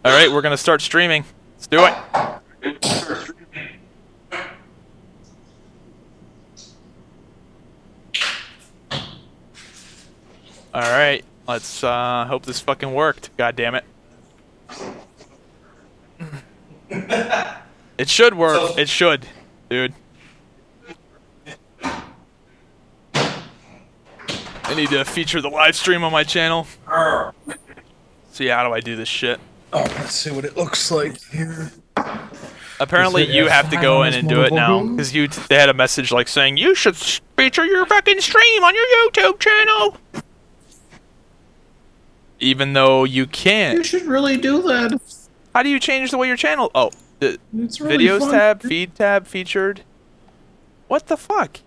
All right, we're gonna start streaming. Let's do it. All right, let's hope this fucking worked. God damn it. It should work. It should, dude. I need to feature the live stream on my channel. See, how do I do this shit? Oh, let's see what it looks like here. Apparently, you have to go in and do it now because they had a message like saying you should feature your fucking stream on your YouTube channel, even though you can't. You should really do that. How do you change the way your channel? Oh, the really videos fun. tab, feed tab, featured. What the fuck?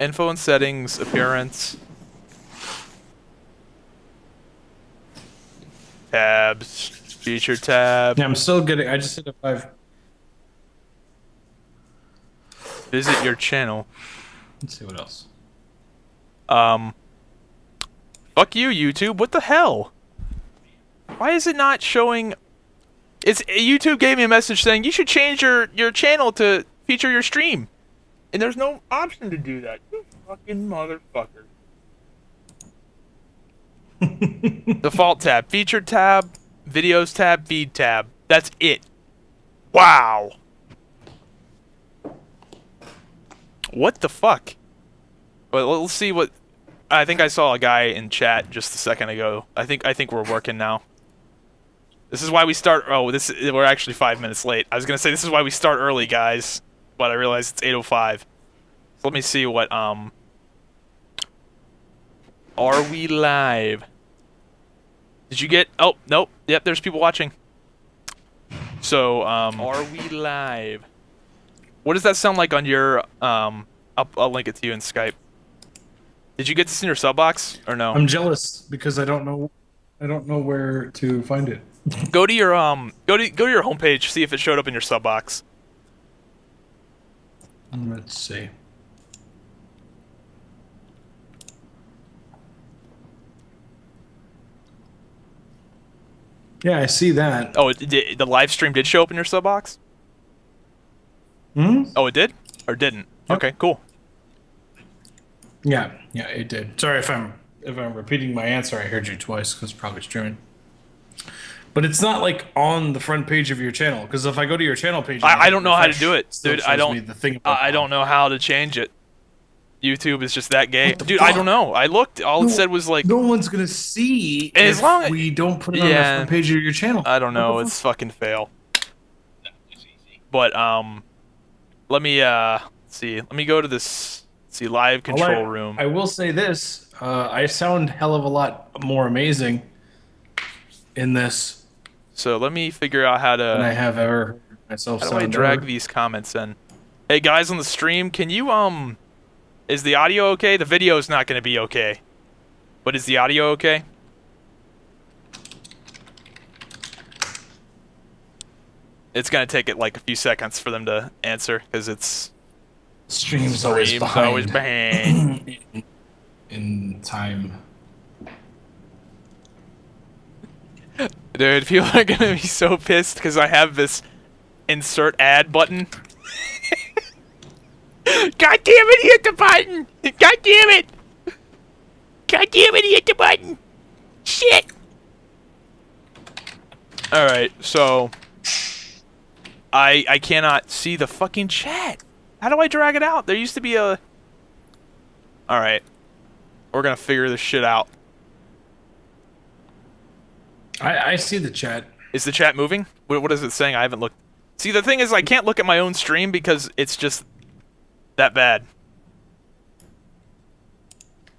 Info and settings, appearance, tabs, feature tab. Yeah, I'm still getting. I just hit a 5. Visit your channel. Let's see what else. Fuck you, YouTube. What the hell? Why is it not showing? YouTube gave me a message saying you should change your channel to feature your stream, and there's no option to do that. You fucking motherfucker. Default tab, featured tab, videos tab, feed tab. That's it. Wow. What the fuck? Well, let's see what. I think I saw a guy in chat just a second ago. I think we're working now. This is why we start. Oh, we're actually 5 minutes late. I was gonna say this is why we start early, guys, but I realized it's 8:05. So let me see what Are we live? Did you get? Oh nope. Yep, there's people watching. So are we live? What does that sound like on your I'll link it to you in Skype. Did you get this in your sub box or no? I'm jealous because I don't know where to find it. Go to your go to your homepage, see if it showed up in your sub box. Let's see. Yeah, I see that. Oh, the live stream did show up in your sub box? Hmm? Oh, it did? Or didn't? Yep. Okay, cool. Yeah, it did. Sorry if I'm repeating my answer. I heard you twice because probably streaming. But it's not like on the front page of your channel, because if I go to your channel page, I don't know how to do it, dude. I don't know how to change it. YouTube is just that gay, dude. I don't know. I looked. All it said was like, no one's gonna see as if long as we don't put it on the front page of your channel. I don't know. It's fucking fail. But let me see. Let me go to this. See, live control room. I will say this. I sound hell of a lot more amazing in this. So let me figure out how to. Than I have ever heard myself. How do I drag these comments in? Hey guys on the stream, can you is the audio okay? The video is not going to be okay, but is the audio okay? It's going to take it like a few seconds for them to answer because it's stream's always behind. In time. Dude, people are gonna be so pissed because I have this insert ad button. God damn it, he hit the button! God damn it! God damn it, he hit the button! Shit! Alright, so I cannot see the fucking chat. How do I drag it out? There used to be a... Alright. We're gonna figure this shit out. I see the chat. Is the chat moving? What is it saying? I haven't looked. See, the thing is, I can't look at my own stream because it's just that bad.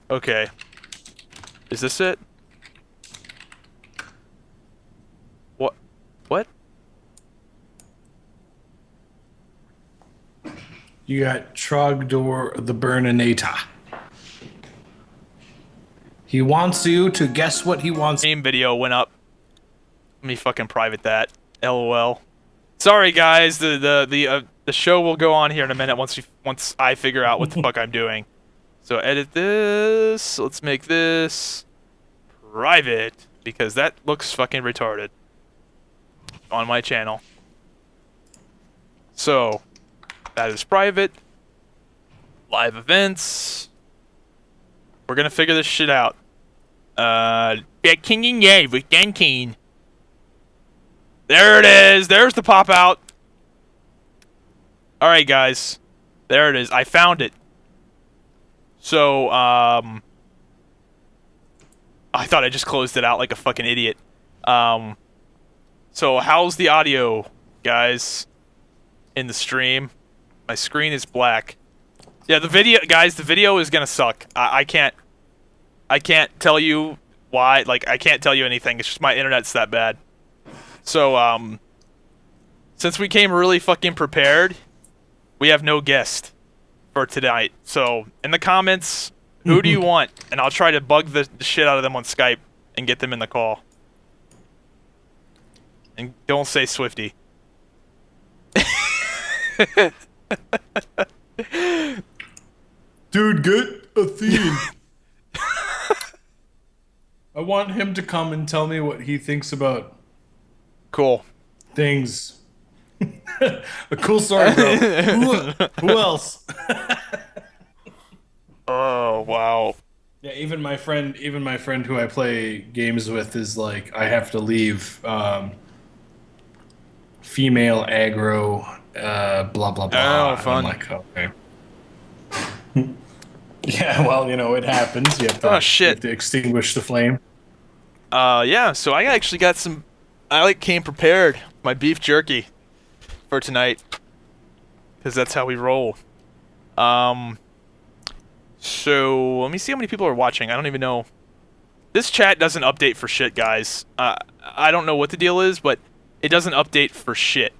Okay. Is this it? What? What? You got Trogdor the Burninator. He wants you to guess what he wants. Game video went up. Let me fucking private that. LOL. Sorry guys, the show will go on here in a minute once I figure out what the fuck I'm doing. So edit this. Let's make this private. because that looks fucking retarded on my channel. So, that is private. Live events. We're gonna figure this shit out. FACTinion, yeah, with Dontain. There it is. There's the pop out. All right, guys. There it is. I found it. So, I thought I just closed it out like a fucking idiot. So how's the audio, guys, in the stream? My screen is black. Yeah, the video, guys, the video is gonna suck. I can't tell you why. Like, I can't tell you anything. It's just my internet's that bad. So, since we came really fucking prepared, we have no guest for tonight. So, in the comments, who do you want? And I'll try to bug the shit out of them on Skype and get them in the call. And don't say Swifty. Dude, get a theme. I want him to come and tell me what he thinks about Cool. things. A cool story, bro. Who else? Oh, wow. Yeah, even my friend who I play games with is like, I have to leave. Female aggro, blah blah blah. Oh, fun. And I'm like, okay. Yeah, well, you know, it happens. You have to, Oh, shit. You have to extinguish the flame. Yeah, so I actually got some... I, like, came prepared. My beef jerky for tonight. Because that's how we roll. So, let me see how many people are watching. I don't even know. This chat doesn't update for shit, guys. I don't know what the deal is, but it doesn't update for shit.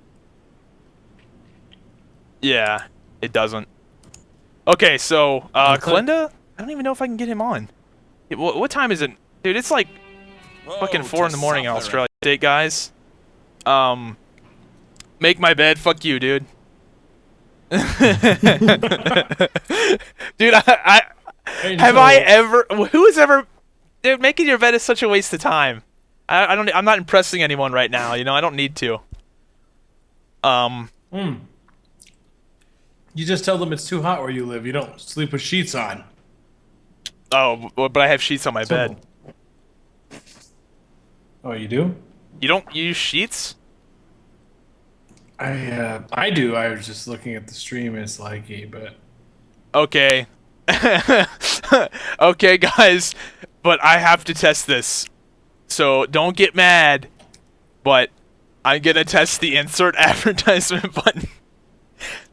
Yeah, it doesn't. Okay, so, Kalinda? I don't even know if I can get him on. What time is it? Dude, it's like fucking 4 in the morning in Australia. Date, guys. Make my bed. Fuck you, dude. Dude, have I ever... Who has ever... Dude, making your bed is such a waste of time. I'm not impressing anyone right now, you know? I don't need to. You just tell them it's too hot where you live. You don't sleep with sheets on. Oh, but I have sheets on my bed. Oh, you do? You don't use sheets? I do. I was just looking at the stream. It's laggy, but Okay. Okay, guys. But I have to test this. So don't get mad. But I'm gonna test the insert advertisement button.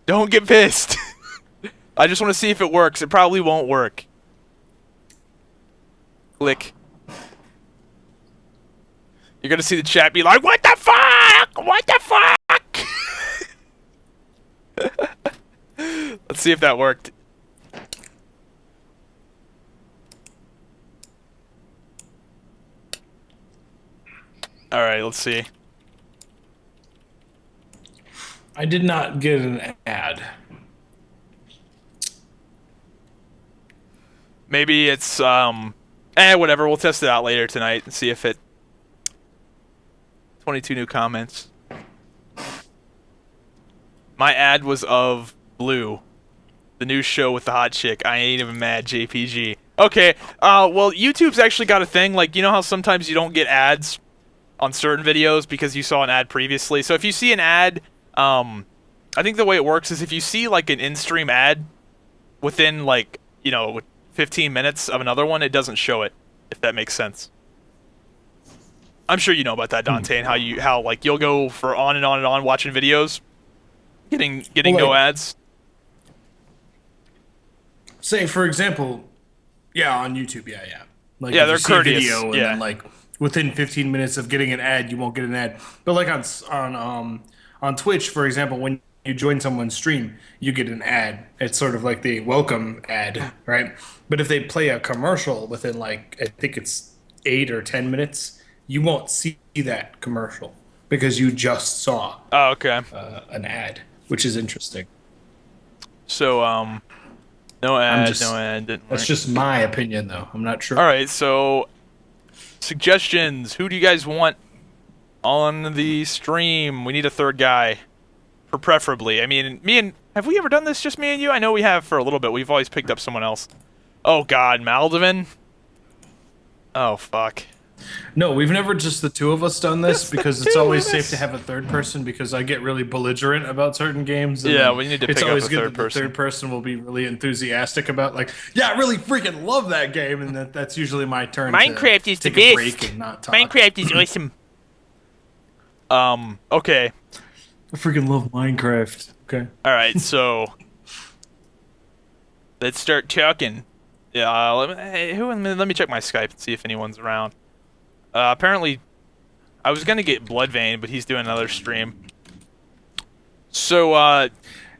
Don't get pissed. I just want to see if it works. It probably won't work. Click. You're gonna see the chat be like, "What the fuck? What the fuck?" Let's see if that worked. All right, let's see. I did not get an ad. Maybe it's whatever. We'll test it out later tonight and see if it. 22 new comments. My ad was of Blue, the new show with the hot chick. I ain't even mad, JPG. Okay, well, YouTube's actually got a thing. Like, you know how sometimes you don't get ads on certain videos because you saw an ad previously? So if you see an ad, I think the way it works is if you see, like, an in-stream ad within, like, you know, 15 minutes of another one, it doesn't show it, if that makes sense. I'm sure you know about that, Dontain, how like you'll go for on and on and on watching videos, getting no ads. Say, for example, yeah, on YouTube, yeah. Like, yeah, if they're you see a courteous. video and then, like, within 15 minutes of getting an ad, you won't get an ad. But like on Twitch, for example, when you join someone's stream, you get an ad. It's sort of like the welcome ad, right? But if they play a commercial within, like, I think it's 8 or 10 minutes, you won't see that commercial because you just saw an ad, which is interesting. So, no ad, no ad. That's just my opinion, though. I'm not sure. All right, so Suggestions. Who do you guys want on the stream? We need a third guy, preferably. I mean, have we ever done this? Just me and you? I know we have for a little bit. We've always picked up someone else. Oh God, Maldovan. Oh fuck. No, we've never just the two of us done this Just because the it's two always of safe us. to have a third person because I get really belligerent about certain games. And Yeah, then we need to pick it's up always a good third that person. the third person will be really enthusiastic about like, yeah, I really freaking love that game, and that's usually my turn. Minecraft to is the take a best. break and not talk. Minecraft is awesome. Okay. I freaking love Minecraft. Okay. All right, so let's start talking. Yeah, let me check my Skype and see if anyone's around. Apparently, I was gonna get Bloodvein, but he's doing another stream. So,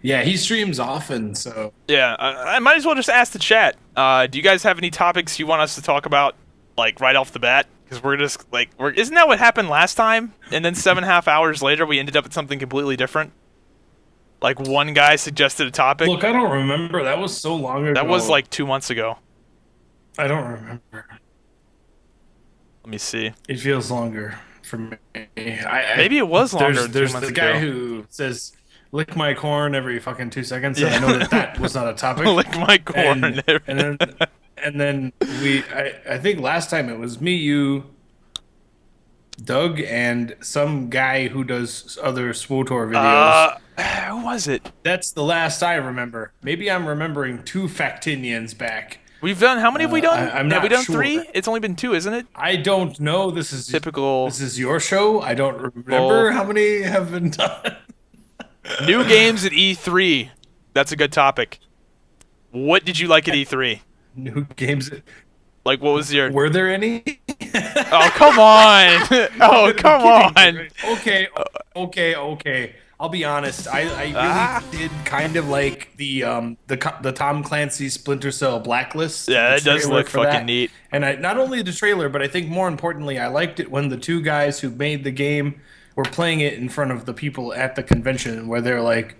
Yeah, he streams often, so yeah, I might as well just ask the chat. Do you guys have any topics you want us to talk about, like right off the bat? Because we're just like, isn't that what happened last time? And then 7.5 hours later, we ended up at something completely different. Like one guy suggested a topic. look, I don't remember. That was so long ago. That was like 2 months ago. I don't remember. Let me see. It feels longer for me. Maybe it was longer. There's 2 months the guy ago. who says "lick my corn" every fucking 2 seconds. And I know that was not a topic. Lick my corn. And then I think last time it was me, you, Doug, and some guy who does other SWOTOR videos. Who was it? That's the last I remember. Maybe I'm remembering 2 Factinions back. We've done, how many have we done? I'm have we not done sure. 3? It's only been 2, isn't it? I don't know. This is Typical. This is your show. I don't remember how many have been done. New games at E3. That's a good topic. What did you like at E3? New games. Like, what was your... Were there any? Oh, come on! Oh, come on! Okay. I'll be honest. I really did kind of like the Tom Clancy Splinter Cell Blacklist. Yeah, it does look fucking that. neat. And not only the trailer, but I think more importantly, I liked it when the 2 guys who made the game were playing it in front of the people at the convention, where they're like,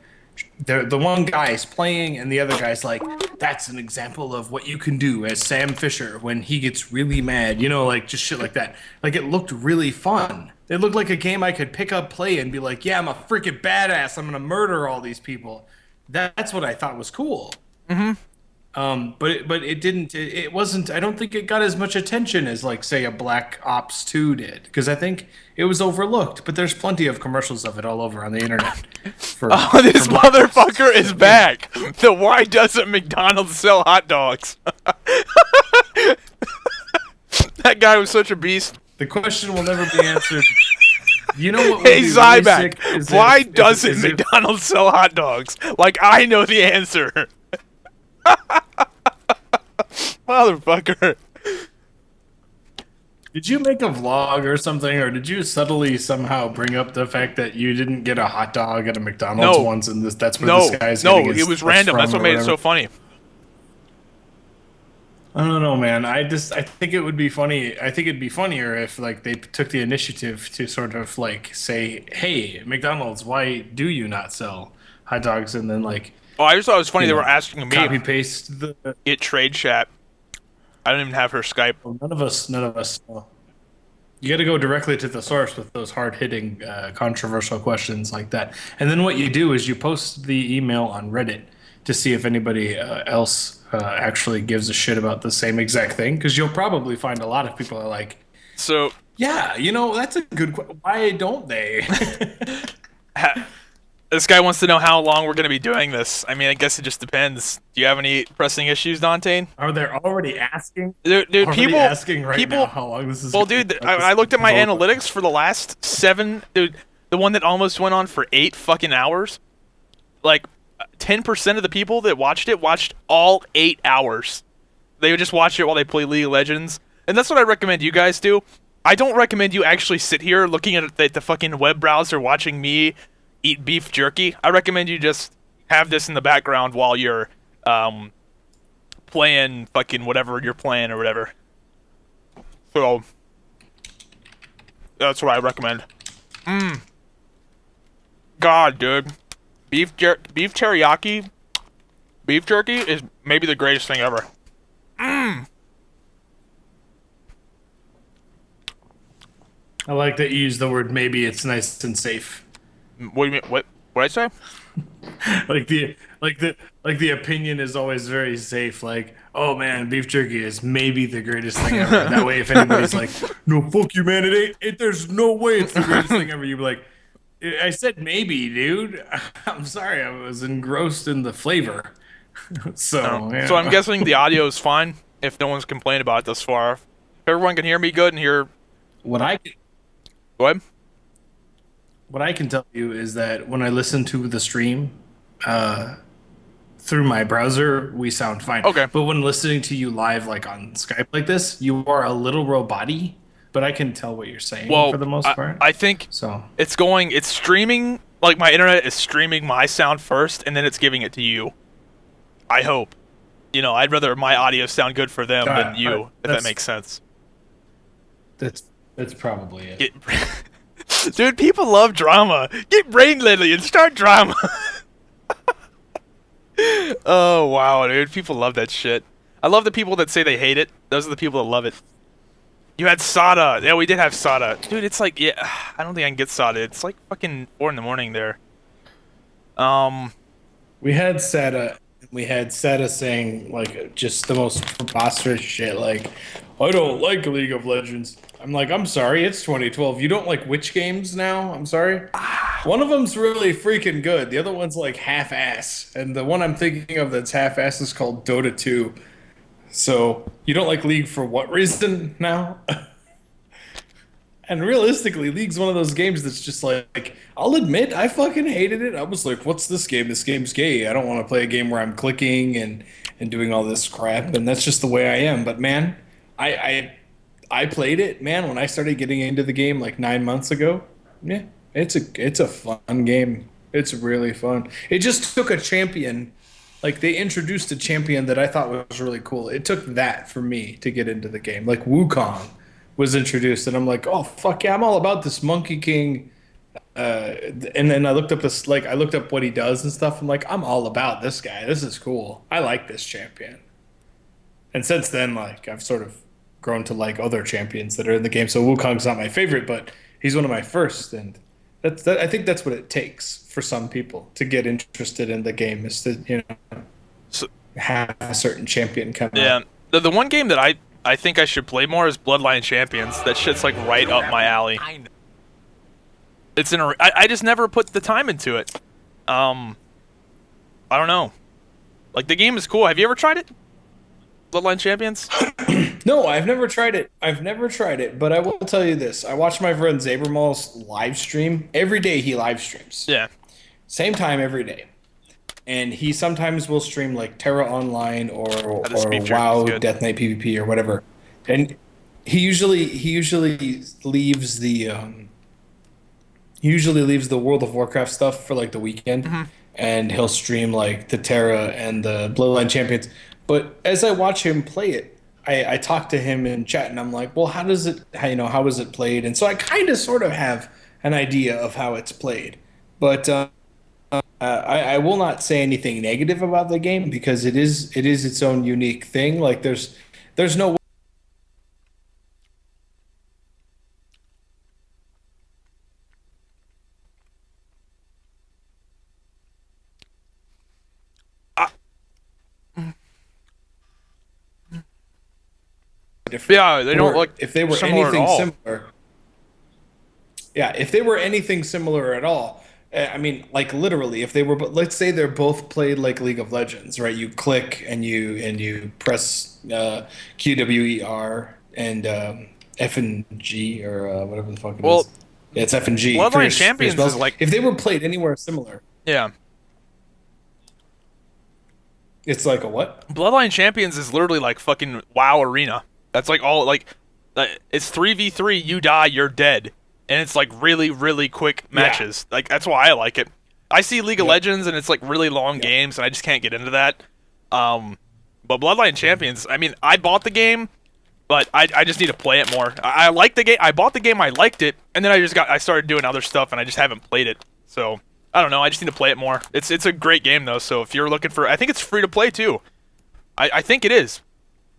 the one guy's playing and the other guy's like, that's an example of what you can do as Sam Fisher when he gets really mad, like just shit like that. Like, it looked really fun. It looked like a game I could pick up, play, and be like, yeah, I'm a freaking badass. I'm gonna murder all these people. That's what I thought was cool. Mm-hmm. But it didn't. It wasn't. I don't think it got as much attention as, like, say, a Black Ops 2 did, because I think it was overlooked. But there's plenty of commercials of it all over on the internet. Oh, this motherfucker is back. So why doesn't McDonald's sell hot dogs? That guy was such a beast. The question will never be answered. You know what? Hey, Zybak, why doesn't McDonald's sell hot dogs? Like, I know the answer. Motherfucker. Did you make a vlog or something, or did you subtly somehow bring up the fact that you didn't get a hot dog at a McDonald's once, and that's where this guy's getting his it was stuff random. from That's what or made it whatever? so funny. I don't know, man. I think it would be funny. I think it'd be funnier if, like, they took the initiative to sort of, like, say, "Hey, McDonald's, why do you not sell hot dogs?" And then, like, Oh, I just thought it was funny they were asking me. copy paste the. It trade chat. I don't even have her Skype. Well, none of us. Know. You got to go directly to the source with those hard-hitting, controversial questions like that. And then what you do is you post the email on Reddit to see if anybody else actually gives a shit about the same exact thing, because you'll probably find a lot of people are like, So, yeah, that's a good question. Why don't they? this guy wants to know how long we're going to be doing this. I mean, I guess it just depends. Do you have any pressing issues, Dontain? Are they already asking? Dude, people asking now how long this is. Well, dude, I looked at my analytics for the last 7. Dude, the one that almost went on for 8 fucking hours. Like, 10% of the people that watched it watched all 8 hours. They would just watch it while they play League of Legends. And that's what I recommend you guys do. I don't recommend you actually sit here looking at the fucking web browser watching me eat beef jerky. I recommend you just have this in the background while you're playing fucking whatever you're playing or whatever. So that's what I recommend. God, dude. Beef teriyaki beef jerky is maybe the greatest thing ever. I like that you use the word maybe. It's nice and safe. What do you mean? What did I say? Like the opinion is always very safe. Like, oh man, beef jerky is maybe the greatest thing ever. That way, if anybody's like, no, fuck you, man, it ain't. There's no way it's the greatest thing ever. You'd be like, I said maybe, dude. I'm sorry, I was engrossed in the flavor. I don't know. So So I'm yeah. guessing the audio is fine if no one's complained about it thus far. If everyone can hear me good and hear. What I Go ahead. what I can tell you is that when I listen to the stream, uh, through my browser, we sound fine. Okay. But when listening to you live, like on Skype like this, you are a little robot-y, but I can tell what you're saying for Well, the most part. I think So, it's streaming. Like my internet is streaming my sound first, and then it's giving it to you. I hope. You know, I'd rather my audio sound good for them than you, if that makes sense. that's that's probably it. Get, dude, people love drama. Get brain lily and start drama. Oh wow, dude, people love that shit. I love the people that say they hate it. Those are the people that love it. You had Sada. Yeah, we did have Sada. Dude, it's like, yeah, I don't think I can get Sada. It's like fucking 4 in the morning there. Um, We had Seta saying like just the most preposterous shit. Like, I don't like League of Legends. I'm like, I'm sorry, it's 2012. You don't like which games now? I'm sorry. One of them's really freaking good. The other one's like half-ass, and the one I'm thinking of that's half-ass is called Dota 2. So you don't like League for what reason now? And realistically, League's one of those games that's just like, I'll admit, I fucking hated it. I was like, what's this game? This game's gay. I don't want to play a game where I'm clicking and doing all this crap. And that's just the way I am. But man, I I, I played it, man, when I started getting into the game like 9 months ago. Yeah, it's a fun game. It's really fun. It just took a champion. Like they introduced a champion that I thought was really cool. It took that for me to get into the game. Like Wukong was introduced, and I'm like, oh fuck yeah, I'm all about this Monkey King. And then I looked up this, like I looked up what he does and stuff. I'm like, I'm all about this guy. This is cool. I like this champion. And since then, like I've sort of grown to like other champions that are in the game. So Wukong's not my favorite, but he's one of my first, and I think that's what it takes for some people to get interested in the game is to so, have a certain champion come yeah, out. the one game that I think I should play more is Bloodline Champions. That shit's like right up my alley. It's in a. I just never put the time into it. I don't know. Like the game is cool. Have you ever tried it? Bloodline Champions? No, I've never tried it. I've never tried it, but I will tell you this: I watch my friend Zabermal's live stream every day. He live streams Yeah. same time every day, and he sometimes will stream like Terra Online This or beef jerky is WoW good. Death Knight PvP or whatever, and he usually leaves the he usually leaves the World of Warcraft stuff for like the weekend, Hmm. and he'll stream like the Terra and the Bloodline Champions. But as I watch him play it, I talk to him in chat, and I'm like, well, how is it played? And so I kind of sort of have an idea of how it's played, but I will not say anything negative about the game because it is its own unique thing. Like there's no I, different. yeah, they don't look If they were similar at anything all. similar, yeah, if they were anything similar at all, I mean, like literally, if they were, but let's say they're both played like League of Legends, right? You click and you press QWER and F and G or whatever the fuck it Well, is. Yeah, it's F and G for Bloodline your Champions spells. is like, If they were played anywhere similar, yeah. it's like a what? Bloodline Champions is literally like fucking WoW Arena. That's like all like it's 3v3, you die, you're dead. And it's like really really quick matches. Like that's why I like it. I see League of Yep. Legends and it's like really long Yep. games and I just can't get into that. But Bloodline Champions, I mean, I bought the game, but I just need to play it more. I like the game. I bought the game, I liked it, and then I started doing other stuff and I just haven't played it. So, I don't know, I just need to play it more. It's a great game though, so if you're looking for I think it's free to play too. I think it is.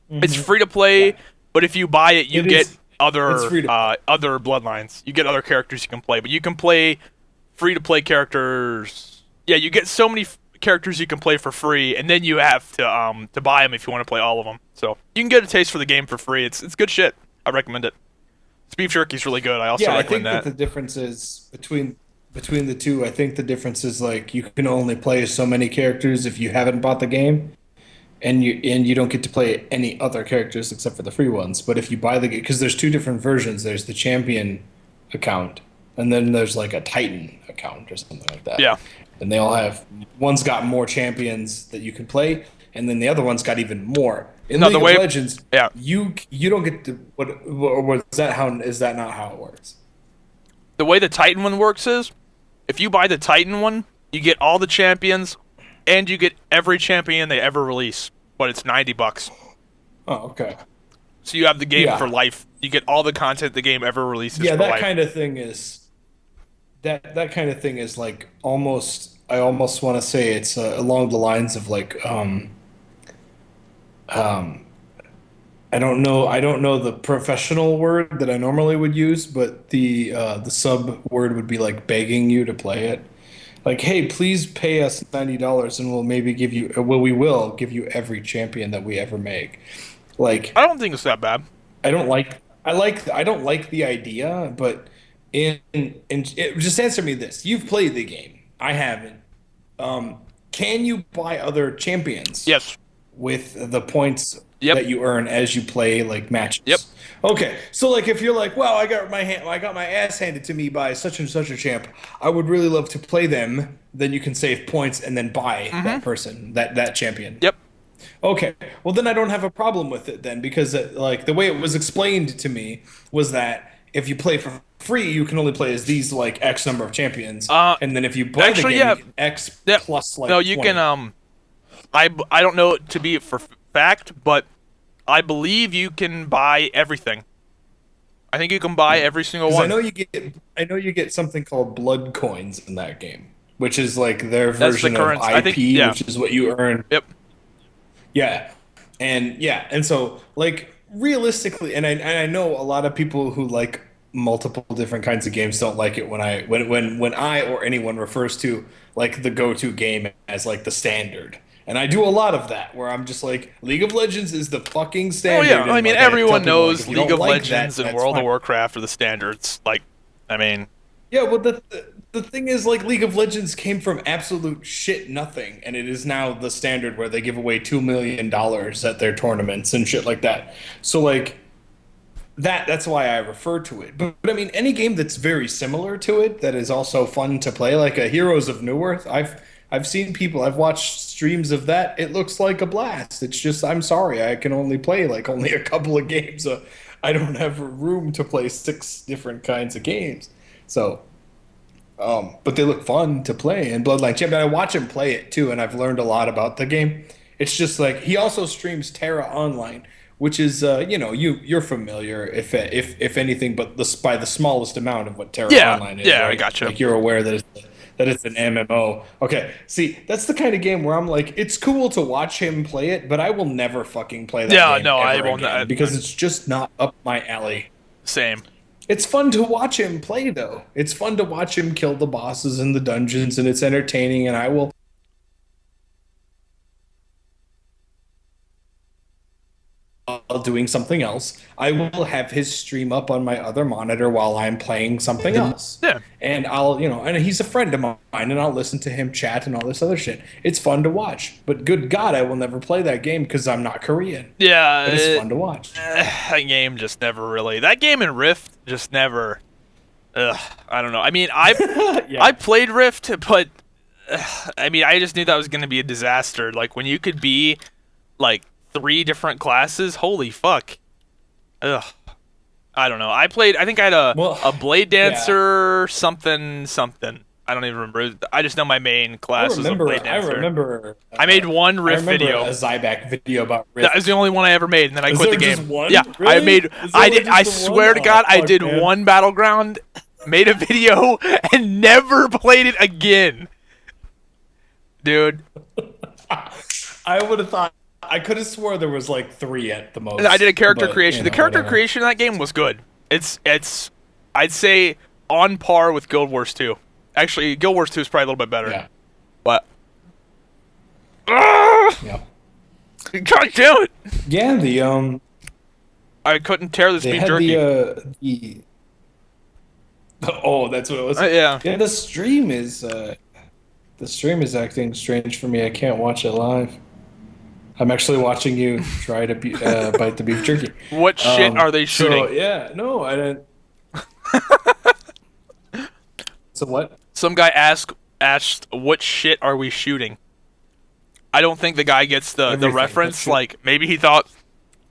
It's free to play, Yeah. but if you buy it, you It get is. other free to other bloodlines. You get other characters you can play, but you can play free to play characters. Yeah, you get so many characters you can play for free, and then you have to buy them if you want to play all of them. So you can get a taste for the game for free. It's good shit. I recommend it. Beef jerky's really good. I also Yeah, I recommend think that the difference is between the two. I think the difference is like you can only play so many characters if you haven't bought the game, and you don't get to play any other characters except for the free ones. But if you buy the game, because there's two different versions. There's the champion account, and then there's like a Titan account or something like that. Yeah. And they all have one's got more champions that you can play, and then the other one's got even more. In No, League the of way- Legends, yeah. you don't get to what is that not how it works? The way the Titan one works is, if you buy the Titan one, you get all the champions, and you get every champion they ever release. But it's $90. Oh, okay. So you have the game Yeah. for life. You get all the content the game ever releases Yeah, for that life. kind of thing is that kind of thing is like almost. I almost want to say it's along the lines of like I don't know the professional word that I normally would use, but the sub word would be like begging you to play it. Like, hey, please pay us $90 and we'll maybe give you we will give you every champion that we ever make. Like, I don't think it's that bad. I don't like the idea, but just answer me this. You've played the game. I haven't. Can you buy other champions? Yes. With the points Yep. that you earn as you play like matches. Yep. Okay, so like if you're like, wow, I got my ass handed to me by such and such a champ, I would really love to play them. Then you can save points and then buy that person, that champion. Yep. Okay, well then I don't have a problem with it then because like the way it was explained to me was that if you play for free, you can only play as these like X number of champions, and then if you buy actually, the game, yeah. you get X Yep. plus like No, you 20. can I don't know it to be for fact, but I believe you can buy everything. I think you can buy every single 'Cause one. I know you get something called blood coins in that game, which is like their That's the version currency. of I IP, think- yeah. which is what you earn. Yep. And so like realistically, and I know a lot of people who like multiple different kinds of games don't like it when I or anyone refers to like the go-to game as like the standard. And I do a lot of that where I'm just like League of Legends is the fucking Oh standard. yeah, and, I mean like, tell everyone people, like, knows if you League don't of like Legends that, and that's World fine. of Warcraft are the standards. Like, I mean, Yeah, well, the thing is, like, League of Legends came from absolute shit nothing, and it is now the standard where they give away $2 million at their tournaments and shit like that. So, like, that's why I refer to it. But I mean, any game that's very similar to it that is also fun to play, like a Heroes of Newerth, I've seen people, I've watched streams of that. It looks like a blast. It's just, I'm sorry, I can only play like only a couple of games. I don't have room to play 6 different kinds of games. So, but they look fun to play. And Bloodline Champion, I watch him play it too, and I've learned a lot about the game. It's just like he also streams Terra Online, which is you're familiar if anything, but by the smallest amount of what Terra Yeah, Online is. yeah, I right? gotcha. Like you're aware that it's an MMO. Okay, see, that's the kind of game where I'm like, it's cool to watch him play it, but I will never fucking play that Yeah, game no, I ever won't- again because it's just not up my alley. same. It's fun to watch him play, though. It's fun to watch him kill the bosses in the dungeons, and it's entertaining. And I will doing something else. I will have his stream up on my other monitor while I'm playing something else. Yeah. And and he's a friend of mine, and I'll listen to him chat and all this other shit. It's fun to watch. But good God, I will never play that game because I'm not Korean. Yeah, But it's fun to watch. that game just never really. That game in Rift just never. I don't know. I mean, I played Rift, but I mean, I just knew that was going to be a disaster. Like when you could be like 3 different classes, holy fuck. Ugh. I don't know. I think I had a Blade Dancer, something. I don't even remember. I just know my main class was a Blade Dancer. I remember. I made one Rift video. A Zybak video about Rift. That was the only one I ever made, and then I Is quit the there game. just one? Yeah, Really? I made. Is there I did. just I the swear one? to God, Oh, I fuck, did man. one battleground, made a video, and never played it again, dude. I would have thought. I could have swore there was like 3 at the most. And I did a character but, creation. you The know, character whatever. creation in that game was good. It's I'd say on par with Guild Wars 2. Actually, Guild Wars 2 is probably a little bit better. Yeah. But ah, Yeah. God damn it! Yeah, I couldn't tear this they beef had jerky. the oh, that's what it was. Yeah. Yeah, the stream is acting strange for me. I can't watch it live. I'm actually watching you try to bite the beef jerky. What shit are they shooting? So yeah, no, I didn't. So what? Some guy asked what shit are we shooting? I don't think the guy gets the Everything. reference. Like maybe he thought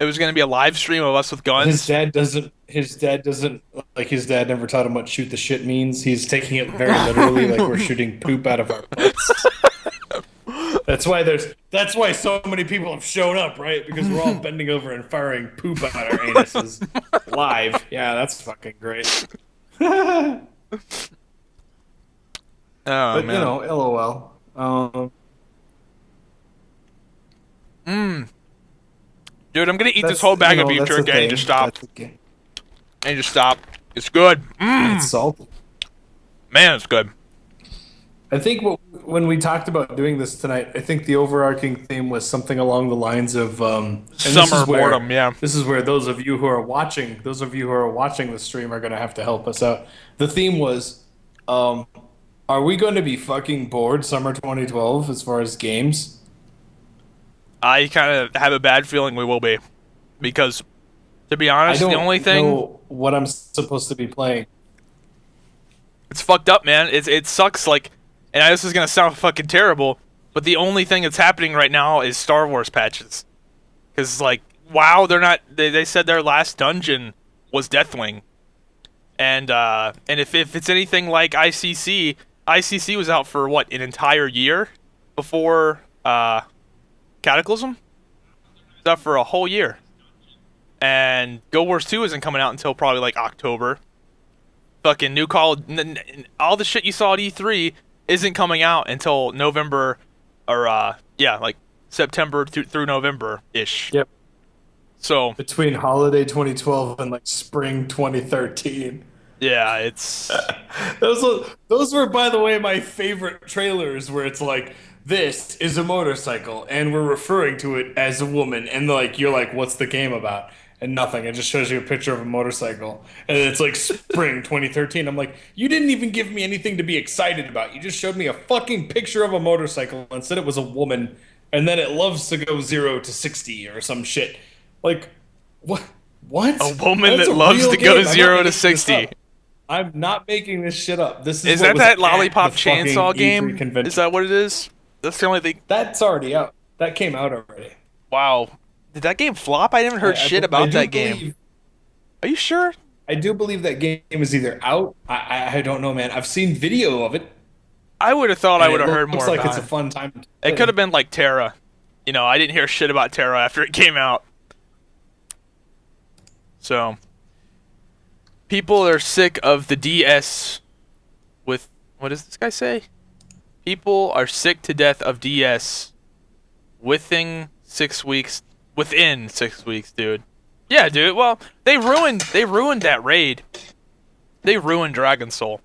it was gonna be a live stream of us with guns. His dad doesn't. His dad doesn't like. His dad never taught him what shoot the shit means. He's taking it very literally, like we're shooting poop out of our butts. That's why so many people have shown up, right? Because we're all bending over and firing poop out our anuses live. Yeah, that's fucking great. Oh But man. you know, LOL. Dude, I'm gonna eat this That's, whole bag you of know, beef that's the jerky. I need to thing. stop. That's the game. I need to stop. It's good. It's salty. Man, it's good. I think when we talked about doing this tonight, I think the overarching theme was something along the lines of and this Summer is where- boredom, yeah. This is where those of you who are watching the stream are going to have to help us out. The theme was, are we going to be fucking bored summer 2012 as far as games? I kind of have a bad feeling we will be. Because, to be I honest, don't the only thing... know what I'm supposed to be playing. It's fucked up, man. It sucks, like... And this is gonna sound fucking terrible, but the only thing that's happening right now is Star Wars patches. Because, like, wow, they're not... They said their last dungeon was Deathwing. And if it's anything like ICC... ICC was out for, what, an entire year? Before, Cataclysm? It was out for a whole year. And Guild Wars 2 isn't coming out until probably, like, October. Fucking new call... All the shit you saw at E3 isn't coming out until November... Or, yeah, like, September through November-ish. Yep. So... Between holiday 2012 and, like, spring 2013. Yeah, it's... Those were, by the way, my favorite trailers where it's like, this is a motorcycle, and we're referring to it as a woman, and like you're like, what's the game about? And nothing. It just shows you a picture of a motorcycle, and it's like spring 2013. I'm like, you didn't even give me anything to be excited about. You just showed me a fucking picture of a motorcycle and said it was a woman, and then it loves to go 0 to 60 or some shit. Like, what? What? A woman That's that a loves real to go game. I'm not 0 to making this 60. up. I'm not making this shit up. This Is what that was that at Lollipop the fucking Chainsaw E3 game? convention. Is that what it is? That's the only thing... That's already out. That came out already. Wow. Did that game flop? I haven't heard shit about do that game. believe- Are you sure? I do believe that game is either out. I don't know, man. I've seen video of it. I would have thought I and would it have heard more looks like about it's a it. fun time. To It play. could have been like Terra. You know, I didn't hear shit about Terra after it came out. So, people are sick of the DS with... What does this guy say? People are sick to death of DS within 6 weeks. Within 6 weeks, dude. Yeah, dude. Well, they ruined that raid. They ruined Dragon Soul.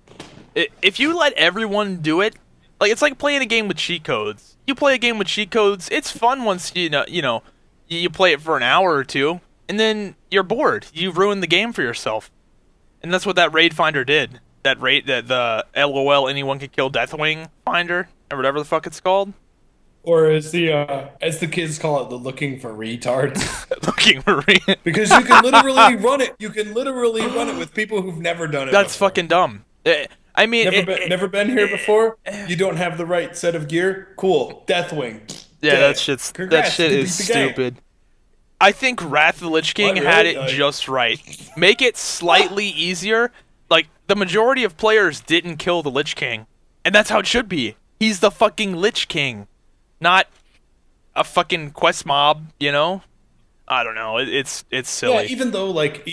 If you let everyone do it, like it's like playing a game with cheat codes. You play a game with cheat codes, it's fun once you play it for an hour or two, and then you're bored. You ruin the game for yourself, and that's what that raid finder did. That the LOL anyone can kill Deathwing finder or whatever the fuck it's called. Or as the kids call it, the looking for retards. Looking for Because you can literally run it. You can literally run it with people who've never done it. That's before. fucking dumb. I mean, Never been here before. You don't have the right set of gear. Cool, Deathwing. yeah, Dead. that Congrats, shit you is beat the game. stupid. I think Wrath of the Lich King What, had really? it just right. Make it slightly easier. Like the majority of players didn't kill the Lich King, and that's how it should be. He's the fucking Lich King, not a fucking quest mob. You know? I don't know. It's silly. Yeah, even though And-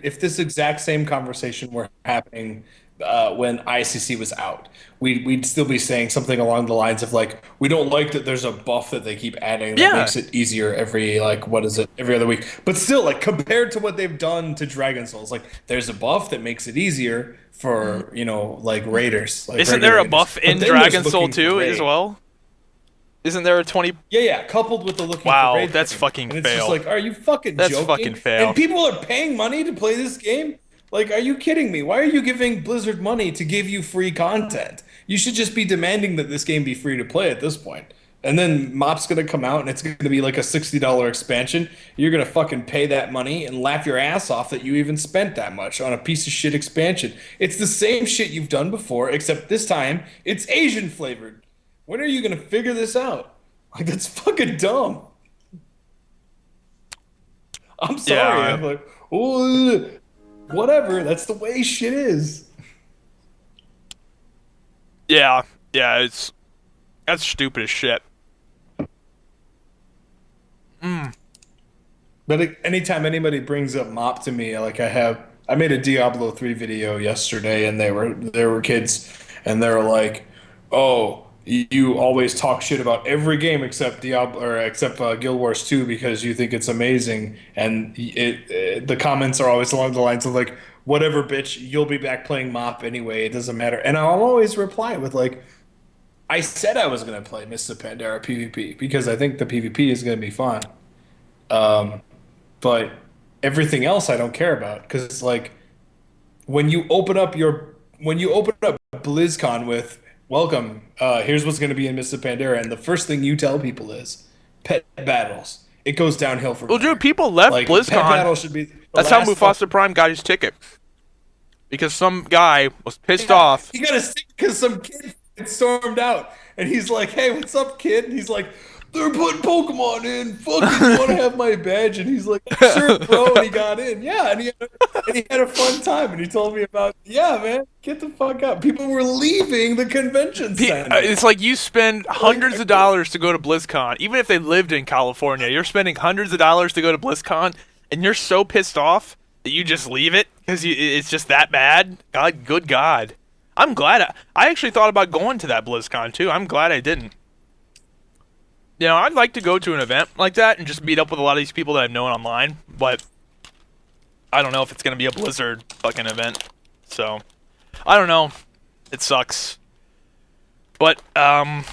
if this exact same conversation were happening when ICC was out. We'd still be saying something along the lines of like, we don't like that there's a buff that they keep adding that Yeah. makes it easier every like what is it every other week. But still, like compared to what they've done to Dragon Souls, like there's a buff that makes it easier for like raiders, like Isn't regular there a raiders. buff But in then there's Dragon Soul looking for 2 as raid. well? Isn't there a 20? Yeah, yeah, coupled with the looking for Wow, raid that's thing. fucking And it's just fail. like, are you fucking That's fucking joking? fail. And people are paying money to play this game? Like, are you kidding me? Why are you giving Blizzard money to give you free content? You should just be demanding that this game be free to play at this point. And then Mop's gonna come out and it's gonna be like a $60 expansion. You're gonna fucking pay that money and laugh your ass off that you even spent that much on a piece of shit expansion. It's the same shit you've done before, except this time it's Asian flavored. When are you gonna figure this out? Like that's fucking dumb. I'm sorry. Yeah. I'm like, oh, whatever. That's the way shit is. Yeah. Yeah, that's stupid as shit. But anytime anybody brings up mop to me, like I made a Diablo 3 video yesterday, and there were kids, and they were like, "Oh, you always talk shit about every game except Diablo or except Guild Wars 2 because you think it's amazing." And the comments are always along the lines of like, "Whatever, bitch, you'll be back playing mop anyway. It doesn't matter." And I'll always reply with like, "I said I was gonna play Mists of Pandaria PvP because I think the PvP is gonna be fun." But everything else I don't care about because like when you open up BlizzCon with welcome, here's what's going to be in Mists of Pandaria, and the first thing you tell people is pet battles. It goes downhill from Well, dude, there. people left Like pet BlizzCon. battles should be the That's how last. Mufasa Prime got his ticket. Because some guy was pissed Yeah, off. he got a stick because some kid stormed out, and he's like, "Hey, what's up, kid?" And he's like, "They're putting Pokemon in. Fucking, you want to have my badge?" And he's like, "Sure, bro." And he got in. Yeah, and he had a fun time. And he told me about, yeah, man, get the fuck out. People were leaving the convention center. It's like you spend Like, hundreds of dollars to go to BlizzCon. Even if they lived in California, you're spending hundreds of dollars to go to BlizzCon, and you're so pissed off that you just leave it because it's just that bad. God, good God. I'm glad. I actually thought about going to that BlizzCon too. I'm glad I didn't. I'd like to go to an event like that and just meet up with a lot of these people that I've known online, but I don't know if it's going to be a Blizzard fucking event. So, I don't know. It sucks. But, I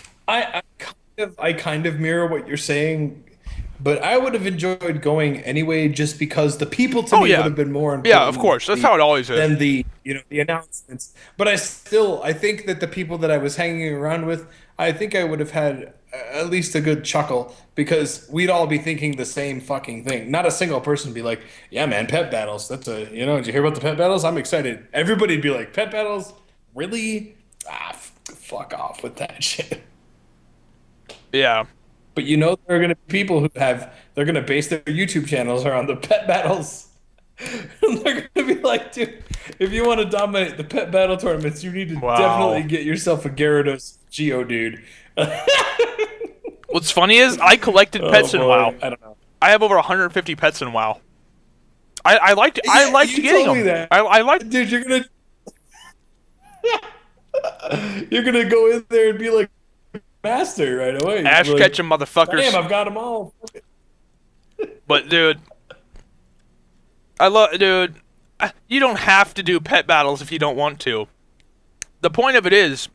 kind of mirror what you're saying, but I would have enjoyed going anyway, just because the people to oh me would yeah. have been more Yeah, of important course. That's how it always is. than the announcements. But I think that the people that I was hanging around with, I think I would have had at least a good chuckle because we'd all be thinking the same fucking thing. Not a single person would be like, "Yeah, man, pet battles. That's did you hear about the pet battles? I'm excited." Everybody'd be like, "Pet battles? Really? Fuck off with that shit." Yeah. But there are going to be people they're going to base their YouTube channels around the pet battles. And they're going to be like, dude, if you want to dominate the pet battle tournaments, you need to Wow. definitely get yourself a Gyarados Geodude. What's funny is I collected Oh pets in WoW. boy, I don't know. I have over 150 pets in WoW. I Yeah, liked you getting told me them. that. I liked. Dude, you're gonna go in there and be like master right away. Ash Like, ketchum motherfuckers. damn, I've got them all. But dude, dude. You don't have to do pet battles if you don't want to. The point of it is,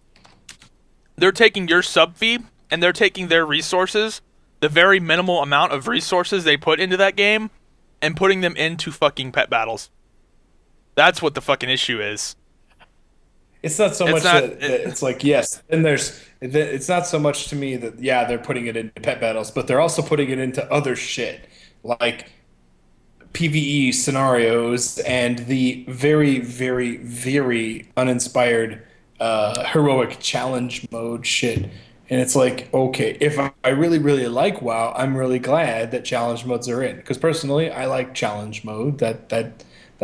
they're taking your sub fee and they're taking their resources, the very minimal amount of resources they put into that game, and putting them into fucking pet battles. That's what the fucking issue is. It's not so It's much not. that it's like yes, and it's not so much to me that yeah they're putting it into pet battles, but they're also putting it into other shit like PvE scenarios and the very very very uninspired heroic challenge mode shit. And it's like okay, if I really really like WoW, I'm really glad that challenge modes are in because personally I like challenge mode. That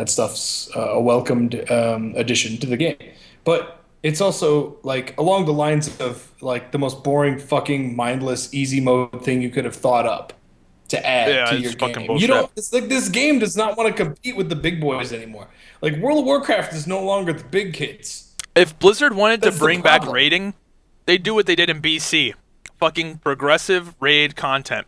stuff's a welcomed addition to the game. But it's also like along the lines of like the most boring, fucking mindless, easy mode thing you could have thought up. to add Yeah, to it's your fucking game. You bullshit. don't. It's like this game does not want to compete with the big boys anymore. Like World of Warcraft is no longer the big kids. If Blizzard wanted to That's the bring back problem. raiding, they'd do what they did in BC. Fucking progressive raid content.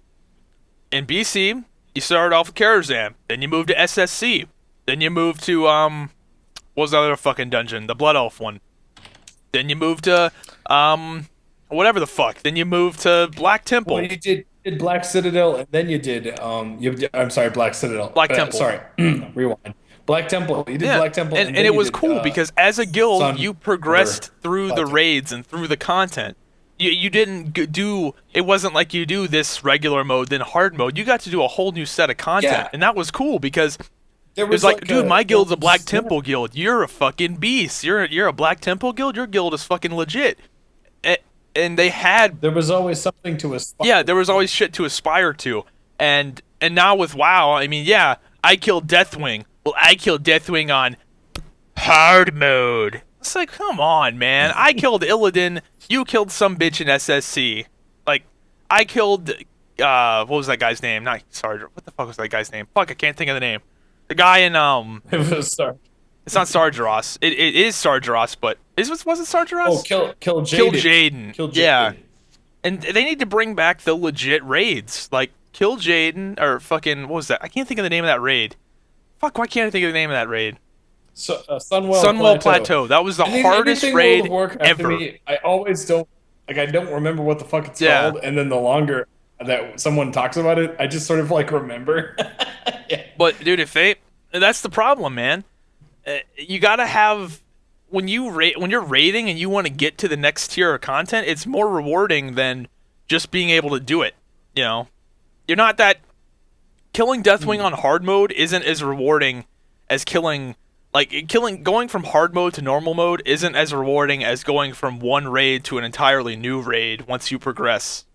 In BC, you started off with Karazhan, then you moved to SSC, then you moved to what was the other fucking dungeon? The Blood Elf one. Then you moved to whatever the fuck. Then you moved to Black Well, Temple. you did Black Citadel, and then you did I'm sorry, Black Citadel. Black Temple. Sorry, rewind. Black Temple. You did Yeah, Black Temple, and and then it you was did cool because as a guild, Sun you progressed through the Plateau. raids and through the content. You didn't do. It wasn't like you do this regular mode then hard mode. You got to do a whole new set of content, Yeah. and that was cool because There it was like, dude, my there guild's a Black was- Temple guild. You're a fucking beast. You're a Black Temple guild. Your guild is fucking legit. And they had There was always something to aspire. yeah, there was always shit to aspire to. And now with WoW, I mean, yeah, I killed Deathwing. Well, I killed Deathwing on hard mode. It's like, come on, man. I killed Illidan. You killed some bitch in SSC. Like, I killed what was that guy's name? Not Sergeant. What the fuck was that guy's name? Fuck, I can't think of the name. The guy in It was sorry. it's not Sargeras. It is Sargeras, but was it Sargeras? Oh, kill Jaden. Kill Jaden. Kill Jaden. Yeah. And they need to bring back the legit raids. Like, Kill Jaden, or fucking, what was that? I can't think of the name of that raid. Fuck, why can't I think of the name of that raid? So, Sunwell, Sunwell Plateau. That was the hardest anything raid World of Warcraft ever. To me, I always don't I don't remember what the fuck it's Yeah. called, and then the longer that someone talks about it, I just sort of like remember. Yeah. But, dude, that's the problem, man. You gotta have, when you're raiding and you want to get to the next tier of content, it's more rewarding than just being able to do it, you know? You're not that... Killing Deathwing on hard mode isn't as rewarding as going from hard mode to normal mode isn't as rewarding as going from one raid to an entirely new raid once you progress.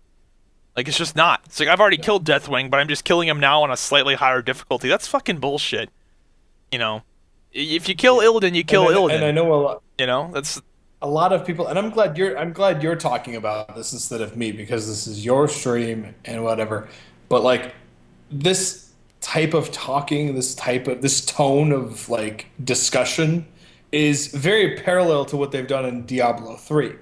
Like, it's just not. It's like, I've already killed Deathwing, but I'm just killing him now on a slightly higher difficulty. That's fucking bullshit. You know? If you kill Illidan, you kill Illidan. And I know a lot. You know? That's... A lot of people, and I'm glad you're talking about this instead of me, because this is your stream and whatever. But like this type of talking, this tone of like discussion is very parallel to what they've done in Diablo 3,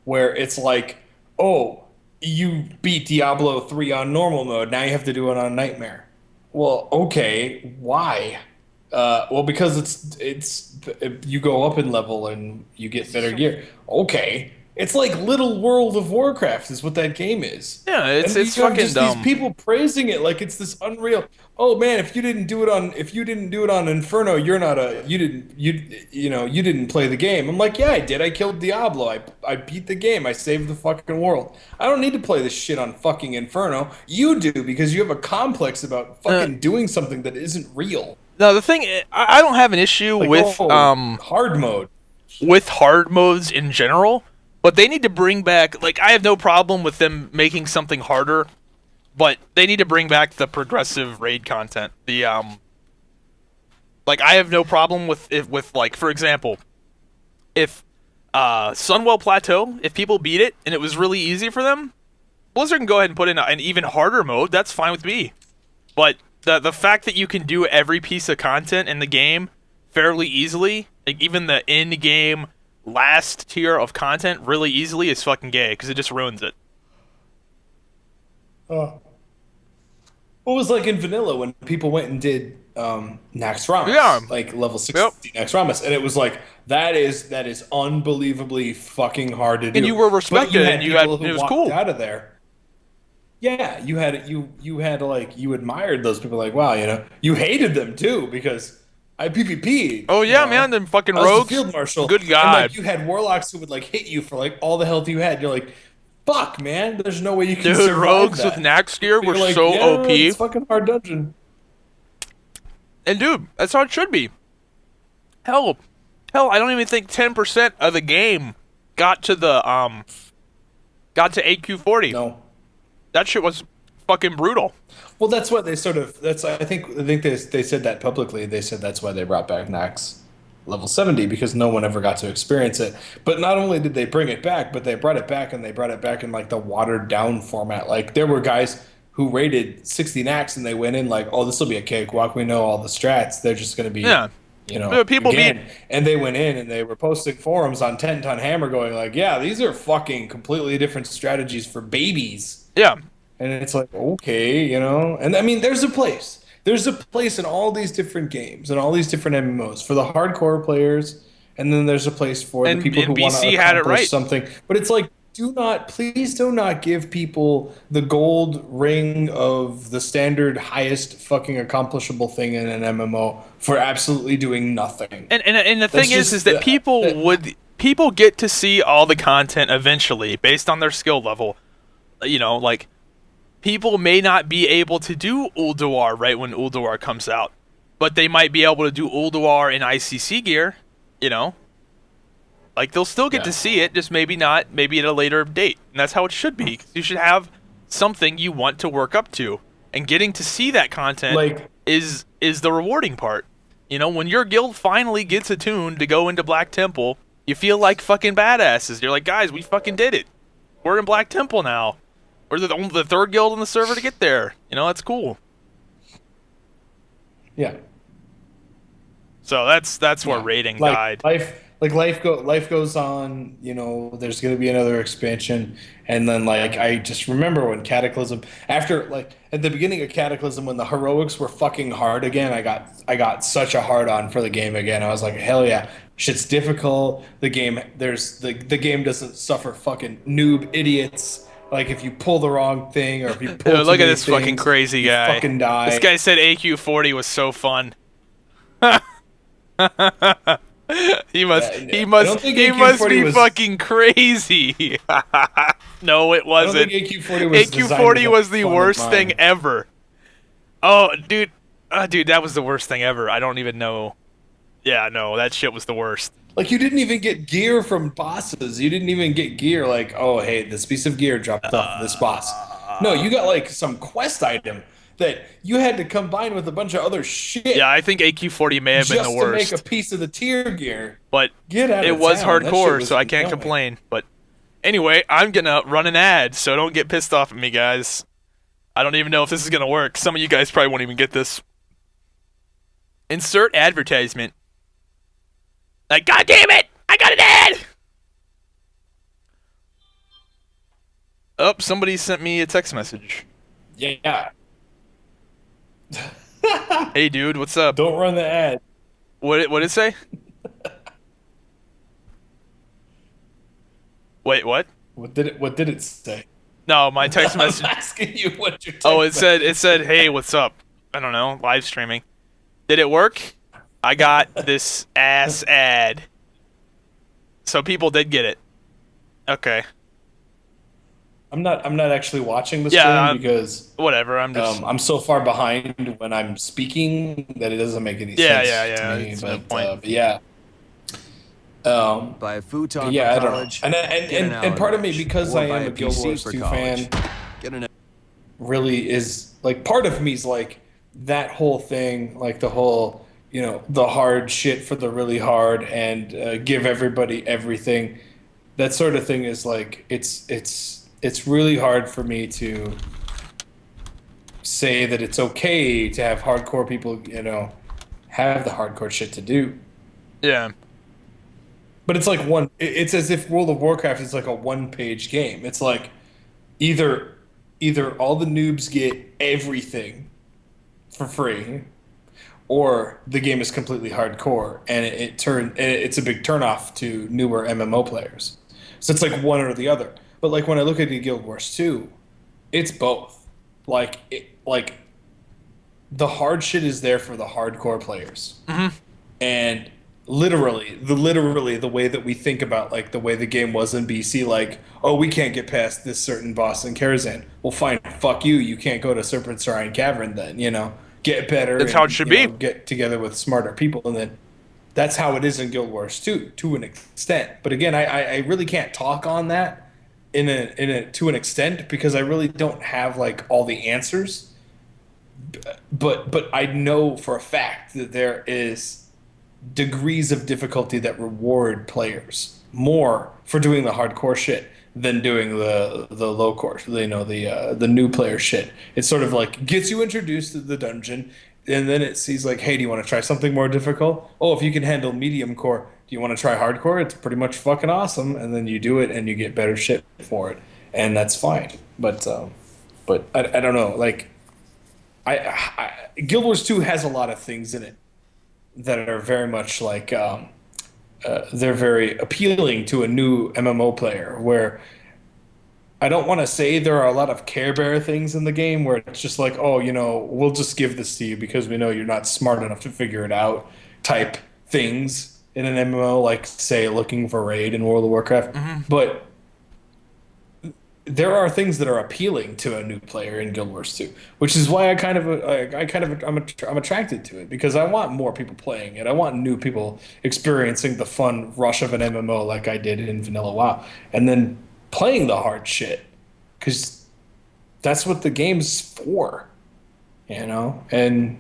where it's like, oh, you beat Diablo 3 on normal mode, now you have to do it on Nightmare. Well, okay, why? Well, because it's you go up in level and you get better gear. Okay, it's like Little World of Warcraft is what that game is. Yeah, it's And you have fucking just dumb. These people praising it like it's this unreal. Oh man, if you didn't do it on Inferno, you're not you didn't play the game. I'm like, yeah, I did. I killed Diablo. I beat the game. I saved the fucking world. I don't need to play this shit on fucking Inferno. You do, because you have a complex about fucking doing something that isn't real. No, the thing... I don't have an issue Like, with hard mode. with hard modes in general, but they need to bring back... Like, I have no problem with them making something harder, but they need to bring back the progressive raid content. Like, I have no problem with like, for example, if Sunwell Plateau, if people beat it and it was really easy for them, Blizzard can go ahead and put in an even harder mode. That's fine with me. But the fact that you can do every piece of content in the game fairly easily, like even the in-game last tier of content really easily, is fucking gay, because it just ruins it. What was like in vanilla when people went and did Naxxramas, Yeah. like level 60 Naxxramas, and it was like that is unbelievably fucking hard to do. And you were But respected, and people who it was walked cool. out of there. Yeah, you had like you admired those people, like, wow, you hated them too because I PvP. Oh yeah, man, them fucking I was the rogues. field marshal. Good And, God. like, you had warlocks who would like hit you for like all the health you had. You're like, fuck, man, there's no way you can Dude, survive rogues that. with Nax gear But were you're like, so yeah, OP. It's fucking hard dungeon. And dude, that's how it should be. Hell, I don't even think 10% of the game got to the AQ40. No. That shit was fucking brutal. Well, that's what they sort of. I think they said that publicly. They said that's why they brought back Nax level 70, because no one ever got to experience it. But not only did they bring it back, but they brought it back, and they brought it back in like the watered down format. Like there were guys who rated 60 knacks and they went in like, oh, this will be a cakewalk. We know all the strats. They're just going to be, Yeah. you know, People beat. again. And they went in and they were posting forums on 10 Ton Hammer going like, yeah, these are fucking completely different strategies for babies. Yeah. And it's like, okay, you know, and I mean, there's a place. There's a place in all these different games and all these different MMOs for the hardcore players, and then there's a place for the people who And want to BC had it accomplish right. something. But it's like, please do not give people the gold ring of the standard highest fucking accomplishable thing in an MMO for absolutely doing nothing. And the That's thing is just that people get to see all the content eventually based on their skill level. You know, like people may not be able to do Ulduar right when Ulduar comes out, but they might be able to do Ulduar in ICC gear. You know, like they'll still get to see it, just maybe not, maybe at a later date. And that's how it should be. 'Cause you should have something you want to work up to, and getting to see that content like is the rewarding part. You know, when your guild finally gets attuned to go into Black Temple, you feel like fucking badasses. You're like, guys, we fucking did it. We're in Black Temple now. We're the third guild on the server to get there. You know, that's cool. yeah. So that's where rating died. Life goes on, you know, there's going to be another expansion, and then like I just remember when Cataclysm, after like at the beginning of Cataclysm when the heroics were fucking hard again, I got such a hard on for the game again. I was like, hell yeah, shit's difficult. The game the game doesn't suffer fucking noob idiots. Like if you pull the wrong thing or if you pull Dude, too look at many this fucking things, crazy you guy. fucking die. This guy said AQ40 was so fun. He must be fucking crazy. No, it wasn't. I don't think AQ40 was AQ40 was the worst thing mine. ever. Oh, dude, that was the worst thing ever. I don't even know. Yeah, no, that shit was the worst. Like you didn't even get gear from bosses. You didn't even get gear like, oh hey, this piece of gear dropped off this boss. No, you got like some quest item that you had to combine with a bunch of other shit. Yeah, I think AQ40 may have been the worst. Just to make a piece of the tier gear. But Get out it of was town. That shit hardcore, was so I can't annoying. complain. But anyway, I'm gonna run an ad, so don't get pissed off at me, guys. I don't even know if this is gonna work. Some of you guys probably won't even get this. Insert advertisement. Like, God damn it! I got an ad! Oh, somebody sent me a text message. Yeah. Hey, dude, what's up? Don't run the ad. What did it say? Wait, what? What did it say? No, my text message. I'm asking you what your text Oh, it said, "Hey, what's up?" I don't know, live streaming. Did it work? I got this ass ad. So people did get it. Okay. I'm not actually watching the Yeah, stream because whatever. I'm just. I'm so far behind when I'm speaking that it doesn't make any Yeah, sense yeah. to me. It's no But, point. but yeah. Buy a futon Yeah, for I don't know. college. And get an and part of me, Allagash, because or I buy am a Guild PC Wars for 2 college. fan, Get an really is like part of me is like that whole thing, like the whole, you know, the hard shit for the really hard and give everybody everything. That sort of thing is like it's really hard for me to say that it's okay to have hardcore people, you know, have the hardcore shit to do. Yeah. But it's like it's as if World of Warcraft is like a one-page game. It's like either all the noobs get everything for free, or the game is completely hardcore and it's a big turnoff to newer MMO players. So it's like one or the other. But like when I look at the Guild Wars 2, it's both. Like the hard shit is there for the hardcore players. And literally the way that we think about like the way the game was in BC, like, oh, we can't get past this certain boss in Karazhan. Well, fine, fuck you. You can't go to Serpent Saurian Cavern then, you know. Get better. That's how it should be. Get together with smarter people, and then that's how it is in Guild Wars 2 to an extent. But again, I really can't talk on that in a to an extent because I really don't have like all the answers. But I know for a fact that there is degrees of difficulty that reward players more for doing the hardcore shit than doing the low course, the new player shit. It sort of like gets you introduced to the dungeon, and then it sees like, hey, do you want to try something more difficult? Oh, if you can handle medium core, do you want to try hardcore? It's pretty much fucking awesome, and then you do it and you get better shit for it, and that's fine. But I don't know, like Guild Wars 2 has a lot of things in it that are very much like they're very appealing to a new MMO player. Where I don't want to say there are a lot of Care Bear things in the game where it's just like, oh, we'll just give this to you because we know you're not smart enough to figure it out type things in an MMO, like say looking for raid in World of Warcraft. Hmm. But there are things that are appealing to a new player in Guild Wars 2, which is why I'm attracted to it because I want more people playing it. I want new people experiencing the fun rush of an MMO like I did in Vanilla WoW, and then playing the hard shit because that's what the game's for, And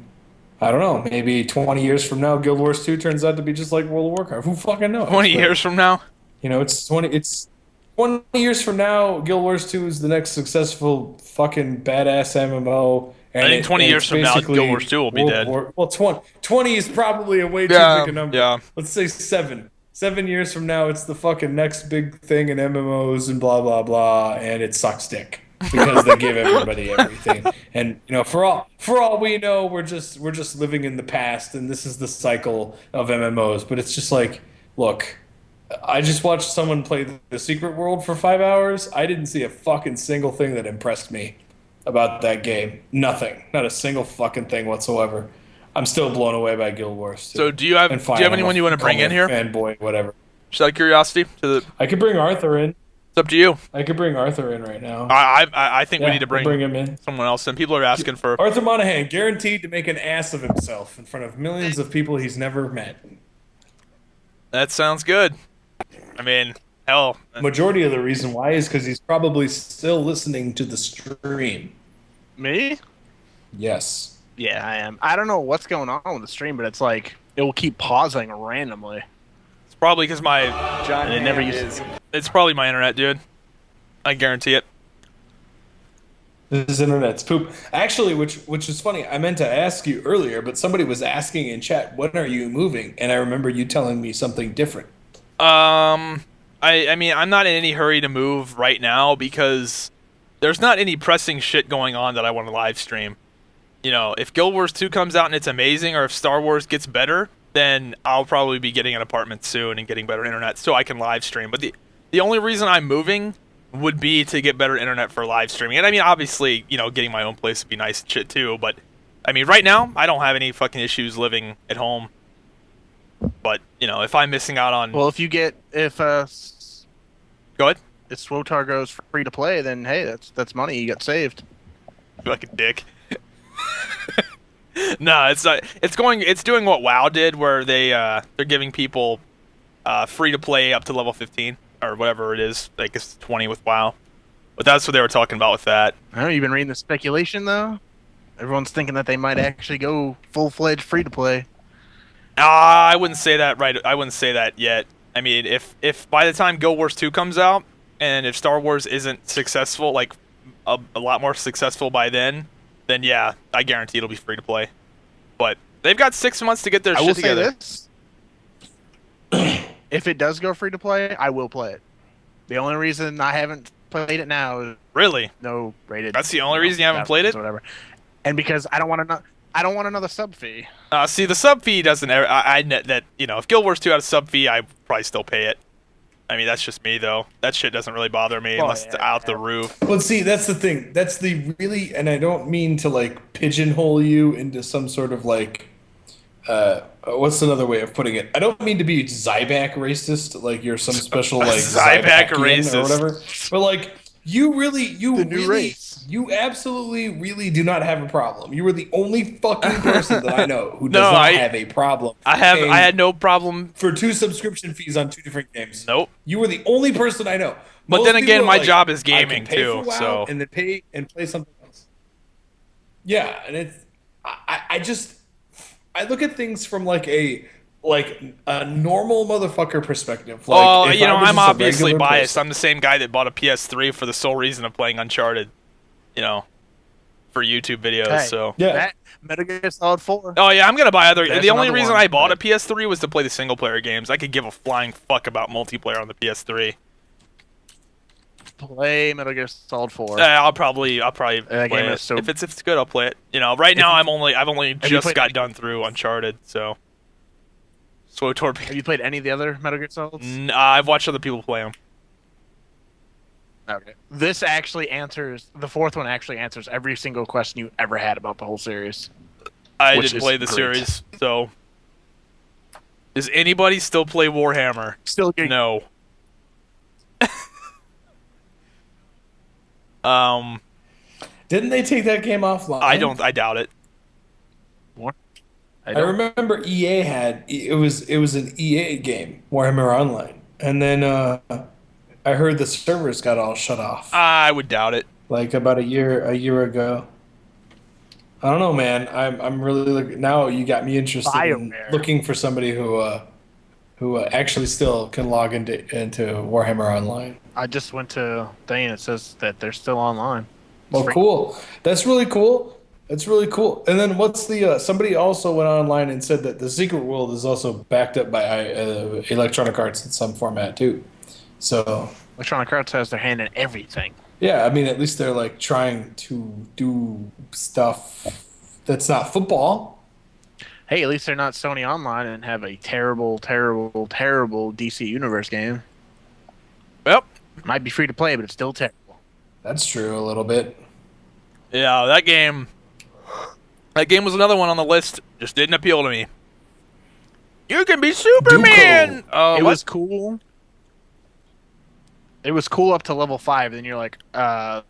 I don't know, maybe 20 years from now, Guild Wars 2 turns out to be just like World of Warcraft. Who fucking knows? 20 But years from now. it's 20 years from now, Guild Wars 2 is the next successful fucking badass MMO. I think 20 years It's from now, basically Guild Wars 2 will be dead. Well, 20 is probably a way too Yeah, big a number. yeah. Let's say 7. 7 years from now, it's the fucking next big thing in MMOs and blah, blah, blah. And it sucks dick because they give everybody everything. And, for all we know, we're just living in the past and this is the cycle of MMOs. But it's just like, look. I just watched someone play The Secret World for 5 hours. I didn't see a fucking single thing that impressed me about that game. Nothing. Not a single fucking thing whatsoever. I'm still blown away by Guild Wars 2. So do you have And do fine, you have anyone you want to call bring me in a here? fanboy, whatever. Just out of curiosity, it's I could bring Arthur in. up to you. I could bring Arthur in right now. I think we Yeah, need to we'll bring him in. someone else in. People are asking for. Arthur Monahan, guaranteed to make an ass of himself in front of millions of people he's never met. That sounds good. I mean, hell, Majority of the reason why is because he's probably still listening to the stream. Me? Yes. Yeah, I am. I don't know what's going on with the stream, but it's like it will keep pausing randomly. it's probably because my John And it never Hamm used is it's probably my internet, dude. I guarantee it. This internet's poop. Actually, which is funny. I meant to ask you earlier, but somebody was asking in chat, "When are you moving?" And I remember you telling me something different. I mean, I'm not in any hurry to move right now because there's not any pressing shit going on that I want to live stream. If Guild Wars 2 comes out and it's amazing, or if Star Wars gets better, then I'll probably be getting an apartment soon and getting better internet so I can live stream. But the only reason I'm moving would be to get better internet for live streaming. And I mean, obviously, getting my own place would be nice and shit too. But I mean, right now, I don't have any fucking issues living at home. But if I'm missing out on, Well, if go ahead. if Swotar goes free to play, then hey, that's money you got saved. Like a dick. No, it's not. It's doing what WoW did, where they're giving people free to play up to level 15 or whatever it is. I guess 20 with WoW. But that's what they were talking about with that. I know you've been reading the speculation though. Everyone's thinking that they might actually go full-fledged free to play. I wouldn't say that right. I wouldn't say that yet. I mean, if by the time Guild Wars 2 comes out, and if Star Wars isn't successful, like a lot more successful by then yeah, I guarantee it'll be free to play. But they've got 6 months to get their I will shit say together. this: if it does go free to play, I will play it. The only reason I haven't played it now is Really? no rated. That's the only reason you haven't played it? or whatever. And because I don't want another sub fee. See, the sub fee doesn't. I that if Guild Wars 2 had a sub fee, I'd probably still pay it. I mean, that's just me though. That shit doesn't really bother me unless it's out the roof. Well, see, that's the thing. That's the really, and I don't mean to like pigeonhole you into some sort of like, what's another way of putting it? I don't mean to be Zybak racist, like you're some special like Zybak Zybakian racist or whatever. But like, you new race. you absolutely really do not have a problem. You were the only fucking person that I know who does No, not have a problem. I paying had no problem. for 2 subscription fees on 2 different games. Nope. You were the only person I know. But Most then again, people are my like, job is I can gaming pay too, for WoW so and then pay and play something else. Yeah, and it's I look at things from like like a normal motherfucker perspective. Like, Well, if you I know, was I'm just a obviously regular biased. person- I'm the same guy that bought a PS3 for the sole reason of playing Uncharted, you know, for YouTube videos. Hey, So, Yeah, that Metal Gear Solid 4. oh yeah, I'm gonna buy other. There's The only another reason one, I bought a but- PS3 was to play the single player games. I could give a flying fuck about multiplayer on the PS3. Play Metal Gear Solid 4. I'll probably That play game it. is so- If it's good, I'll play it. You know, right now I've only you just played- got done through Uncharted, so. SWTOR. Have you played any of the other Metal Gear Solids? I've watched other people play them. Okay. This actually answers the fourth one. Actually answers every single question you ever had about the whole series. I Which didn't is play the great. series, so. Does anybody still play Warhammer? Still getting No. didn't they take that game offline? I doubt it. I remember EA had it was an EA game, Warhammer Online, and then I heard the servers got all shut off I would doubt it. like about a year ago. I don't know, man. I'm really now you got me interested in BioWare. looking for somebody who actually still can log into Warhammer Online. I just went to thing and it says that they're still online. Well, Free. cool. That's really cool. That's really cool. And then what's the? Somebody also went online and said that the Secret World is also backed up by Electronic Arts in some format too. So Electronic Arts has their hand in everything. yeah, I mean, at least they're like trying to do stuff that's not football. Hey, at least they're not Sony Online and have a terrible, terrible, terrible DC Universe game. Well, Might be free to play, but it's still terrible. That's true a little bit. yeah, that game was another one on the list. Just didn't appeal to me. You can be Superman. It was cool. It was cool up to level 5. Then you're like,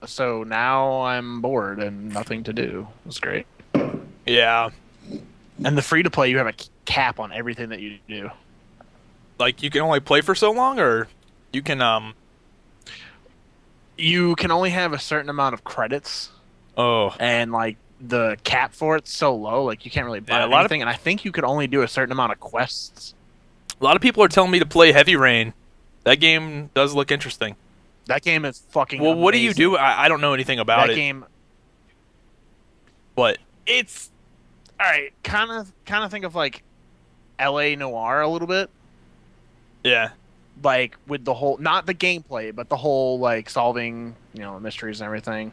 so now I'm bored and nothing to do. It was great. Yeah, And the free to play, you have a cap on everything that you do. like you can only play for so long, or you can You can only have a certain amount of credits, Oh, and like the cap for it's so low, like you can't really buy Yeah, a lot of- anything. And I think you could only do a certain amount of quests. a lot of people are telling me to play Heavy Rain. That game does look interesting. That game is fucking. Well, what do you amazing. do? I don't know anything about That it. game? But It's all right. Kind of think of like L.A. Noir a little bit, yeah, like with the whole, not the gameplay, but the whole like solving, mysteries and everything.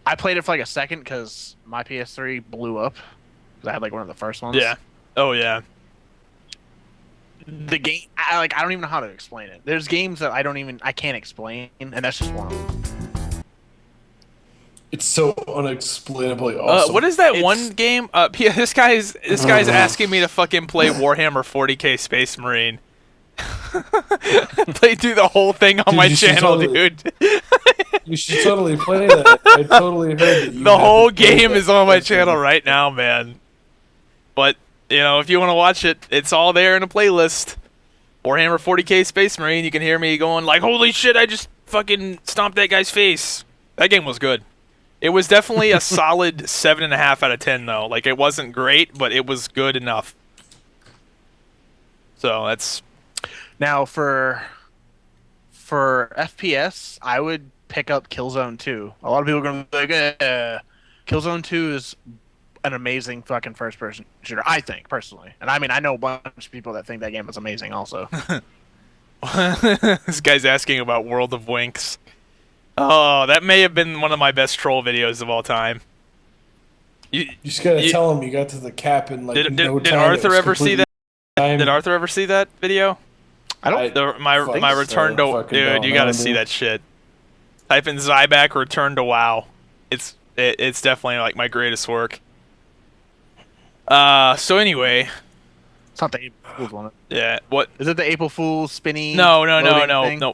I played it for like a second because my PS3 blew up. 'Cause I had like one of the first ones. yeah. Oh yeah. The game, I don't even know how to explain it. There's games that I can't explain, and that's just one of them. It's so unexplainably awesome. What is that It's- one game? This guy's asking me to fucking play Warhammer 40K Space Marine. Play through the whole thing on Dude, my you should channel, totally- dude. You should totally play that. I totally heard that. You The whole haven't played game that. is on my That's channel really- right now, man. But if you want to watch it, it's all there in a playlist. Warhammer 40K Space Marine. You can hear me going like, "Holy shit! I just fucking stomped that guy's face." That game was good. It was definitely a solid 7.5 out of 10, though. Like, it wasn't great, but it was good enough. So that's Now for FPS, I would pick up Killzone 2. A lot of people are going to be like, Killzone 2 is an amazing fucking first-person shooter, I think, personally. And I mean, I know a bunch of people that think that game is amazing also. this guy's asking about World of Winks. Oh, that may have been one of my best troll videos of all time. You just gotta you- tell him you got to the cap in like did, no did, did time. Arthur ever see that? Time. Did Arthur ever see that video? I don't My think return so. to Fucking dude, don't you gotta know, see dude. that shit. Type in Zybak return to WoW. It's definitely like my greatest work. So anyway, It's not the April Fool's one. yeah. What? Is it the April Fool's spinny? No. loading thing?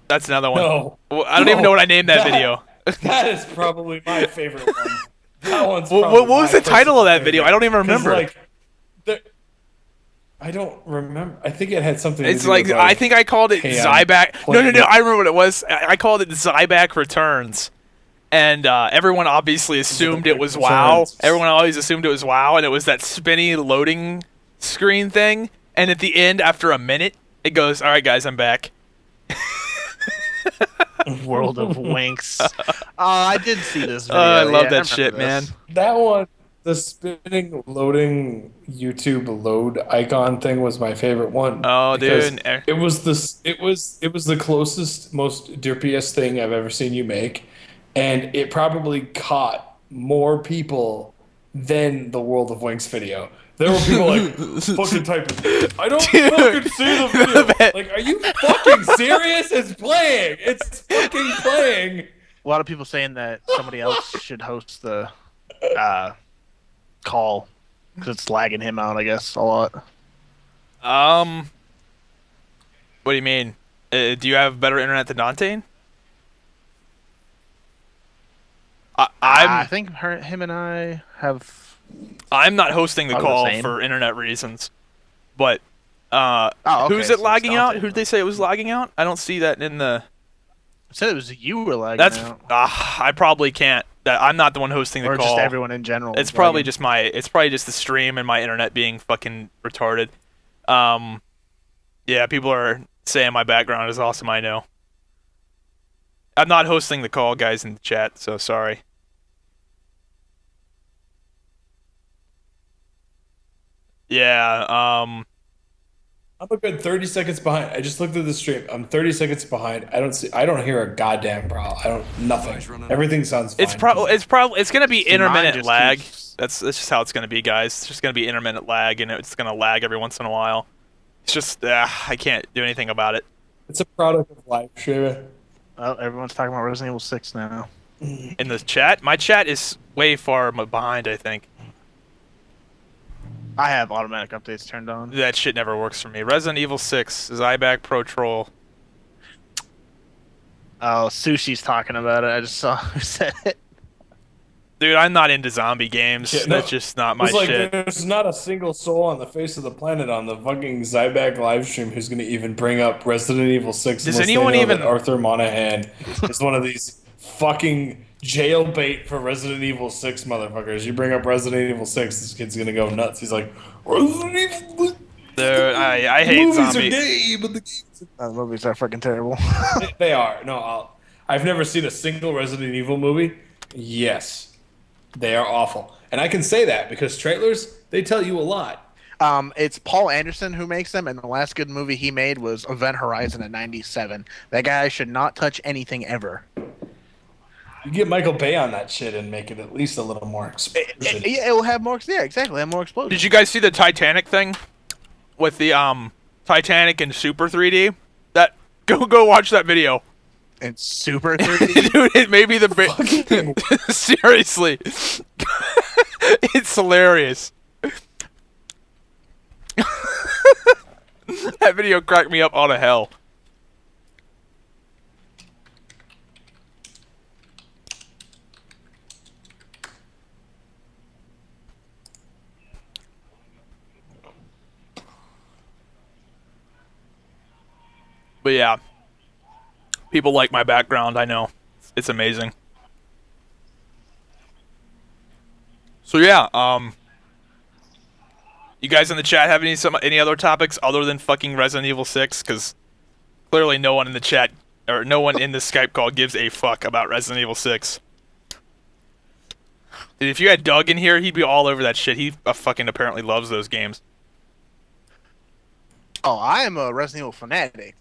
That's another one. No, Well, I don't even know what I named that That- video. that is probably my favorite one. That one's What probably was my the title of that personal video? favorite. I don't even 'Cause, remember. Like, I don't remember. I think it had something. It's to do like with, I think I called it hey, I'm Zybak. No, playing- I remember what it was. I called it Zybak Returns, and everyone obviously assumed it was WoW. Returns. Everyone always assumed it was WoW, and it was that spinny loading screen thing, and at the end, after a minute, it goes, "All right, guys, I'm back." World of Winks. Oh, I did see this video. I love Yeah, that remember shit, man. this. That one, the spinning loading YouTube load icon thing was my favorite one. Oh, because dude. it was the closest, most derpiest thing I've ever seen you make, and it probably caught more people than the World of Winks video. There were people like fucking typing. I don't fucking see the video. Like, are you fucking serious? It's playing. It's fucking playing. A lot of people saying that somebody else should host the call because it's lagging him out, I guess, a lot. What do you mean? Do you have better internet than Dontain? I think him and I have. I'm not hosting the Probably the call same. for internet reasons, but Okay, who's so it it's lagging out? Dontain. Who did they say it was lagging out? I don't see that in the. I said it was you were lagging That's out. I probably can't. I'm not the one hosting the Or call. just everyone in general. It's is probably lagging. just my. It's probably just the stream and my internet being fucking retarded. Yeah, people are saying my background is awesome. I know. I'm not hosting the call, guys, in the chat, so sorry. Yeah. I'm a good 30 seconds behind. I just looked at the stream. I'm 30 seconds behind. I don't hear a goddamn problem. Nothing. Everything sounds fine. It's gonna be See, mine intermittent just lag. keeps- That's just how it's gonna be, guys. It's just gonna be intermittent lag, and it's gonna lag every once in a while. It's just I can't do anything about it. It's a product of live streaming. Oh, everyone's talking about Resident Evil 6 now. In the chat, my chat is way far behind. I think I have automatic updates turned on. that shit never works for me. Resident Evil 6, Zybak Pro Troll. Oh, Sushi's talking about it. I just saw who said it. Dude, I'm not into zombie games. Yeah, no, That's just not my It's like shit. there's not a single soul on the face of the planet on the fucking Zybak live stream who's going to even bring up Resident Evil 6 Does unless anyone they know even- that Arthur Monahan is one of these fucking jailbait for Resident Evil 6 motherfuckers. You bring up Resident Evil 6, this kid's going to go nuts. He's like, Resident Evil... Dude, I hate movies zombie. are gay, but the games The movies are fucking terrible. they are. No, I've never seen a single Resident Evil movie. Yes, they are awful. And I can say that because trailers, they tell you a lot. It's Paul Anderson who makes them, and the last good movie he made was Event Horizon in '97. That guy should not touch anything ever. You get Michael Bay on that shit and make it at least a little more explosion. It will have more. Yeah, exactly. Have more explosions. Did you guys see the Titanic thing with the Titanic in Super 3D? That go watch that video. And Super 3D. Dude, it may be the seriously. It's hilarious. That video cracked me up all to hell. But yeah, people like my background. I know, it's amazing. So yeah, you guys in the chat have any other topics other than fucking Resident Evil 6? Because clearly no one in the chat or no one in the Skype call gives a fuck about Resident Evil 6. Dude, if you had Doug in here, he'd be all over that shit. He fucking apparently loves those games. Oh, I am a Resident Evil fanatic.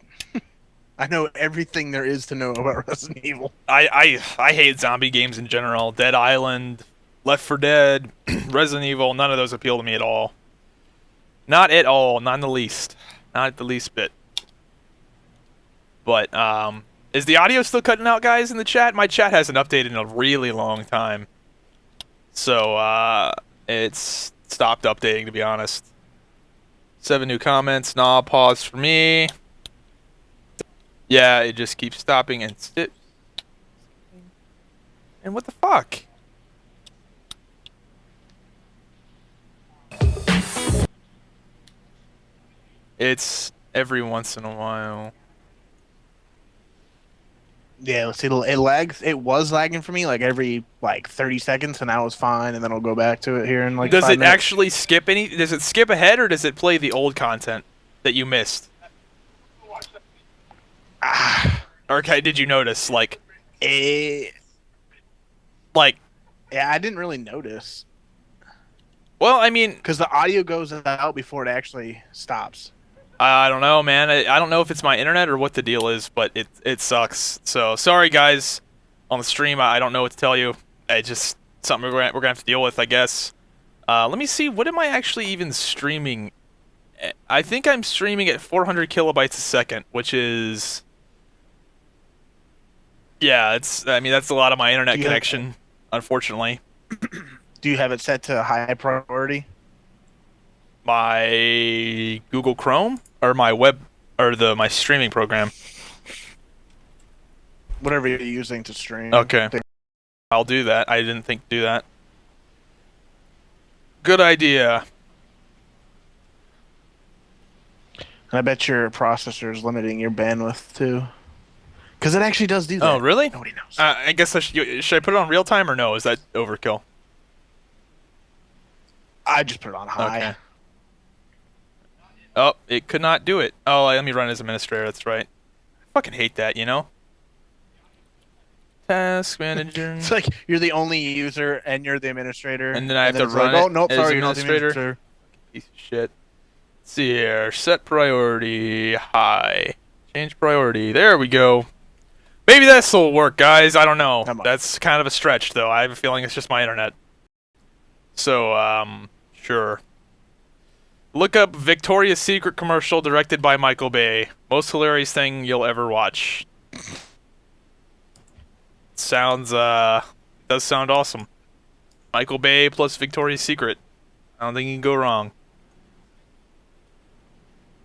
I know everything there is to know about Resident Evil. I hate zombie games in general. Dead Island, Left 4 Dead, Resident Evil, none of those appeal to me at all. Not at all, not in the least. Not the least bit. But, is the audio still cutting out, guys, in the chat? My chat hasn't updated in a really long time. So, it's stopped updating, to be honest. 7 new comments. Nah, pause for me. Yeah, it just keeps stopping and and what the fuck? It's every once in a while. Yeah, let's see. It lags. It was lagging for me like every like 30 seconds, and now it's fine. And then I'll go back to it here in like Does 5 it minutes. actually skip any? Does it skip ahead, or does it play the old content that you missed? Ah, Or okay, did you notice it, like? yeah, I didn't really notice Well, I mean, because the audio goes out before it actually stops. I don't know, man. I don't know if it's my internet or what the deal is, but it sucks. So sorry, guys, on the stream. I don't know what to tell you. It's just something we're gonna have to deal with, I guess. Let me see. What am I actually even streaming? I think I'm streaming at 400 kilobytes a second, which is yeah. I mean that's a lot of my internet Yeah. connection, unfortunately. Do you have it set to high priority? My Google Chrome or my web or my streaming program. Whatever you're using to stream. Okay. I'll do that. I didn't think to do that. Good idea. And I bet your processor is limiting your bandwidth too. Because it actually does do that. Oh, really? Nobody knows. I guess should I put it on real time or no? Is that overkill? I just put it on high. Okay. Oh, it could not do it. Oh, let me run as administrator. That's right. I fucking hate that, you know? Task manager. It's like you're the only user and you're the administrator. And then I have to it's run like, it oh, nope, as sorry, you're not the administrator. administrator. Piece of shit. Let's see here. Set priority high. Change priority. There we go. Maybe this'll work, guys. I don't know. Come on. That's kind of a stretch, though. I have a feeling it's just my internet. So, sure. Look up Victoria's Secret commercial directed by Michael Bay. Most hilarious thing you'll ever watch. Sounds, does sound awesome. Michael Bay plus Victoria's Secret. I don't think you can go wrong.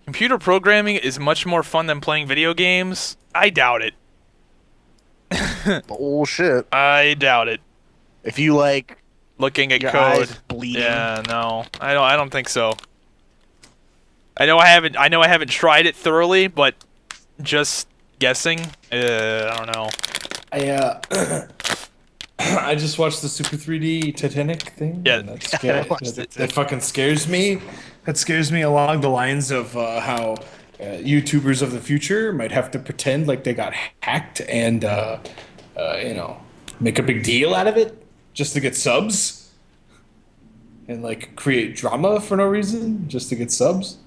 Computer programming is much more fun than playing video games? I doubt it. Bullshit. I doubt it. If you like Looking at your code. eyes bleeding. Yeah, no. I don't think so. I know I haven't tried it thoroughly, but just guessing, I don't know. I just watched the Super 3D Titanic thing. Yeah. and watched that fucking scares me. That scares me along the lines of how YouTubers of the future might have to pretend like they got hacked and make a big deal out of it just to get subs, and like create drama for no reason just to get subs.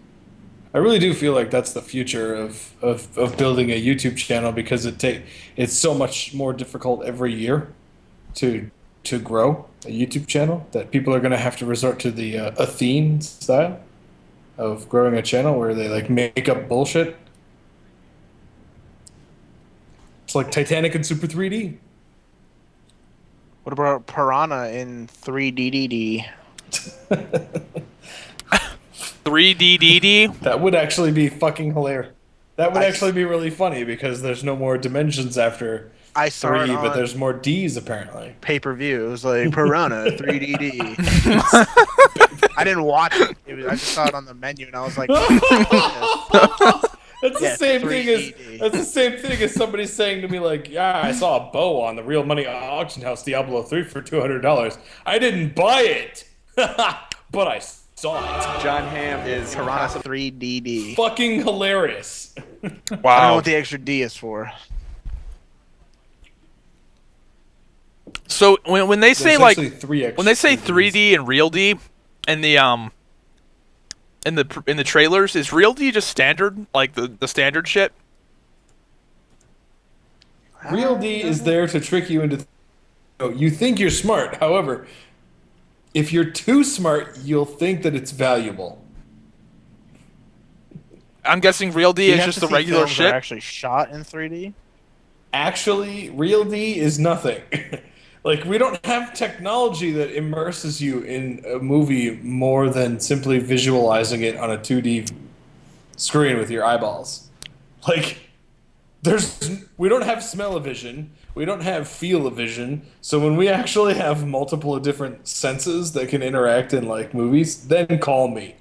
I really do feel like that's the future of building a YouTube channel, because it's so much more difficult every year to grow a YouTube channel, that people are going to have to resort to the Athene style of growing a channel where they like make up bullshit. It's like Titanic and Super 3D. What about Piranha in 3DDD? 3DDD? That would actually be fucking hilarious. That would actually be really funny, because there's no more dimensions after I saw 3, it but on there's more D's apparently. pay-per-view. It was like Piranha 3DD. I didn't watch it. I just saw it on the menu and I was like, That's the Yeah, same thing as 3D. that's the same thing as somebody saying to me like, "Yeah, I saw a bow on the Real Money Auction House Diablo 3 for $200. I didn't buy it, but I saw it." John Hamm is Piranha 3DD. Fucking hilarious. I don't know Wow. what the extra D is for. So when they say There's like actually 3 when they say extra 3D and real D in the in the trailers, is real D just standard, like the standard shit? Real D is there to trick you into. You think you're smart. However, if you're too smart, you'll think that it's valuable. I'm guessing real D Do you is have just to the see regular films that are shit. actually shot in 3D? Actually, Real D is nothing. Like, we don't have technology that immerses you in a movie more than simply visualizing it on a 2D screen with your eyeballs. Like, we don't have smell-o-vision, we don't have feel-o-vision, so when we actually have multiple different senses that can interact in, like, movies, then call me.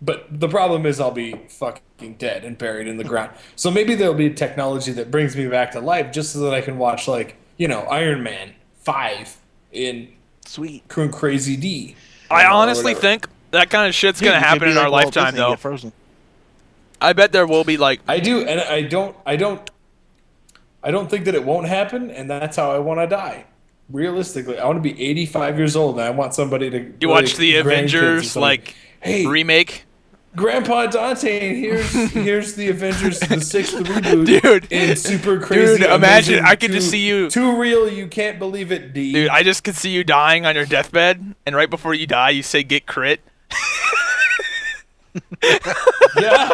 But the problem is I'll be fucking dead and buried in the ground. So maybe there'll be technology that brings me back to life just so that I can watch like, Iron Man 5 in Sweet. Crazy D. I Or honestly whatever. think that kind of shit's Dude, gonna you could happen be in like our Walt lifetime, Disney and though. get frozen. I bet there will be like. I do, and I don't think that it won't happen, and that's how I want to die. Realistically, I want to be 85 years old, and I want somebody to You watch the grandkids or Avengers something. like Hey, remake, Grandpa Dontain, here's the Avengers, the sixth reboot, dude. in super crazy. Dude, imagine amazing, I could just see you. too real, you can't believe it. D. Dude, I just could see you dying on your deathbed, and right before you die, you say "get crit." Yeah,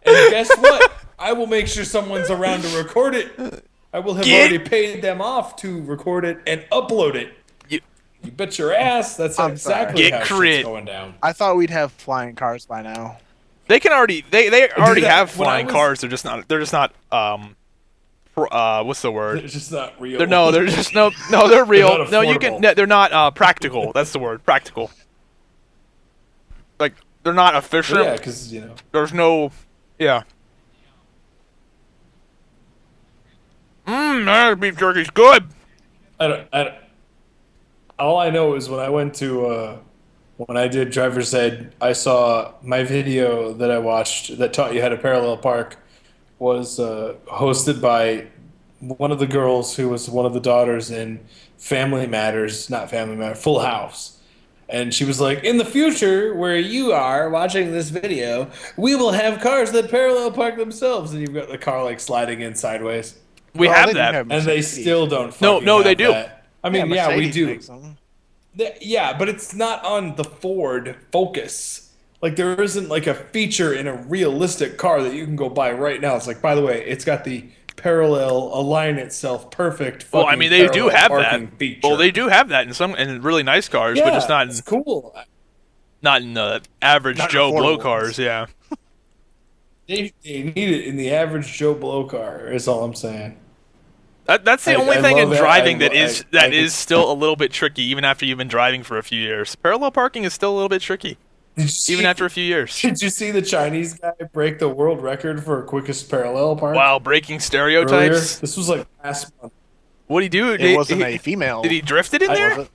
and guess what? I will make sure someone's around to record it. I will have already paid them off to record it and upload it. You- You bet your ass. That's I'm exactly sorry. how Get shit's crit. going down. I thought we'd have flying cars by now. They can already they already that- have when I flying was- cars. They're just not what's the word? It's just not real. They're just no they're real. not No, you can affordable. no, they're not practical. That's the word, practical. Like they're not efficient. Yeah, because There's no yeah. That beef jerky's good. I don't. All I know is when I went to when I did driver's ed, I saw my video that I watched that taught you how to parallel park was hosted by one of the girls who was one of the daughters in Family Matters, not Family Matters, Full House. And she was like, in the future, where you are watching this video, we will have cars that parallel park themselves. And you've got the car like sliding in sideways. We Oh, have they do that. have And they Mercedes. still don't No, fucking no, they have do. that. I mean, yeah, we Mercedes do. makes them. Yeah, but it's not on the Ford Focus. Like, there isn't like a feature in a realistic car that you can go buy right now. It's like, by the way, it's got the parallel align itself perfect. Well, I fucking mean, they do parallel have that. parking feature. Well, they do have that in some in really nice cars, Yeah, but just not it's in cool. average Not Joe affordable blow ones. cars. Yeah. They need it in the average Joe Blow car. Is all I'm saying. That's the I- only I thing in love it. driving I- that is I- I- still a little bit tricky, even after you've been driving for a few years. Parallel parking is still a little bit tricky, Did you see, even after a few years. Did you see the Chinese guy break the world record for quickest parallel park? Wow, breaking Earlier? stereotypes. This was like last month. What did he do? It wasn't a female. Did he drift it in I- there? Was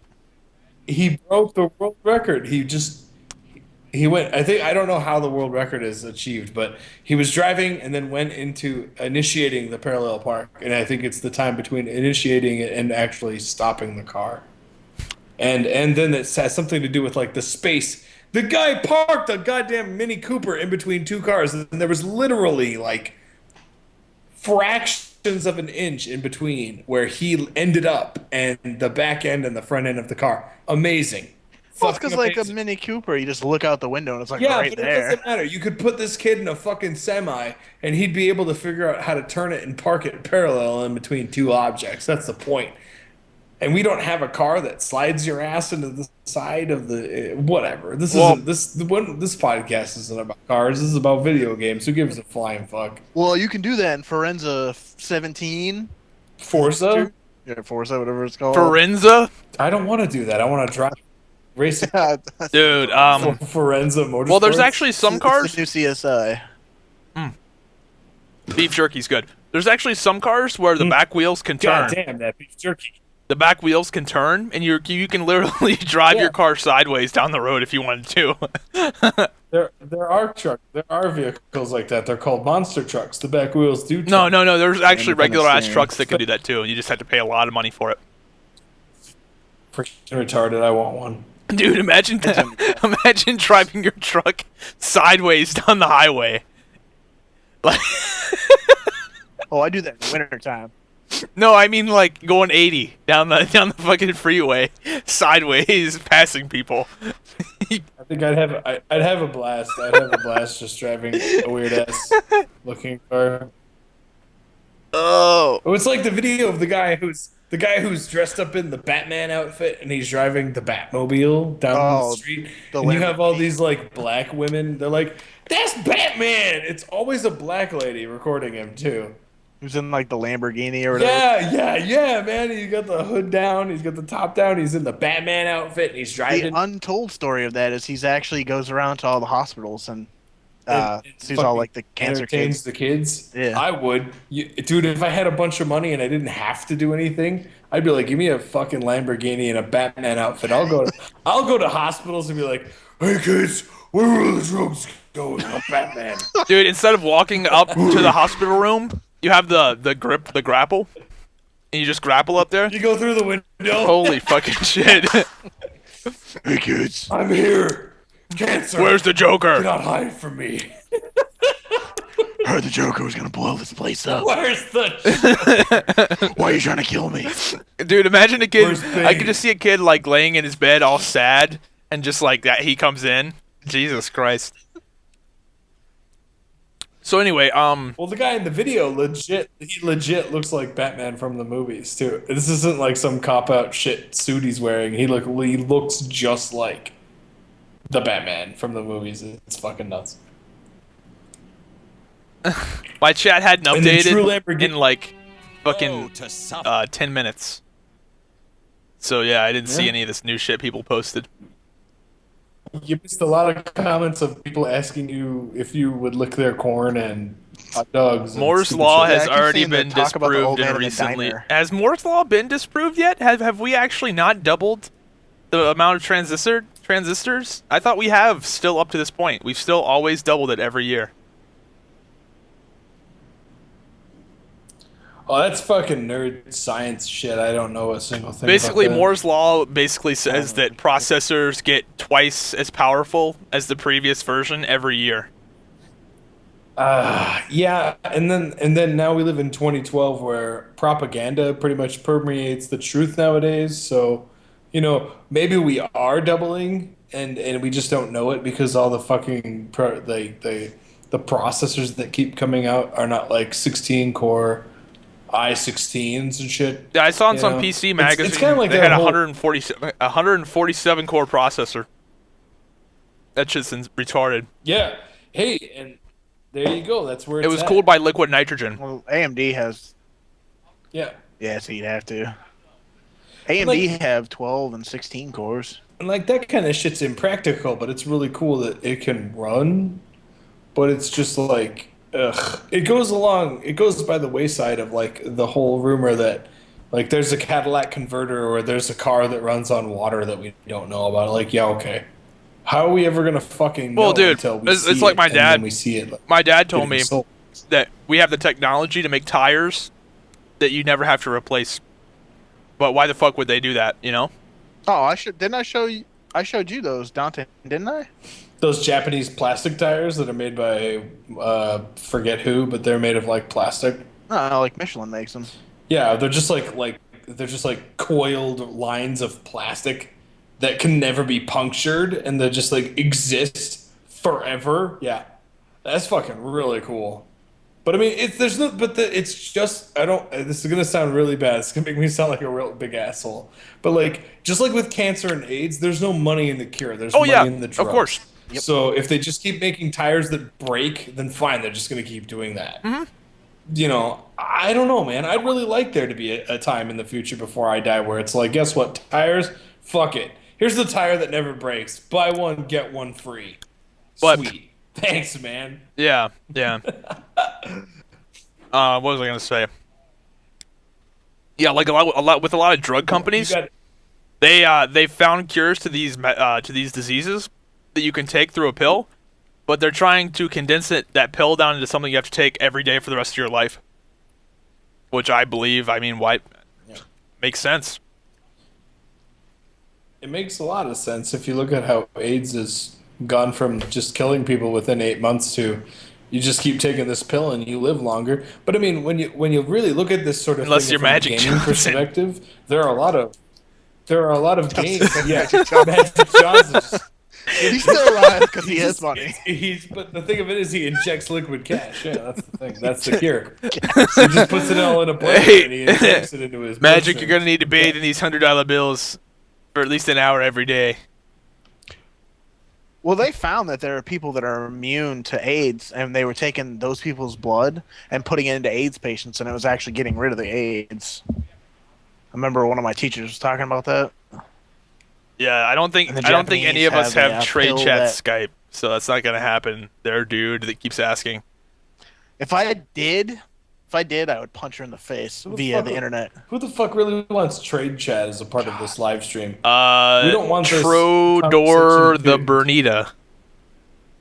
it? He broke the world record. He went. I don't know how the world record is achieved, but he was driving and then went into initiating the parallel park, and I think it's the time between initiating it and actually stopping the car. And then it has something to do with like the space. The guy parked a goddamn Mini Cooper in between two cars, and there was literally like fractions of an inch in between where he ended up, and the back end and the front end of the car. Amazing. Well, it's because Fucking like a amazing. Mini Cooper, you just look out the window and it's like Yeah, right but it there. doesn't matter. You could put this kid in a fucking semi, and he'd be able to figure out how to turn it and park it parallel in between two objects. That's the point. And we don't have a car that slides your ass into the side of the whatever. This isn't this podcast isn't about cars. This is about video games. Who gives a flying fuck? Well, you can do that in Forenza 17. Forza? Yeah, Forza, whatever it's called. Forenza, I don't want to do that. I want to drive racing dude. Forenza Motorsports. Well, there's actually some It's cars. the new CSI. Beef jerky's good. There's actually some cars where the back wheels can turn. God damn that beef jerky. The back wheels can turn, and you can literally drive Yeah. your car sideways down the road if you wanted to. There are trucks. There are vehicles like that. They're called monster trucks. The back wheels do. No. There's actually Independent regular ass steering. trucks that can do that too. You just have to pay a lot of money for it. Freaking retarded. I want one. Dude, imagine driving your truck sideways down the highway. Like, Oh, I do that in the wintertime. no, I mean like going 80 down the fucking freeway sideways, passing people. I think I'd have a blast. I'd have a blast just driving a weird ass looking car. Oh, Oh, it's like the video of the guy who's dressed up in the Batman outfit and he's driving the Batmobile down Oh, the street. the And you have all Lamborghini. these like black women. They're like, "That's Batman!" It's always a black lady recording him too. Who's in like the Lamborghini or whatever. Yeah, man. He's got the hood down. He's got the top down. He's in the Batman outfit and he's The driving. untold story of that is he's actually goes around to all the hospitals and sees all like the cancer entertains kids. the kids. Yeah. I would, dude. If I had a bunch of money and I didn't have to do anything, I'd be like, give me a fucking Lamborghini and a Batman outfit. I'll go to hospitals and be like, hey kids, where are the drugs going? I'm Batman. Dude, instead of walking up to the hospital room, you have the grapple, and you just grapple up there. You go through the window. Holy fucking shit! Hey kids. I'm here. Cancer. Where's the Joker? Cannot hide from me. Heard the Joker was gonna blow this place up. Where's the? Why are you trying to kill me? Dude, imagine a kid. Where's I could just see a kid like laying in his bed, all sad, and just like that he comes in. Jesus Christ. So anyway, Well, the guy in the video he legit looks like Batman from the movies too. This isn't like some cop out shit suit he's wearing. He looks just like the Batman from the movies. It's fucking nuts. my chat hadn't And the true updated Lamborghini- in like fucking 10 minutes. So yeah, I didn't see Yeah. any of this new shit people posted. You missed a lot of comments of people asking you if you would lick their corn and hot dogs. And Moore's stupid law shit. has I keep already seeing the been talk about the old disproved man in the recently. diner. Has Moore's law been disproved yet? Have we actually not doubled the amount of transistors? I thought we have still up to this point. We've still always doubled it every year. Oh, that's fucking nerd science shit. I don't know a single thing. Basically, about that. Moore's law basically says that processors get twice as powerful as the previous version every year. Yeah, and then now we live in 2012 where propaganda pretty much permeates the truth nowadays. So, maybe we are doubling and we just don't know it because all the fucking the processors that keep coming out are not like 16 core i16s and shit. Yeah, I saw in some know, PC magazine it's kinda like they that had a whole- 147 core processor. That shit's retarded. Yeah. Hey, and there you go. That's where It it's was at. cooled by liquid nitrogen. Well, AMD has. Yeah. Yeah, so you'd have to. AMD Like- have 12 and 16 cores. And like that kind of shit's impractical, but it's really cool that it can run. But it's just like, ugh. It goes by the wayside of like the whole rumor that like there's a Cadillac converter or there's a car that runs on water that we don't know about. Like, yeah, okay. How are we ever gonna fucking know Well, dude, until we it's see like it, my and dad- then we see it? My dad told getting me sold? that we have the technology to make tires that you never have to replace. But why the fuck would they do that, Oh, didn't I show you? I showed you those, Dontain, didn't I? Those Japanese plastic tires that are made by forget who, but they're made of like plastic. No, like Michelin makes them. Yeah, they're just like coiled lines of plastic that can never be punctured, and they just like exist forever. Yeah, that's fucking really cool. But I mean, it's just I don't. This is gonna sound really bad. It's gonna make me sound like a real big asshole. But like, just like with cancer and AIDS, there's no money in the cure. There's money in the drugs. of course. Yep. So if they just keep making tires that break, then fine. They're just gonna keep doing that. Mhm. I don't know, man. I'd really like there to be a time in the future before I die where it's like, guess what? Tires, fuck it. Here's the tire that never breaks. Buy one, get one free. But- Sweet. Thanks, man. Yeah. What was I gonna say? Yeah, like a lot with a lot of drug companies, You got- they found cures to these diseases that you can take through a pill, but they're trying to condense that pill down into something you have to take every day for the rest of your life. Which I believe, why makes sense. It makes a lot of sense if you look at how AIDS has gone from just killing people within 8 months to you just keep taking this pill and you live longer. But I mean, when you really look at this sort of Unless thing you're from a Magic gaming Johnson. perspective, there are a lot of games. Yeah, Magic Johnson. He's still alive because he has money. But the thing of it is, he injects liquid cash. Yeah, that's the thing. That's the cure. So he just puts it all in a blender Hey. and he injects it into his Magic, bloodstream. you're gonna need to bathe in these $100 bills for at least an hour every day. Well, they found that there are people that are immune to AIDS, and they were taking those people's blood and putting it into AIDS patients, and it was actually getting rid of the AIDS. I remember one of my teachers was talking about that. Yeah, I don't think And the any of us Japanese have have a trade pill chat that- Skype, so that's not gonna happen. There, dude, that keeps asking. If I did, I would punch her in the face Who the via fuck- the internet. Who the fuck really wants trade chat as a part of this live stream? We don't want this Trodor conversation the to- Bernita.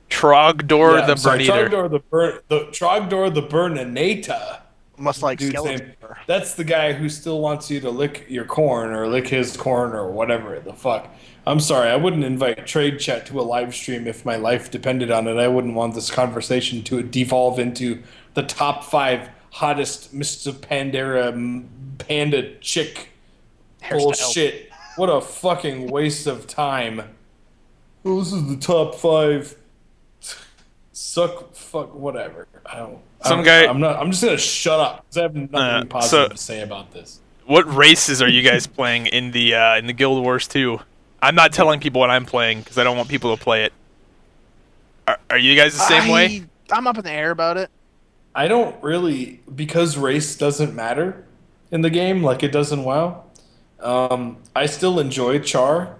Trogdor Yeah, the I'm sorry, Bernita. Trogdor the Burninator. Must like Dude's skeleton. name. That's the guy who still wants you to lick your corn or lick his corn or whatever the fuck. I'm sorry, I wouldn't invite trade chat to a live stream if my life depended on it. I wouldn't want this conversation to devolve into the top 5 hottest Mr. Pandera panda chick bullshit. What a fucking waste of time. Oh, this is the top 5. Suck, fuck, whatever. I'm just gonna shut up because I have nothing positive to say about this. What races are you guys playing in the Guild Wars 2? I'm not telling people what I'm playing because I don't want people to play it. Are you guys the same way? I'm up in the air about it. I don't really, because race doesn't matter in the game like it does in WoW. I still enjoy Char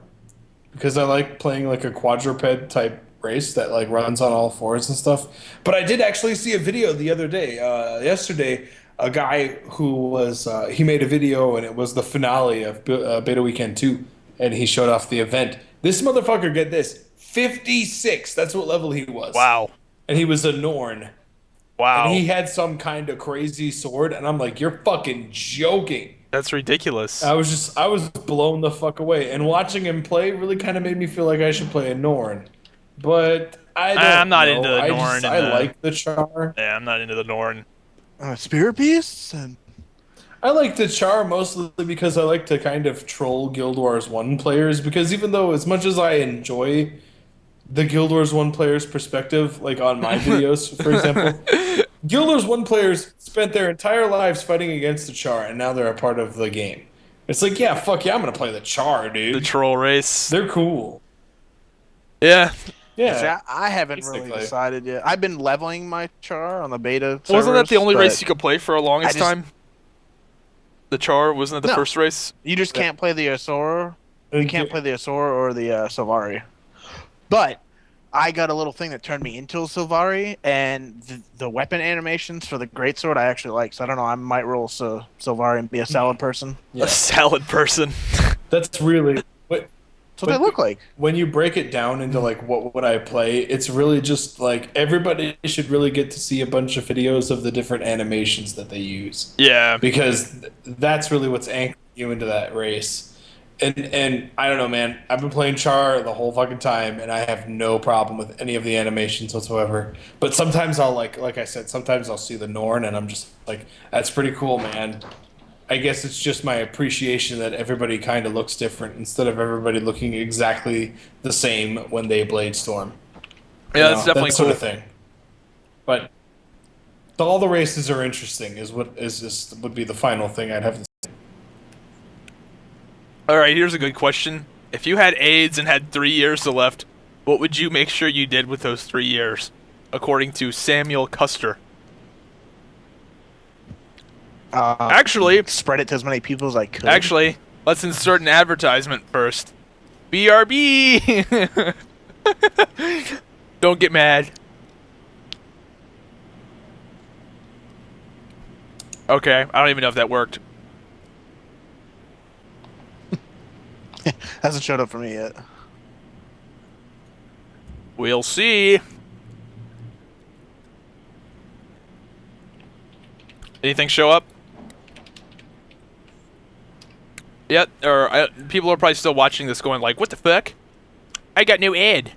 because I like playing like a quadruped type race that like runs on all fours and stuff. But I did actually see a video the other day, yesterday, a guy who was he made a video and it was the finale of Beta Weekend 2, and he showed off the event. This motherfucker, get this, 56. That's what level he was. Wow. And he was a Norn. Wow. And he had some kind of crazy sword, and I'm like, you're fucking joking. That's ridiculous. I was blown the fuck away. And watching him play really kind of made me feel like I should play a Norn. But I'm not into the Norn. I like the Char. Yeah, I'm not into the Norn. Spirit beasts and I like the Char mostly because I like to kind of troll Guild Wars 1 players, because even though as much as I enjoy the Guild Wars 1 players' perspective, like on my videos, for example, Guild Wars 1 players spent their entire lives fighting against the Char, and now they're a part of the game. It's like, yeah, fuck yeah, I'm gonna play the Char, dude. The troll race. They're cool. Yeah. Yeah. See, I haven't really basically. decided yet. I've been leveling my Char on the beta. Wasn't that the servers, only but race you could play for a longest I just- time? The Char wasn't that the No. first race? You just can't play the Asura. You can't play the Asura or the Sylvari. But I got a little thing that turned me into a Sylvari, and the weapon animations for the greatsword I actually like. So I don't know. I might roll Sylvari and be a salad person. Yeah. A salad person. That's really what. That's what they look like. When you break it down into like what would I play, it's really just like everybody should really get to see a bunch of videos of the different animations that they use, Yeah. because that's really what's anchoring you into that race. And I don't know, man. I've been playing Char the whole fucking time, and I have no problem with any of the animations whatsoever. But sometimes I'll like I said, sometimes I'll see the Norn, and I'm just like, that's pretty cool, man. I guess it's just my appreciation that everybody kind of looks different instead of everybody looking exactly the same when they blade storm. Yeah, that's definitely that cool. sort of thing. But all the races are interesting. Would be the final thing I'd have to say. All right, here's a good question. If you had AIDS and had 3 years left, what would you make sure you did with those 3 years? According to Samuel Custer. Actually, Spread it to as many people as I could. Actually, let's insert an advertisement first. BRB! Don't get mad. Okay, I don't even know if that worked. Hasn't showed up for me yet. We'll see. Anything show up? Yeah, or people are probably still watching this going like, what the fuck? I got no ad.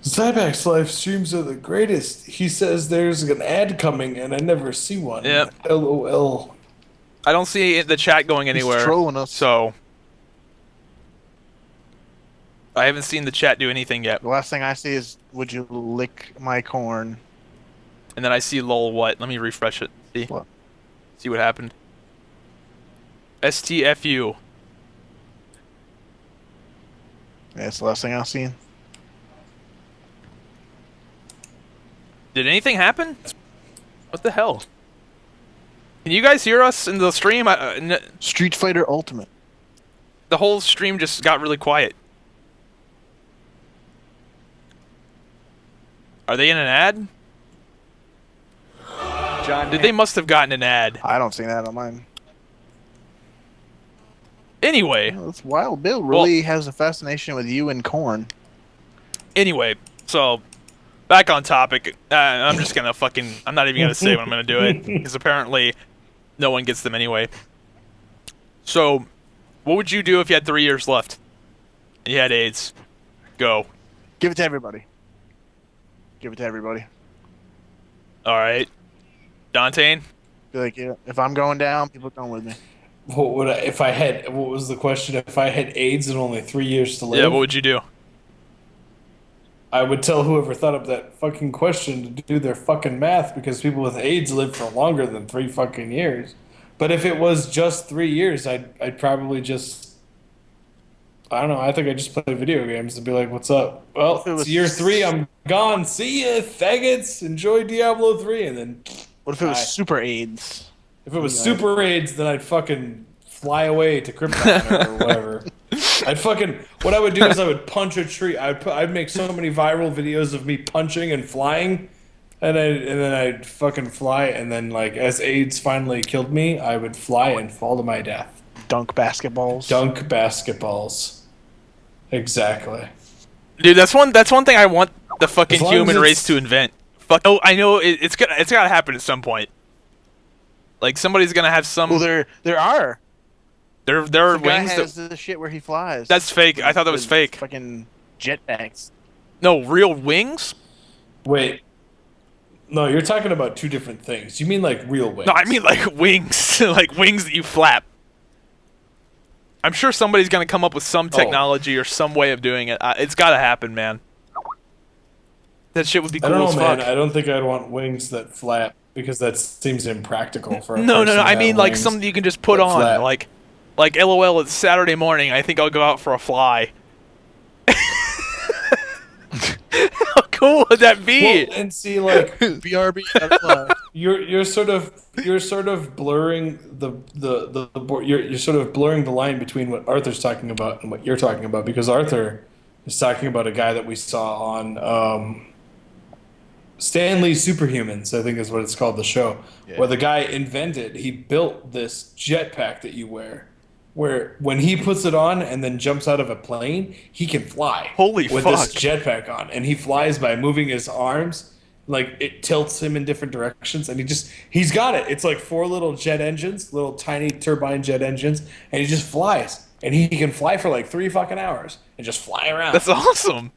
Zybak's live streams are the greatest. He says there's an ad coming and I never see one. Yep. LOL. I don't see the chat going anywhere. He's trolling us. So I haven't seen the chat do anything yet. The last thing I see is, would you lick my corn? And then I see lol what? Let me refresh it. See? What? See what happened. STFU. Yeah, it's the last thing I've seen. Did anything happen? What the hell? Can you guys hear us in the stream? Street Fighter Ultimate. The whole stream just got really quiet. Are they in an ad? John, They must have gotten an ad. I don't see that on mine. Anyway. Oh, that's wild. Bill really has a fascination with you and corn. Anyway, so back on topic. I'm just gonna I'm not even gonna say when I'm gonna do it because apparently no one gets them anyway. So, what would you do if you had 3 years left? And you had AIDS. Go. Give it to everybody. Give it to everybody. All right, Dontain. Be like, yeah, if I'm going down, people going with me. What would what was the question? If I had AIDS and only 3 years to live? Yeah, what would you do? I would tell whoever thought up that fucking question to do their fucking math because people with AIDS live for longer than 3 fucking years. But if it was just 3 years, I'd probably just, I don't know, I think I'd just play video games and be like, what's up? Well, it's year 3, I'm gone. See ya, faggots. Enjoy Diablo 3. And then What if it was super AIDS? if it was super AIDS, then I'd fucking fly away to Krypton or whatever. What I would do is I would punch a tree. I'd make so many viral videos of me punching and flying, and then I'd fucking fly, and then like as AIDS finally killed me, I would fly and fall to my death. Dunk basketballs. Dunk basketballs. Exactly. Dude, that's one thing I want the fucking As long human as race to invent. Oh, I know it's gotta happen at some point. Like somebody's gonna have some. Well, there are. There are The guy wings. has the shit where he flies. That's fake. I thought that was fake. Fucking jetpacks. No, real wings? Wait. No, you're talking about 2 different things. You mean like real wings? No, I mean like wings, like wings that you flap. I'm sure somebody's gonna come up with some technology or some way of doing it. It's gotta happen, man. That shit would be cool I don't as know, fuck. man. I don't think I'd want wings that flap because that seems impractical for a No. person to I have mean like wings something you can just put that on, flap. like LOL. It's Saturday morning. I think I'll go out for a fly. How cool would that be? Well, and see, like BRB. you're sort of blurring you're sort of blurring the line between what Arthur's talking about and what you're talking about because Arthur is talking about a guy that we saw on Stanley's Superhumans, I think is what it's called, the show, where the guy he built this jetpack that you wear, where when he puts it on and then jumps out of a plane, he can fly. Holy with fuck. this jetpack on, and he flies by moving his arms, like it tilts him in different directions, and he's got it. It's like 4 little jet engines, little tiny turbine jet engines, and he just flies, and he can fly for like 3 fucking hours and just fly around. That's awesome.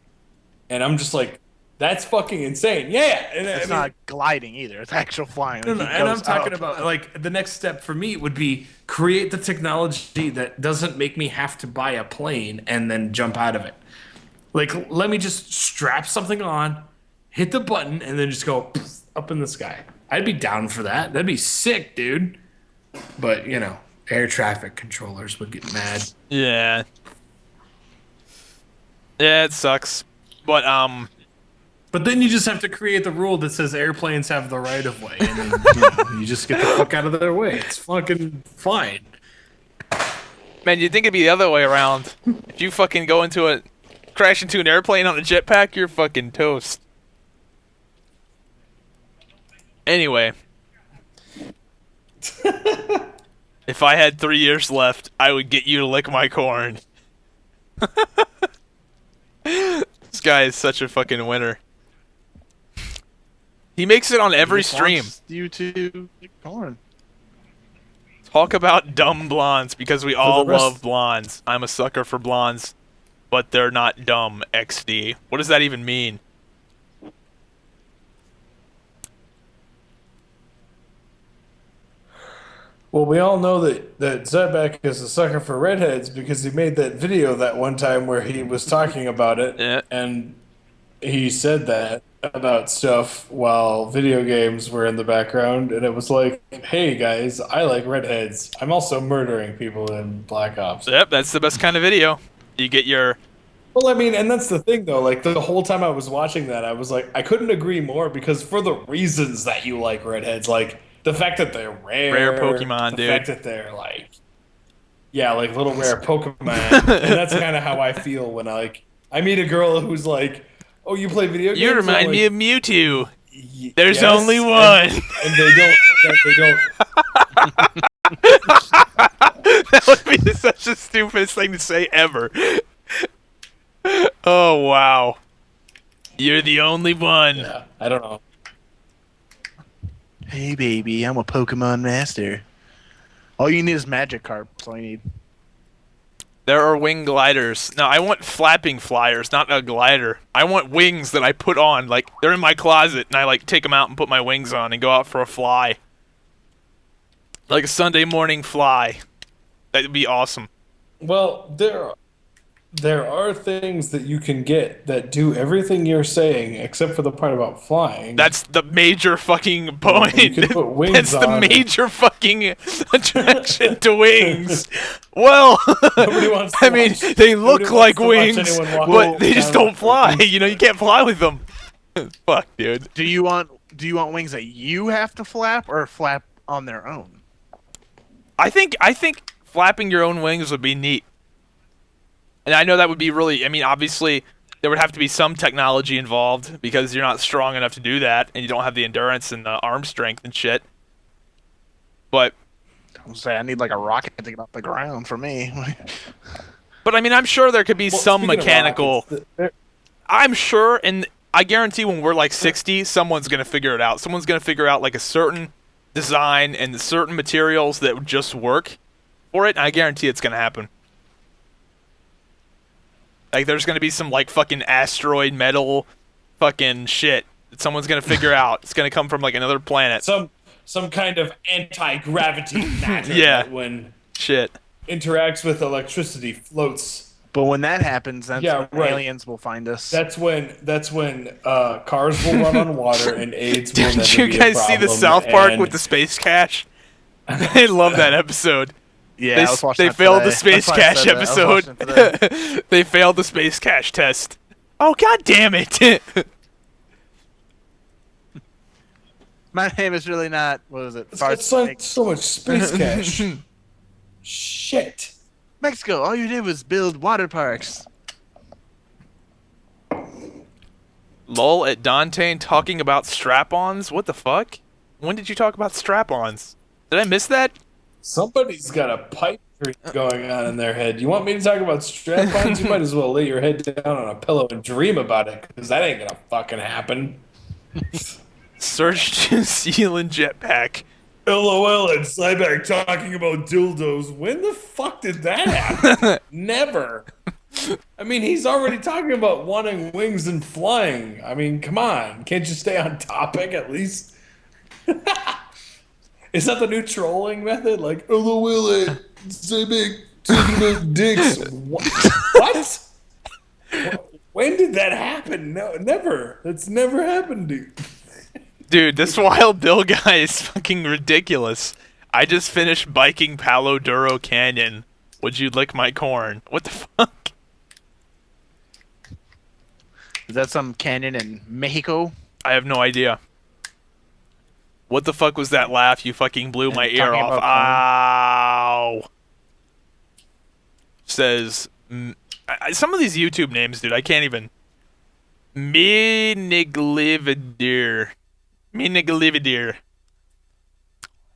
And I'm just like, that's fucking insane. Yeah. And, It's not gliding either. It's actual flying. No, Like, he and I'm goes talking up. about like the next step for me would be create the technology that doesn't make me have to buy a plane and then jump out of it. Like, let me just strap something on, hit the button, and then just go up in the sky. I'd be down for that. That'd be sick, dude. But, you know, air traffic controllers would get mad. Yeah. Yeah, it sucks. But But then you just have to create the rule that says airplanes have the right of way, and then, you just get the fuck out of their way. It's fucking fine. man, you'd think it'd be the other way around. If you fucking crash into an airplane on a jetpack, you're fucking toast. Anyway. If I had 3 years left, I would get you to lick my corn. This guy is such a fucking winner. He makes it on every stream. You to corn. Talk about dumb blondes, because we all the rest- love blondes. I'm a sucker for blondes, but they're not dumb, XD. What does that even mean? Well, we all know that Zybak is a sucker for redheads because he made that video that one time where he was talking about it, Yeah. and he said that about stuff while video games were in the background, and it was like, hey guys, I like redheads. I'm also murdering people in Black Ops. Yep, that's the best kind of video. You get your... Well, I mean, and that's the thing, though. Like, the whole time I was watching that, I was like, I couldn't agree more because for the reasons that you like redheads, like the fact that they're rare, Rare Pokemon, the dude. fact that they're like, Yeah, like little rare Pokemon. And that's kind of how I feel when I meet a girl who's like, "Oh, you play video games?" You remind I'm me like, of Mewtwo. There's yes, only one. and they don't. That would be such the stupidest thing to say ever. Oh, wow. You're the only one. Yeah, I don't know. Hey, baby, I'm a Pokemon master. All you need is Magikarp. That's all you need. There are wing gliders. Now, I want flapping flyers, not a glider. I want wings that I put on. Like, they're in my closet, and I, like, take them out and put my wings on and go out for a fly. Like a Sunday morning fly. That would be awesome. Well, there are things that you can get that do everything you're saying, except for the part about flying. That's the major fucking point. You can put wings That's the on major fucking attraction to wings. Well, Nobody wants to I mean, watch- they nobody look wants like to watch wings, anyone walk but they just down don't fly. You know, you can't fly with them. Fuck, dude. Do you want wings that you have to flap or flap on their own? I think flapping your own wings would be neat. And I know that would be really, I mean, obviously, there would have to be some technology involved because you're not strong enough to do that, and you don't have the endurance and the arm strength and shit. But, I'll say I need like a rocket to get off the ground for me. I mean, I'm sure there could be Well, some speaking of mechanical. rockets, I'm sure, and I guarantee when we're like 60, someone's gonna figure it out. Someone's gonna figure out like a certain design and certain materials that would just work for it. And I guarantee it's gonna happen. Like, there's gonna be some, like, fucking asteroid metal fucking shit that someone's gonna figure out. It's gonna come from, like, another planet. some kind of anti-gravity matter Yeah. that when Shit. interacts with electricity floats. But when that happens, that's Yeah, when right. aliens will find us. That's when cars will run on water and AIDS will never Did you be a guys see the problem, South Park and- with the space cache? I love that episode. yeah, They, I was watching they that failed today. the space That's why I cache said that. I was watching it episode. today. They failed the space cache test. Oh, god damn it. My name is really not. What is it? It's like so much space cash. Shit. Mexico. All you did was build water parks. Lol at Dontain talking about strap-ons? What the fuck? When did you talk about strap-ons? Did I miss that? Somebody's got a pipe dream going on in their head. You want me to talk about strap-ons? You might as well lay your head down on a pillow and dream about it, because that ain't gonna fucking happen. Surge to Zealand jetpack. LOL and Zybak talking about dildos. When the fuck did that happen? Never. I mean, he's already talking about wanting wings and flying. I mean, come on. Can't you stay on topic at least? Is that the new trolling method? Like, LOL and Zybak talking about dicks. What? When did that happen? No, never. That's never happened, dude. Dude, this Wild Bill guy is fucking ridiculous. I just finished biking Palo Duro Canyon. Would you lick my corn? What the fuck? Is that some canyon in Mexico? I have no idea. What the fuck was that laugh? You fucking blew my ear talking off. about Ow. Says... some of these YouTube names, dude, I can't even... Miniglividir. Miniglividir.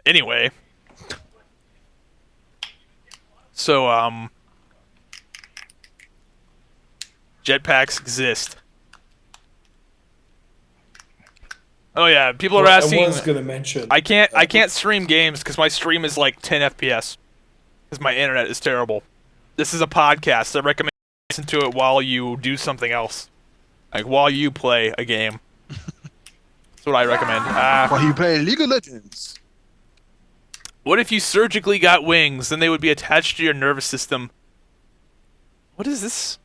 Anyway. So, jetpacks exist. Oh yeah, people are asking... I was gonna mention. I can't stream games because my stream is like 10 FPS. Because my internet is terrible. This is a podcast. I recommend you listen to it while you do something else. Like while you play a game. That's what I recommend. While you play League of Legends. What if you surgically got wings? Then they would be attached to your nervous system. What is this?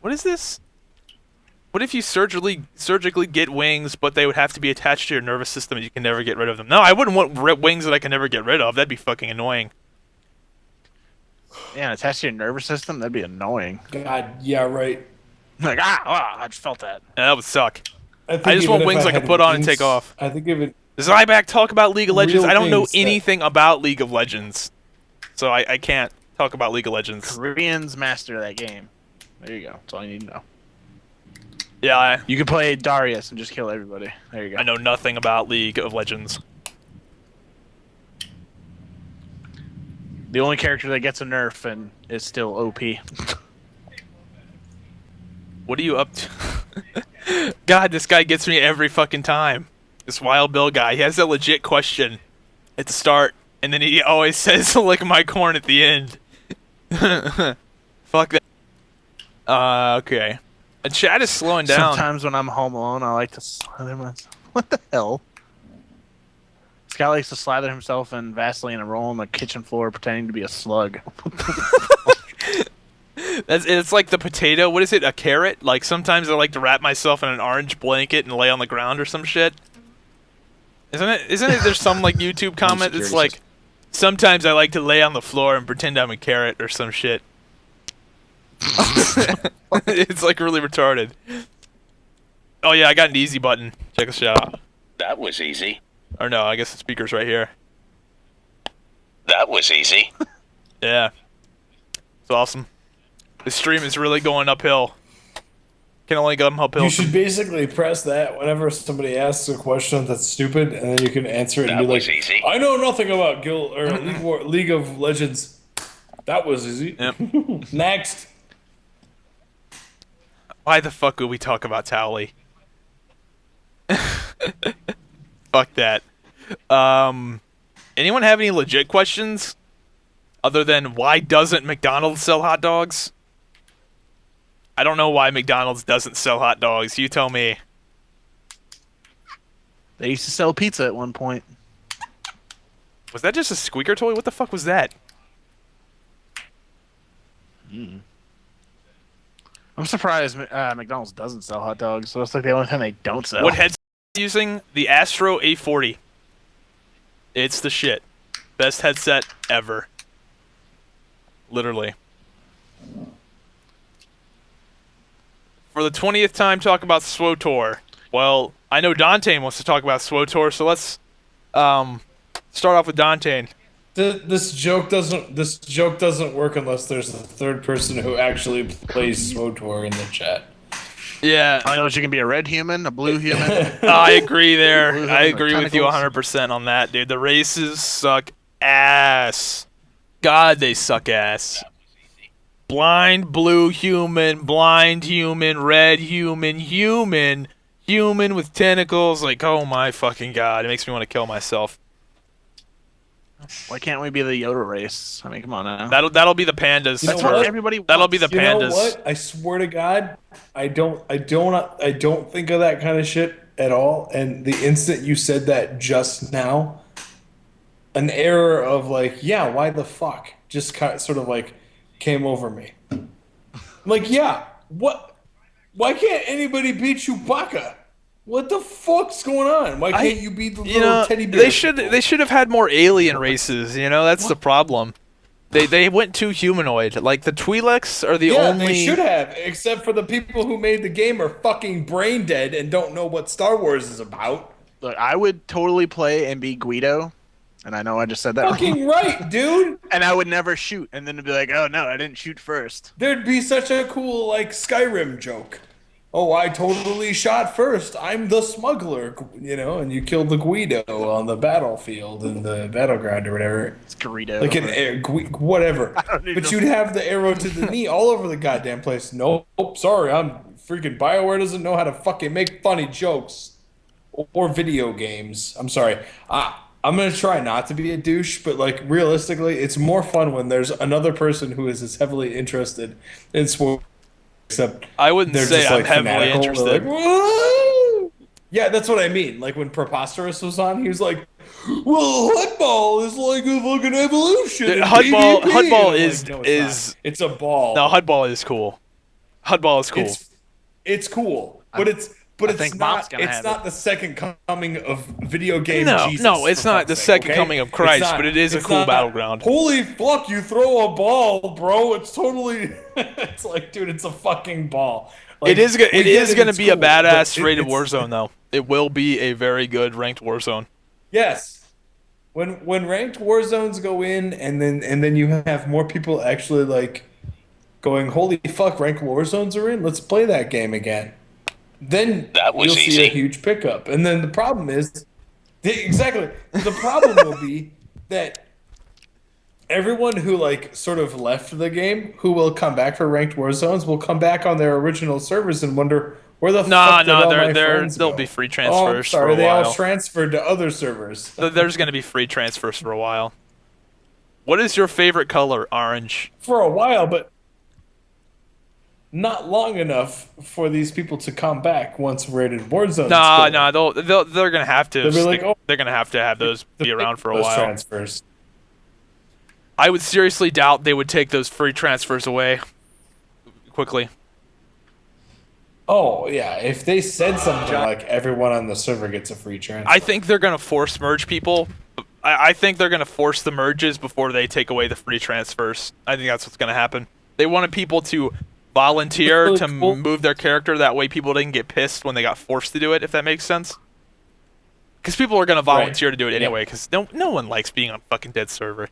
What is this? What if you surgically get wings, but they would have to be attached to your nervous system and you can never get rid of them? No, I wouldn't want wings that I can never get rid of. That'd be fucking annoying. Yeah, attached to your nervous system? That'd be annoying. God, yeah, right. Like, I just felt that. Yeah, that would suck. think I just even want if wings I can had put on and wings, take off. I think even Zybak talk about League of Legends. Real I don't know things that- anything about League of Legends. So I can't talk about League of Legends. Koreans master that game. There you go. That's all you need to know. Yeah, You can play Darius and just kill everybody. There you go. I know nothing about League of Legends. The only character that gets a nerf and is still OP. What are you up to? God, this guy gets me every fucking time. This Wild Bill guy. He has a legit question at the start, and then he always says, lick my corn at the end. Fuck that. Okay. The chat is slowing down. Sometimes when I'm home alone, I like to slather myself. What the hell? This guy likes to slather himself in Vaseline and roll on the kitchen floor pretending to be a slug. It's like the potato. What is it? A carrot? Like sometimes I like to wrap myself in an orange blanket and lay on the ground or some shit. Isn't it? There's some like YouTube comment that's like, sometimes I like to lay on the floor and pretend I'm a carrot or some shit. It's like really retarded. Oh yeah, I got an easy button. Check this out. That was easy. Or no, I guess the speaker's right here. That was easy. Yeah. It's awesome. The stream is really going uphill. Can only go uphill. You should basically press that whenever somebody asks a question that's stupid, and then you can answer it and That be was like, easy. I know nothing about League of Legends. That was easy. Yep. Next. Why the fuck would we talk about Towley? Fuck that. Anyone have any legit questions? Other than, why doesn't McDonald's sell hot dogs? I don't know why McDonald's doesn't sell hot dogs. You tell me. They used to sell pizza at one point. Was that just a squeaker toy? What the fuck was that? I'm surprised McDonald's doesn't sell hot dogs. So it's like the only thing they don't sell. What headset are you using? The Astro A40. It's the shit. Best headset ever. Literally. For the 20th time, talk about SWOTOR. Well, I know Dontain wants to talk about SWOTOR, so let's start off with Dontain. This joke doesn't work unless there's a third person who actually plays SWOTOR in the chat. Yeah, I know you can be a red human, a blue human. I agree there. Blue I human agree with you tentacles. 100% on that, dude. The races suck ass. God, they suck ass. Blind blue human, blind human, red human, human with tentacles. Like, oh my fucking god, it makes me want to kill myself. Why can't we be the Yoda race? I mean, come on now. That'll be the pandas. You know That's what? what everybody wants. That'll be the You know pandas. what? I swear to God, I don't think of that kind of shit at all. And the instant you said that just now, an error of like, yeah, why the fuck, just sort of like came over me. Like, yeah, what? Why can't anybody beat Chewbacca? What the fuck's going on? Why can't you beat the little teddy bear? They should have had more alien races. You know, that's the problem. They went too humanoid. Like the Twi'leks are the only. They should have, except for the people who made the game are fucking brain dead and don't know what Star Wars is about. Look, I would totally play and be Guido, and I know I just said that Fucking wrong. right, dude. And I would never shoot, and then it'd be like, oh no, I didn't shoot first. There'd be such a cool like Skyrim joke. Oh, I totally shot first. I'm the smuggler, you know, and you killed the Guido on the battlefield in the battleground or whatever. It's Guido. Like whatever. don't even But know. you'd have the arrow to the knee all over the goddamn place. Nope, sorry, I'm freaking BioWare doesn't know how to fucking make funny jokes or video games. I'm sorry. I'm gonna try not to be a douche, but like realistically, it's more fun when there's another person who is as heavily interested in sports. Except I wouldn't they're say just, I'm like, heavily fanatical. interested. They're like, "Whoa!" Yeah, that's what I mean. Like when Preposterous was on, he was like, "Well, Hudball is like a fucking evolution." Dude, in Hudball PvP." And I'm is- like, "No, it's is- not. It's a ball. No, Hudball is cool. Hudball is cool. It's cool, but it's I think Bob's not. gonna It's have not the second coming of video game. No, Jesus, no, it's for not fuck's the sake, second okay? coming of It's Christ, not- but it is a it's cool not- battleground. Holy fuck! You throw a ball, bro. It's totally. It's like, dude, it's a fucking ball. Like, It is we get going to it's be a cool, but badass it- rated it's- Warzone, though. It will be a very good ranked Warzone. Yes. when ranked war zones go in, and then you have more people actually like going, holy fuck, ranked war zones are in. Let's play that game again. Then That was you'll see a easy. huge pickup. And then the problem is, exactly, the problem will be that everyone who like sort of left the game, who will come back for ranked war zones, will come back on their original servers and wonder where the Nah, fuck did nah, all my they're friends they'll go? be free Oh, I'm transfers for sorry, a they all while. transferred to other servers. There's gonna be free transfers for a while. What is your favorite color? Orange. For a while, but not long enough for these people to come back once rated war zones. Nah, go. they're gonna have to. They'll be like, oh, they're gonna have to have those be around for a those while. transfers. I would seriously doubt they would take those free transfers away quickly. Oh yeah, if they said something like everyone on the server gets a free transfer. I think they're gonna force merge people. I think they're gonna force the merges before they take away the free transfers. I think that's what's gonna happen. They wanted people to volunteer Really to cool. move their character. That way, people didn't get pissed when they got forced to do it. If that makes sense. Because people are gonna volunteer to do it anyway. Because no one likes being on a fucking dead server.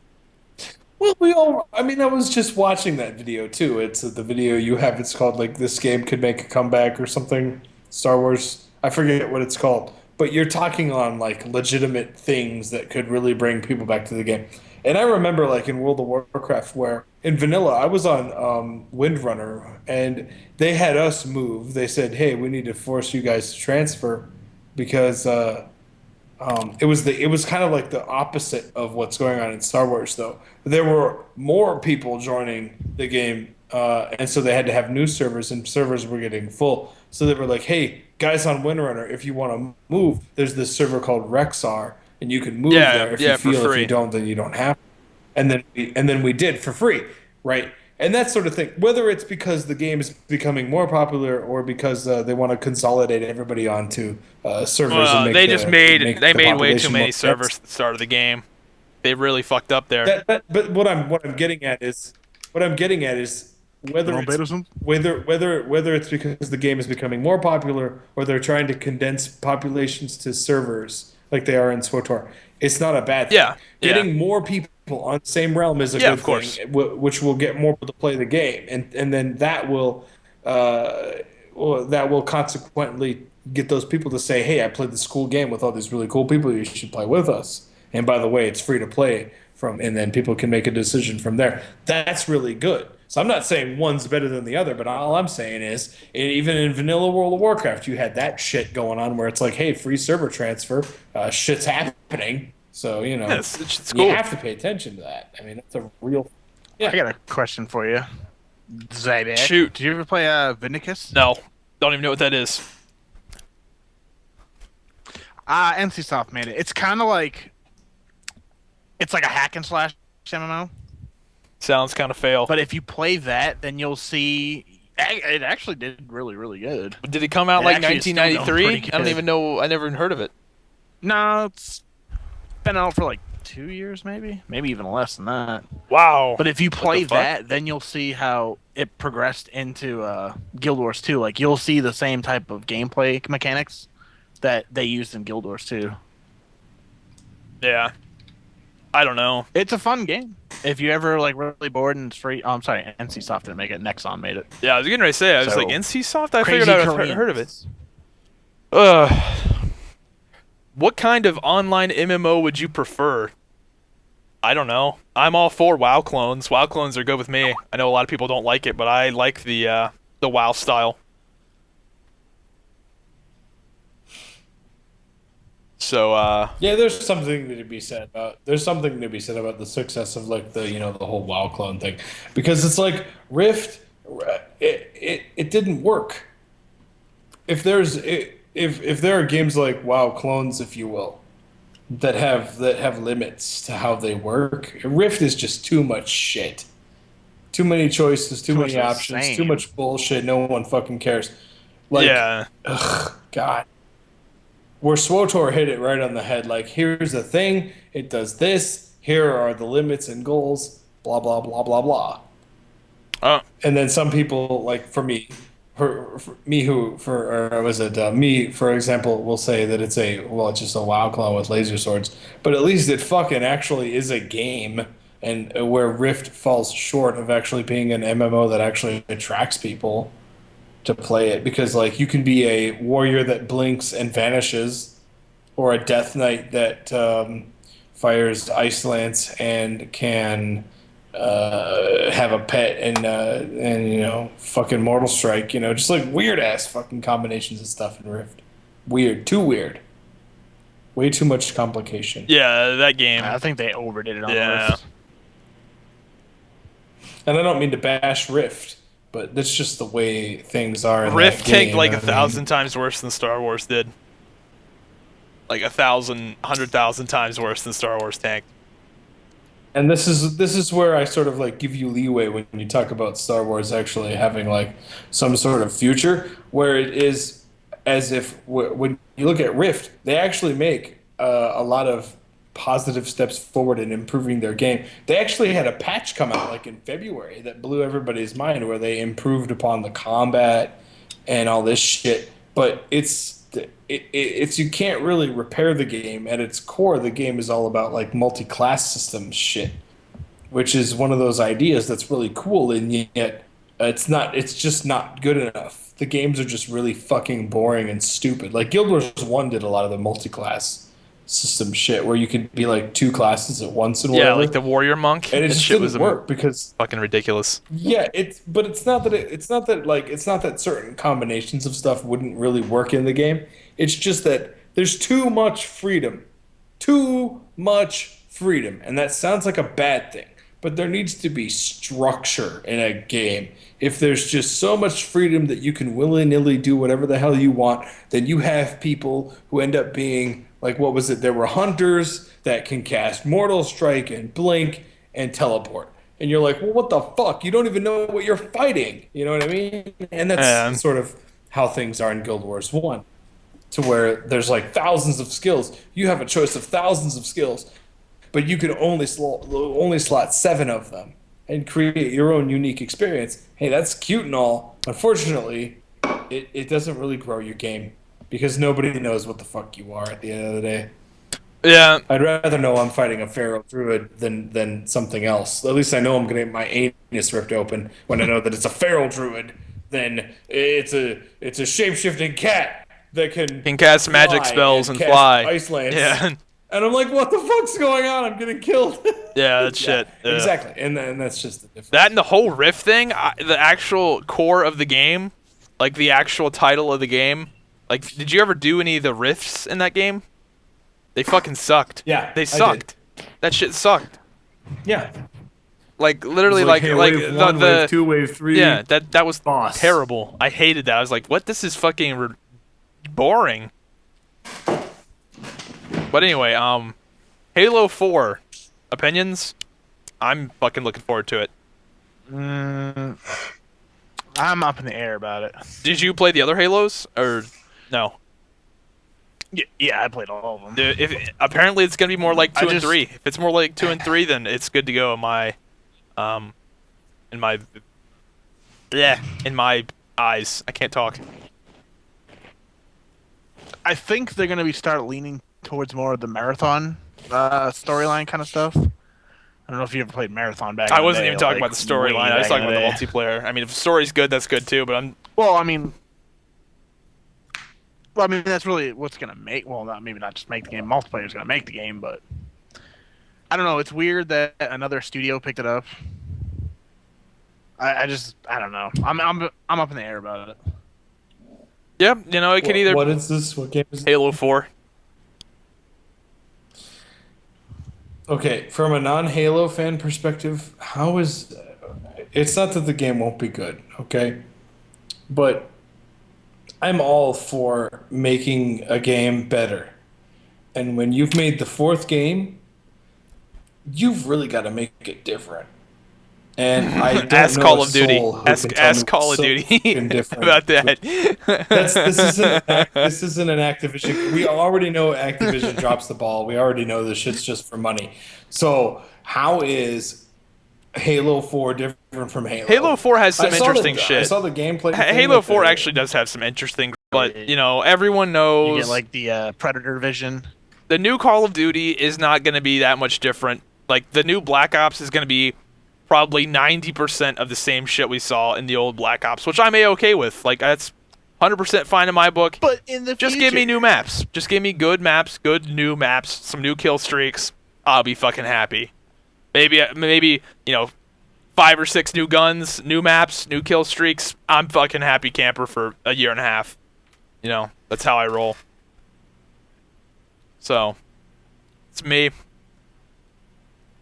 Well, we all. I mean, I was just watching that video too. It's the video you have. It's called like "This Game Could Make a Comeback" or something. Star Wars. I forget what it's called. But you're talking on like legitimate things that could really bring people back to the game. And I remember like in World of Warcraft, where in vanilla I was on Windrunner, and they had us move. They said, "Hey, we need to force you guys to transfer," because it was kind of like the opposite of what's going on in Star Wars, though. There were more people joining the game, and so they had to have new servers, and servers were getting full. So they were like, "Hey, guys on Windrunner, if you want to move, there's this server called Rexar, and you can move there if you for feel. If free. you don't, then you don't have to." And then we did for free, right? And that sort of thing. Whether it's because the game is becoming more popular or because they want to consolidate everybody onto servers and make They the- just made make they the made way too population many more servers dense. at the start of the game. They really fucked up there. But what I'm getting at is whether On it's beta soon? whether it's because the game is becoming more popular or they're trying to condense populations to servers like they are in SWTOR. It's not a bad thing. Yeah, yeah. Getting more people on the same realm is a Yeah, good of course. thing, which will get more people to play the game, and then that will consequently get those people to say, "Hey, I played this cool game with all these really cool people. You should play with us." And by the way, it's free to play from, and then people can make a decision from there. That's really good. So I'm not saying one's better than the other, but all I'm saying is, even in vanilla World of Warcraft, you had that shit going on where it's like, hey, free server transfer, shit's happening. So you know, Yeah, it's you cool. have to pay attention to that. I mean, that's a real. I got a question for you. Zybak. Shoot. Did you ever play Vindicus? No, don't even know what that is. NCSoft made it. It's kind of like it's like a hack and slash MMO. Sounds kind of fail. But if you play that, then you'll see it actually did really, really good. Did it come out It like actually is still going 1993? pretty I don't good. even know. I never even heard of it. No, it's been out for like 2 years, maybe even less than that. Wow. But if you play the fuck? that, then you'll see how it progressed into Guild Wars 2. Like you'll see the same type of gameplay mechanics that they used in Guild Wars 2. Yeah. I don't know. It's a fun game. If you ever like really bored and it's free. Oh, I'm sorry, NCSoft didn't make it. Nexon made it. Yeah, I was getting ready to say. I was So, like NCSoft. I Crazy figured I'd Koreans. heard of it. What kind of online MMO would you prefer? I don't know. I'm all for WoW clones. WoW clones are good with me. I know a lot of people don't like it, but I like the WoW style. So Yeah, there's something to be said about. There's something to be said about the success of like the the whole WoW clone thing, because it's like Rift, it didn't work. If there are games like WoW clones, if you will, that have limits to how they work, Rift is just too much shit. Too many choices, too many much the options, same. too much bullshit. No one fucking cares. Like, yeah, God. Where SWTOR hit it right on the head. Like, here's the thing, it does this, here are the limits and goals, blah, blah, blah, blah, blah. And then some people, like for me, me, for example, will say that it's just a WoW clone with laser swords, but at least it fucking actually is a game, and where Rift falls short of actually being an MMO that actually attracts people to play it, because like you can be a warrior that blinks and vanishes, or a death knight that fires ice lance and can have a pet and fucking mortal strike, just like weird ass fucking combinations of stuff in Rift. Weird, too weird, way too much complication. Yeah, that game. I think they overdid it on Yeah. Rift. And I don't mean to bash Rift, but that's just the way things are in Rift that game. tanked like I mean, 1,000 times worse than Star Wars did. Like 100,000 times worse than Star Wars tanked. And this is where I sort of like give you leeway when you talk about Star Wars actually having like some sort of future, where it is as if when you look at Rift, they actually make a lot of positive steps forward in improving their game. They actually had a patch come out like in February that blew everybody's mind, where they improved upon the combat and all this shit. But it's you can't really repair the game. At its core, the game is all about like multi-class system shit, which is one of those ideas that's really cool, and yet it's just not good enough. The games are just really fucking boring and stupid. Like Guild Wars 1 did a lot of the multi-class system shit where you could be like two classes at once and whatever. Yeah, like the warrior monk. And it That just shit didn't was work because fucking ridiculous. yeah, it's not that certain combinations of stuff wouldn't really work in the game. It's just that there's too much freedom. Too much freedom. And that sounds like a bad thing, but there needs to be structure in a game. If there's just so much freedom that you can willy-nilly do whatever the hell you want, then you have people who end up being like, what was it? There were hunters that can cast Mortal Strike and Blink and teleport. And you're like, well, what the fuck? You don't even know what you're fighting. You know what I mean? And that's sort of how things are in Guild Wars 1, to where there's like thousands of skills. You have a choice of thousands of skills, but you can only slot 7 of them and create your own unique experience. Hey, that's cute and all. Unfortunately, it doesn't really grow your game, because nobody knows what the fuck you are at the end of the day. Yeah. I'd rather know I'm fighting a feral druid than something else. At least I know I'm going to get my anus ripped open when I know that it's a feral druid. Then it's a shape-shifting cat that can cast magic fly spells and cast fly. Ice lance. Yeah. And I'm like, what the fuck's going on? I'm getting killed. Yeah, that's shit. Yeah. Exactly. And that's just the difference. That and the whole Rift thing, the actual core of the game, like the actual title of the game. Like, did you ever do any of the rifts in that game? They fucking sucked. Yeah, they I sucked. That shit sucked. Yeah. Like literally, Hey, wave 1, wave 2, wave 3. Yeah, that was boss. terrible. I hated that. I was like, what? This is fucking boring. But anyway, Halo 4 opinions. I'm fucking looking forward to it. I'm up in the air about it. Did you play the other Halos or no? Yeah, I played all of them. If apparently it's gonna be more like 2 and just- 3. If it's more like 2 and 3, then it's good to go in my eyes. I can't talk. I think they're gonna start leaning towards more of the marathon storyline kind of stuff. I don't know if you ever played Marathon back. I in the wasn't day, even talking like, about the storyline. way I was back talking in about the day. multiplayer. I mean, if the story's good, that's good too. But Well, I mean, that's really what's gonna make. Well, maybe not just make the game. Multiplayer is gonna make the game, but I don't know. It's weird that another studio picked it up. I don't know. I'm up in the air about it. yeah, it could either What is this? What game is it? Halo 4. Okay, from a non-Halo fan perspective, how is... It's not that the game won't be good, okay? But I'm all for making a game better. And when you've made the 4th game, you've really got to make it different. And I don't Ask know Call a of Duty. soul who can tell me Ask Call of what's so Duty fucking different. about that. This isn't an Activision. We already know Activision drops the ball. We already know this shit's just for money. So how is Halo 4 different from Halo? Halo 4 has some I saw interesting I shit. saw the gameplay. Halo 4 actually does have some interesting, but everyone You knows get like the Predator vision. the new Call of Duty is not going to be that much different. Like the new Black Ops is going to be probably 90% of the same shit we saw in the old Black Ops, which I'm okay with. Like that's 100% fine in my book. But in the Just future, give me new maps. Just give me good maps, good new maps, some new kill streaks. I'll be fucking happy. Maybe 5 or 6 new guns, new maps, new kill streaks. I'm fucking happy camper for a year and a half. That's how I roll. So, it's me.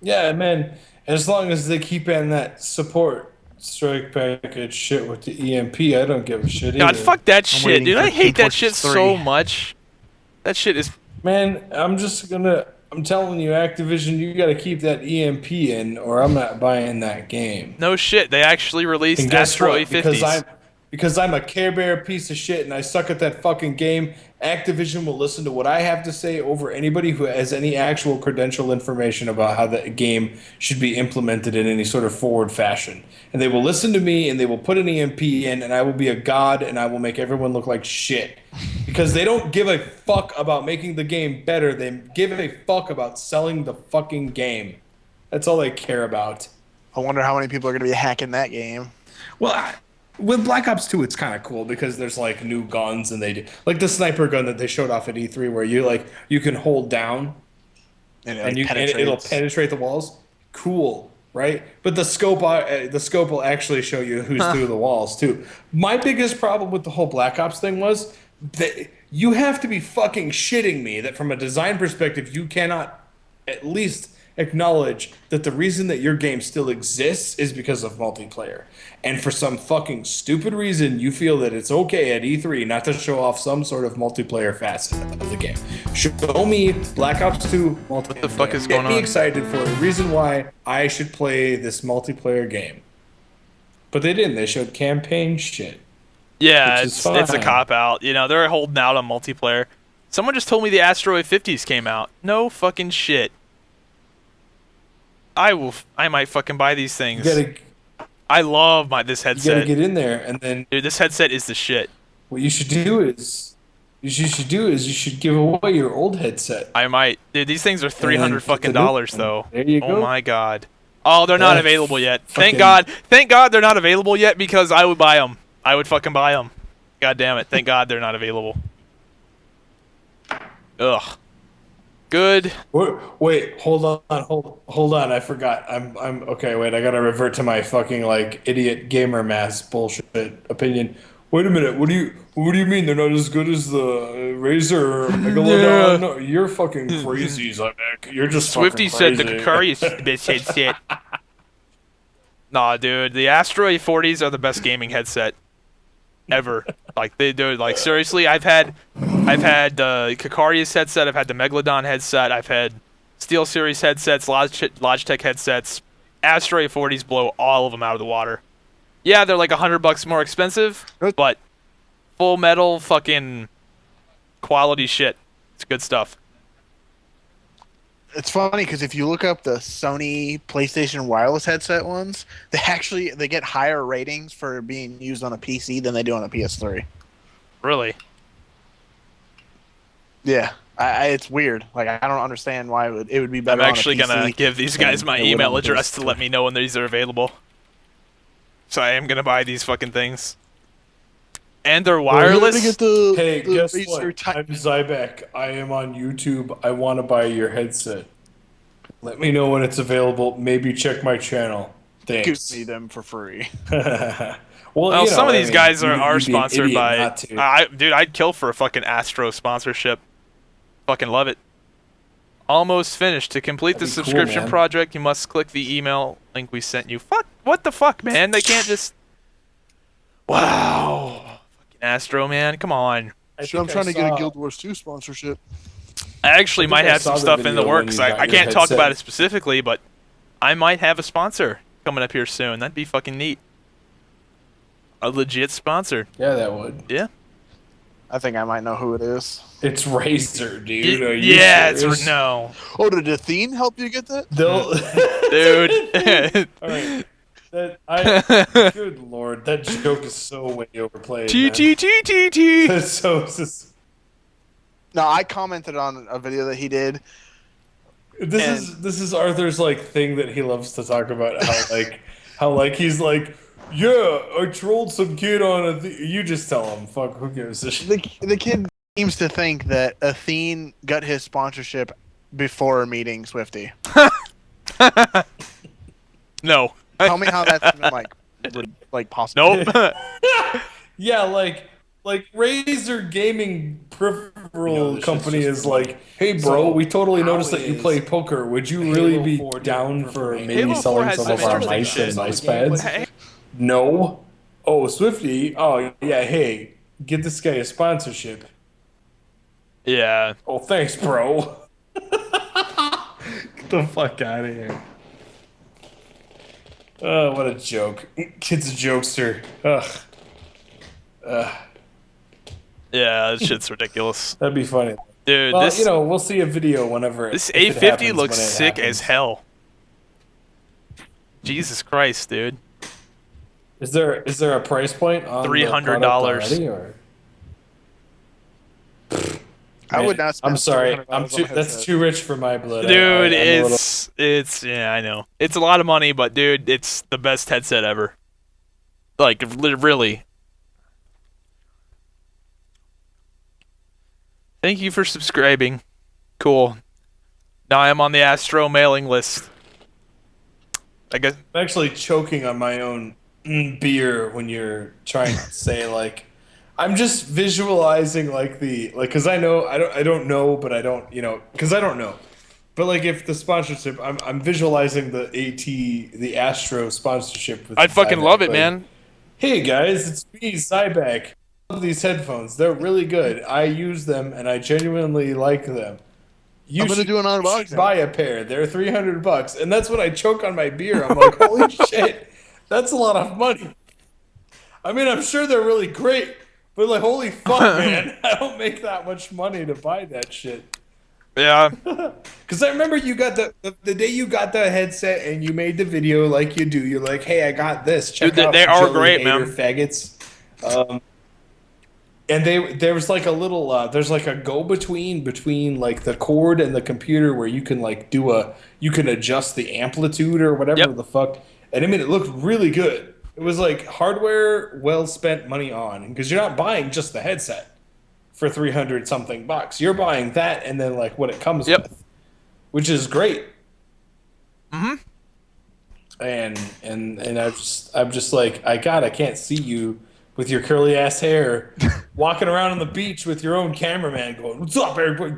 Yeah, man. As long as they keep in that support strike package shit with the EMP, I don't give a shit God, either. fuck that shit, waiting dude. for I hate Team that shit Fortress so 3. much. That shit is... Man, I'm telling you, Activision, you gotta keep that EMP in, or I'm not buying that game. No shit. They actually released And guess Astro what? A50s. Because I'm a Care Bear piece of shit and I suck at that fucking game, Activision will listen to what I have to say over anybody who has any actual credential information about how the game should be implemented in any sort of forward fashion. And they will listen to me and they will put an EMP in and I will be a god and I will make everyone look like shit. Because they don't give a fuck about making the game better. They give a fuck about selling the fucking game. That's all they care about. I wonder how many people are going to be hacking that game. Well, with Black Ops 2, it's kind of cool because there's like new guns and they do like the sniper gun that they showed off at E3 where you can hold down And, and it'll penetrate the walls. Cool, right? But the scope will actually show you who's through the walls too. My biggest problem with the whole Black Ops thing was that you have to be fucking shitting me that from a design perspective you cannot at least acknowledge that the reason that your game still exists is because of multiplayer. And for some fucking stupid reason, you feel that it's okay at E3 not to show off some sort of multiplayer facet of the game. Show me Black Ops 2 multiplayer. What the fuck is Get going me on? excited for a reason why I should play this multiplayer game. But they didn't. They showed campaign shit. Yeah, Which it's is a fine. cop-out. They're holding out on multiplayer. Someone just told me the Astro A50s came out. No fucking shit. I might fucking buy these things. I love this You gotta headset. get in there, and then Dude, this headset is the shit. what you should do is you should give away your old headset. I might. Dude, these things are $300 get fucking the new dollars one. though. There you Oh go. my god. Oh, they're not Yeah, available yet. Thank fucking- God. Thank God they're not available yet because I would buy them. I would fucking buy them. God damn it. Thank God they're not available. Ugh. Good. Wait, hold on. I forgot. I'm okay. Wait, I gotta revert to my fucking like idiot gamer mass bullshit opinion. Wait a minute. What do you mean they're not as good as the Razer or Megalodon? Yeah. No, you're fucking crazy, Zybak. You're just Swifty fucking said crazy. the Kakari is bitch headset. Nah, dude, the Astro A40s are the best gaming headset ever. Like they do. Like seriously, I've had the Kakari's headset. I've had the Megalodon headset. I've had SteelSeries headsets, Logitech headsets. Astro A40s blow all of them out of the water. Yeah, they're like $100 more expensive, but full metal fucking quality shit. It's good stuff. It's funny because if you look up the Sony PlayStation wireless headset ones, they get higher ratings for being used on a PC than they do on a PS3. Really. Yeah, it's weird. Like I don't understand why it would be better. I'm on actually a PC gonna give these guys my than it would email on a address to PS3. let me know when these are available. So I am gonna buy these fucking things. And they're Well, you're gonna wireless. get the, Hey, the guess Razer what? Ti- I'm Zybak. I am on YouTube. I want to buy your headset. Let me know when it's available. Maybe check my channel. Give Thanks. me them for free. Well, some of these guys are you'd be an sponsored idiot by. not to. Dude, I'd kill for a fucking Astro sponsorship. Fucking love it. Almost finished. To complete the That'd be cool, subscription man. project, you must click the email link we sent you. Fuck. What the fuck, man? They can't just. Wow. Fucking Astro, man. Come on. I So I'm think trying I to get a saw- Guild Wars 2 sponsorship. I actually I think might I have some saw the stuff in the video when works. you got I your can't talk headset. about it specifically, but I might have a sponsor coming up here soon. That'd be fucking neat. A legit sponsor. Yeah, that would. Yeah. I think I might know who it is. It's Razer, dude. Are you Yeah, serious? it's no, Oh, did Athene help you get that? They'll, dude. All right. Good lord, that joke is so way overplayed. T Man. T T T T. That's so. This No, I commented on a video that he did. is Arthur's like thing that he loves to talk about. How he's like, yeah, I trolled some kid on you just tell him. Fuck, who gives a shit? The kid seems to think that Athene got his sponsorship before meeting Swifty. No. Tell me how that's even, like possible. Nope. Yeah, like Razer Gaming Peripheral Company is like, hey bro, we totally noticed that you play poker. Would you really be down for maybe Halo 4 selling has some some of our interesting mice shit. and mice pads? Hey. No. Oh, Swifty. Oh yeah. Hey, get this guy a sponsorship. Yeah. Oh, thanks, bro. Get the fuck out of here. Oh, what a joke. Kid's a jokester. Ugh. Yeah, this shit's ridiculous. That'd be funny. Dude, Well, this we'll see a video whenever this if it A50 happens, looks when it sick happens. as hell. Jesus Christ, dude. Is there a price point on the $300. product already, or? I would not spend I'm sorry. $300 I'm on too. a That's headset. too rich for my blood. Dude, I'm a little- it's yeah, I know. It's a lot of money, but dude, it's the best headset ever. Like really. Thank you for subscribing. Cool. Now I am on the Astro mailing list. I guess I'm actually choking on my own beer when you're trying to say like. I'm just visualizing like because I don't know, but I don't because I don't know. But like if the sponsorship, I'm visualizing the Astro sponsorship. With I fucking Zybak, love it, like, man. Hey guys, it's me, Zybak. I love these headphones. They're really good. I use them and I genuinely like them. I'm gonna do an unboxing. should buy a pair. They're $300, and that's when I choke on my beer. I'm like, holy shit, that's a lot of money. I mean, I'm sure they're really great, but like, holy fuck, man, I don't make that much money to buy that shit. Yeah. Because I remember you got the day you got the headset and you made the video like you do. You're like, hey, I got this. Check Dude, out they are Joey great, Hater man. Faggots. And there was like a little there's like a go between like the cord and the computer where you can like you can adjust the amplitude or whatever Yep. the fuck, and I mean it looked really good. It was like hardware well spent money on, because you're not buying just the headset for 300 something bucks. You're buying that and then like what it comes Yep. with, which is great. Mhm. And I'm just like, I can't see you with your curly ass hair walking around on the beach with your own cameraman going, "What's up, everybody?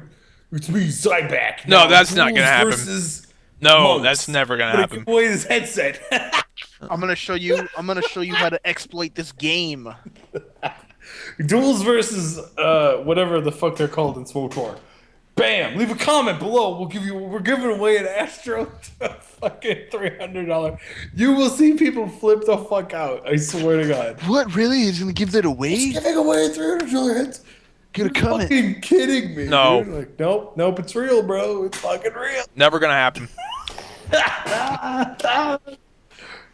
It's me, Zybak." No, Now, that's not gonna Ghouls happen. versus No, monks. that's never gonna I'm happen. give away this headset. I'm gonna show you how to exploit this game. Duels versus whatever the fuck they're called in SWTOR. Bam! Leave a comment below. We're giving away an Astro fucking $300. You will see people flip the fuck out. I swear to God. What, really? He's gonna give that away? Giving away $300. Get a comment. Fucking kidding me, No. dude. Like, nope, it's real, bro. It's fucking real. Never gonna happen.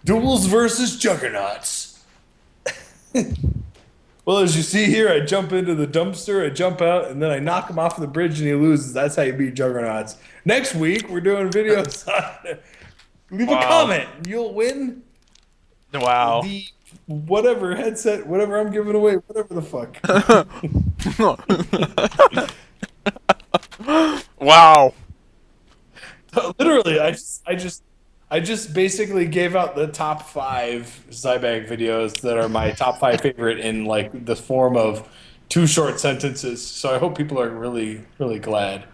Duels versus juggernauts. Well, as you see here, I jump into the dumpster, I jump out, and then I knock him off the bridge and he loses. That's how you beat juggernauts. Next week, we're doing videos on... Leave a Wow. comment. You'll win Wow. the whatever headset, whatever I'm giving away, whatever the fuck. Wow. Literally, I just basically gave out the top 5 Zybak videos that are my top 5 favorite in like the form of 2 short sentences. So I hope people are really, really glad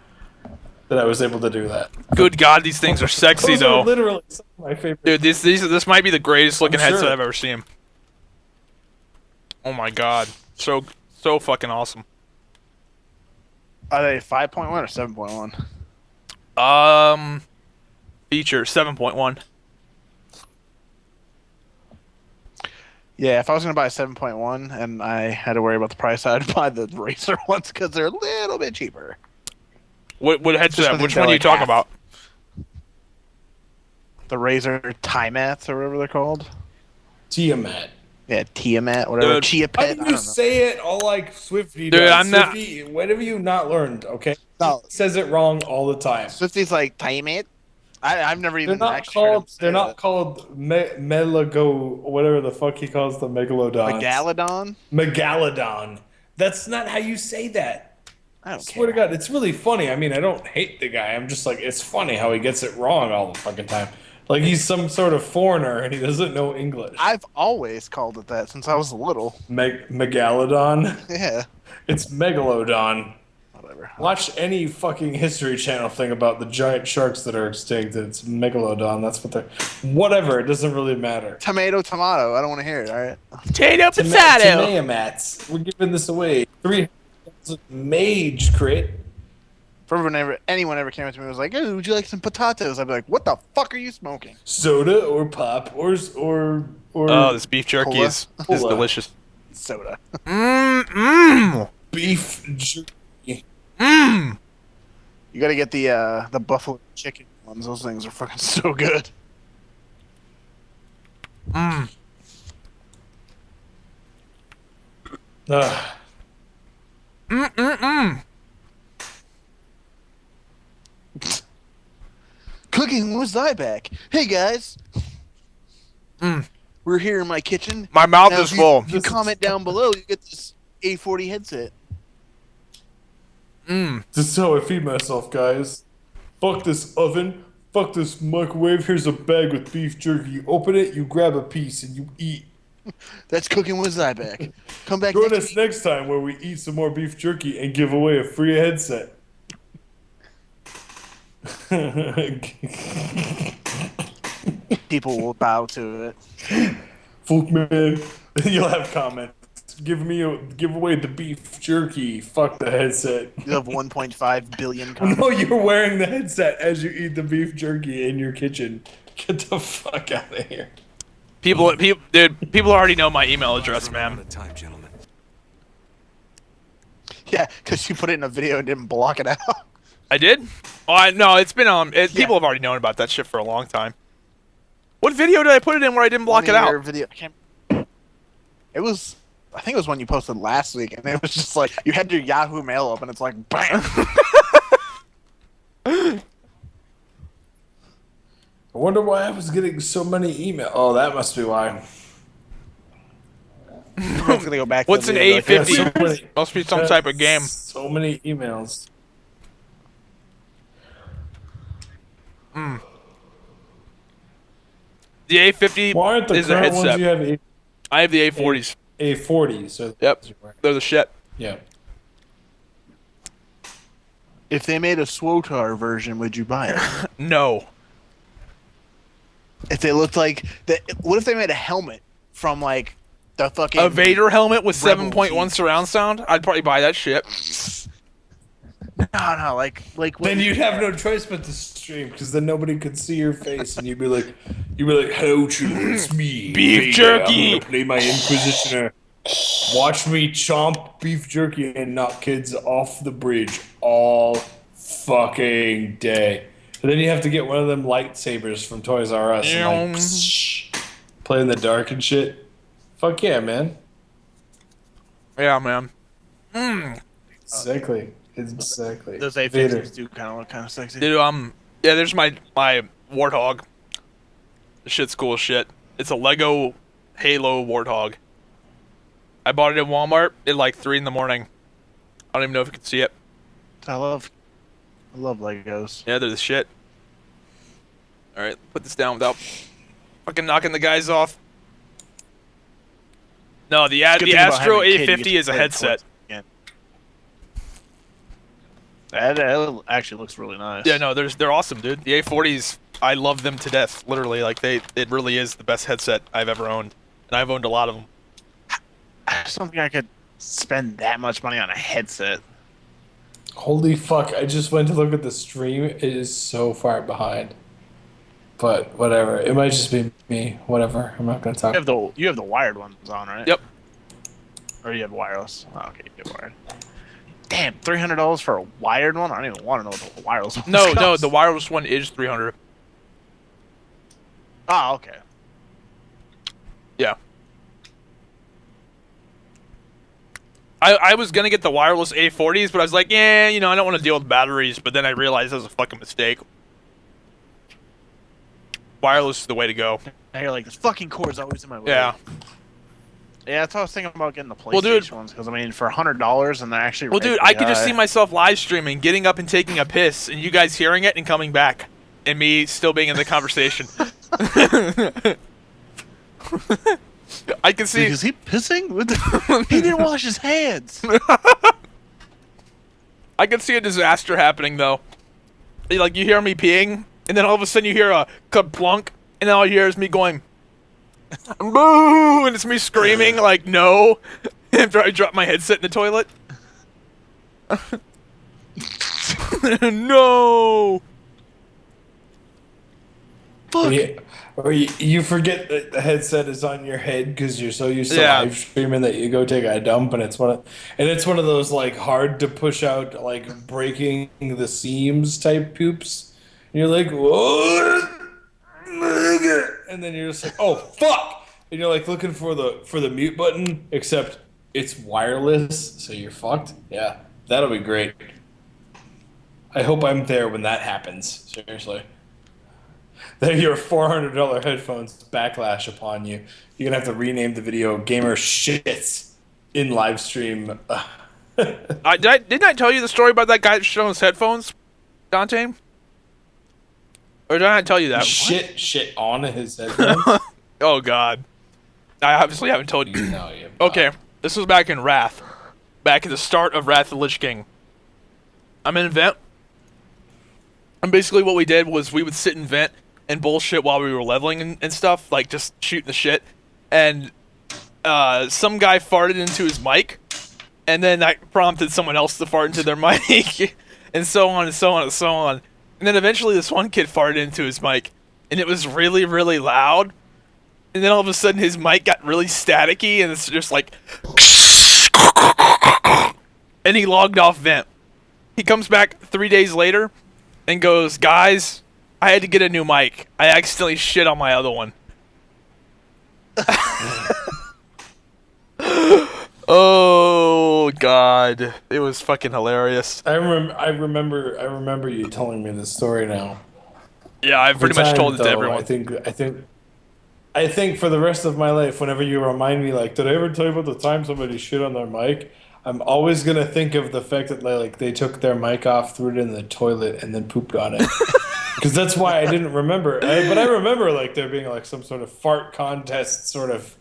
that I was able to do that. Good God, these things are sexy Those though. are literally some of my favorite. Dude, this might be the greatest looking I'm sure. headset I've ever seen. Oh my God, so fucking awesome. Are they 5.1 or 7.1? Feature 7.1. Yeah, if I was gonna buy a 7.1 and I had to worry about the price, I'd buy the Racer ones because they're a little bit cheaper. What Just headset? think Which they're one are you like talking half. about? The Razer Timats or whatever they're called. Tiamat. Yeah, Tiamat, whatever. Dude, Chia How Pet. do I you don't know. say it all like Swifty Dude, does? I'm not- Swifty, what have you not learned? Okay, No, he says it wrong all the time. Swifty's like Tiamat. I've never They're even not actually heard him called. say They're not that. called Melago, whatever the fuck he calls the megalodons. Megalodon. Megalodon. That's not how you say that. I don't Swear care. to God, it's really funny. I mean, I don't hate the guy. I'm just like, it's funny how he gets it wrong all the fucking time. Like he's some sort of foreigner and he doesn't know English. I've always called it that since I was little. Megalodon. Yeah. It's megalodon. Whatever. Watch any fucking History Channel thing about the giant sharks that are extinct. It's megalodon. That's what they're. Whatever. It doesn't really matter. Tomato. I don't want to hear it. All right. Potato, potato. Mats. We're giving this away. 3,000 mage crit. If anyone ever came up to me and was like, "Oh, would you like some potatoes?" I'd be like, "What the fuck are you smoking?" Soda or pop or Oh, this beef jerky Cola. is Cola. delicious. Soda. beef jerky. You gotta get the buffalo chicken ones. Those things are fucking so good. Ugh. Cooking with Zybak. Hey guys. We're here in my kitchen. My mouth Now, is full. If you comment down below, you get this A40 headset. This is how I feed myself, guys. Fuck this oven. Fuck this microwave. Here's a bag with beef jerky. You open it, you grab a piece, and you eat. That's Cooking with Zybak. Come back Join next us next time where we eat some more beef jerky and give away a free headset. People will bow to it. Fuck man. You'll have comments. Give away the beef jerky. Fuck the headset. You have 1.5 billion comments. No, you're wearing the headset as you eat the beef jerky in your kitchen. Get the fuck out of here. People already know my email address, man. Time, gentlemen. Yeah, because you put it in a video and didn't block it out. I did? Oh, no, it's been people have already known about that shit for a long time. What video did I put it in where I didn't block it out? Video. It was, I think it was one you posted last week, and it was just like you had your Yahoo Mail up, and it's like bam. I wonder why I was getting so many emails. Oh, that must be why. I'm just gonna go back. What's to an the video, A50? so many- Must be some type of game. So many emails. The A50 Why aren't the is a current ones headset. you have I have the A40s. A40? So Yep. They're the shit. Yeah. If they made a Swotar version, would you buy it? No. If they looked like the, what if they made a helmet from like the fucking A Vader helmet with Rebel 7.1 team. surround sound? I'd probably buy that shit. No, like Then you'd have no choice but to stream because then nobody could see your face and you'd be like, hello children, it's me, Beef Vader. jerky." I'm gonna play my Inquisitioner. Watch me chomp beef jerky and knock kids off the bridge all fucking day. And then you have to get one of them lightsabers from Toys R Us and like play in the dark and shit. Fuck yeah, man. Yeah, man. Exactly. Exactly. those Vader. A50s do kind of look kind of sexy. Dude, yeah, there's my Warthog. The shit's cool as shit. It's a Lego Halo Warthog. I bought it at Walmart at like 3 in the morning. I don't even know if you can see it. I love Legos. Yeah, they're the shit. Alright, put this down without fucking knocking the guys off. No, the Good thing about Astro having a kid, you get A50 to is a play headset. toys again. That actually looks really nice. Yeah, no, they're awesome, dude. The A40s, I love them to death. Literally, like it really is the best headset I've ever owned, and I've owned a lot of them. I just don't think I could spend that much money on a headset. Holy fuck, I just went to look at the stream. It is so far behind. but whatever. It might just be me. Whatever. I'm not gonna talk. You have the wired ones on, right? Yep. Or you have wireless? Oh, okay, you have wired. Damn, $300 for a wired one? I don't even want to know what the wireless one No, cost. no, the wireless one is 300. Oh, okay. Yeah. I was gonna get the wireless A40s, but I was like, yeah, I don't want to deal with batteries. But then I realized that was a fucking mistake. Wireless is the way to go. Now you're like, this fucking cord's always in my way. Yeah. Yeah, that's what I was thinking about getting the PlayStation Well, dude- ones, because, I mean, for $100, and they're actually Well, dude, right I could just high. see myself live streaming, getting up and taking a piss, and you guys hearing it and coming back, and me still being in the conversation. I can see. Is he pissing? He didn't wash his hands. I can see a disaster happening though. Like you hear me peeing, and then all of a sudden you hear a plunk, and then all you hear is me going, "Boo!" and it's me screaming like "No!" after I drop my headset in the toilet. No. Or you forget that the headset is on your head because you're so used to Yeah. live streaming that you go take a dump, and it's one of those like hard to push out, like breaking the seams type poops. And you're like, what? And then you're just like, oh fuck! And you're like looking for the mute button, except it's wireless, so you're fucked. Yeah, that'll be great. I hope I'm there when that happens. Seriously. Then your $400 headphones backlash upon you. You're gonna have to rename the video "Gamer Shits" in live stream. Didn't I tell you the story about that guy that shit on his headphones, Dontain? Or did I not tell you that? Shit on his headphones. Oh God, I obviously haven't told you. No, you. Okay, this was back in Wrath, back at the start of Wrath of the Lich King. I'm in Vent, and basically what we did was we would sit in Vent and bullshit while we were leveling and stuff, like just shooting the shit. And some guy farted into his mic, and then that prompted someone else to fart into their mic, and so on and so on and so on. And then eventually this one kid farted into his mic, and it was really, really loud. And then all of a sudden his mic got really staticky, and it's just like... And he logged off Vent. He comes back 3 days later and goes, guys, I had to get a new mic. I accidentally shit on my other one. Oh God, it was fucking hilarious. I remember you telling me this story now. Yeah, I've pretty much told it to Though, everyone. I think for the rest of my life, whenever you remind me, like, did I ever tell you about the time somebody shit on their mic? I'm always gonna think of the fact that they took their mic off, threw it in the toilet, and then pooped on it. Because that's why I didn't remember. But I remember like there being like some sort of fart contest sort of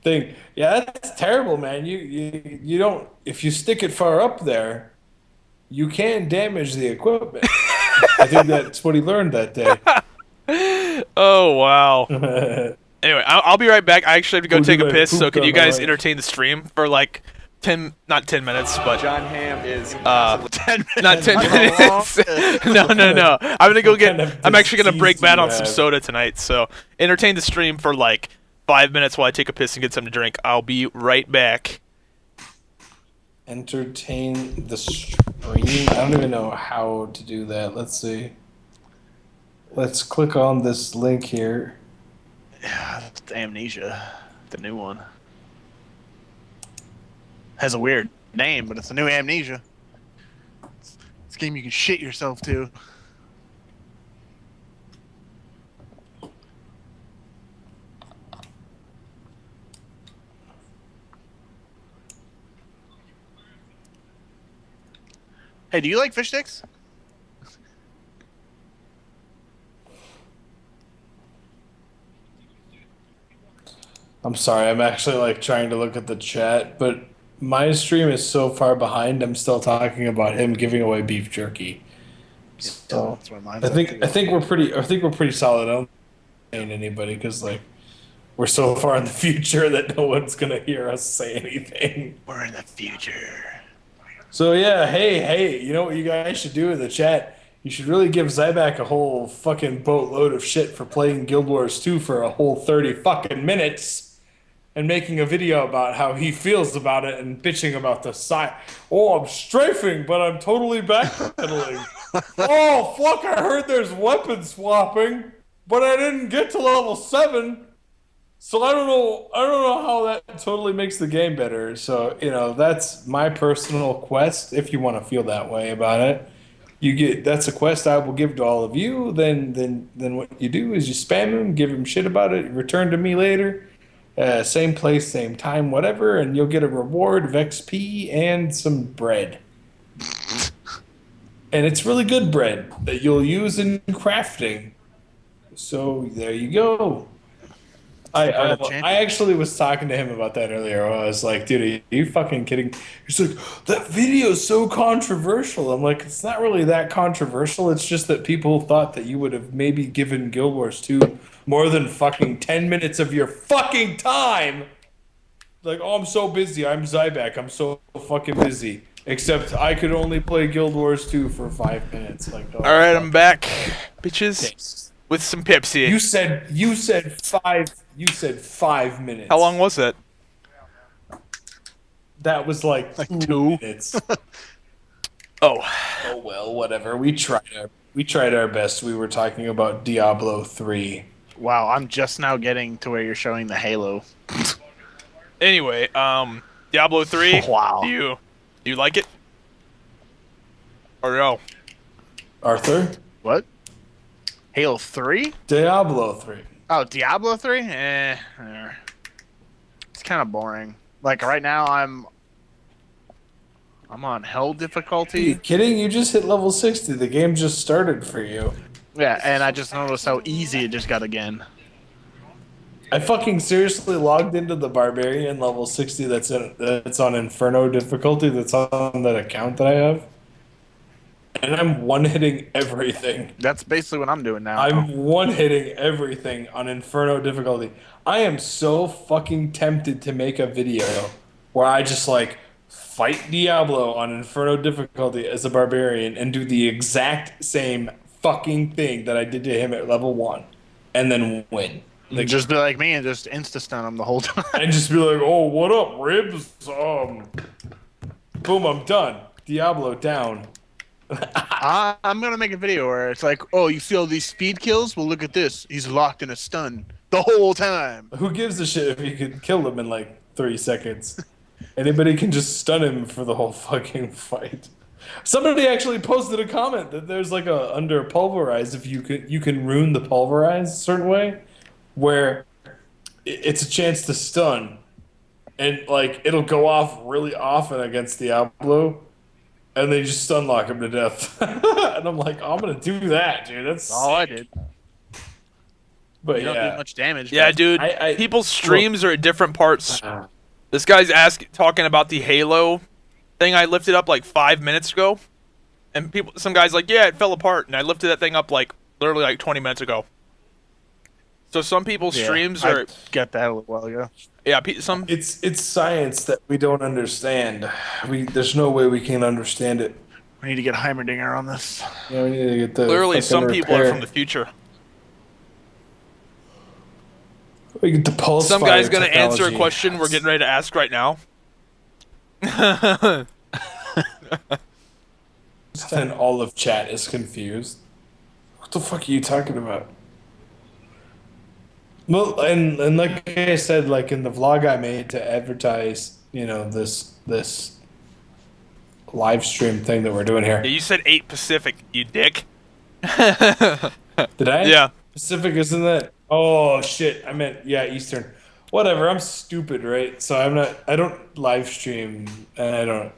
thing. Yeah, that's terrible, man. You don't, if you stick it far up there, you can damage the equipment. I think that's what he learned that day. Oh wow. Anyway, I'll be right back. I actually have to go Oh, take a dude, I piss. So pooped can on you my guys mic. entertain the stream for like 10, not 10 minutes, but John Hamm is 10 minutes. not 10 That's a minutes. long- No. I'm gonna go What get. kind of I'm actually gonna disease break do bad you on some have? soda tonight. So entertain the stream for like 5 minutes while I take a piss and get something to drink. I'll be right back. Entertain the stream. I don't even know how to do that. Let's see. Let's click on this link here. Yeah, that's Amnesia, the new one. Has a weird name, but it's a new Amnesia. It's a game you can shit yourself to. Hey, do you like fish sticks? I'm sorry, I'm actually like trying to look at the chat, but my stream is so far behind. I'm still talking about him giving away beef jerky. So That's where mine's I at, think too. we're pretty solid. I don't saying anybody because like we're so far in the future that no one's gonna hear us say anything. We're in the future. So yeah, hey, you know what you guys should do in the chat? You should really give Zybak a whole fucking boatload of shit for playing Guild Wars 2 for a whole 30 fucking minutes and making a video about how he feels about it and bitching about the side. Oh, I'm strafing, but I'm totally backpedaling. Oh, fuck, I heard there's weapon swapping, but I didn't get to level 7. So I don't know how that totally makes the game better. So, that's my personal quest if you want to feel that way about it. That's a quest I will give to all of you. Then what you do is you spam him, give him shit about it, return to me later. Same place, same time, whatever, and you'll get a reward of XP and some bread. And it's really good bread that you'll use in crafting. So there you go. I actually was talking to him about that earlier. I was like, dude, are you fucking kidding? He's like, that video is so controversial. I'm like, it's not really that controversial. It's just that people thought that you would have maybe given Guild Wars 2 more than fucking 10 minutes of your fucking time. Like, oh, I'm so busy. I'm Zybak. I'm so fucking busy. Except I could only play Guild Wars 2 for 5 minutes. Like, oh, All right, I'm back, bitches, Thanks. with some Pepsi. You said 5 minutes. How long was that? That was like 2 minutes. Oh, Oh well, whatever. We tried our best. We were talking about Diablo 3. Wow, I'm just now getting to where you're showing the Halo. anyway, Diablo 3. Wow. Do you like it? Or no? Arthur? What? Halo 3? Diablo 3. Oh, Diablo 3? It's kind of boring. Like right now, I'm on hell Are you difficulty. kidding? You just hit level 60. The game just started for you. Yeah, and I just noticed how easy it just got again. I fucking seriously logged into the Barbarian level 60 that's on Inferno difficulty that's on that account that I have. And I'm one-hitting everything. That's basically what I'm doing now. I'm one-hitting everything on Inferno difficulty. I am so fucking tempted to make a video where I just like fight Diablo on Inferno difficulty as a barbarian and do the exact same fucking thing that I did to him at level 1 and then win. Like, just be like me and just insta-stun him the whole time. And just be like, oh, what up, ribs? Boom, I'm done. Diablo down. I'm gonna make a video where it's like, oh, you see all these speed kills? Well, look at this. He's locked in a stun the whole time. Who gives a shit if you could kill him in like 3 seconds? Anybody can just stun him for the whole fucking fight. Somebody actually posted a comment that there's like a under pulverize if you can rune the pulverize a certain way where it's a chance to stun and like it'll go off really often against Diablo and they just stun lock him to death. And I'm like, oh, I'm gonna do that, dude. That's All I did. But You don't do much damage. yeah, but- dude. I- People's streams are at different parts. This guy's talking about the Halo thing I lifted up like 5 minutes ago, and some guys like, yeah, it fell apart, and I lifted that thing up like literally like 20 minutes ago. So some people's Yeah, streams I are got that a little while ago. yeah. Some It's science that we don't understand. There's no way we can understand it. We need to get Heimerdinger on this. Yeah, we need to get the clearly fucking some people are repair. from the future. We get the pulse. Some fire guy's gonna answer a technology. question we're getting ready to ask right now. And all of chat is confused. What the fuck are you talking about? Well, and like I said, like in the vlog I made to advertise, this live stream thing that we're doing here. Yeah, you said 8 Pacific, you dick. Did I? Yeah. Pacific, isn't that? Oh shit! I meant Eastern. Whatever. I'm stupid, right? So I don't live stream, and I don't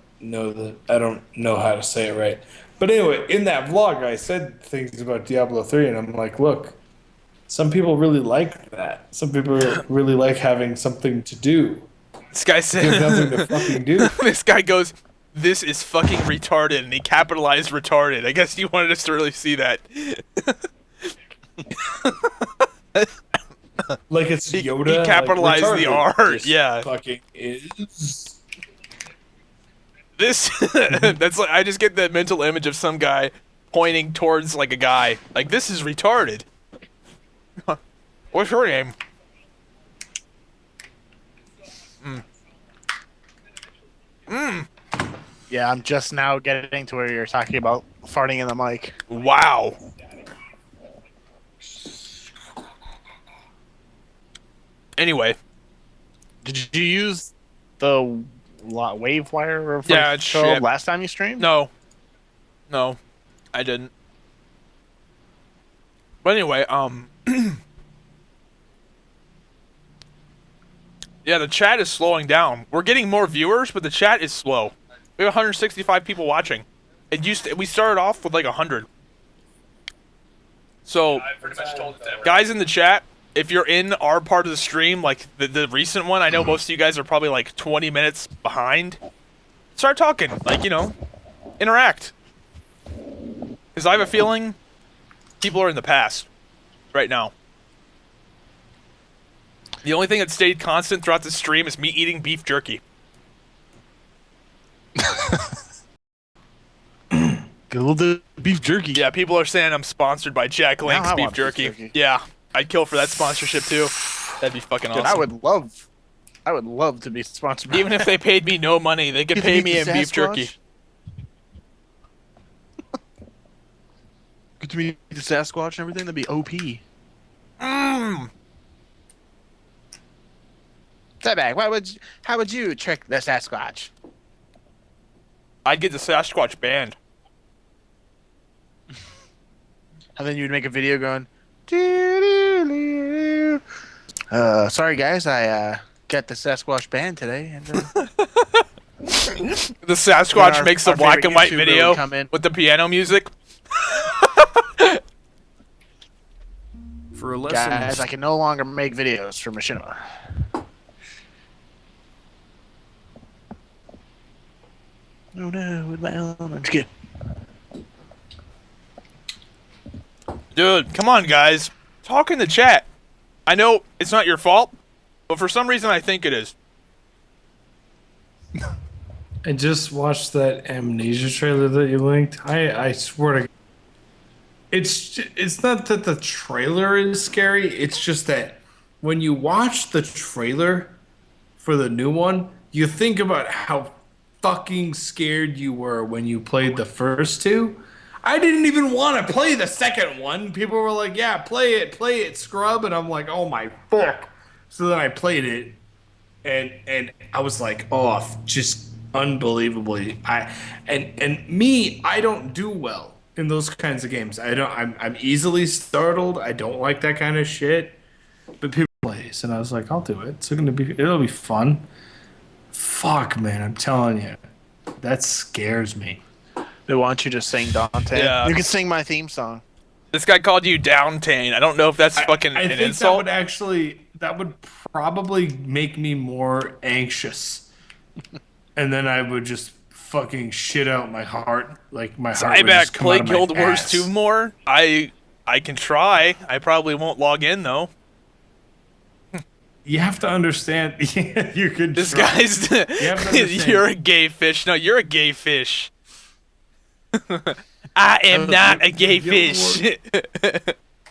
know how to say it right. But anyway, in that vlog, I said things about Diablo 3, and I'm like, look, some people really like that. Some people really like having something to do. This guy There's nothing to said. fucking do. This guy goes, "This is fucking retarded," and he capitalized retarded. I guess you wanted us to really see that. Like it's He Yoda. capitalized like, the retarded R, just yeah. Fucking is. This that's like I just get the mental image of some guy pointing towards like a guy. Like, this is retarded. What's your name? Yeah, I'm just now getting to where you're talking about farting in the mic. Wow. Anyway. Did you use the wave wire or Yeah, it's shit. last time you streamed? No, I didn't. But anyway, yeah, the chat is slowing down. We're getting more viewers, but the chat is slow. We have 165 people watching. We started off with like 100. So, guys in the chat, if you're in our part of the stream, like the recent one, I know most of you guys are probably like 20 minutes behind. Start talking, like, you know, interact. Because I have a feeling people are in the past right now. The only thing that stayed constant throughout the stream is me eating beef jerky. Get a little bit of beef jerky. Yeah, people are saying I'm sponsored by Jack Link's I beef want beef jerky. jerky. Yeah, I'd kill for that sponsorship too. That'd be fucking awesome. Dude, I would love to be sponsored by Even if they paid me no money, they could You pay think me in the beef jerky. Sasquatch? Get to meet the Sasquatch and everything, that'd be OP. Zybak, how would you trick the Sasquatch? I'd get the Sasquatch banned. And then you'd make a video going, sorry guys, I got the Sasquatch banned today. And The Sasquatch our- makes a our black favorite and white YouTuber video would come in. with the piano music. For a lesson. guys, I can no longer make videos for Machinima. Oh no, with my own skin. Dude, come on, guys. Talk in the chat. I know it's not your fault, but for some reason I think it is. I just watched that Amnesia trailer that you linked. I swear to it's not that the trailer is scary, it's just that when you watch the trailer for the new one, you think about how fucking scared you were when you played the first two. I didn't even want to play the second one. People were like, "Yeah, play it, scrub," and I'm like, "Oh my fuck!" So then I played it, and I was like, "Oh, just unbelievably." I don't do well in those kinds of games. I'm easily startled. I don't like that kind of shit. But people plays, and I was like, "I'll do it. It'll be fun." Fuck, man, I'm telling you, that scares me. They want you to sing Dontain. Yeah. You can sing my theme song. This guy called you Dontain. I don't know if that's fucking I an think insult. that would probably make me more anxious, and then I would just fucking shit out my heart, like my heart would just Zybak, come play out of my Guild Wars ass. 2 more? I can try. I probably won't log in though. You have to understand. You could. This try. guy's have to understand. You're a gay fish. No, you're a gay fish. I am not a gay Guild fish.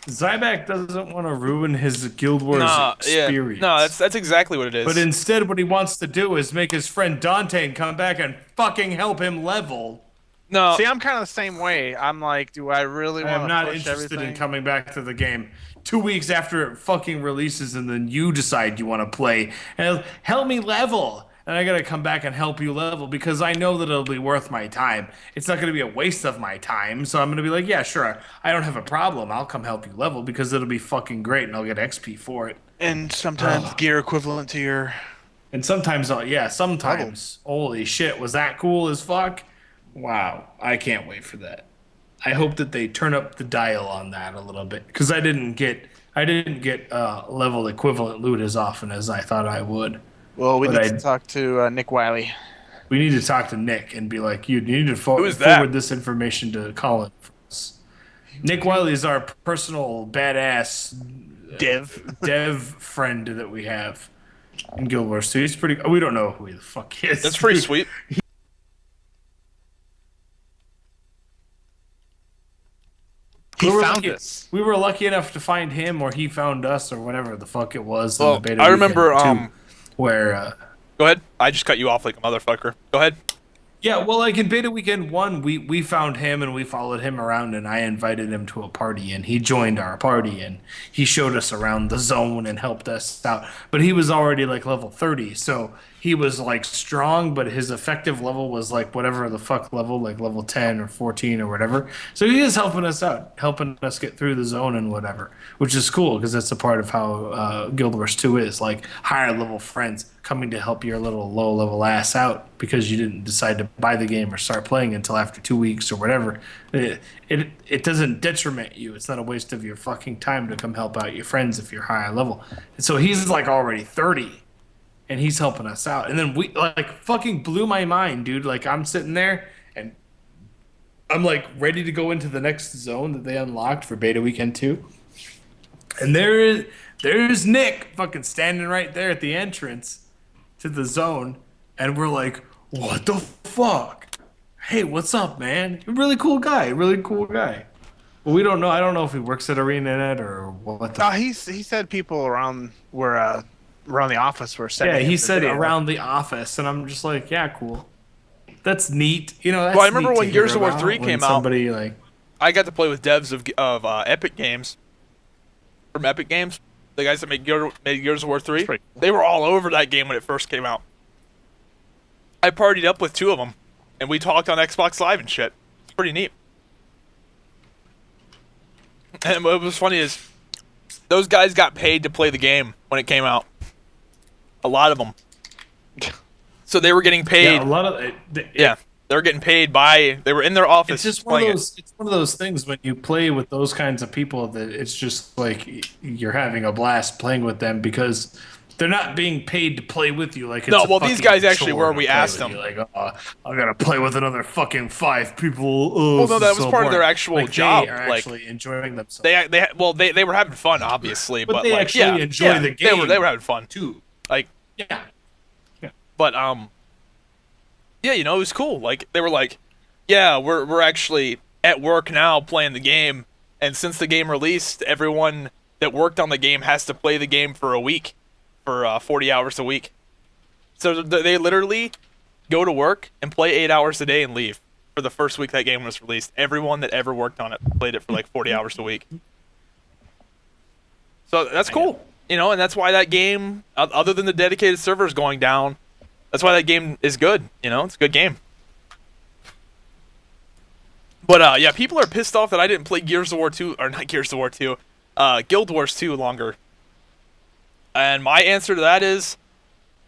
Zybak doesn't want to ruin his Guild Wars No, yeah. experience. No, that's exactly what it is. But instead, what he wants to do is make his friend Dontain come back and fucking help him level. no, See, I'm kind of the same way. I'm like, do I really want I'm to not push interested everything? in coming back to the game 2 weeks after it fucking releases, and then you decide you want to play and help me level. And I gotta come back and help you level because I know that it'll be worth my time. It's not gonna be a waste of my time. So I'm gonna be like, yeah, sure, I don't have a problem. I'll come help you level because it'll be fucking great and I'll get XP for it. And sometimes gear equivalent to your. And sometimes, sometimes. Holy shit, was that cool as fuck? Wow, I can't wait for that. I hope that they turn up the dial on that a little bit because I didn't get level equivalent loot as often as I thought I would. Well, we But need to talk to Nick Wiley. We need to talk to Nick and be like, you need to Who's that? forward this information to Colin for us. Nick Wiley is our personal badass dev friend that we have in Guild Wars 2. He's pretty. We don't know who he the fuck he is. that's pretty sweet. He We were found lucky- us. We were lucky enough to find him, or he found us, or whatever the fuck it was. Well, in the beta I remember, weekend, too, where. Go ahead. I just cut you off like a motherfucker. Go ahead. Yeah, well, like in Beta Weekend 1, we found him and we followed him around, and I invited him to a party, and he joined our party, and he showed us around the zone and helped us out. But he was already like level 30, so he was like strong, but his effective level was like whatever the fuck level, like level 10 or 14 or whatever. So he is helping us out, helping us get through the zone and whatever, which is cool because that's a part of how Guild Wars 2 is, like higher level friends coming to help your little low level ass out because you didn't decide to buy the game or start playing until after 2 weeks or whatever. It doesn't detriment you. It's not a waste of your fucking time to come help out your friends if you're higher level. And so he's like already 30 and he's helping us out. And then we like fucking blew my mind, dude. Like I'm sitting there and I'm like ready to go into the next zone that they unlocked for Beta Weekend 2. And there's Nick fucking standing right there at the entrance to the zone, and we're like, what the fuck? Hey, what's up, man? Really cool guy. But we don't know. I don't know if he works at ArenaNet or what the No, he said people around were around the office were setting. Yeah, him he the said video. around the office, and I'm just like, yeah, cool. That's neat. You know, that's Well, I remember neat to when hear Gears of War about 3 when came out. somebody like I got to play with devs of Epic Games from Epic Games. The guys that made Gears of War 3. pretty cool. They were all over that game when it first came out. I partied up with 2 of them, and we talked on Xbox Live and shit. It's pretty neat. And what was funny is those guys got paid to play the game when it came out. A lot of them. So they were getting paid. yeah, a lot of Yeah, they were getting paid by. They were in their office. It's just one of playing those. It's one of those things when you play with those kinds of people that it's just like you're having a blast playing with them because they're not being paid to play with you. Like it's No, a well, these fucking guys actually chore were. to We play asked with them. you. Like, I gotta play with another fucking 5 people. Oh, Well, no, this that is was so part of their boring. actual like, job, They are like, actually enjoying themselves. They were having fun, obviously, but they like, actually yeah, enjoy yeah, the They were game. having fun. too. Like, Yeah. but yeah, you know, it was cool. Like they were like, yeah, we're actually at work now playing the game, and since the game released, everyone that worked on the game has to play the game for a week, for 40 hours a week. So they literally go to work and play 8 hours a day and leave for the first week that game was released. Everyone that ever worked on it played it for like 40 hours a week. So that's cool, you know, and that's why that game, other than the dedicated servers going down, that's why that game is good. You know, it's a good game. But yeah, people are pissed off that I didn't play Gears of War 2, or not Gears of War 2, Guild Wars 2 longer. And my answer to that is,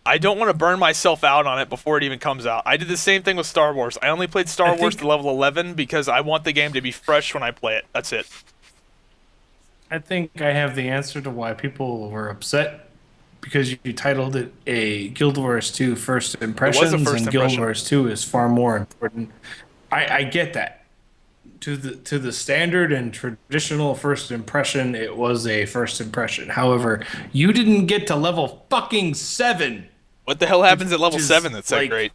I don't want to burn myself out on it before it even comes out. I did the same thing with Star Wars. I only played Star Wars to level 11 because I want the game to be fresh when I play it. That's it. I think I have the answer to why people were upset because you titled it a Guild Wars 2 First Impressions, first and impression. Guild Wars 2 is far more important. I get that. To the standard and traditional first impression, it was a first impression. However, you didn't get to level fucking 7 What the hell happens at level is 7 that's that like- great?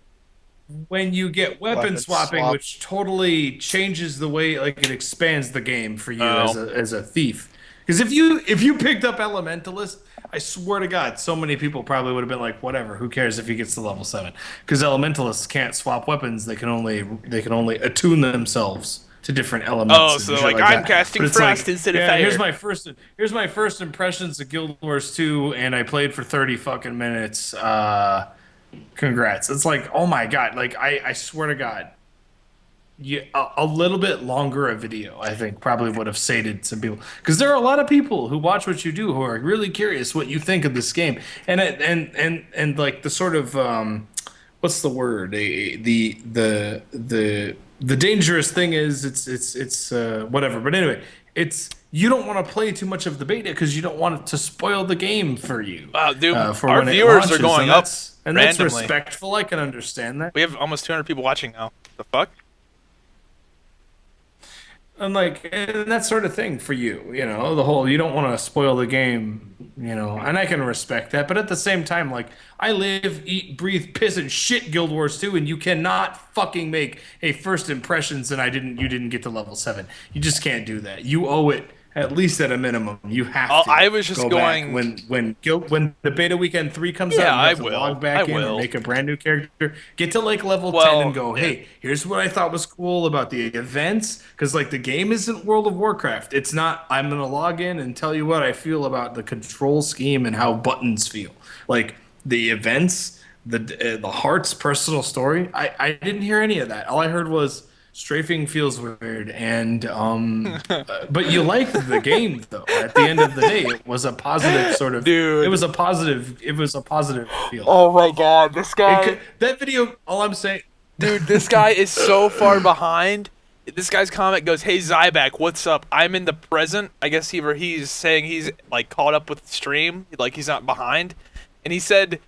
when you get weapon Weapon swapping, swap. which totally changes the way, like it expands the game for you Oh. as a thief. Because if you picked up Elementalist, I swear to God, so many people probably would have been like, whatever, who cares if he gets to level 7? Because Elementalists can't swap weapons; they can only attune themselves to different elements. Oh, and so shit like, like I'm that. casting But it's frost instead of fire. Here's my first impressions of Guild Wars 2, and I played for 30 fucking minutes. Congrats. It's like, oh my God, like I swear to God, a little bit longer a video, I think, probably would have sated some people, because there are a lot of people who watch what you do who are really curious what you think of this game, and like the sort of what's the word, the dangerous thing is it's whatever, but anyway, it's you don't want to play too much of the beta because you don't want it to spoil the game for you. Wow, dude, For our when it viewers are launches, going and up that's randomly. respectful. I can understand that. We have almost 200 people watching now. The fuck? And like, and that sort of thing for you, you know, the whole, you don't want to spoil the game, you know, and I can respect that. But at the same time, like, I live, eat, breathe, piss, and shit Guild Wars 2, and you cannot fucking make a first impressions and you didn't get to level 7. You just can't do that. You owe it at least at a minimum. You have to I was just go going. back when the beta weekend 3 comes Yeah, out, and you I have to will. log back I in will. or make a brand new character. Get to like level 10 Well, and go, hey, here's what I thought was cool about the events. Because like the game isn't World of Warcraft. It's not, I'm gonna log in and tell you what I feel about the control scheme and how buttons feel. Like the events, the heart's personal story. I didn't hear any of that. All I heard was strafing feels weird, and but you liked the game though. At the end of the day, it was a positive sort of. Dude. It was a positive. It was a positive feel. Oh my god, this guy. That video. All I'm saying. Dude, this guy is so far behind. This guy's comment goes, "Hey Zybak, what's up? I'm in the present." I guess he's saying he's like caught up with the stream, like he's not behind. And he said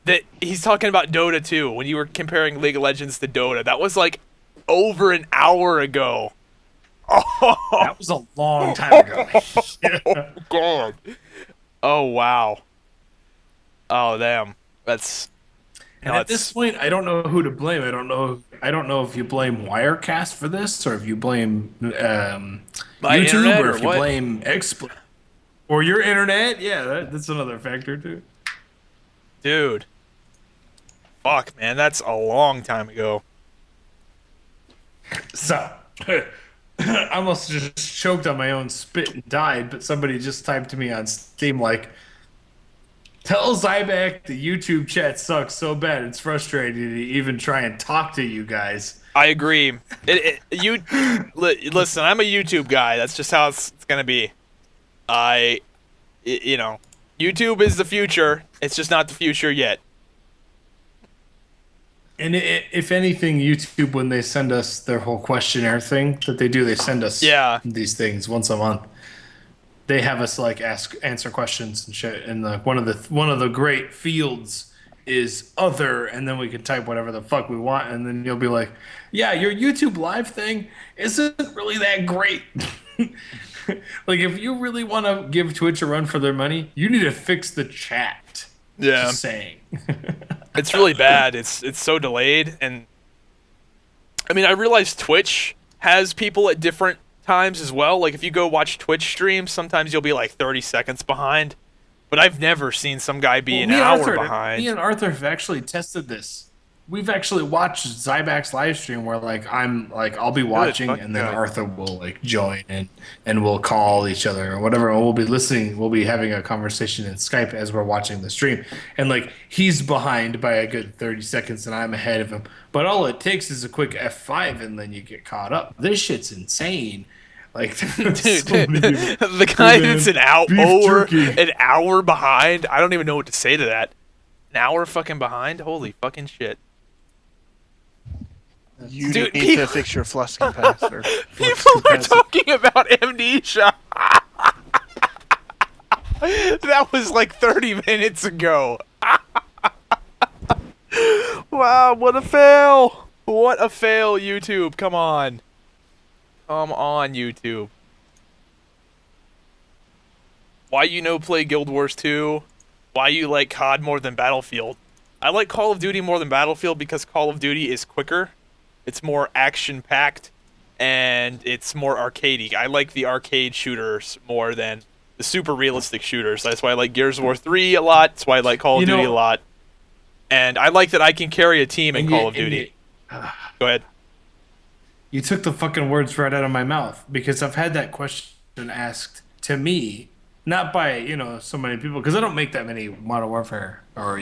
that he's talking about Dota 2 when you were comparing League of Legends to Dota. That was like over an hour ago. That was a long time ago. Oh god. Oh wow. Oh damn. That's And at this point, I don't know who to blame. I don't know if you blame Wirecast for this, or if you blame YouTube, or if you blame XSplit, or your internet. Yeah, that's another factor too. Dude. Fuck, man, that's a long time ago. So, I almost just choked on my own spit and died, but somebody just typed to me on Steam like, tell Zybak the YouTube chat sucks so bad it's frustrating to even try and talk to you guys. I agree. Listen, I'm a YouTube guy. That's just how it's gonna be. You know, YouTube is the future. It's just not the future yet. And if anything, YouTube, when they send us their whole questionnaire thing that they do, they send us these things once a month. They have us like answer questions and shit. And like one of the great fields is other, and then we can type whatever the fuck we want, and then you'll be like, yeah, your YouTube live thing isn't really that great. Like if you really want to give Twitch a run for their money, you need to fix the chat. Yeah. Just saying. It's really bad. It's so delayed, and I mean, I realize Twitch has people at different times as well. Like if you go watch Twitch streams, sometimes you'll be like 30 seconds behind, but I've never seen some guy be an hour behind. Me and Arthur have actually tested this. We've actually watched Zybak's live stream where like I'll be watching and then Arthur will like join and we'll call each other or whatever, and we'll be listening, we'll be having a conversation in Skype as we're watching the stream, and like he's behind by a good 30 seconds and I'm ahead of him, but all it takes is a quick F5 and then you get caught up. This shit's insane. Like, dude, the guy that's an hour behind. I don't even know what to say to that. An hour fucking behind? Holy fucking shit. You need to fix your flux capacitor. People are talking about amnesia. That was like 30 minutes ago. Wow, what a fail. What a fail, YouTube. Come on. Come on, YouTube. Why you no play Guild Wars 2? Why you like COD more than Battlefield? I like Call of Duty more than Battlefield because Call of Duty is quicker. It's more action-packed, and it's more arcadey. I like the arcade shooters more than the super realistic shooters. That's why I like Gears of War 3 a lot. That's why I like Call of Duty a lot. And I like that I can carry a team in Call of Duty. Go ahead. You took the fucking words right out of my mouth, because I've had that question asked to me, not by, so many people, because I don't make that many Modern Warfare or,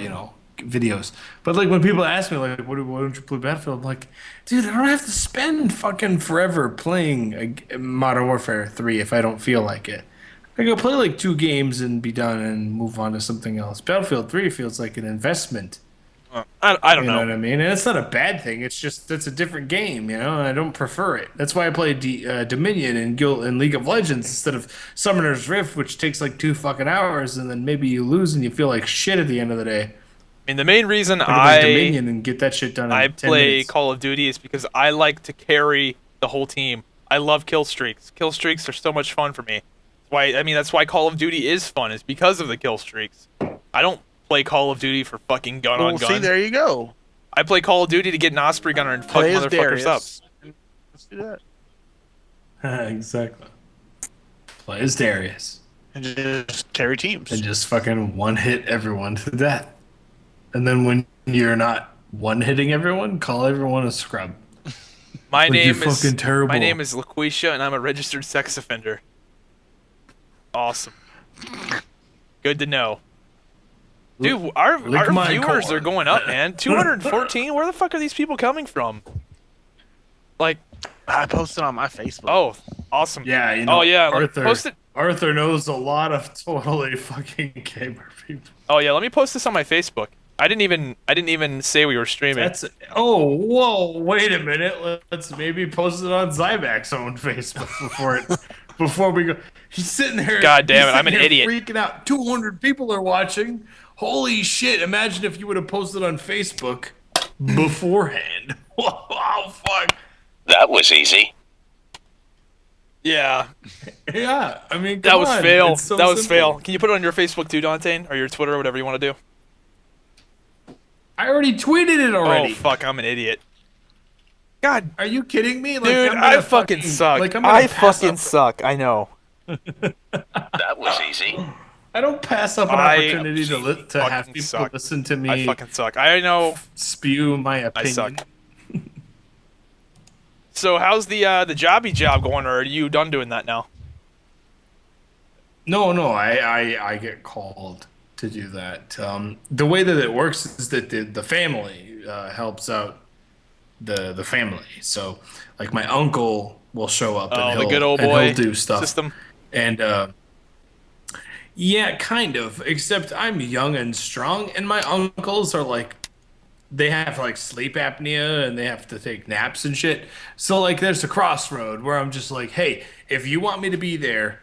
videos. But like when people ask me like, why don't you play Battlefield? I'm like, dude, I don't have to spend fucking forever playing a Modern Warfare 3 if I don't feel like it. I go play like 2 games and be done and move on to something else. Battlefield 3 feels like an investment. I don't know. You know what I mean? And it's not a bad thing. It's just that's a different game, and I don't prefer it. That's why I play Dominion and League of Legends instead of Summoner's Rift, which takes like 2 fucking hours, and then maybe you lose and you feel like shit at the end of the day. I mean, the main reason Dominion and get that shit done. I in 10 play minutes. Call of Duty is because I like to carry the whole team. I love kill streaks. Kill streaks are so much fun for me. That's why Call of Duty is fun, is because of the kill streaks. I don't play Call of Duty for fucking gun on gun. See, there you go. I play Call of Duty to get an Osprey gunner and fuck Play as motherfuckers up. Darius. Let's do that. Exactly. Play as Darius. And just carry teams. And just fucking one-hit everyone to death. And then when you're not one-hitting everyone, call everyone a scrub. My name you're is fucking terrible. My name is LaQuisha, and I'm a registered sex offender. Awesome. Good to know. Dude, our viewers are going up, man. 214? Where the fuck are these people coming from? Like, I posted on my Facebook. oh, awesome. Yeah, you know, oh, yeah, Arthur, post it. Arthur knows a lot of totally fucking gamer people. Oh, yeah, let me post this on my Facebook. I didn't even say we were streaming. Whoa, wait a minute. Let's maybe post it on Zybak's own Facebook before we go. He's sitting there. God damn it, I'm an idiot. Freaking out. 200 people are watching. Holy shit! Imagine if you would have posted on Facebook beforehand. Wow, fuck. That was easy. Yeah, Yeah, I mean, that come was on. fail. It's so That was simple. fail. Can you put it on your Facebook too, Dontain, or your Twitter, or whatever you want to do? I already tweeted it already. Oh fuck, I'm an idiot. God, Are you kidding me? Like, dude, I'm gonna I fucking suck. Like, I'm gonna I pass fucking up- suck. I know. That was easy. I don't pass up an I opportunity to have fucking people suck. listen to me I fucking suck. I know. spew my I opinion. suck. So how's the jobby job going, or are you done doing that now? No, I get called to do that. The way that it works is that the family helps out the family. So, like, my uncle will show up and the good old and boy he'll do stuff. system. And yeah, kind of. Except I'm young and strong, and my uncles are like, they have like sleep apnea and they have to take naps and shit. So like, there's a crossroad where I'm just like, hey, if you want me to be there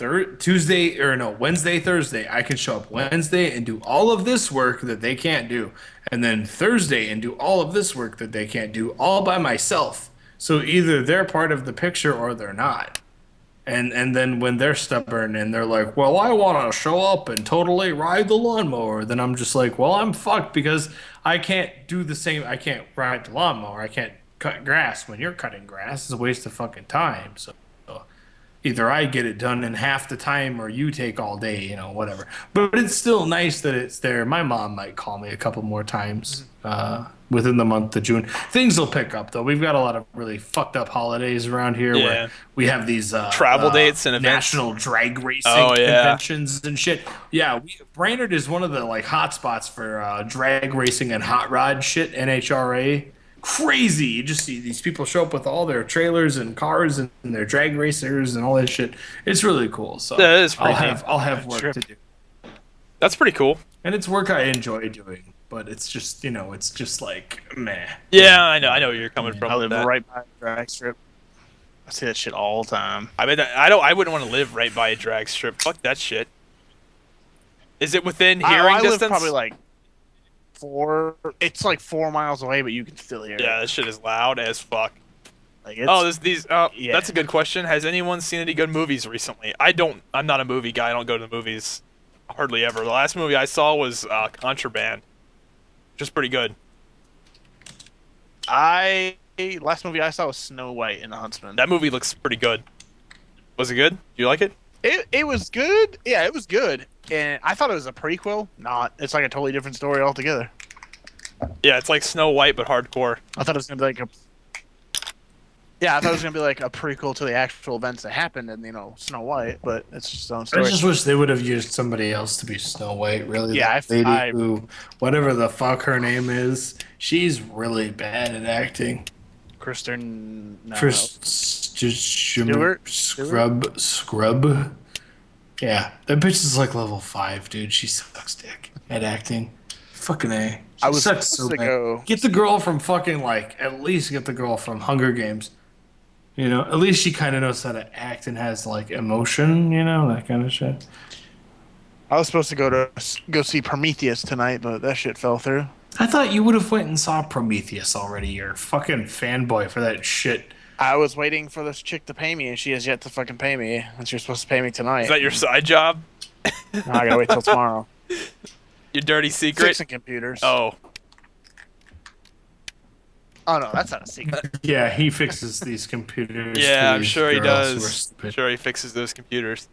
Wednesday, Thursday, I can show up Wednesday and do all of this work that they can't do, and then Thursday and do all of this work that they can't do all by myself. So either they're part of the picture or they're not. And then when they're stubborn and they're like, well, I want to show up and totally ride the lawnmower, then I'm just like, well, I'm fucked because I can't do the same. I can't ride the lawnmower. I can't cut grass when you're cutting grass. It's a waste of fucking time. So either I get it done in half the time or you take all day, whatever. But it's still nice that it's there. My mom might call me a couple more times within the month of June. Things will pick up, though. We've got a lot of really fucked up holidays around here where we have these travel dates and events. National drag racing yeah. conventions and shit. Yeah, Brainerd is one of the like hotspots for drag racing and hot rod shit, NHRA. Crazy. You just see these people show up with all their trailers and cars and their drag racers and all that shit. It's really cool. So that is pretty I'll have work to do. That's pretty cool. And it's work I enjoy doing, but it's just, it's just like meh. Yeah, I know where you're coming from. I with live that. right by a drag strip. I see that shit all the time. I mean, I wouldn't want to live right by a drag strip. Fuck that shit. Is it within hearing I distance? live probably like 4. It's like 4 miles away, but you can still hear it. Yeah, this shit is loud as fuck. Like it's, Yeah. That's a good question. Has anyone seen any good movies recently? I'm not a movie guy. I don't go to the movies hardly ever. The last movie I saw was Contraband, which is pretty good. Last movie I saw was Snow White and the Huntsman. That movie looks pretty good. Was it good? Do you like it? It was good. Yeah, it was good. And I thought it was a prequel. Not. It's like a totally different story altogether. Yeah, it's like Snow White but hardcore. I thought it was gonna be like a prequel to the actual events that happened in Snow White, but it's just its own story. I just wish they would have used somebody else to be Snow White. Really, Yeah, that lady who, whatever the fuck her name is, she's really bad at acting. Kristen. No. Scrub. Yeah, that bitch is like level 5, dude. She sucks dick at acting. Fucking A. I was sucks supposed so to bad. go. Get the girl from fucking at least get the girl from Hunger Games. At least she kind of knows how to act and has like emotion. That kind of shit. I was supposed to go see Prometheus tonight, but that shit fell through. I thought you would have went and saw Prometheus already. You're a fucking fanboy for that shit. I was waiting for this chick to pay me, and she has yet to fucking pay me. And she was supposed to pay me tonight. Is that your side job? No, I gotta wait till tomorrow. Your dirty secret? Fixing computers. Oh. Oh no, that's not a secret. Yeah, he fixes these computers. Yeah, for I'm these sure he girls who are does. stupid. Sure he fixes those computers.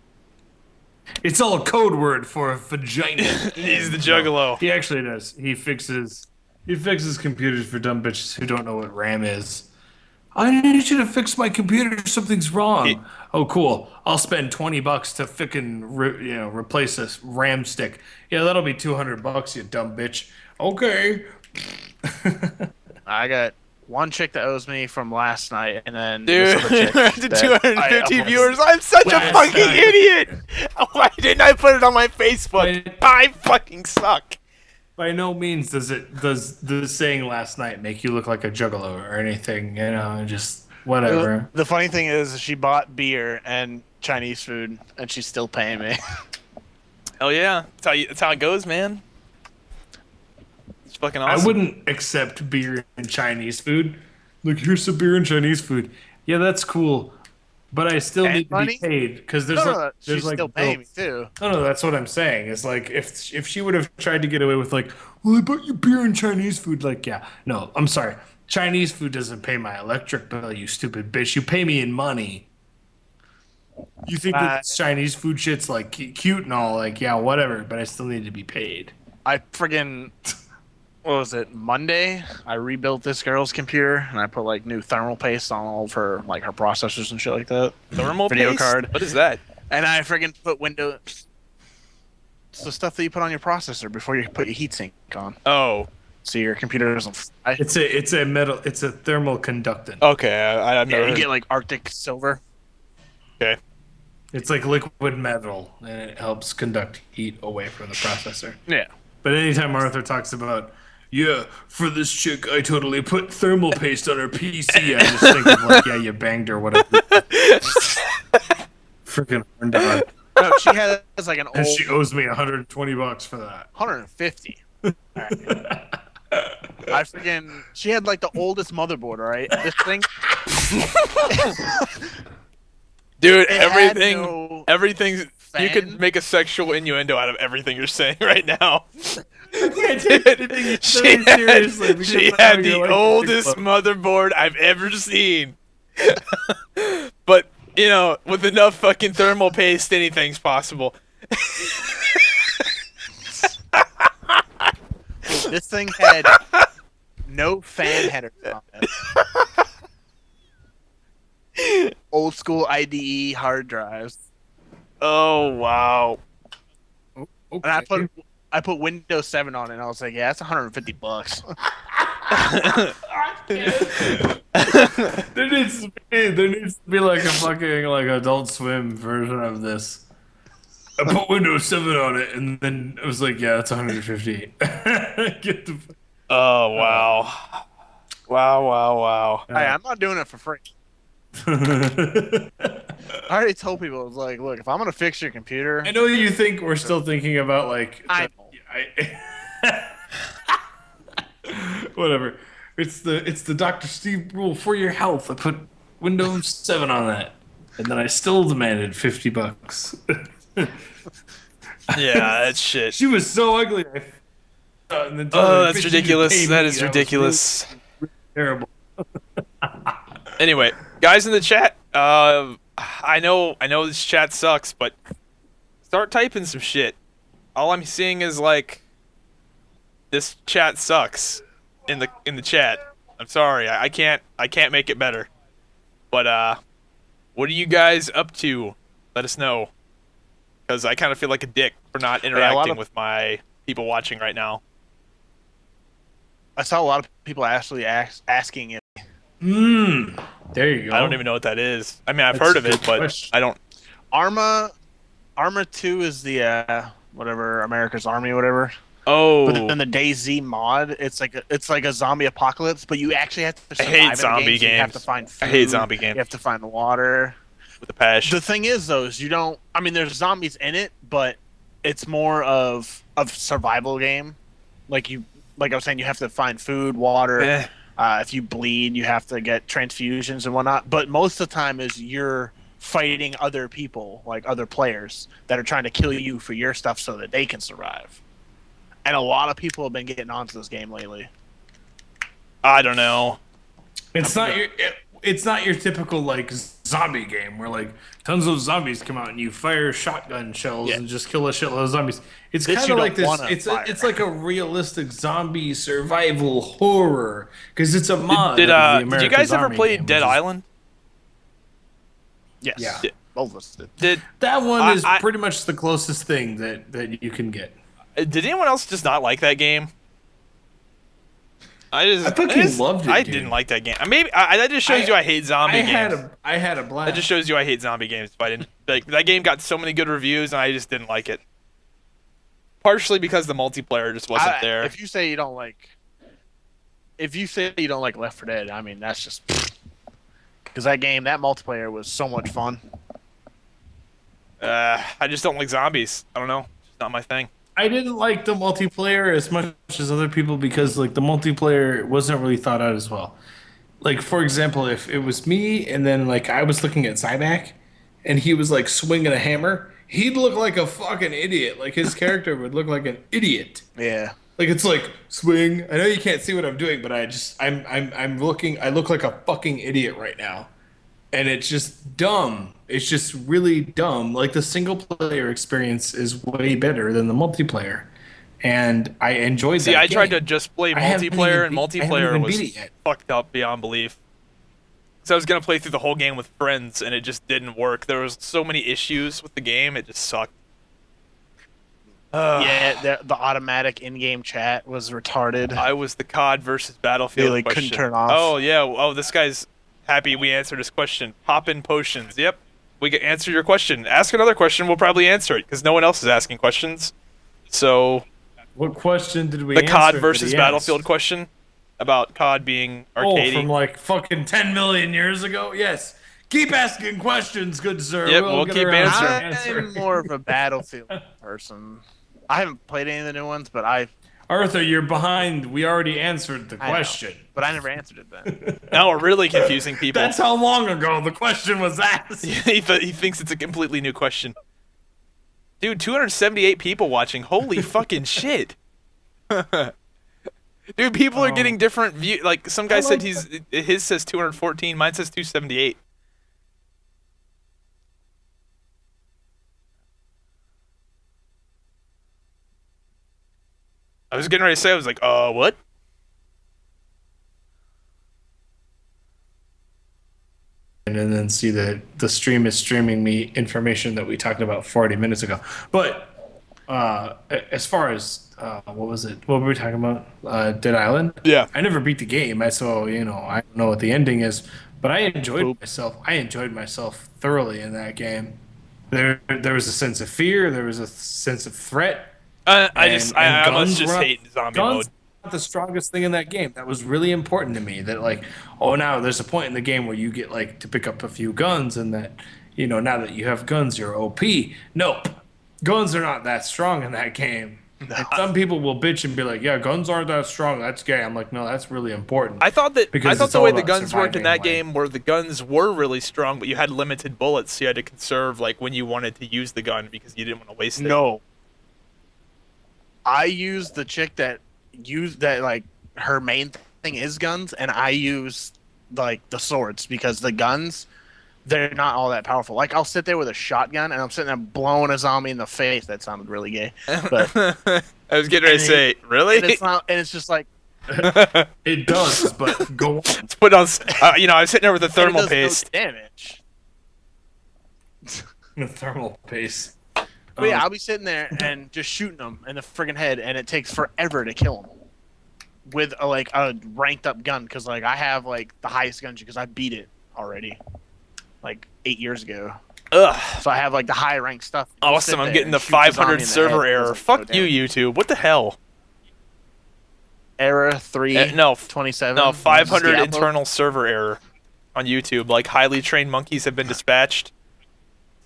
It's all code word for a vagina. He's the juggalo. He actually does. He fixes computers for dumb bitches who don't know what RAM is. I need you to fix my computer. Something's wrong. Oh, cool. I'll spend $20 to fucking replace this RAM stick. Yeah, that'll be $200, you dumb bitch. Okay. I got one chick that owes me from last night, and then Dude, this other chick to that 250 I- viewers. I'm such a Last fucking night. idiot. Why didn't I put it on my Facebook? I fucking suck. By no means does the saying last night make you look like a juggalo or anything. You know, just whatever. The funny thing is, she bought beer and Chinese food, and she's still paying me. Hell yeah. That's how it goes, man. It's fucking awesome. I wouldn't accept beer and Chinese food. Look, here's some beer and Chinese food. Yeah, that's cool, but I still And need to money? be paid because there's No, there's she's still paying me too. No, that's what I'm saying. It's like if she would have tried to get away with like, well, I bought you beer and Chinese food. Like, yeah, no, I'm sorry. Chinese food doesn't pay my electric bill. You stupid bitch. You pay me in money. You think that Chinese food shit's like cute and all? Like, yeah, whatever. But I still need to be paid. I friggin' what was it? Monday, I rebuilt this girl's computer and I put like new thermal paste on all of her like her processors and shit like that. Thermal video paste? card. What is that? And I friggin' put Windows. It's the stuff that you put on your processor before you put your heatsink on, Oh. so your computer doesn't fry. It's a thermal conductant. Okay. I've never Yeah, you heard. get like Arctic silver. Okay. It's like liquid metal, and it helps conduct heat away from the processor. Yeah. But anytime Arthur talks about, yeah, for this chick, I totally put thermal paste on her PC, I just think of like, yeah, you banged her, whatever. Freaking horn dog. No, she has like an And old she owes me $120 for that. 150. Alright. I friggin' she had like the oldest motherboard, alright? This thing Dude, It had everything, no everything's. You could fan. make a sexual innuendo out of everything you're saying right now. can't take anything you say seriously because she of how had you the like oldest Facebook. motherboard I've ever seen. But, you know, with enough fucking thermal paste, anything's possible. this thing had no fan header on it. Old school IDE hard drives. Oh, wow. And I put Windows 7 on it and I was like, yeah, that's $150. There needs to be like a fucking like Adult Swim version of this. I put Windows 7 on it, and then it was like, yeah, that's 150. Get the. Oh, wow. Wow. Hey, I'm not doing it for free. I already told people, I was like, look, if I'm gonna fix your computer, I know you think we're still thinking about like. I know. Whatever. It's the Dr. Steve rule for your health. I put Windows 7 on that, and then I still demanded $50. Yeah, that's shit. She was so ugly. And then told her, Oh, "Bitch, that's you didn't ridiculous. pay That me." is was ridiculous. really terrible. Anyway, guys in the chat, I know this chat sucks, but start typing some shit. All I'm seeing is like, this chat sucks in the chat. I'm sorry, I can't make it better. But what are you guys up to? Let us know, because I kind of feel like a dick for not interacting with my people watching right now. I saw a lot of people actually asking if There you go. I don't even know what that is. I mean, I've That's heard a of it, good but question. I don't. Arma 2 is the whatever America's Army or whatever. Oh, But then the DayZ mod, it's like a zombie apocalypse, but you actually have to I survive hate in the zombie game, so you have games. to find food, I hate zombie games You have to find water. with a passion. The thing is, though, is you don't. I mean, there's zombies in it, but it's more of survival game. Like I was saying, you have to find food, water, If you bleed, you have to get transfusions and whatnot. But most of the time is you're fighting other people, like other players, that are trying to kill you for your stuff so that they can survive. And a lot of people have been getting onto this game lately. I don't know. It's not your typical like zombie game where like tons of zombies come out and you fire shotgun shells and just kill a shitload of zombies. It's kind of like this. It's like a realistic zombie survival horror because it's a mod. Did of the did you guys America's ever Army play game, Dead which is- Island? Yes. Yeah. Both of us did. Did That one is I- pretty much the closest thing that you can get. did anyone else just not like that game? I fucking loved it, I dude. didn't like that game. Maybe that just shows you I hate zombie games. I had a blast. That just shows you I hate zombie games. But I didn't like that game. Got so many good reviews, and I just didn't like it. Partially because the multiplayer just wasn't there. If you say you don't like Left 4 Dead, I mean that's just because that multiplayer was so much fun. I just don't like zombies. I don't know. It's not my thing. I didn't like the multiplayer as much as other people because like the multiplayer wasn't really thought out as well. Like for example, if it was me and then like I was looking at Zybak and he was like swinging a hammer, he'd look like a fucking idiot. Like his character would look like an idiot. Yeah. Like it's like swing. I know you can't see what I'm doing, but I'm looking. I look like a fucking idiot right now, and it's just dumb. It's just really dumb. Like the single player experience is way better than the multiplayer, and I enjoyed. See, that I tried to game. just play I haven't multiplayer, even and beat- I haven't multiplayer even was beat it yet. fucked up beyond belief. So I was gonna play through the whole game with friends, and it just didn't work. There was so many issues with the game; it just sucked. Yeah, the automatic in-game chat was retarded. I was the COD versus Battlefield Really question. couldn't turn off. Oh yeah. Oh, this guy's happy we answered his question. Pop in potions. Yep. We can answer your question. Ask another question. We'll probably answer it because no one else is asking questions. So What question did we? the answer COD that versus he Battlefield asked? question about COD being Oh, arcadey. from like fucking 10 million years ago. Yes. Keep asking questions, good sir. Yep, we'll get keep around to answering. I'm more of a Battlefield person. I haven't played any of the new ones, but Arthur, you're behind. We already answered the I know. question. But I never answered it then. Now we're really confusing people. That's how long ago the question was asked. he thinks it's a completely new question. Dude, 278 people watching. Holy fucking shit. Dude, people are getting different view. Like some guy said his says 214, mine says 278. I was getting ready to say, I was like, what? And then see that the stream is streaming me information that we talked about 40 minutes ago. But as far as what was it? What were we talking about? Dead Island? Yeah. I never beat the game, so I don't know what the ending is. But I enjoyed myself. I enjoyed myself thoroughly in that game. There was a sense of fear. There was a sense of threat. I guns must just were- hate zombie guns mode. were not the strongest thing in that game. That was really important to me. That like, now there's a point in the game where you get like to pick up a few guns, and that now that you have guns, you're OP. Nope, guns are not that strong in that game. And some people will bitch and be like, "Yeah, guns aren't that strong. That's gay." I'm like, no, that's really important. I thought Because it's the all way the about guns worked in that surviving, game where the guns were really strong, but you had limited bullets, so you had to conserve like when you wanted to use the gun because you didn't want to waste it. No. I used the chick that like her main thing is guns, and I use like the swords because the guns they're not all that powerful. Like I'll sit there with a shotgun and I'm sitting there blowing a zombie in the face. That sounded really gay, but I was getting ready to say, really? and it's not. And it's just like It does, but go on. Let's put on. I was sitting there with a and it thermal does paste. no damage. The thermal paste. But yeah, I'll be sitting there and just shooting them in the friggin' head, and it takes forever to kill them with a ranked up gun because like I have like the highest gun because I beat it already like 8 years ago. Ugh. So I have like the high ranked stuff. I'll sit Awesome. I'm there getting and the shoot zombie 500 in the server head. error. It's like, Fuck no you, damage. YouTube. What the hell? Error 3 No, 27. No, 500 Diablo. internal server error on YouTube. Like highly trained monkeys have been dispatched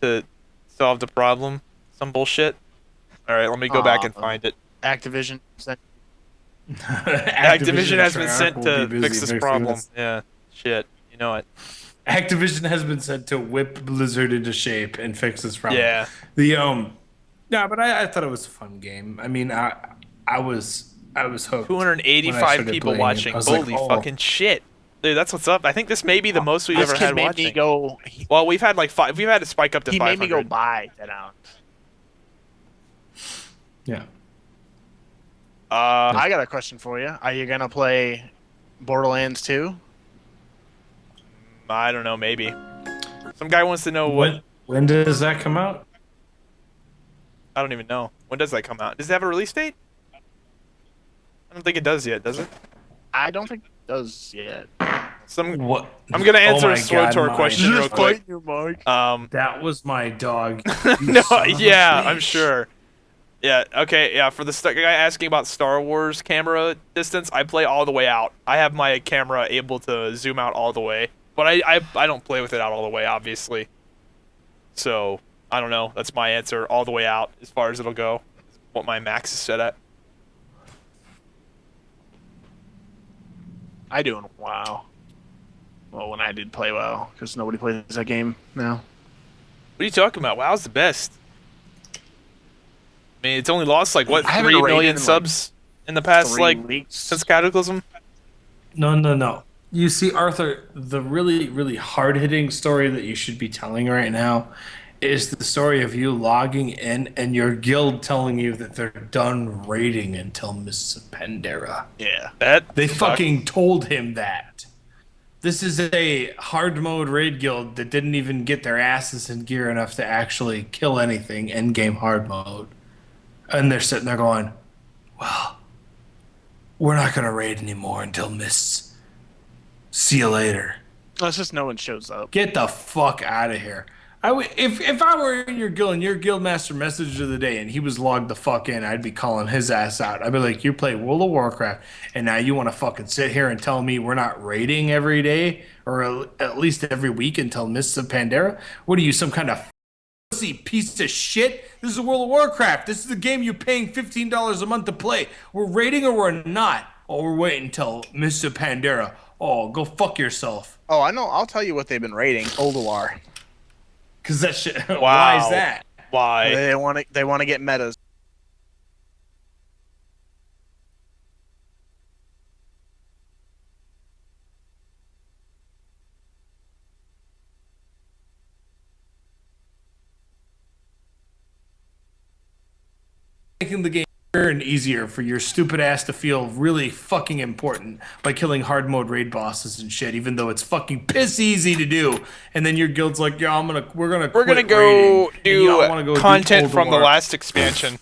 to solve the problem. Some bullshit. All right, let me go back and find it. Activision. Activision has been and sent Treyarch will to be busy fix this fixing problem. this. Yeah, shit. You know it. Activision has been sent to whip Blizzard into shape and fix this problem. Yeah. Yeah, but I thought it was a fun game. I mean, I was hooked. when I 285 started people playing it. watching. I was Holy like, oh. fucking shit. Dude, that's what's up. I think this may be the most we've This ever kid had made watching. me go. Well, we've had like 5. We've had to spike up to He 500. made me go buy that out. Yeah. I got a question for you. Are you gonna play Borderlands 2? I don't know, maybe. Some guy wants to know what. When does that come out? I don't even know. When does that come out? Does it have a release date? I don't think it does yet, does it? I don't think it does yet. What? I'm gonna answer Oh a my SWTOR God, question real quick. your mic. That was my dog. No, yeah, I'm sure. Yeah, okay, yeah, for the guy asking about Star Wars camera distance, I play all the way out. I have my camera able to zoom out all the way. But I don't play with it out all the way, obviously. So, I don't know. That's my answer, all the way out, as far as it'll go. What my max is set at. I do in WoW. Well, when I did play WoW, because nobody plays that game now. What are you talking about? WoW's the best. I mean, it's only lost, like, what, I haven't 3 rated million in, like, subs in the past, 3 like, weeks. since Cataclysm? No. You see, Arthur, the really, really hard-hitting story that you should be telling right now is the story of you logging in and your guild telling you that they're done raiding until Miss Pandera. Yeah. They fucking told him that. This is a hard mode raid guild that didn't even get their asses in gear enough to actually kill anything in game hard mode. And they're sitting there going, well, we're not going to raid anymore until Mists. See you later. It's just no one shows up. Get the fuck out of here. If I were in your guild and your guild master message of the day and he was logged the fuck in, I'd be calling his ass out. I'd be like, you play World of Warcraft and now you want to fucking sit here and tell me we're not raiding every day or at least every week until Mists of Pandera? What are you, some kind of pussy piece of shit? This is World of Warcraft. This is the game you're paying $15 a month to play. We're raiding or we're not. Oh, we're waiting until Mists of Pandera. Oh, go fuck yourself. Oh, I know. I'll tell you what they've been rating. Ulduar. Cause that shit. Wow. Why is that? Why? They want to get metas. Making the game harder and easier for your stupid ass to feel really fucking important by killing hard mode raid bosses and shit, even though it's fucking piss easy to do. And then your guild's like, yeah, we're gonna go raiding, do y'all wanna go content do from the Ulduar. last expansion.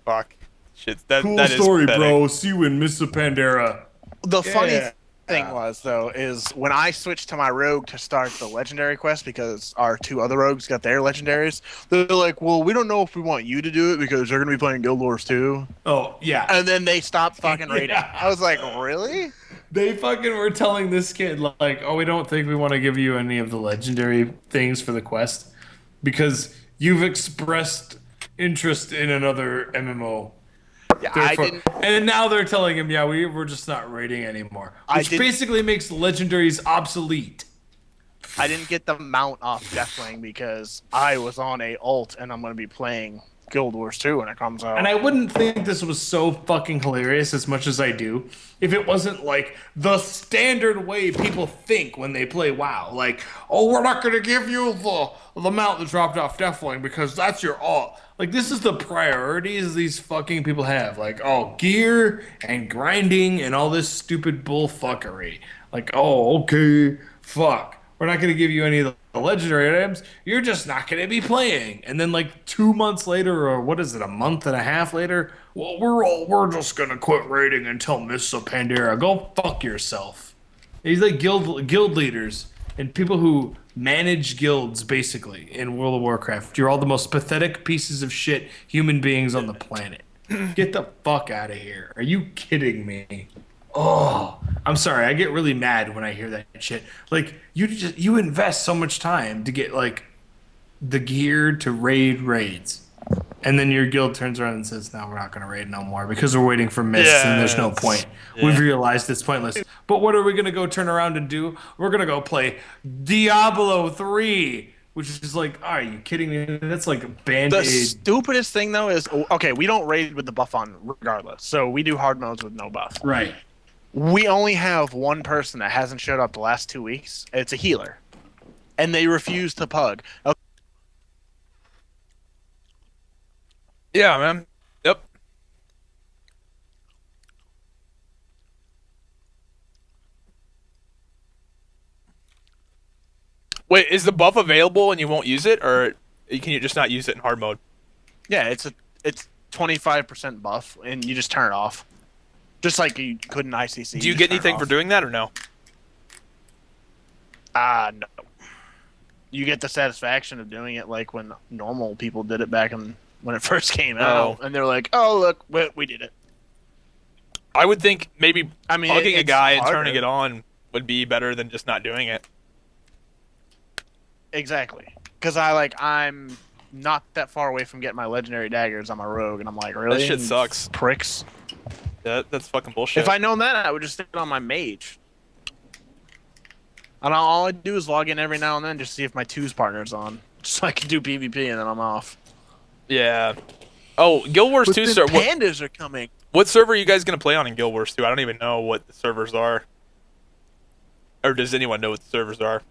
Fuck. Shit, that Cool that is story, pathetic. bro. See you in Mists of Pandera. The funny Yeah. thing was, though, is when I switched to my rogue to start the legendary quest because our 2 other rogues got their legendaries, they're like, well, we don't know if we want you to do it because they're going to be playing Guild Wars 2. Oh yeah. And then they stopped fucking raiding. Yeah. I was like, really? They fucking were telling this kid, like, oh, we don't think we want to give you any of the legendary things for the quest because you've expressed interest in another MMO. Yeah, Therefore- I didn't. And now they're telling him, yeah, we're just not raiding anymore. I Which didn't- basically makes legendaries obsolete. I didn't get the mount off Deathwing because I was on a ult and I'm going to be playing Guild Wars 2 when it comes out. And I wouldn't think this was so fucking hilarious as much as I do if it wasn't like the standard way people think when they play WoW. Like, oh, we're not going to give you the mount that dropped off Deathwing because that's your alt. Like, this is the priorities these fucking people have. Like, oh, gear and grinding and all this stupid bullfuckery. Like, oh, okay, fuck. We're not going to give you any of the legendary items. You're just not going to be playing. And then like 2 months later, or what is it, a month and a half later? Well, we're just going to quit raiding until Mists of Pandera. Go fuck yourself. These like guild leaders and people who manage guilds basically in World of Warcraft. You're all the most pathetic pieces of shit human beings on the planet. Get the fuck out of here. Are you kidding me? Oh, I'm sorry. I get really mad when I hear that shit. Like you invest so much time to get like the gear to raid raids. And then your guild turns around and says, "No, we're not going to raid no more because we're waiting for mists, and there's no point. We've realized it's pointless." But what are we going to go turn around and do? We're going to go play Diablo 3, which is like, are you kidding me? That's like a The band-aid. stupidest thing though is okay, we don't raid with the buff on regardless, so we do hard modes with no buff. Right. We only have one person that hasn't showed up the last 2 weeks. It's a healer, and they refuse to pug. Yeah, man. Yep. Wait, is the buff available and you won't use it, or can you just not use it in hard mode? Yeah, it's 25% buff, and you just turn it off, just like you could in ICC. Do you get anything for doing that or no? No. You get the satisfaction of doing it like when normal people did it back when it first came out, and they're like, "Oh, look, we did it." I would think maybe I mean, bugging a it's guy and harder. turning it on would be better than just not doing it. Exactly, because I'm not that far away from getting my legendary daggers on my rogue, and I'm like, really? That shit sucks. Pricks. Yeah, that's fucking bullshit. If I'd known that, I would just stick it on my mage. And all I do is log in every now and then just see if my twos partner's on, just so I can do PvP, and then I'm off. Yeah. Oh, Guild Wars 2 The pandas are coming. What server are you guys going to play on in Guild Wars 2? I don't even know what the servers are. Or does anyone know what the servers are?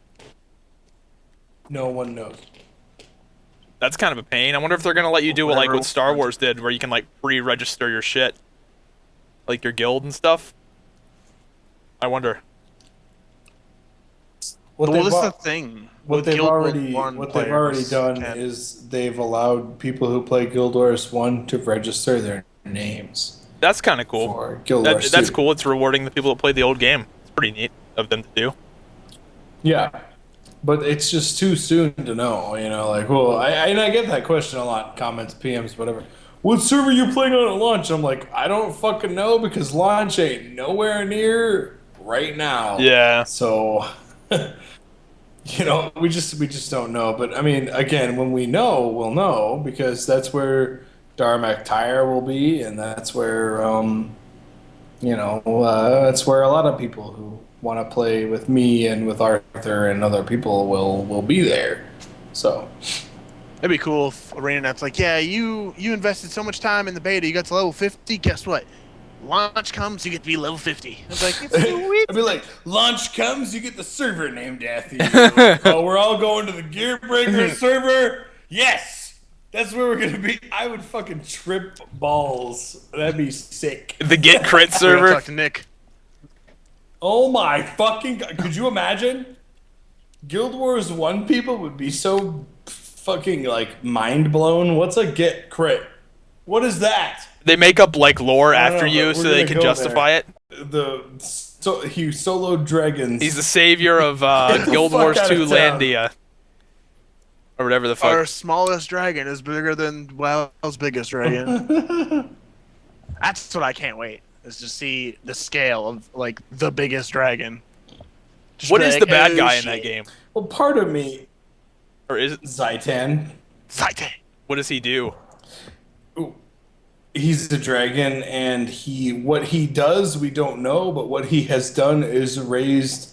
No one knows. That's kind of a pain. I wonder if they're going to let you do what Star Wars did, where you can like pre-register your shit. Like your guild and stuff. I wonder. What Well, they've, this is al- the thing. what with they've Guild Wars already 1 what they've already players done can- is they've allowed people who play Guild Wars 1 to register their names That's kind of cool. for Guild Wars 2. That's cool. It's rewarding the people that play the old game. It's pretty neat of them to do. Yeah, but it's just too soon to know. Like, well, and I get that question a lot, comments, PMs, whatever. What server you playing on at launch? I'm like, I don't fucking know because launch ain't nowhere near right now. Yeah. So, we just don't know. But I mean, again, when we know, we'll know because that's where Darmak Tire will be, and that's where that's where a lot of people who want to play with me and with Arthur and other people will be there. So It'd be cool if ArenaNet's like, yeah, you invested so much time in the beta, you got to level 50. Guess what? Launch comes, you get to be level 50. It's like, it's sweet. I'd be like, launch comes, you get the server named after you. Oh, we're all going to the Gearbreaker server. Yes, that's where we're gonna be. I would fucking trip balls. That'd be sick. The Get Crit I gotta server. talk to Nick. Oh my fucking god! Could you imagine? Guild Wars 1 people would be so fucking like mind blown. What's a Get Crit? What is that? They make up like lore after know, you but so we're they gonna can go justify it. He soloed dragons. He's the savior of Get the Guild fuck Wars outta 2 town. Landia. Or whatever the fuck. Our smallest dragon is bigger than WoW's biggest dragon. That's what I can't wait, is to see the scale of like the biggest dragon. Just What be is like, the bad "Oh, guy in shit." that game? Well, part of me, Or is it, Zaitan. Zybak. what does he do? He's a dragon, and what he does we don't know, but what he has done is raised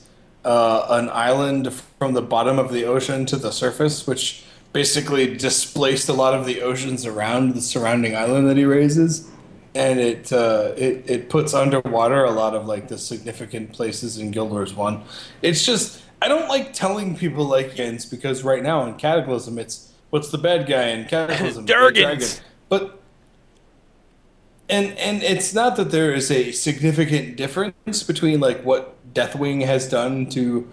an island from the bottom of the ocean to the surface, which basically displaced a lot of the oceans around the surrounding island that he raises, and it puts underwater a lot of like the significant places in Guild Wars 1. It's just I don't like telling people like ends because right now in Cataclysm it's what's the bad guy in Cataclysm? The Durgans. dragon. But and it's not that there is a significant difference between like what Deathwing has done to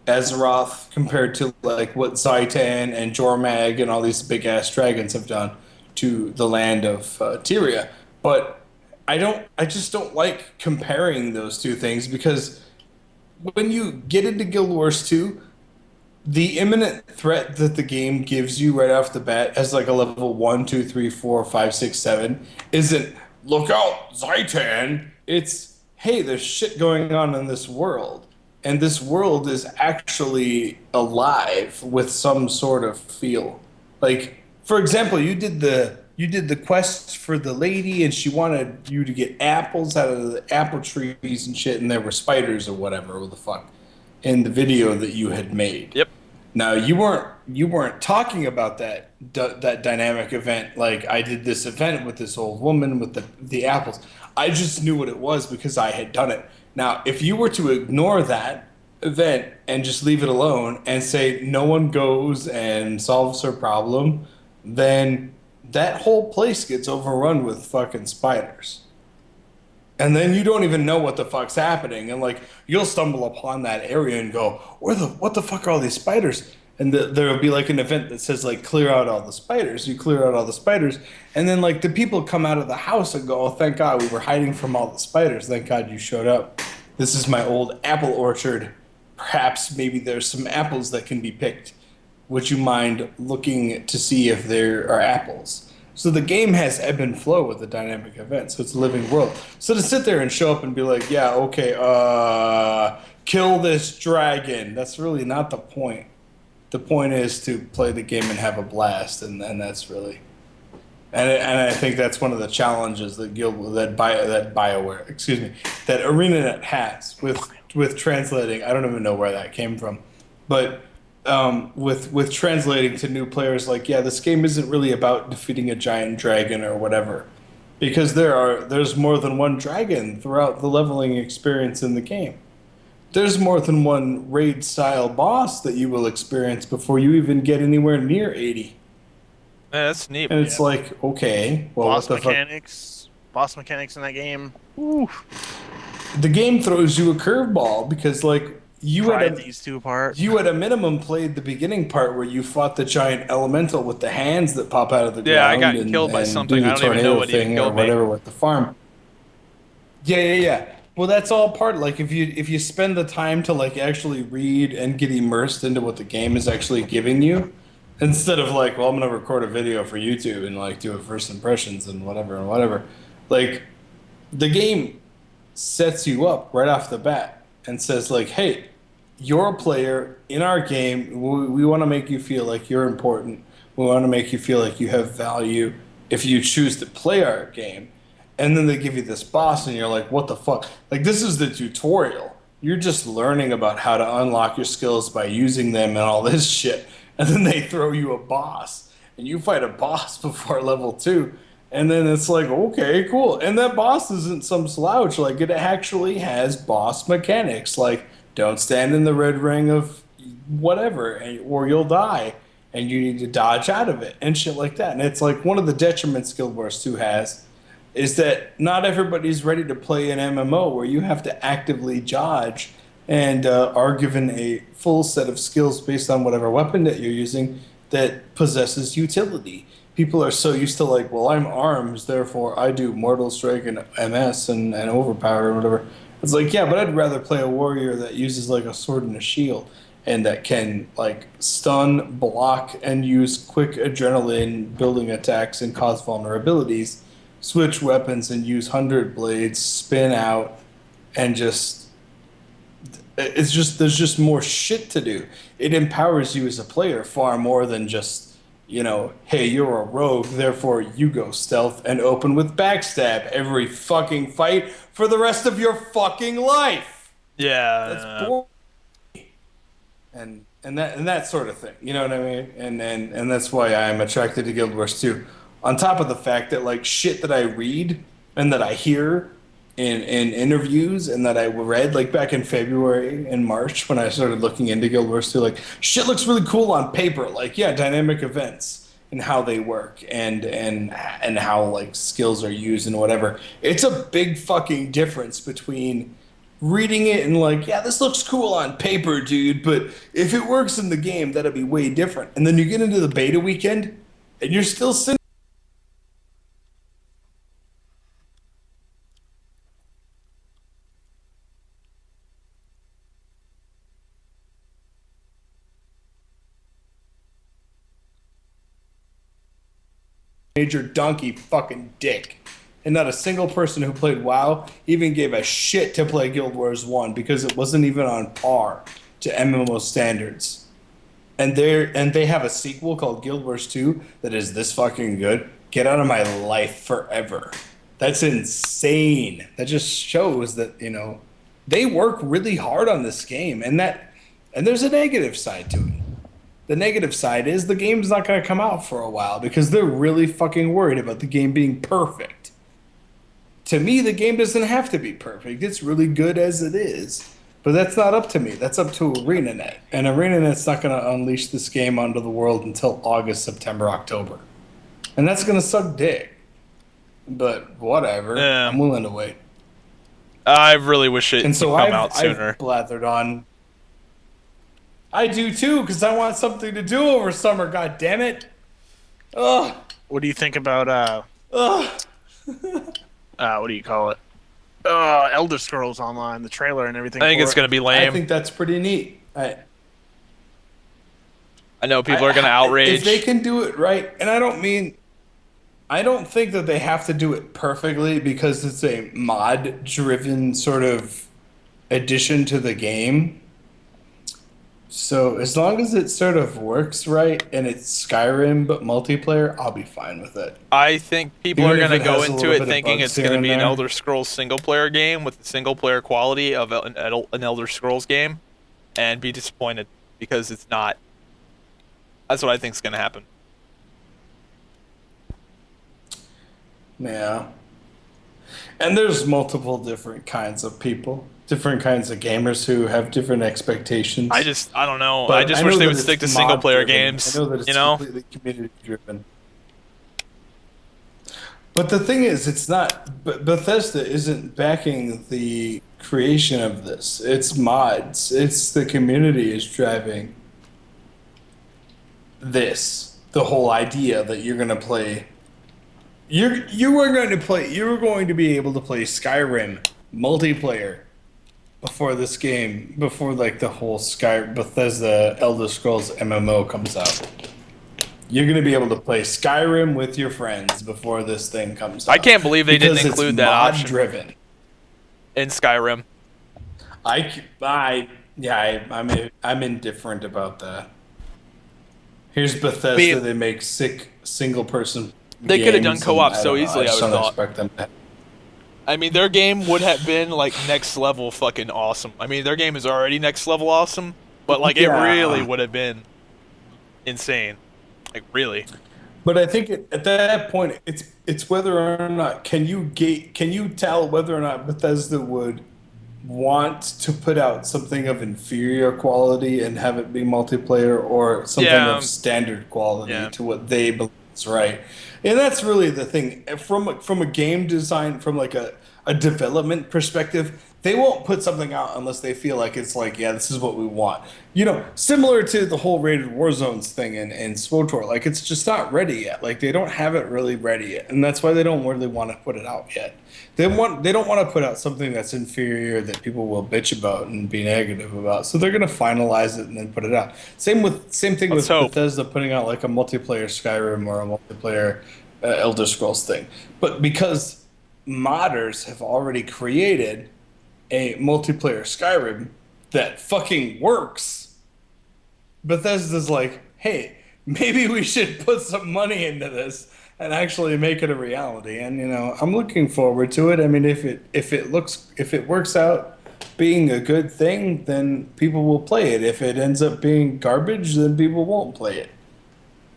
Azeroth compared to like what Zaitan and Jormag and all these big ass dragons have done to the land of Tyria. But I just don't like comparing those two things because when you get into Guild Wars 2, the imminent threat that the game gives you right off the bat as like a level 1, 2, 3, 4, 5, 6, 7 isn't look out, Zaitan. It's hey, there's shit going on in this world. And this world is actually alive with some sort of feel. Like, for example, you did the you did the quest for the lady, and she wanted you to get apples out of the apple trees and shit, and there were spiders or whatever the fuck in the video that you had made. Yep. Now you weren't talking about that dynamic event like I did this event with this old woman with the apples. I just knew what it was because I had done it. Now, if you were to ignore that event and just leave it alone and say no one goes and solves her problem, then that whole place gets overrun with fucking spiders. And then you don't even know what the fuck's happening, and like you'll stumble upon that area and go, what the fuck are all these spiders? And there'll be like an event that says like clear out all the spiders. You clear out all the spiders, and then like the people come out of the house and go, oh, thank God we were hiding from all the spiders. Thank God you showed up. This is my old apple orchard. Perhaps maybe there's some apples that can be picked. Would you mind looking to see if there are apples? So the game has ebb and flow with the dynamic event, so it's a living world. So to sit there and show up and be like, yeah, okay, kill this dragon, that's really not the point. The point is to play the game and have a blast, and that's really... And I think that's one of the challenges that BioWare, that ArenaNet has with translating. I don't even know where that came from, but with translating to new players, like, yeah, this game isn't really about defeating a giant dragon or whatever, because there's more than one dragon throughout the leveling experience in the game. There's more than one raid style boss that you will experience before you even get anywhere near 80. Yeah, that's neat. And it's like, okay, well, boss what the mechanics, boss mechanics in that game. Ooh. The game throws you a curveball because, like, you Tried these two apart. You at a minimum played the beginning part where you fought the giant elemental with the hands that pop out of the ground. Yeah, I got killed by something. I don't even know what even killed me. Whatever with the farm. Yeah. Well, that's all part. Like, if you spend the time to like actually read and get immersed into what the game is actually giving you, instead of like, well, I'm gonna record a video for YouTube and like do a first impressions and whatever. Like, the game sets you up right off the bat and says like, hey, you're a player in our game. We want to make you feel like you're important. We want to make you feel like you have value if you choose to play our game. And then they give you this boss and you're like, what the fuck? Like, this is the tutorial. You're just learning about how to unlock your skills by using them and all this shit. And then they throw you a boss and you fight a boss before level 2. And then it's like, okay, cool. And that boss isn't some slouch. Like, it actually has boss mechanics. Like, don't stand in the red ring of whatever, or you'll die, and you need to dodge out of it, and shit like that. And it's like one of the detriments Guild Wars 2 has is that not everybody's ready to play an MMO where you have to actively dodge and are given a full set of skills based on whatever weapon that you're using that possesses utility. People are so used to like, well, I'm arms, therefore I do Mortal Strike and MS and Overpower or whatever. It's like, yeah, but I'd rather play a warrior that uses like a sword and a shield and that can like stun, block, and use quick adrenaline building attacks and cause vulnerabilities, switch weapons and use 100 blades, spin out, and there's just more shit to do. It empowers you as a player far more than just, you know, hey, you're a rogue, therefore you go stealth and open with backstab every fucking fight for the rest of your fucking life. Yeah. That's boring. And that sort of thing. You know what I mean? And that's why I'm attracted to Guild Wars 2. On top of the fact that like shit that I read and that I hear in interviews and that I read like back in February and March when I started looking into Guild Wars 2, like shit looks really cool on paper. Like, yeah, dynamic events and how they work and how like skills are used and whatever. It's a big fucking difference between reading it and like, yeah, this looks cool on paper, dude, but if it works in the game, that'd be way different. And then you get into the beta weekend and you're still sitting major donkey fucking dick. And not a single person who played WoW even gave a shit to play Guild Wars 1 because it wasn't even on par to MMO standards. And they have a sequel called Guild Wars 2 that is this fucking good. Get out of my life forever. That's insane. That just shows that, they work really hard on this game, and there's a negative side to it. The negative side is the game's not going to come out for a while because they're really fucking worried about the game being perfect. To me, the game doesn't have to be perfect. It's really good as it is. But that's not up to me. That's up to ArenaNet. And ArenaNet's not going to unleash this game onto the world until August, September, October. And that's going to suck dick. But whatever. Yeah. I'm willing to wait. I really wish it And so would come out I've sooner. blathered on. I do too, because I want something to do over summer, god damn it. Ugh. What do you think about Ugh. what do you call it? Elder Scrolls Online, the trailer and everything. I think for it's it? going to be lame. I think that's pretty neat. I know people are going to outrage. If they can do it right, and I don't think that they have to do it perfectly because it's a mod-driven sort of addition to the game. So as long as it sort of works right and it's Skyrim but multiplayer, I'll be fine with it. I think people Even are if going to it go has a into little it bit of thinking bugs it's here going to and be an there. Elder Scrolls single-player game with the single-player quality of an Elder Scrolls game and be disappointed because it's not. That's what I think is going to happen. Yeah. And there's multiple different kinds of people, different kinds of gamers who have different expectations. I don't know. But I just I wish know they that would it's stick to single-player mod-driven. games. I know that it's you know? completely community-driven. But the thing is, it's not. Bethesda isn't backing the creation of this. It's mods. It's the community is driving this. The whole idea that you're going to play. You were going to be able to play Skyrim multiplayer before this game, before like the whole Bethesda Elder Scrolls MMO comes out. You're going to be able to play Skyrim with your friends before this thing comes out. I can't believe they didn't Because include it's that mod option driven. in Skyrim. I'm indifferent about that. Here's Bethesda. They make sick single person. They could have done games, co-op and I so don't know, easily, I just would don't thought. expect them to. I mean, their game would have been like next level fucking awesome. I mean, their game is already next level awesome, but like it really would have been insane. Like really. But I think at that point, it's whether or not can you tell whether or not Bethesda would want to put out something of inferior quality and have it be multiplayer, or something of standard quality to what they believe is right. And that's really the thing. From a game design, from like a development perspective, they won't put something out unless they feel like it's like, yeah, this is what we want. Similar to the whole Rated Warzones thing and SWTOR, like it's just not ready yet. Like they don't have it really ready yet, and that's why they don't really want to put it out yet. They don't want to put out something that's inferior that people will bitch about and be negative about. So they're gonna finalize it and then put it out. Same thing with Bethesda putting out like a multiplayer Skyrim or a multiplayer Elder Scrolls thing. But because modders have already created a multiplayer Skyrim that fucking works, Bethesda's like, hey, maybe we should put some money into this and actually make it a reality. And I'm looking forward to it. I mean, if it works out being a good thing, then people will play it. If it ends up being garbage, then people won't play it.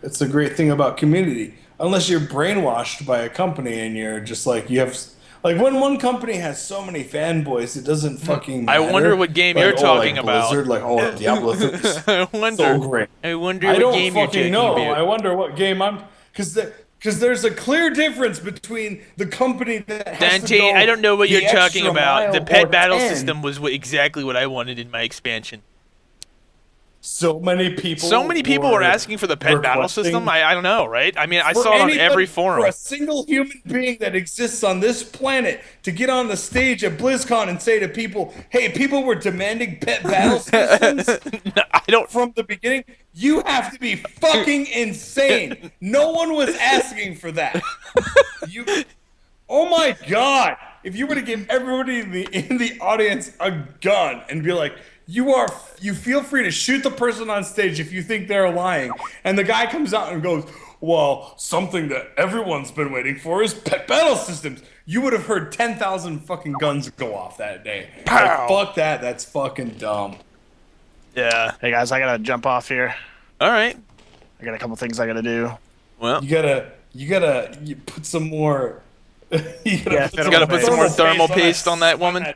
It's the great thing about community. Unless you're brainwashed by a company and you're just like, you have. Like, when one company has so many fanboys, it doesn't fucking matter. I wonder what game you're talking about. Blizzard, Diablo 3 is I wonder. so great. I wonder what game you're talking about. I wonder what game I'm... Because there's a clear difference between the company that has to Dontain, go I don't know what the you're talking extra about. The mile pet or battle 10. system was exactly what I wanted in my expansion. So many people were asking for the pet battle system. I don't know, right? I mean, I saw it on every forum. For a single human being that exists on this planet to get on the stage at BlizzCon and say to people, hey, people were demanding pet battle systems from the beginning, you have to be fucking insane. No one was asking for that. Oh my God. If you were to give everybody in the audience a gun and be like, you feel free to shoot the person on stage if you think they're lying. And the guy comes out and goes, well, something that everyone's been waiting for is pet battle systems. You would have heard 10,000 fucking guns go off that day. Pow. Like, fuck that. That's fucking dumb. Yeah. Hey guys, I gotta jump off here. All right. I got a couple things I gotta do. Well, You put some more. You Gotta put some more thermal paste on that woman.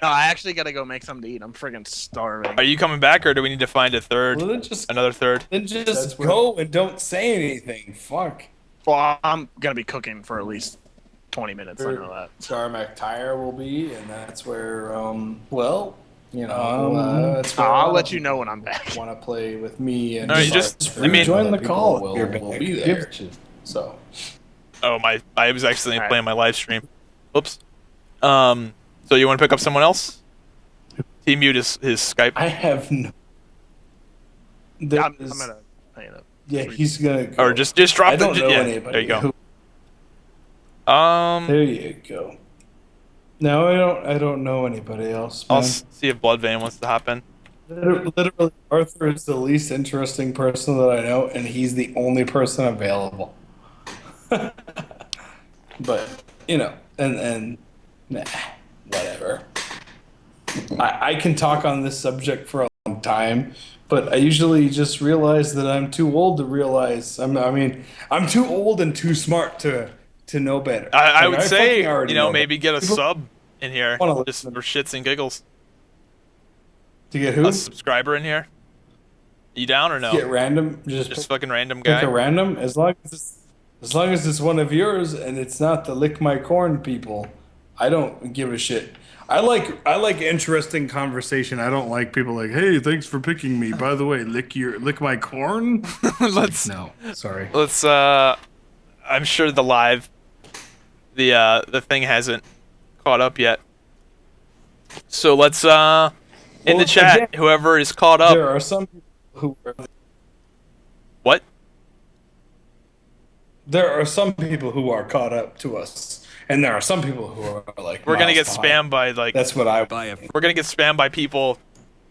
No, I actually gotta go make something to eat. I'm friggin' starving. are you coming back, or do we need to find a third, Well, then just another third? go and don't say anything. Fuck. Well, I'm gonna be cooking for at least 20 minutes. I know that. Tarmac Tire will be, and that's where, that's where I'll let you know when I'm back. Want to play with me and All right, join the call. will Will be there. So Oh I was actually playing my live stream. Oops. So you want to pick up someone else? He muted his Skype. I have no. I'm There's- gonna hang it up. Yeah, he's gonna. Go. Or just drop I don't know yeah, anybody. there you go. There you go. No, I don't know anybody else. Man. I'll see if Bloodvein wants to hop in. Literally, Arthur is the least interesting person that I know, and he's the only person available. But and nah, whatever. I can talk on this subject for a long time, but I usually just realize that I'm too old to realize. I'm too old and too smart to know better. I Like, would say, fucking already know maybe get a People sub in here, wanna just listen. for shits and giggles. to get who? A subscriber in here. You down or no? Get random. Just fucking random pick guy. a random as long as it's one of yours and it's not the lick my corn people. I don't give a shit. I like interesting conversation. I don't like people like, hey, thanks for picking me. By the way, lick my corn. let's No, sorry. I'm sure the thing hasn't caught up yet. So let's in Well, the chat, again, whoever is caught up. There are some people who are, What? there are some people who are caught up to us, and there are some people who are like We're gonna miles get behind. spammed by like. That's what I. We're gonna get spammed by people,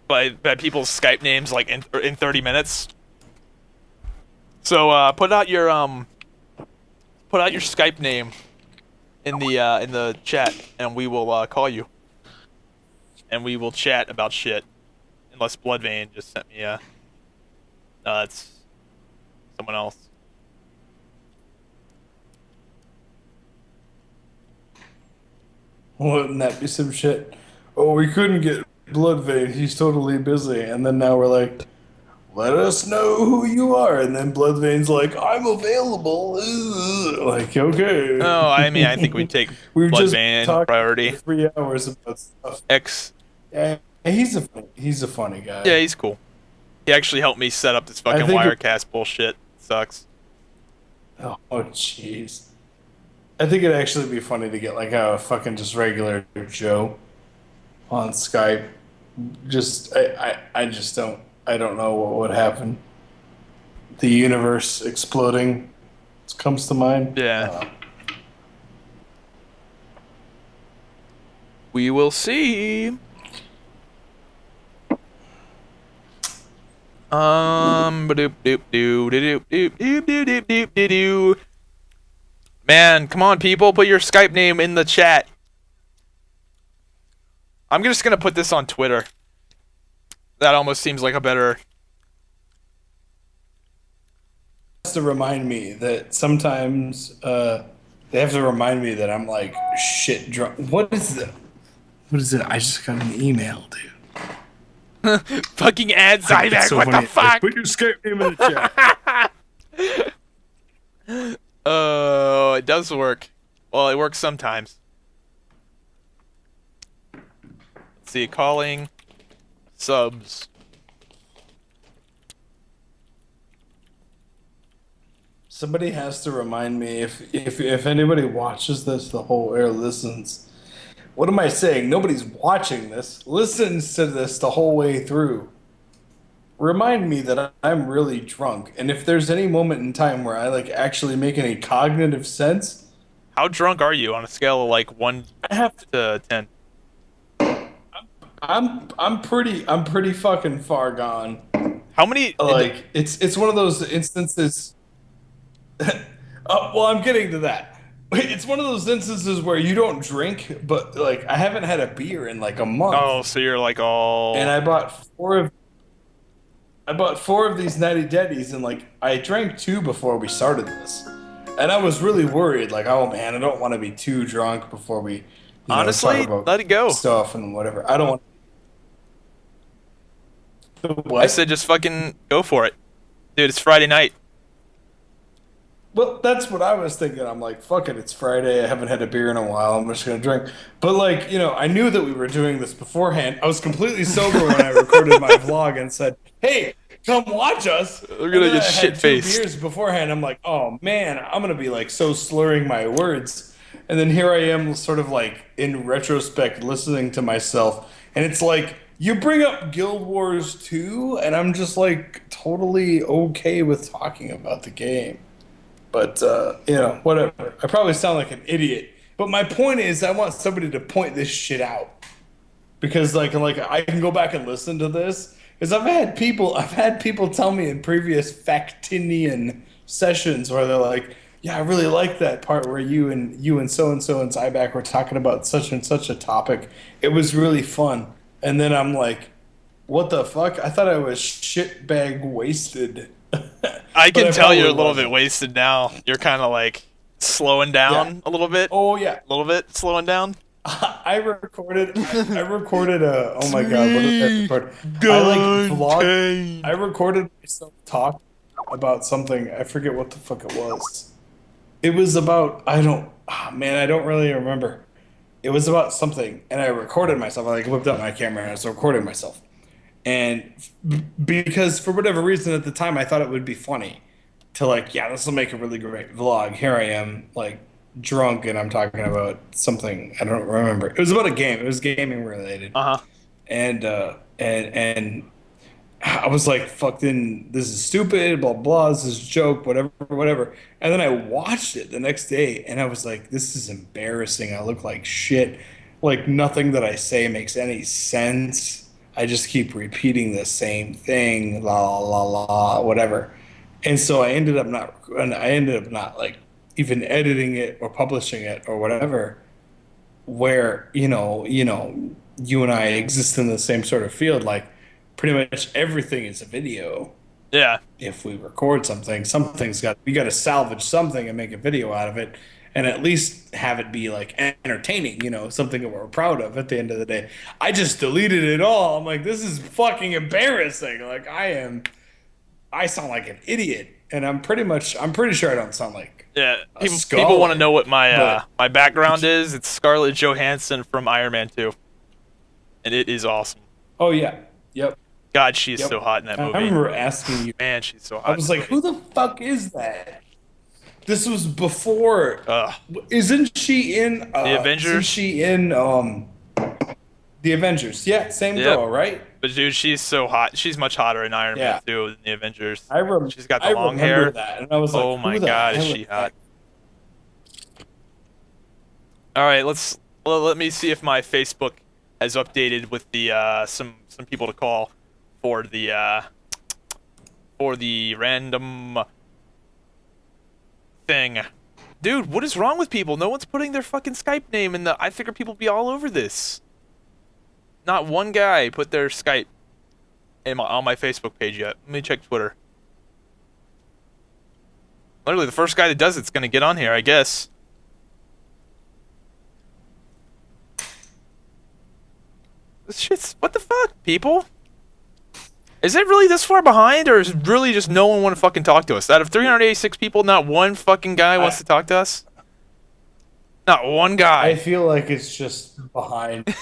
by people's Skype names like in 30 minutes. So put out your Skype name in the chat, and we will call you, and we will chat about shit. Unless Bloodvein just sent me a. No, that's someone else. Wouldn't that be some shit? Oh, we couldn't get Bloodvein. He's totally busy. And then now we're like, let us know who you are. And then Bloodvein's like, I'm available. Ugh. Like, okay. No, I mean I think we take We've just Bloodvein talked priority. for 3 hours about stuff. Yeah, he's a funny guy. Yeah, he's cool. He actually helped me set up this fucking think Wirecast bullshit. Sucks. Oh, jeez. I think it'd actually be funny to get like a fucking just regular Joe on Skype. I don't know what would happen. The universe exploding comes to mind. Yeah. We will see. Ba-doop-doop-doo-doo-doop-doop-doop-doop-doop-doop-doop-doo. Man, come on, people, put your Skype name in the chat. I'm just gonna put this on Twitter. That almost seems like a better. Has to remind me that sometimes they have to remind me that I'm like shit drunk. What is it? What is it? I just got an email, dude. Fucking add Zybak, It's so what funny. the fuck? Put your Skype name in the chat. Oh, it does work. Well, it works sometimes. Let's see, calling subs. Somebody has to remind me if anybody watches this, the whole air listens. What am I saying? Nobody's watching this. Listens to this the whole way through. Remind me that I'm really drunk, and if there's any moment in time where I like actually make any cognitive sense, How drunk are you on a scale of like 1 I have to. to 10? I'm pretty fucking far gone. How many? Like it's one of those instances. Well, I'm getting to that. It's one of those instances where you don't drink, but like I haven't had a beer in like a month, Oh, so you're like all. and I bought four of these Natty Daddies, and like I drank two before we started this, and I was really worried. Like, oh man, I don't want to be too drunk before we, Honestly, talk about let it go. stuff and whatever. I don't want. What? I said just fucking go for it, dude. It's Friday night. Well, that's what I was thinking. I'm like, fuck it, it's Friday. I haven't had a beer in a while. I'm just gonna drink. But like, I knew that we were doing this beforehand. I was completely sober when I recorded my vlog and said, "Hey, come watch us." We're gonna get shit shit faced. 2 beers beforehand. I'm like, oh man, I'm gonna be like so slurring my words. And then here I am, sort of like in retrospect, listening to myself, and it's like you bring up Guild Wars 2, and I'm just like totally okay with talking about the game. But, whatever. I probably sound like an idiot. But my point is, I want somebody to point this shit out. Because, like I can go back and listen to this. Because I've had people tell me in previous FACTinion sessions where they're like, yeah, I really like that part where you and so-and-so and Zybak were talking about such and such a topic. It was really fun. And then I'm like, what the fuck? I thought I was shitbag wasted. I can But tell you're a probably little wasn't. bit wasted now. You're kind of like slowing down a little bit. Oh yeah, A little bit slowing down. I recorded a, oh my god, what did I record? I like vlogged. I recorded myself talk about something. I forget what the fuck it was. It was about, I don't really remember. It was about something, and I recorded myself. I like whipped out my camera and I was recording myself. And because for whatever reason at the time I thought it would be funny to like, yeah, this will make a really great vlog. Here I am, like drunk, and I'm talking about something I don't remember. It was about a game. It was gaming related. And and I was like, fucking, this is stupid, blah blah, this is a joke, whatever. And then I watched it the next day, and I was like, this is embarrassing. I look like shit. Like nothing that I say makes any sense. I just keep repeating the same thing, la la la, whatever. And so I ended up not like even editing it or publishing it or whatever. Where you and I exist in the same sort of field. Like pretty much everything is a video. Yeah. If we record something, we got to salvage something and make a video out of it. And at least have it be like entertaining, something that we're proud of at the end of the day. I just deleted it all. I'm like, this is fucking embarrassing. Like I sound like an idiot, and I'm pretty sure I don't sound like Yeah. a People want to know what my but- my background is. It's Scarlett Johansson from Iron Man 2, and it is awesome. Oh yeah, yep. God, she's Yep. so hot in that I movie. remember asking you. Man, she's so hot. I was like, who the fuck is that? This was before. Ugh. Isn't she in The Avengers? Isn't she in the Avengers? Yeah, same Yep. girl, right? But dude, she's so hot. She's much hotter in Iron Yeah. Man 2 than the Avengers. She's got the I long remember hair. that, and I was like, Oh my who the god, is hell she hot? All right, let me see if my Facebook has updated with the some people to call for the random thing. Dude, what is wrong with people? No one's putting their fucking Skype name in the. I figure people would be all over this. Not one guy put their Skype on my Facebook page yet. Let me check Twitter. Literally, the first guy that does it's gonna get on here, I guess. This shit's, what the fuck, people? Is it really this far behind, or is it really just no one want to fucking talk to us? Out of 386 people, not one fucking guy wants to talk to us? Not one I guy. feel like it's just behind.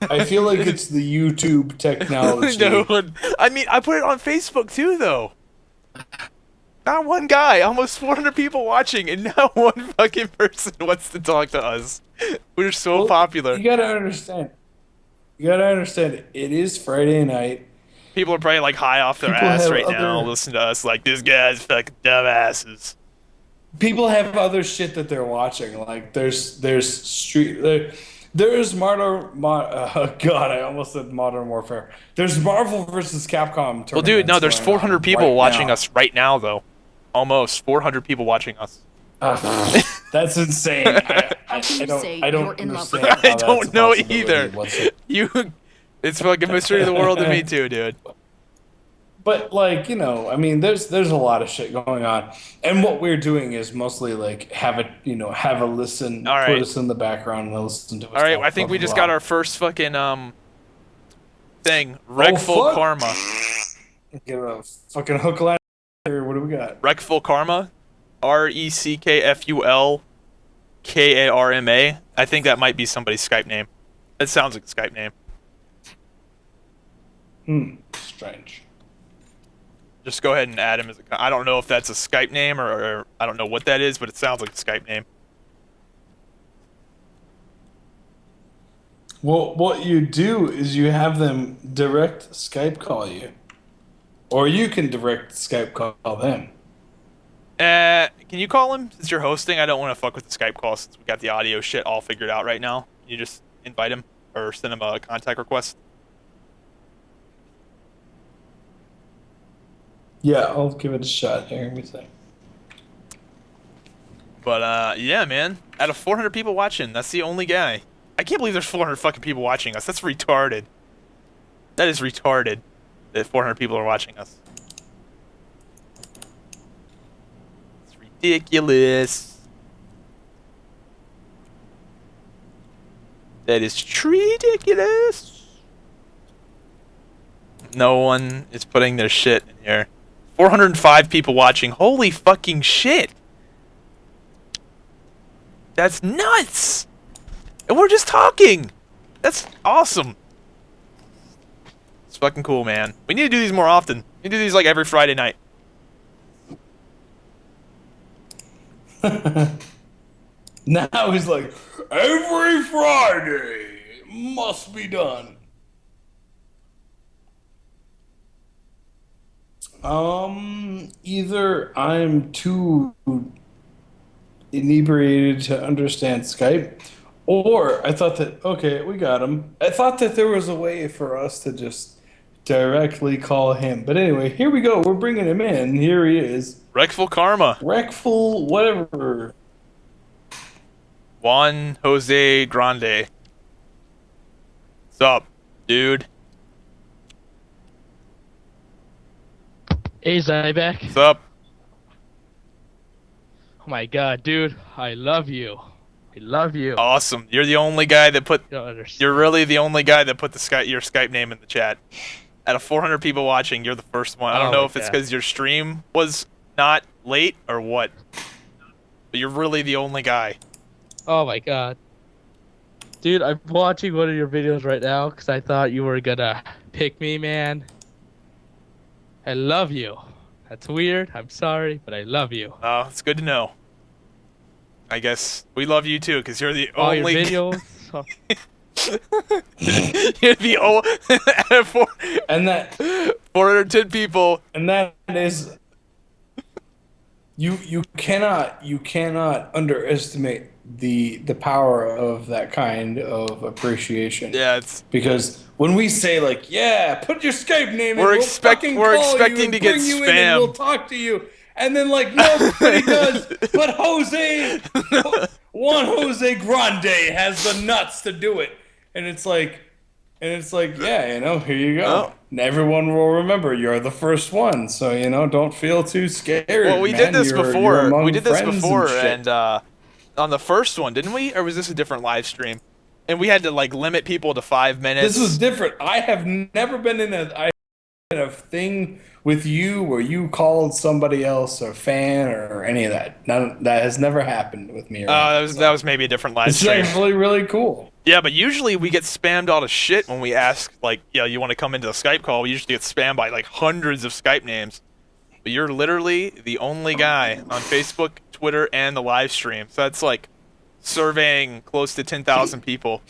I feel like it's the YouTube technology. No one. I mean, I put it on Facebook too, though. Not one guy. Almost 400 people watching, and not one fucking person wants to talk to us. We're so Well, popular. You gotta understand. It is Friday night. People are probably like high off their People ass have right now, other- listening to us like, this guy's fucking dumbasses. People have other shit that they're watching. Like there's There's God, I almost said Modern Warfare. There's Marvel versus Capcom. Well, dude, no, there's tournaments 400 going people on right watching now. us right now, though. Almost 400 people watching us. That's insane. How can you say I don't you're in love with understand her? I how that's don't a know possibility either. whatsoever. It's fucking mystery of the world to me too, dude. But like, I mean, there's a lot of shit going on, and what we're doing is mostly like have a listen, All right. put us in the background and listen to us. All right, talk, I think blah, we blah, just blah. got our first fucking thing. Wreckful fuck. Karma. Get a fucking hook line. Here, what do we got? Wreckful Karma. RECKFULKARMA. I think that might be somebody's Skype name. It sounds like a Skype name. Strange. Just go ahead and add him as a. I don't know if that's a Skype name or I don't know what that is, but it sounds like a Skype name. Well, what you do is you have them direct Skype call you, or you can direct Skype call them. Can you call him since you're hosting? I don't want to fuck with the Skype call since we got the audio shit all figured out right now. You just invite him or send him a contact request. Yeah, I'll give it a shot. Here, let me see. But yeah, man. Out of 400 people watching, that's the only guy. I can't believe there's 400 fucking people watching us. That's retarded. That is retarded that 400 people are watching us. It's ridiculous. That is ridiculous. No one is putting their shit in here. 405 people watching. Holy fucking shit. That's nuts. And we're just talking. That's awesome. It's fucking cool, man. We need to do these more often. We need to do these like every Friday night. Now he's like, every Friday must be done. Either I'm too inebriated to understand Skype, or I thought that, okay, we got him. I thought that there was a way for us to just directly call him. But anyway, here we go. We're bringing him in. Here he is. Wreckful Karma. Wreckful whatever. Juan Jose Grande. What's up, dude? Hey, Zybak. What's up? Oh my god, dude. I love you. I love you. Awesome. You're the only guy that put. You don't understand. You're really the only guy that put your Skype name in the chat. Out of 400 people watching, you're the first one. I don't Oh know my if it's God. because your stream was not late or what. But you're really the only guy. Oh my god. Dude, I'm watching one of your videos right now because I thought you were gonna pick me, man. I love you. That's weird. I'm sorry, but I love you. Oh, it's good to know. I guess we love you too, because you're the All your only. videos. Oh, You're the only. Out of And that 410 people. And that is you cannot underestimate the power of that kind of appreciation. Yeah, it's. Because when we say like, yeah, put your Skype name in, We're we'll expecting to get bring you in and we'll spammed. talk to you. And then like nobody does, but Juan Jose Grande has the nuts to do it. And it's like, yeah, here you go. Oh. And everyone will remember you're the first one. So, don't feel too scared. Well, we man. did this You're before. among We did this friends before, shit. and on the first one, didn't we? Or was this a different live stream? And we had to like limit people to 5 minutes. This was different. I have never been in a thing with you where you called somebody else a fan or any of that. That has never happened with me. That was maybe a different live It's stream. actually really cool. Yeah, but usually we get spammed all to shit when we ask, like, you want to come into the Skype call. We usually get spammed by like hundreds of Skype names. But you're literally the only guy on Facebook, Twitter, and the live stream. So that's like surveying close to 10,000 people.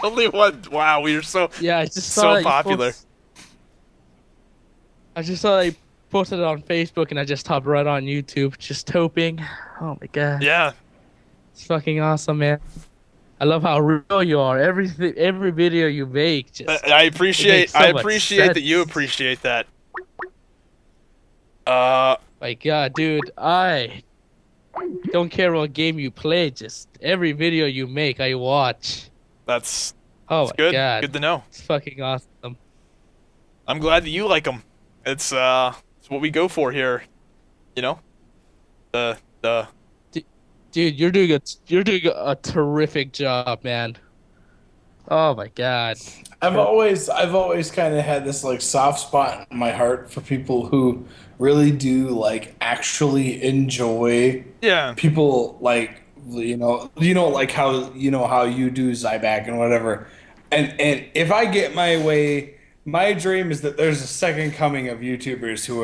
Only one. Wow, we are so yeah, I just saw so that you popular. I just saw they posted it on Facebook, and I just hopped right on YouTube, just hoping. Oh my god. Yeah. It's fucking awesome, man. I love how real you are. Every video you make, just I it makes appreciate so I much appreciate that you sense. appreciate that. My God, dude, I don't care what game you play. Just every video you make, I watch. That's Oh it's my good. God, Good to know. it's fucking awesome. I'm glad that you like them. It's what we go for here. You know, the D- Dude, you're doing a terrific job, man. Oh my God. I've always kind of had this like soft spot in my heart for people who really do like actually enjoy yeah. people like like how you do Zybak and whatever. And if I get my way, my dream is that there's a second coming of YouTubers who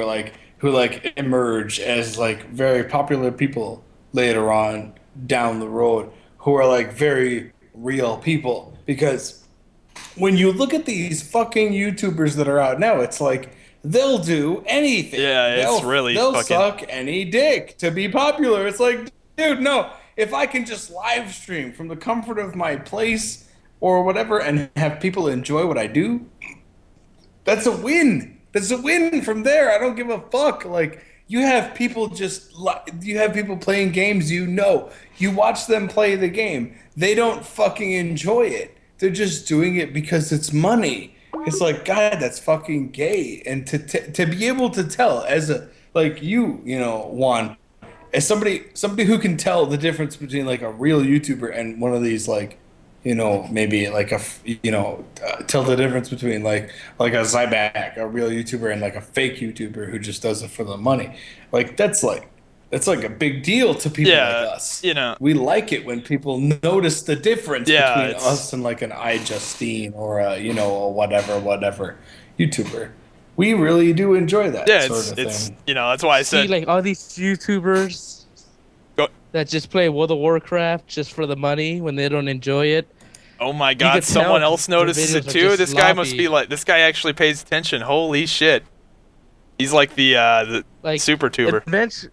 emerge as like very popular people later on down the road who are like very real people because when you look at these fucking YouTubers that are out now, it's like they'll do anything. Yeah, it's They'll really they'll fucking suck any dick to be popular. It's like, dude, no. If I can just live stream from the comfort of my place or whatever and have people enjoy what I do, that's a win. That's a win from there. I don't give a fuck. Like you have people playing games, you watch them play the game. They don't fucking enjoy it. They're just doing it because it's money. It's like, God, that's fucking gay. And to be able to tell as a like Juan, as somebody who can tell the difference between like a real YouTuber and one of these like maybe like tell the difference between like a Zybak, a real YouTuber, and like a fake YouTuber who just does it for the money. Like that's like a big deal to people like yeah. us. You know, We like it when people notice the difference yeah. between us and like an iJustine or a whatever YouTuber. We really do enjoy that Yeah, sort of it's thing. that's why I See, said like all these YouTubers go. that just play World of Warcraft just for the money when they don't enjoy it. Oh my You God, could tell someone 'cause else their notices it videos are too. just This guy must be sloppy. like this guy actually pays attention. Holy shit. He's like the Like super tuber. eventually,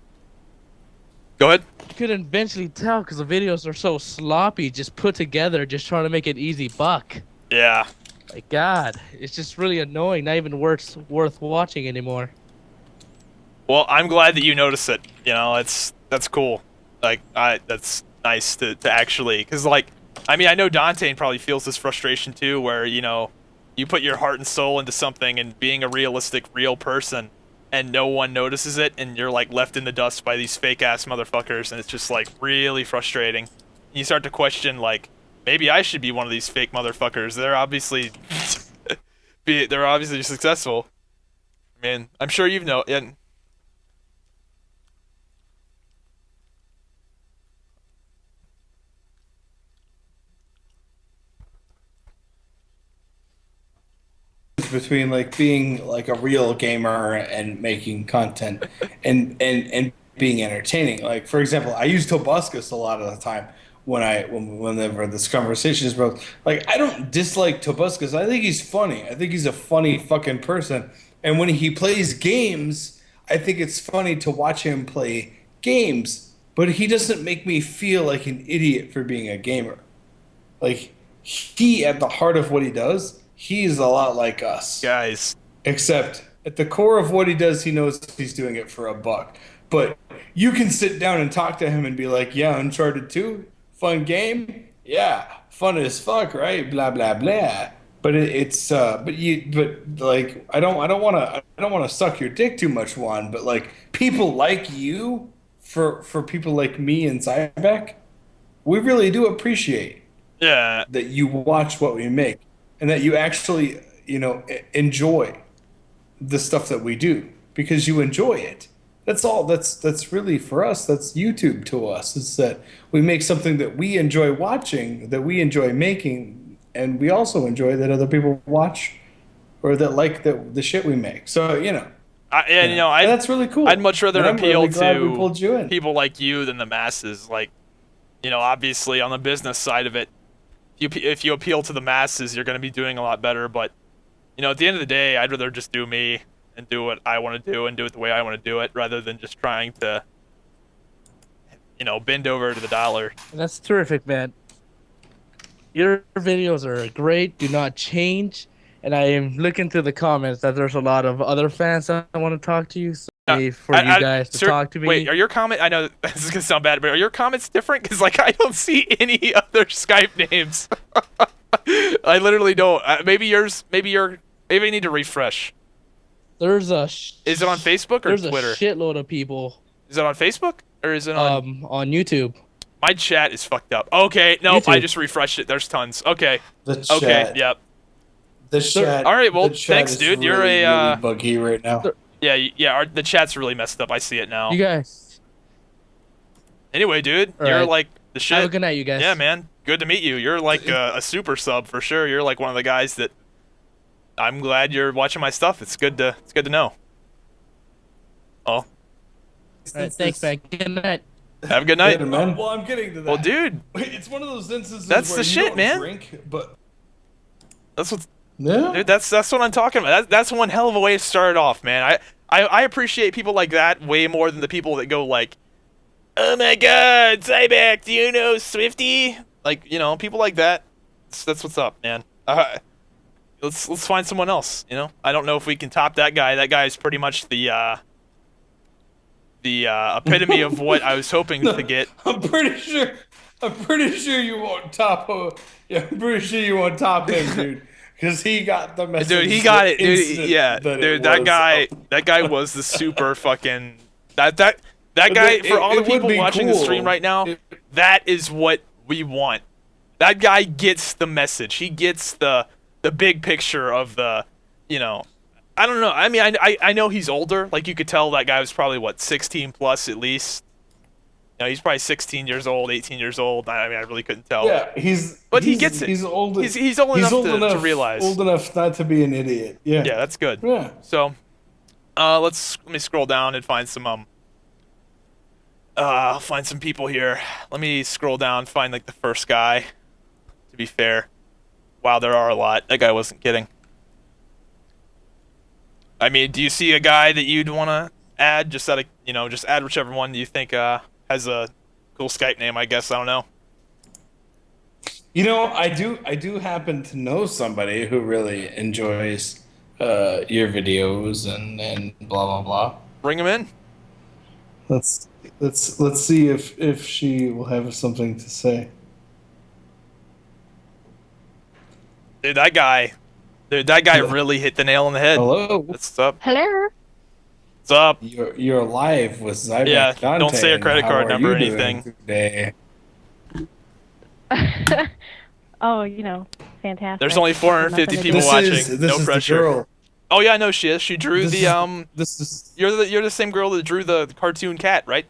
Go ahead. you could eventually tell because the videos are so sloppy, just put together, just trying to make an easy buck. Yeah. Like God, it's just really annoying. Not even worth watching anymore. Well, I'm glad that you notice it. That's cool. Like that's nice to actually cuz like I mean, I know Dontain probably feels this frustration too where, you put your heart and soul into something and being a realistic real person and no one notices it and you're like left in the dust by these fake ass motherfuckers and it's just like really frustrating. You start to question like maybe I should be one of these fake motherfuckers. They're obviously they're obviously successful. I mean, I'm sure you've know and Between like being like a real gamer and making content and being entertaining. Like for example, I use Tobuscus a lot of the time whenever this conversation is broke. Like I don't dislike Tobuscus. I think he's funny. I think he's a funny fucking person. And when he plays games, I think it's funny to watch him play games. But he doesn't make me feel like an idiot for being a gamer. Like he at the heart of what he does, he's a lot like us. guys. Except at the core of what he does, he knows he's doing it for a buck. But you can sit down and talk to him and be like, "Yeah, Uncharted 2, fun game. Yeah, fun as fuck, right? Blah blah blah." But but like I don't want to suck your dick too much, Juan. But like people like you, for people like me and Zybak, we really do appreciate Yeah. that you watch what we make and that you actually enjoy the stuff that we do because you enjoy it. That's all. That's really for us. That's YouTube to us. It's that we make something that we enjoy watching, that we enjoy making, and we also enjoy that other people watch or that like the shit we make. So And and that's really cool. I'd much rather And I'm appeal really glad we to pulled you in. people like you than the masses. Like, obviously on the business side of it, if you appeal to the masses, you're going to be doing a lot better. But, at the end of the day, I'd rather just do me and do what I want to do and do it the way I want to do it rather than just trying to, bend over to the dollar. And that's terrific, man. your videos are great. Do not change. And I am looking through the comments that there's a lot of other fans that want to talk to you. So for you guys to talk to me. Wait, are your comment? I know this is gonna sound bad, but are your comments different? Because like I don't see any other Skype names. I literally don't. Maybe yours. Maybe I need to refresh. There's a. Is it on Facebook or there's Twitter? There's a shitload of people. Is it on Facebook or is it on YouTube? My chat is fucked up. Okay, no, YouTube. I just refreshed it. There's tons. Okay. The chat. Okay. Yep. The chat. All right. Well, the chat thanks, is dude. You're really, a really buggy right now. yeah. The chat's really messed up. I see it now. You guys. Anyway, dude, All you're right. like the shit. Have a good night, you guys. Yeah, man. Good to meet you. You're like a super sub for sure. You're like one of the guys that I'm glad you're watching my stuff. It's good to know. Oh, All right, thanks, man. Good night. have a good night. Later, man. Well, I'm getting to that. Well, dude, It's one of those instances That's where the you shit, don't man. drink, but that's what Yeah. dude. That's what I'm talking about. That's one hell of a way to start it off, man. I appreciate people like that way more than the people that go like, "Oh my God, Zybak, do you know Swifty?" Like, you know, people like that. That's what's up, man. Let's find someone else. You know, I don't know if we can top that guy. That guy is pretty much the epitome of what I was hoping to get. I'm pretty sure you won't top. Yeah, I'm pretty sure you won't top him, dude. Because he got the message. Dude, he got it. the Dude, instant yeah, that it dude, that was guy, up. that guy was the super fucking that guy. For all the it would people be watching the cool. stream right now, that is what we want. That guy gets the message. He gets the big picture of the, you know. I don't know. I mean, I know he's older. Like you could tell that guy was probably what 16 plus at least. You know, he's probably 16 years old, 18 years old. I mean, I really couldn't tell. Yeah, But he gets it. He's old. He's old enough to realize. Old enough not to be an idiot. Yeah. Yeah, that's good. Yeah. So, let me scroll down and find some I'll find some people here. Let me scroll down, find like the first guy. To be fair, wow, there are a lot. That guy wasn't kidding. I mean, do you see a guy that you'd want to add? Just add whichever one you think has a cool Skype name. I guess I don't know. You know, I do happen to know somebody who really enjoys your videos and blah blah blah. Bring him in. Let's see if she will have something to say. Dude, that guy really hit the nail on the head. Hello. What's up? Hello. What's up? You're live with Zybak. Yeah, Dontain. don't say a credit How card are number or you doing anything. today? Oh, you know, fantastic. There's only 450 Nothing to people do. watching. This No is pressure. The girl. Oh yeah, I know she is. She drew This the This is You're the same girl that drew the cartoon cat, right?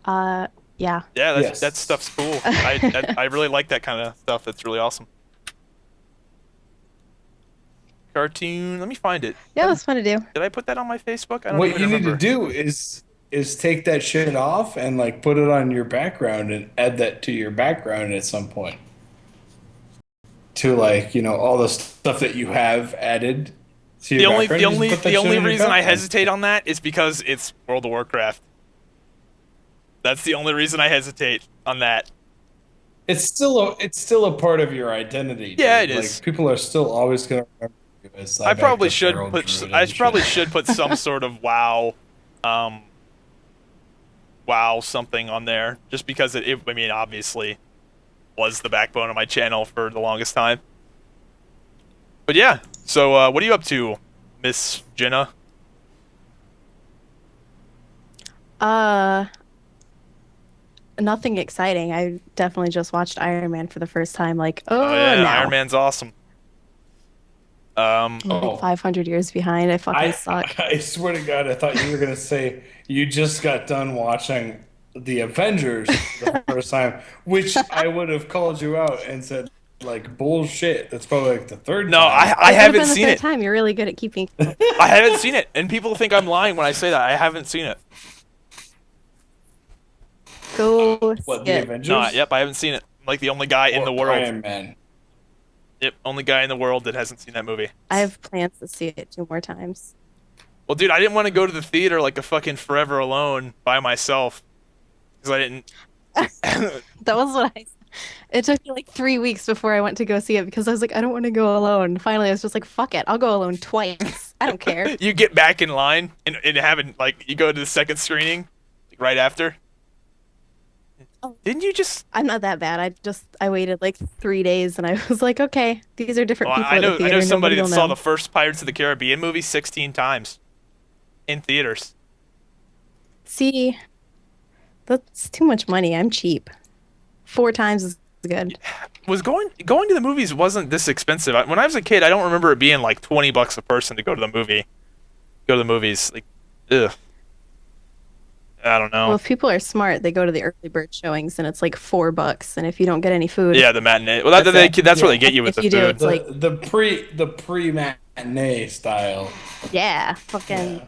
Yeah. Yeah, Yes. that stuff's cool. I really like that kind of stuff. That's really awesome. Cartoon. Let me find it. Yeah, it was fun to do. Did I put that on my Facebook? I don't what even you remember. need to do is take that shit off and like put it on your background and add that to your background at some point. To like, you know, all the stuff that you have added to your background. The only reason I hesitate on that is because it's World of Warcraft. That's the only reason I hesitate on that. It's still a part of your identity. Yeah, dude. it is. Like people are still always gonna remember you as I Zybak probably the should Feral put Druid I and probably shit. should put some sort of WoW something on there just because it I mean obviously was the backbone of my channel for the longest time. But yeah, so what are you up to, Miss Jenna? Nothing exciting. I definitely just watched Iron Man for the first time. Like, Oh yeah, now. Iron Man's awesome. I'm Oh. like 500 years behind. I fucking suck. I swear to God, I thought you were gonna say you just got done watching the Avengers for the first time, which I would have called you out and said like bullshit. That's probably like the third No, time. I It could've been haven't the seen third it. time. You're really good at keeping. I haven't seen it, and people think I'm lying when I say that. I haven't seen it. Go What, see the it. Avengers? No, yep, I haven't seen it. I'm like the only guy in Or the world. Iron Man. Yep, only guy in the world that hasn't seen that movie. I have plans to see it 2 more times. Well, dude, I didn't want to go to the theater like a fucking Forever Alone by myself because I didn't. That was what I It took me like 3 weeks before I went to go see it because I was like, I don't want to go alone. Finally, I was just like, fuck it, I'll go alone twice. I don't care. You get back in line and having like you go to the second screening like, right after. Didn't you just? I'm not that bad. I waited like 3 days and I was like, okay, these are different Well, people I at the know theater. somebody Nobody that will saw know. the first Pirates of the Caribbean movie 16 times in theaters. See, that's too much money. I'm cheap. 4 times is good. Was going to the movies wasn't this expensive. When I was a kid, I don't remember it being like $20 a person to go to the movie. Go to the movies, like, ugh. I don't know. Well, if people are smart, they go to the early bird showings and it's like $4. And if you don't get any food, Yeah, the matinee. Well, that's where they get you with If the you do, food. it's like- the pre matinee style. yeah, fucking. Yeah.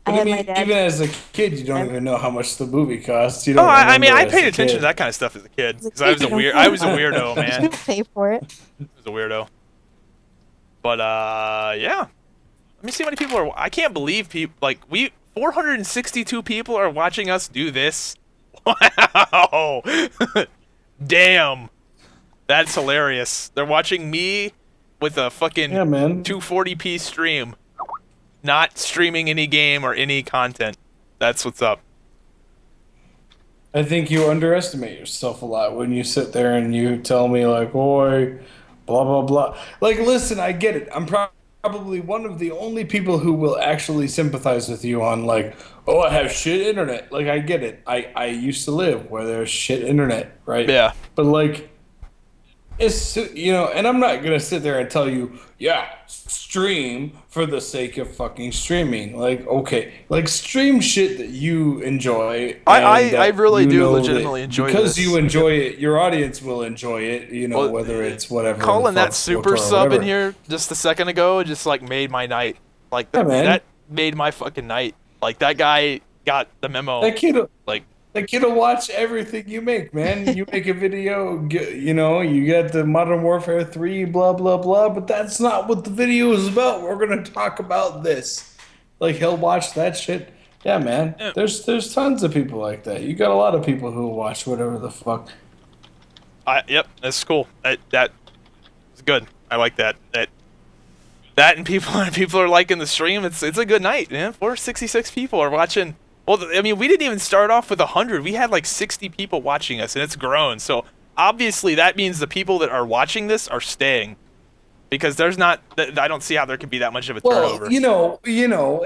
I But I had mean, my dad. even as a kid, you don't even know how much the movie costs. You don't. Oh, I mean, I remember as paid a attention kid. to that kind of stuff as a kid As a because I was kid, a you weird. don't I was a care. weirdo, You man. don't pay for it. I was a weirdo. But yeah. Let me see how many people are. I can't believe people like 462 people are watching us do this. Wow. Damn. That's hilarious. They're watching me with a fucking Yeah, man. 240p stream, not streaming any game or any content. That's what's up. I think you underestimate yourself a lot when you sit there and you tell me like, "Boy, blah blah blah." Like, listen, I get it. I'm probably one of the only people who will actually sympathize with you on like, "Oh, I have shit internet." Like, I get it. I used to live where there's shit internet, right? Yeah. But like, it's and I'm not gonna sit there and tell you, yeah, stream for the sake of fucking streaming. Like, okay, like stream shit that you enjoy. and I that really you do know that legitimately enjoy because this. you enjoy it. Your audience will enjoy it. Well, Whether it's whatever. Calling the that fuck, super or sub in whatever. here just a second ago just like made my night. Like Yeah, man. that made my fucking night. Like that guy got the memo. That kid. Like That kid will watch everything you make, man. You make a video, you get the Modern Warfare 3, blah, blah, blah, but that's not what the video is about. We're going to talk about this. Like, he'll watch that shit. Yeah, man. Yeah. There's tons of people like that. You got a lot of people who watch whatever the fuck. Yep, that's cool. That is good. I like that. That and people are liking the stream. It's a good night, man. 466 people are watching. Well, I mean, we didn't even start off with 100. We had like 60 people watching us, and it's grown. So obviously, that means the people that are watching this are staying, because there's not. I don't see how there could be that much of a turnover. Well,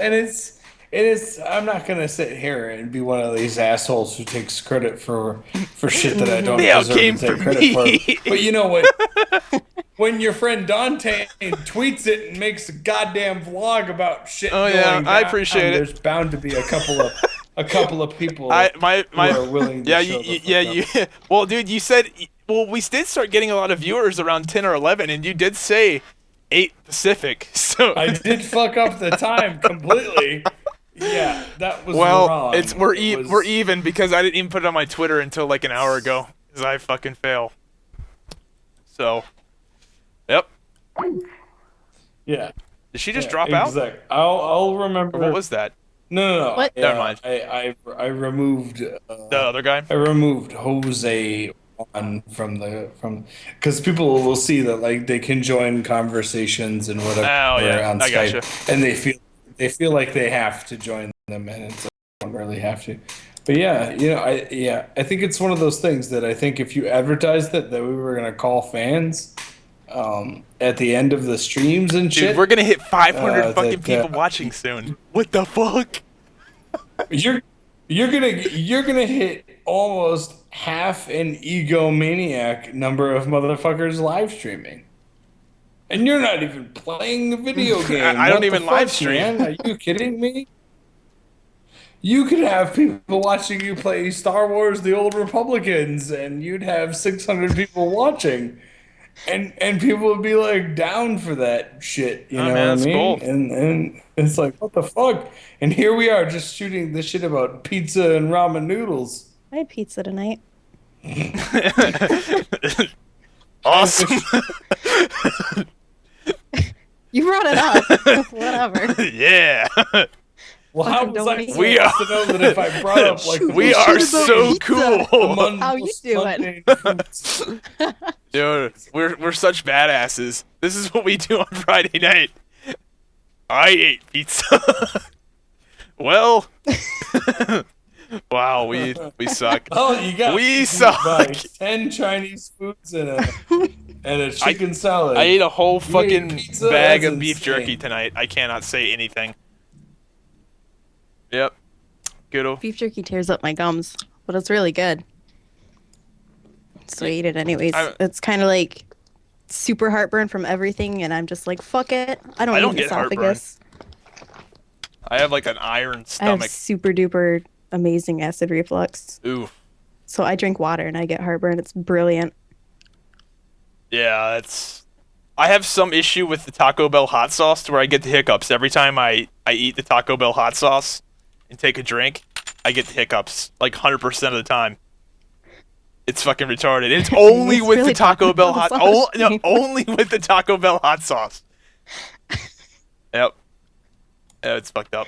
and it's. I'm not gonna sit here and be one of these assholes who takes credit for shit that I don't Yeah, it deserve came to take from credit me. for. But you know what? When your friend Dontain tweets it and makes a goddamn vlog about shit going down, I appreciate it. There's bound to be a couple of people my who are willing to yeah show you, the fuck up. well, dude, you said we did start getting a lot of viewers around 10 or 11, and you did say 8 Pacific. So I did fuck up the time completely. Yeah, that was well, wrong. we're even because I didn't even put it on my Twitter until like an hour ago because I fucking fail. So, yep. Yeah. Did she just drop out? Exactly. I'll remember. Or what was that? No. What? Never mind. I removed. The other guy? I removed Jose from because people will see that like they can join conversations and whatever Oh, yeah. on I Skype, gotcha. and they feel like they have to join them, and it's like, they don't really have to. But yeah, I think it's one of those things that I think if you advertised it that we were gonna call fans at the end of the streams and shit, Dude, we're gonna hit 500 that, fucking people watching soon. What the fuck? you're gonna hit almost half an egomaniac number of motherfuckers live streaming. And you're not even playing the video game. I don't What the even fuck, live stream. Man? Are you kidding me? You could have people watching you play Star Wars The Old Republicans, and you'd have 600 people watching. And people would be like down for that shit, you Oh, know man, what I that's mean? cool. And it's like, what the fuck? And here we are just shooting this shit about pizza and ramen noodles. I had pizza tonight. Awesome. You brought it up. Whatever. Yeah. Well, how Fucking was don't I eat supposed it. to know that if I brought up like We are so pizza. cool. How you doing? mundane foods? Dude, we're such badasses. This is what we do on Friday night. I ate pizza. Well, wow, we suck. Oh, you got We me suck. by 10 Chinese foods and a chicken salad. I ate a whole You ate fucking pizza? bag That's of beef insane. jerky tonight. I cannot say anything. Yep. Good old. Beef jerky tears up my gums, but it's really good. So I eat it anyways. It's kind of like super heartburn from everything, and I'm just like, fuck it. I don't don't need get heartburn. esophagus. I have like an iron I have stomach. super duper amazing acid reflux. Ooh. So I drink water and I get heartburn. It's brilliant. Yeah, that's. I have some issue with the Taco Bell hot sauce to where I get the hiccups every time I eat the Taco Bell hot sauce and take a drink. I get the hiccups like 100% of the time. It's fucking retarded. And it's only It's with really the Taco Bell hot. sauce. No, only with the Taco Bell hot sauce. Yep. Yeah, it's fucked up.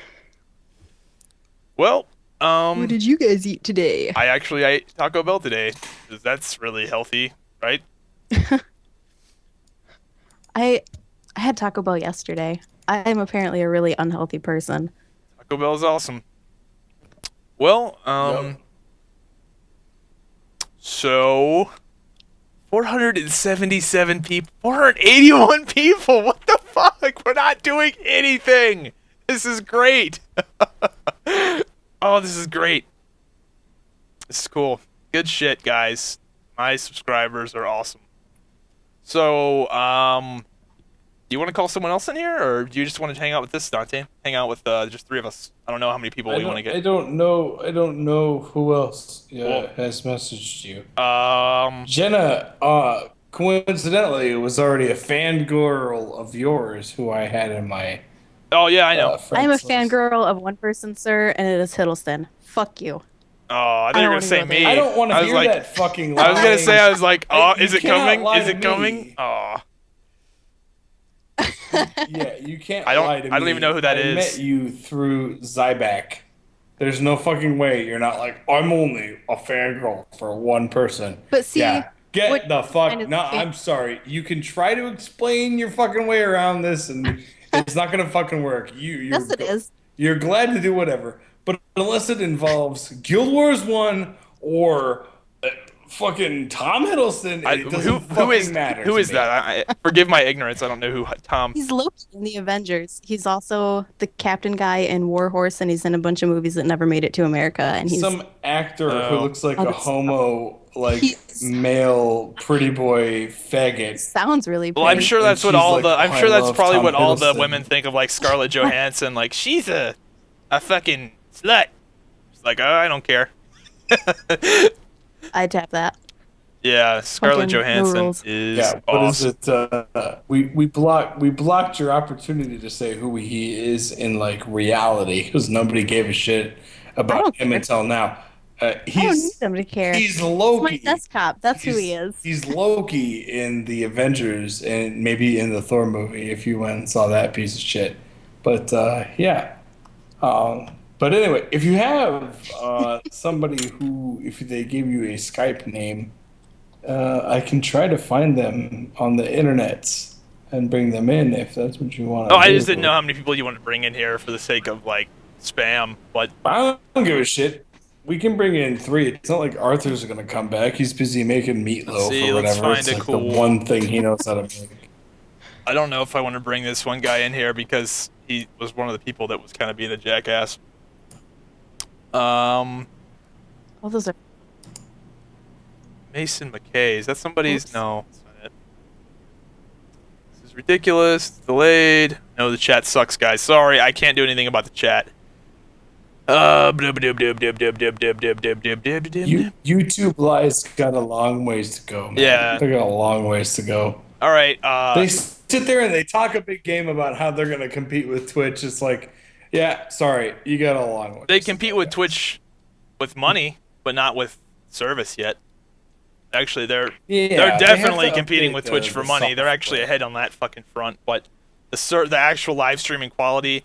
Well, What did you guys eat today? I actually ate Taco Bell today. 'Cause that's really healthy, right? I had Taco Bell yesterday. I am apparently a really unhealthy person. Taco Bell is awesome. Well, Yep. So 477 people, 481 people. What the fuck? We're not doing anything. This is great. Oh, this is great. This is cool. Good shit, guys. My subscribers are awesome. So, do you want to call someone else in here, or do you just want to hang out with this, Dontain? Hang out with just three of us. I don't know how many people we want to I get. don't know who else Well- has messaged you. Um, Coincidentally, was already a fangirl of yours who I had in my Oh yeah, I know. I am a friends list. fangirl of one person, sir, and it is Hiddleston. Fuck you. Oh, I thought I you were don't gonna say wanna go me. there. I don't want to I was hear like- that fucking I was gonna lying. say, I was like, oh, You is it cannot coming? lie Is to it coming? me. Oh, Yeah, you can't I don't- lie to me. I don't even know who that I is. met you through Zybak. There's no fucking way you're not like, I'm only a fangirl for one person. But see, yeah, get what the fuck. kind of No, fan- I'm sorry. You can try to explain your fucking way around this, and it's not gonna fucking work. You're yes, it is. You're glad to do whatever, but unless it involves Guild Wars 1 or fucking Tom Hiddleston, it doesn't fucking matter. who to is me. that? Forgive my ignorance. I don't know who Tom. He's Loki in the Avengers. He's also the captain guy in War Horse, and he's in a bunch of movies that never made it to America. And he's Some actor who Oh. looks like All a this stuff. homo, like He's- male pretty boy faggot. sounds really pretty. Well, I'm sure that's what she's all like, the. I'm "I sure that's love probably Tom what all the Hiddleston." women think of like Scarlett Johansson. Like she's a fucking slut. It's like, oh, I don't care. I'd tap that. Yeah, Scarlett Fucking no Johansson rules. is Yeah, what is awesome. it? We blocked your opportunity to say who he is in like reality because nobody gave a shit about don't him care. until now. I don't need He's them to care. he's It's Loki. my desktop. That's who he is. He's Loki in the Avengers and maybe in the Thor movie if you went and saw that piece of shit. But yeah. But anyway, if you have somebody who, if they give you a Skype name, I can try to find them on the internet and bring them in if that's what you want to Oh, do. I just didn't know how many people you want to bring in here for the sake of like spam. But I don't give a shit. We can bring in 3. It's not like Arthur's going to come back. He's busy making meatloaf See, or let's whatever. find It's a like cool- the one thing he knows how to make. I don't know if I want to bring this one guy in here because he was one of the people that was kind of being a jackass. All those are. Mason McKay. Is that somebody's? Oops. No, that's not it. This is ridiculous. It's delayed. No, the chat sucks, guys. Sorry, I can't do anything about the chat. YouTube Live's got a long ways to go, man. Yeah. They got a long ways to go. All right. They sit there and they talk a big game about how they're going to compete with Twitch. It's like, yeah, sorry, you got a long way. They compete with Twitch with money, but not with service yet. Actually, they're definitely competing with Twitch for money. They're actually ahead on that fucking front, but the actual live streaming quality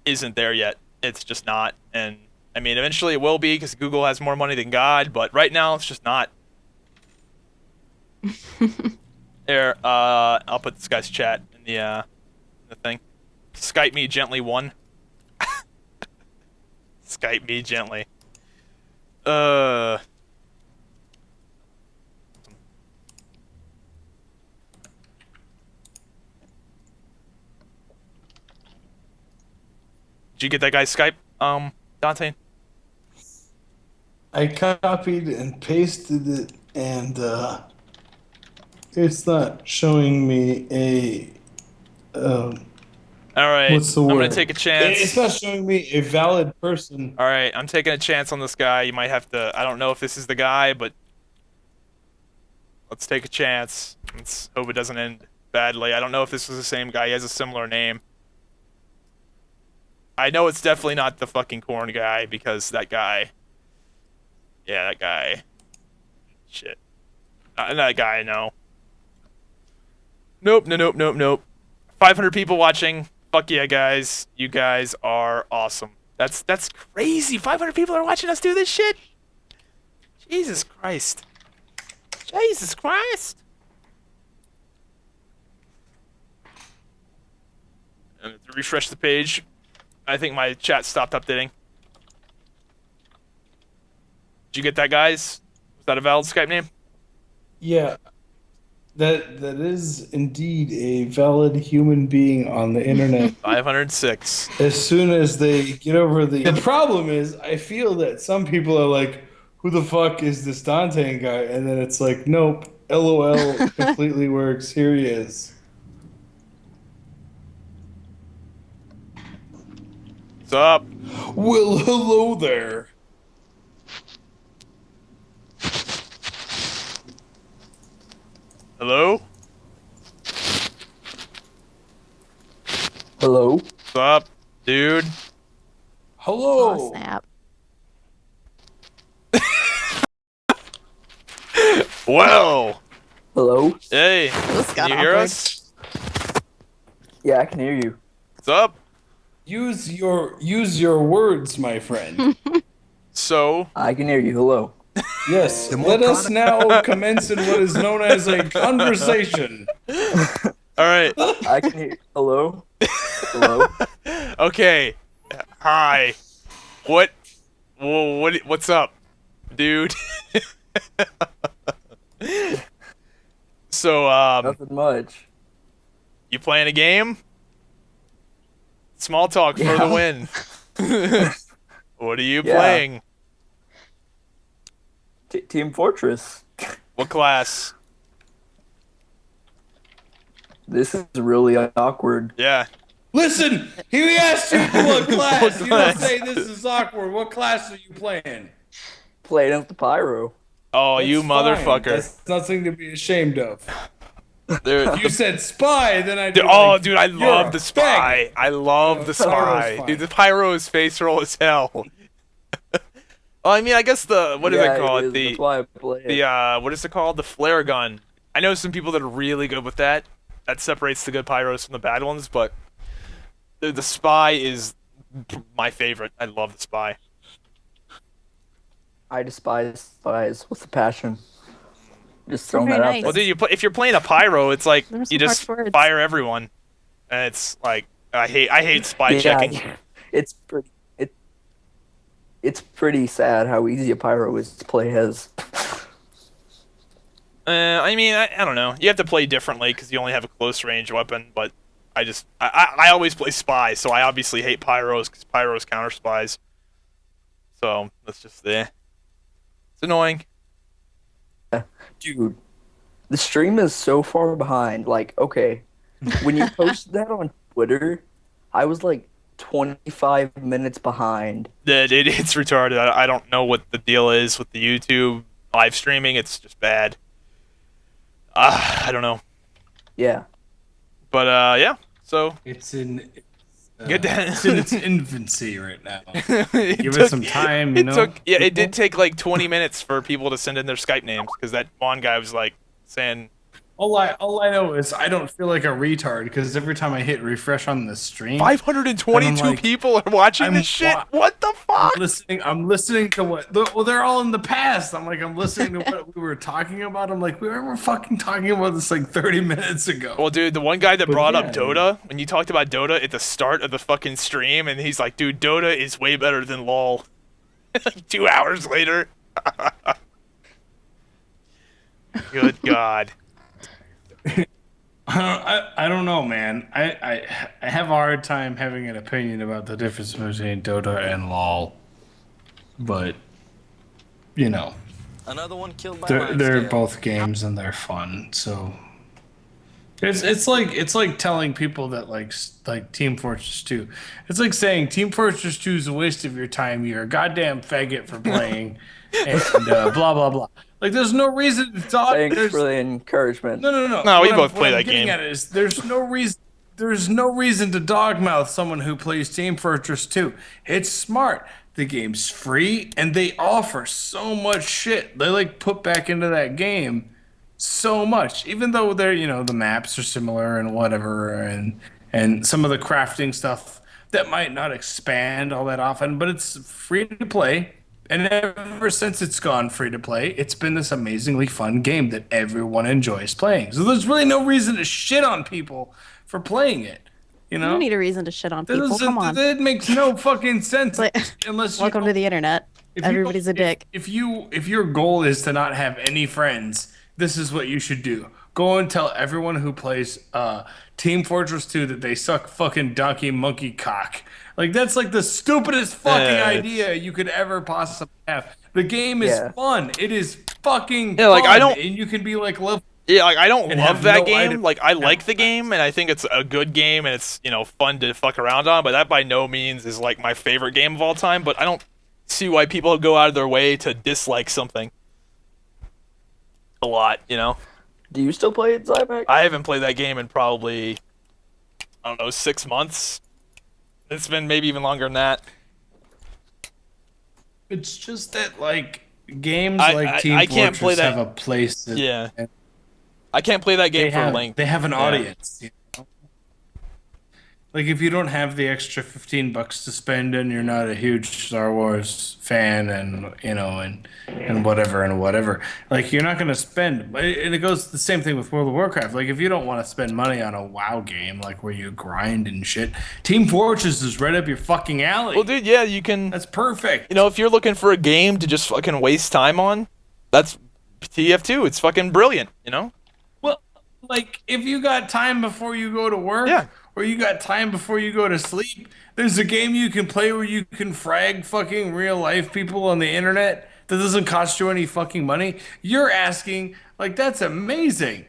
isn't there yet. It's just not. And I mean, eventually it will be because Google has more money than God. But right now, it's just not. Here, I'll put this guy's chat in the thing. Skype me gently 1. Skype me gently. Did you get that guy's Skype, Dontain? I copied and pasted it, and it's not showing me a. All right, What's the I'm word? gonna take a chance. It's not showing me a valid person. All right, I'm taking a chance on this guy. You might have to. I don't know if this is the guy, but let's take a chance. Let's hope it doesn't end badly. I don't know if this is the same guy. He has a similar name. I know it's definitely not the fucking corn guy because that guy. Yeah, that guy. Shit. That guy, no. Nope, nope. 500 people watching. Fuck yeah, guys. You guys are awesome. That's crazy. 500 people are watching us do this shit. Jesus Christ. Jesus Christ. And to refresh the page, I think my chat stopped updating. Did you get that, guys? Was that a valid Skype name? Yeah, that is indeed a valid human being on the internet. 506. As soon as they get over the problem is, I feel that some people are like, "Who the fuck is this Dontain guy?" And then it's like, "Nope, LOL completely works. Here he is." What's up? Well, hello there. Hello? Hello. What's up, dude? Hello. Oh, snap. Well. Hello. Hey. This Can got you hear awkward. us? Yeah, I can hear you. What's up? Use your words, my friend. So, I can hear you. Hello. Yes. Let us now commence in what is known as a conversation. all right. I can hear. Hello. Hello. Okay. Hi. What's up, dude? So, Nothing much. you playing a game? Small talk for the win. What are you Yeah. playing? Team Fortress. What class? This is really awkward. Yeah. Listen, he asked you what class. What You class? don't say this is awkward. What class are you playing? Playing up the pyro. Oh, That's you fine. motherfucker. That's nothing to be ashamed of. Dude. If you said spy, then I'd be Dude, like, dude, I "You're love a the spy. faggot." I love the Pyro's spy. fine. Dude, the pyro is face roll as hell. Well, I mean, I guess what do Yeah, they call it it? is. That's why I play it. What is it called? The flare gun. I know some people that are really good with that. That separates the good pyros from the bad ones, but the spy is my favorite. I love the spy. I despise spies with a passion. Just throwing very that out nice. Well, there. dude, if you're playing a pyro, it's like Those are you some just harsh words. fire everyone, and it's like I hate spy checking. It's pretty sad how easy a pyro is to play as. I mean, I don't know. You have to play differently because you only have a close range weapon. But I always play spy, so I obviously hate pyros because pyros counter spies. So that's just It's annoying. Dude, the stream is so far behind. Like, okay, when you posted that on Twitter, I was like 25 minutes behind. It's retarded. I don't know what the deal is with the YouTube live streaming. It's just bad. I don't know. Yeah. But yeah. So It's in good. it's in its infancy right now. It Give took- it some time, you know. It did take like 20 minutes for people to send in their Skype names because that one guy was like saying all I know is I don't feel like a retard because every time I hit refresh on the stream, 522 like, people are watching I'm this shit. wa- What the fuck? I'm listening to what. Well, they're all in the past. I'm listening to what we were talking about. I'm like, we were fucking talking about this like 30 minutes ago. Well, dude, the one guy that But brought up yeah. Dota, when you talked about Dota at the start of the fucking stream, and he's like, dude, Dota is way better than LOL. Like 2 hours later. Good God. I don't know, man. I have a hard time having an opinion about the difference between Dota and LoL, but you know, Another one killed by they're both games and they're fun. So it's like telling people that like Team Fortress 2. It's like saying Team Fortress 2 is a waste of your time. You're a goddamn faggot for playing, and blah blah blah. Like, there's no reason to talk. Thanks for the encouragement. No. No, we What both I'm- play what I'm that getting game. At is there's no reason to dogmouth someone who plays Team Fortress 2. It's smart. The game's free, and they offer so much shit. They like put back into that game so much, even though they're the maps are similar and whatever, and some of the crafting stuff that might not expand all that often, but it's free to play. And ever since it's gone free to play, it's been this amazingly fun game that everyone enjoys playing. So there's really no reason to shit on people for playing it. You You know, don't need a reason to shit on people. Come on. That makes no fucking sense Like, unless you welcome to the internet. if you- Everybody's a dick. If your goal is to not have any friends, this is what you should do. Go and tell everyone who plays Team Fortress 2 that they suck fucking donkey monkey cock. Like, that's like the stupidest fucking idea you could ever possibly have. The game is Yeah. fun. It is fucking Yeah, like, fun. I don't- And you can be like level. Yeah, like, I don't And love have that no game. item- Like, I like the game, and I think it's a good game, and it's, fun to fuck around on, but that by no means is, like, my favorite game of all time, but I don't see why people go out of their way to dislike something a lot, Do you still play it, Zybak? I haven't played that game in probably, I don't know, 6 months. It's been maybe even longer than that. It's just that, like, games I like Team I can't play Fortress that- have a place that Yeah. I can't play that game for a link. They have an Yeah. audience. Like, if you don't have the extra $15 to spend and you're not a huge Star Wars fan and whatever, like, you're not going to spend. And it goes the same thing with World of Warcraft. Like, if you don't want to spend money on a WoW game, like where you grind and shit, Team Fortress is right up your fucking alley. Well, dude, yeah, you can. That's perfect. If you're looking for a game to just fucking waste time on, that's TF2. It's fucking brilliant, Well, like, if you got time before you go to work, Yeah. or you got time before you go to sleep, there's a game you can play where you can frag fucking real life people on the internet that doesn't cost you any fucking money. You're asking, like, that's amazing.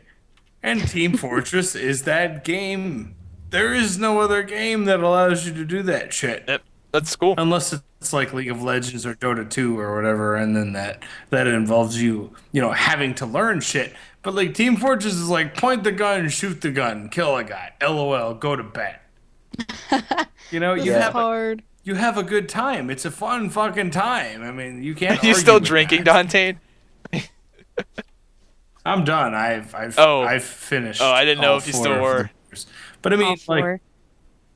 And Team Fortress is that game. There is no other game that allows you to do that shit. Yep, that's cool. Unless it's like League of Legends or Dota 2 or whatever, and then that involves you having to learn shit. But like Team Fortress is like point the gun, shoot the gun, kill a guy, LOL, go to bed. This You is have hard. you have a good time. It's a fun fucking time. I mean, you can't. Are you argue still with drinking, that. Dontain? I'm done. I've finished. Oh, I didn't know all if you 4 still of the were. beers. But I mean, All like, four.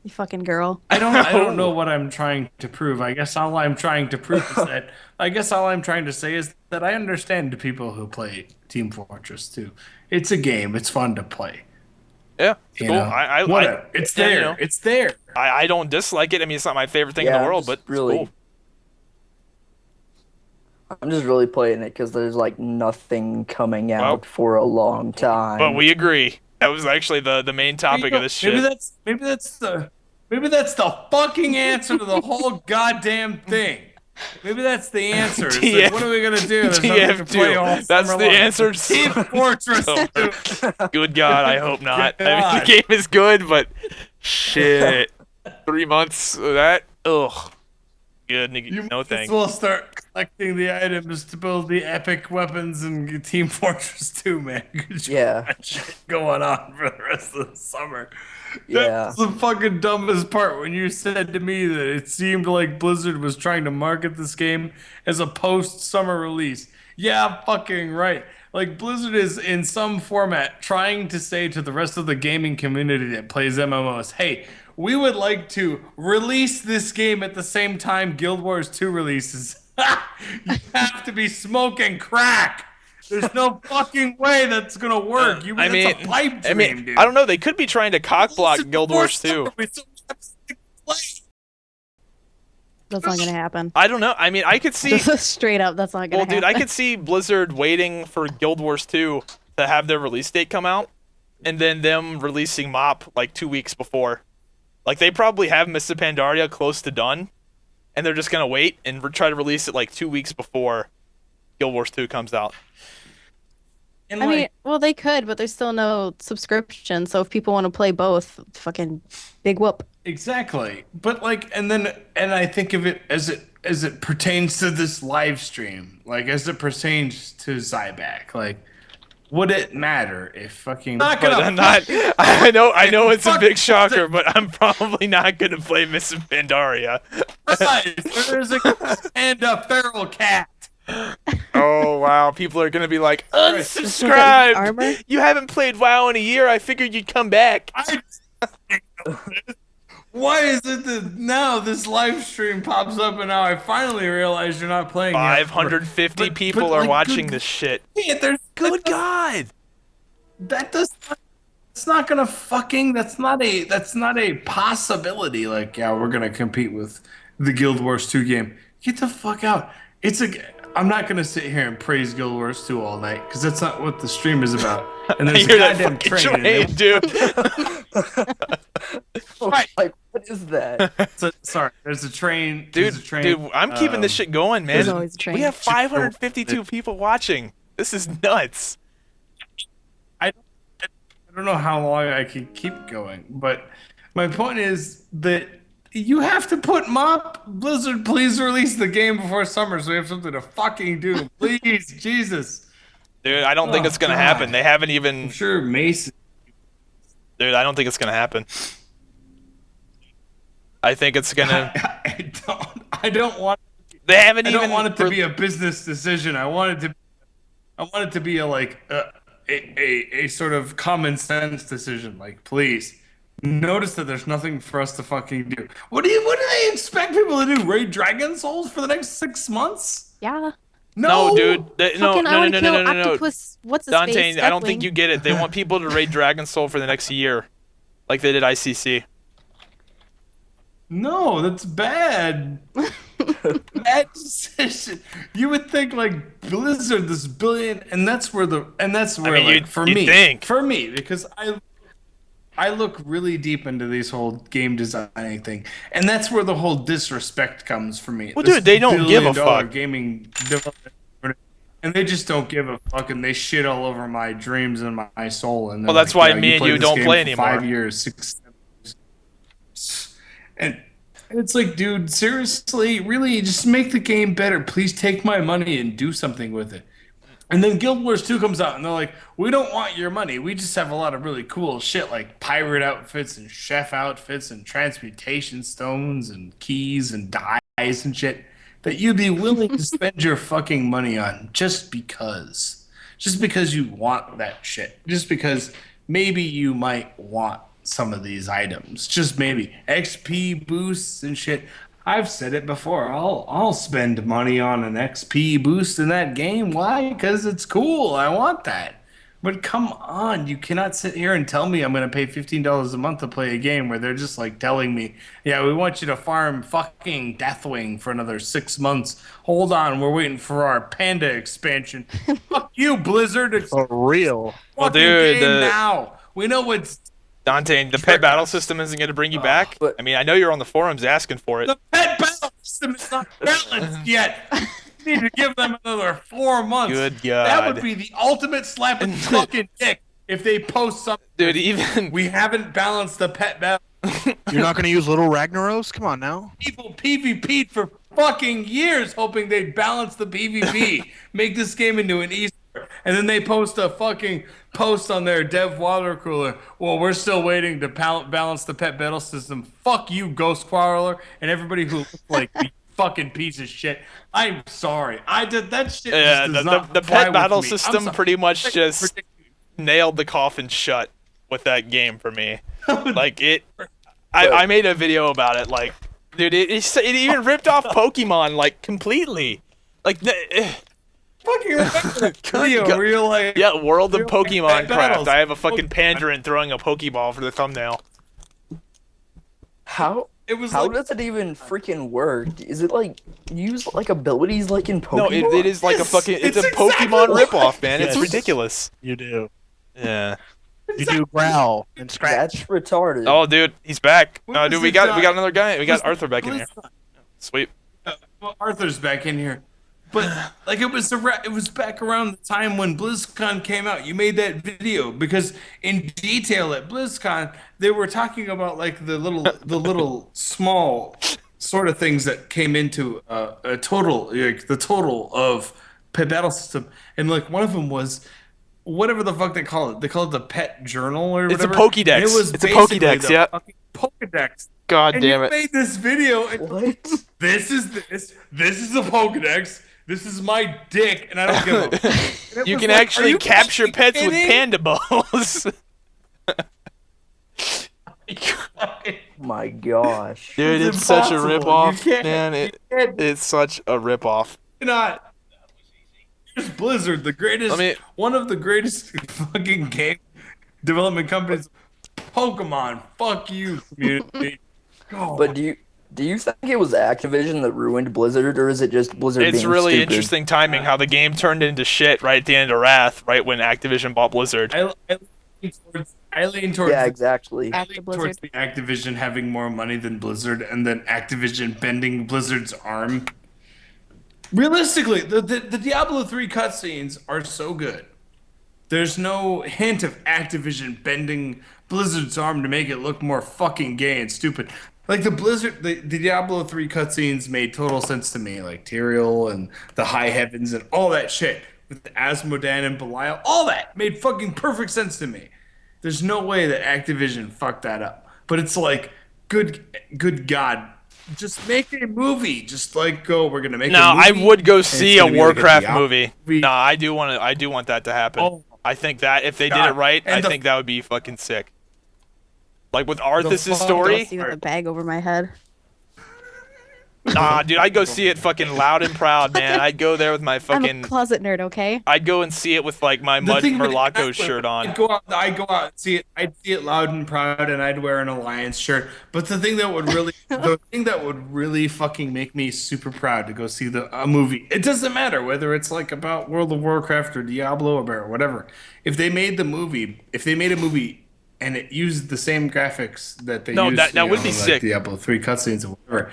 You fucking girl. I don't know what I'm trying to prove. I guess all I'm trying to say is that I understand the people who play Team Fortress 2. It's a game. It's fun to play. Yeah, it's You cool. know? Whatever. It's there. It's there. I don't dislike it. I mean, it's not my favorite thing in Yeah, the world, I'm but just really- it's cool. I'm just really playing it because there's like nothing coming out Well, for a long time. But we agree. That was actually the main topic of this shit. Maybe that's the fucking answer to the whole goddamn thing. Maybe that's the answer. It's like, what are we gonna do? There's nothing to play all TF2. That's summer the long. answer. Team Fortress 2. Good God, I hope not. Good I mean, God. the game is good, but shit. 3 months of that? Ugh. Good. No You might thanks. as well start collecting the items to build the epic weapons in Team Fortress 2, man. Good Yeah. shit going on for the rest of the summer. Yeah. That's the fucking dumbest part when you said to me that it seemed like Blizzard was trying to market this game as a post-summer release. Yeah, fucking right. Like, Blizzard is in some format trying to say to the rest of the gaming community that plays MMOs, hey, we would like to release this game at the same time Guild Wars 2 releases. You have to be smoking crack. There's no fucking way that's gonna work. That's a pipe dream, dude. I don't know. They could be trying to cockblock Guild Wars 2. That's not gonna happen. I don't know. I mean, I could see. Just straight up, that's not gonna Well, happen. dude, I could see Blizzard waiting for Guild Wars 2 to have their release date come out, and then them releasing MOP like 2 weeks before. Like, they probably have Mists of Pandaria close to done, and they're just gonna wait and try to release it like 2 weeks before Guild Wars 2 comes out. And I mean, well, they could, but there's still no subscription. So if people want to play both, fucking big whoop. exactly. But like, and I think of it as it pertains to this live stream, like as it pertains to Zybak, like. Would it matter if fucking? But I'm not. I know it's a big shocker, but I'm probably not gonna play Mists of Pandaria. There's a and a feral cat. Oh wow, people are gonna be like, Armor? unsubscribe. You haven't played WoW in a year. I figured you'd come back. Why is it that now this live stream pops up and now I finally realize you're not playing? 550 people are watching this shit. Good God. That does. It's not gonna fucking. That's not a possibility. Like, yeah, we're gonna compete with the Guild Wars 2 game. Get the fuck out. I'm not gonna sit here and praise Guild Wars 2 all night because that's not what the stream is about. And there's a You're that goddamn fucking train. dude. Right. Like, what is that? Sorry, there's a train. Dude, there's a train. dude, I'm keeping this shit going, man. There's always a train. We have 552 people watching. This is nuts. I don't know how long I can keep going, but my point is that you have to put Blizzard, please release the game before summer so we have something to fucking do. Please, Jesus. Dude, I don't think it's gonna happen. They haven't even. I'm sure Mason. Dude, I don't think it's gonna happen. I think it's gonna. I don't want. They haven't I even. don't want it to be a business decision. I want it to be a sort of common sense decision. Like, please notice that there's nothing for us to fucking do. What do they expect people to do? Raid Dragon Souls for the next 6 months? Yeah. No, dude. No. Fucking, I wanna kill Octopus, what's his face? Dontain, I don't think Deathwing. you get it. They want people to raid Dragon Soul for the next year, like they did ICC. No, that's bad. Bad decision. You would think like Blizzard, this billion, and that's where you'd for think. me, because I look really deep into this whole game designing thing, and that's where the whole disrespect comes for me. Well, This dude, they don't give a billion-dollar fuck. Gaming development, and they just don't give a fuck, and they shit all over my dreams and my soul. And Well, that's why me and played you this don't game play for anymore. 5 years, 6, 7 years. And it's like, dude, seriously, really, just make the game better. Please take my money and do something with it. And then Guild Wars 2 comes out, and they're like, we don't want your money. We just have a lot of really cool shit like pirate outfits and chef outfits and transmutation stones and keys and dyes and shit that you'd be willing to spend your fucking money on just because. Just because you want that shit. Just because maybe you might want some of these items. Just maybe. XP boosts and shit. I've said it before. I'll spend money on an XP boost in that game. Why? Because it's cool. I want that. But come on, you cannot sit here and tell me I'm going to pay $15 a month to play a game where they're just like telling me, yeah, we want you to farm fucking Deathwing for another 6 months. Hold on, we're waiting for our Panda expansion. Fuck you, Blizzard. It's For real. Well, fucking dude, game now. We know what's Dontain, the pet battle system isn't going to bring you back? but- I mean, I know you're on the forums asking for it. the pet battle system is not balanced yet. You need to give them another 4 months. Good That God. would be the ultimate slap in the fucking dick if they post something. Dude, even... We haven't balanced the pet battle. You're not going to use Little Ragnaros? Come on now. People PvP'd for fucking years hoping they'd balance the PvP, make this game into an esport, and then they post a fucking post on their dev water cooler. Well, we're still waiting to balance the pet battle system. Fuck you, Ghost Quarreler, and everybody who looks like you fucking piece of shit. I'm sorry. I did that shit. Yeah, Just does not the fly pet battle with me. I'm system sorry. pretty much just nailed the coffin shut with that game for me. Like it, I made a video about it. Like, dude, it even ripped off Pokemon like completely. Like fucking remember that video where you're like, yeah, World of you're like, Pokemon pet battles. Craft. I have a fucking Pandaren throwing a Pokeball for the thumbnail. How It was how like, does it even freaking work? Is it like use like abilities like in Pokemon? No, it is like a fucking. It's a exactly Pokemon what- ripoff, man. It's Yes. ridiculous. You do. Yeah. You do growl and scratch. That's retarded. Oh, dude, he's back. What No, was dude, we the got guy- another guy. We got was the- Arthur back in here. Sweet. well, Arthur's back in here. But like it was back around the time when BlizzCon came out. You made that video because in detail at BlizzCon they were talking about like the little small sort of things that came into a total, like the total of pet battle system, and like one of them was whatever the fuck they call it. They call it the pet journal or It's a whatever. Pokédex. And it was It's a basically Pokédex, the yeah. fucking Pokédex. God And damn you it. made this video. And What? this is a Pokédex. This is my dick, and I don't give a. And it You was can like, are actually you capture fucking pets with kidding? panda balls. My gosh. Dude, It's it's such a impossible. ripoff, You can't- man. you can't- It's such a ripoff. Not. Here's Blizzard, the greatest, one of the greatest fucking game development companies. Pokemon, fuck you, community. Oh, But do you think it was Activision that ruined Blizzard, or is it just Blizzard It's being really stupid? interesting timing how the game turned into shit right at the end of Wrath, right when Activision bought Blizzard. I lean towards Yeah, exactly. I lean towards the Activision having more money than Blizzard, and then Activision bending Blizzard's arm. Realistically, the Diablo 3 cutscenes are so good. There's no hint of Activision bending Blizzard's arm to make it look more fucking gay and stupid. Like the Diablo 3 cutscenes made total sense to me, like Tyrael and the High Heavens and all that shit with Asmodan and Belial, all that made fucking perfect sense to me. There's no way that Activision fucked that up. But it's like, good God, just make a movie. Just like go, we're gonna make. No, a movie, I would go and it's see a gonna be like Warcraft Diablo movie. No, I do want that to happen. Oh. I think that if they did God. it right, I And the- think that would be fucking sick. Like with The Arthas' fuck- story. See with a bag over my head. Nah, dude, I'd go see it fucking loud and proud, man. I'd go there with my I'm a fucking. closet nerd, okay? I'd go and see it with like my The Mud thing with Murloco that- shirt on. I'd go out and see it. I'd see it loud and proud, and I'd wear an Alliance shirt. But the thing that would really fucking make me super proud to go see a movie. It doesn't matter whether it's like about World of Warcraft or Diablo or whatever. If they made a movie and it used the same graphics that they No, used, that you would know, be like sick. Diablo 3 cutscenes or whatever.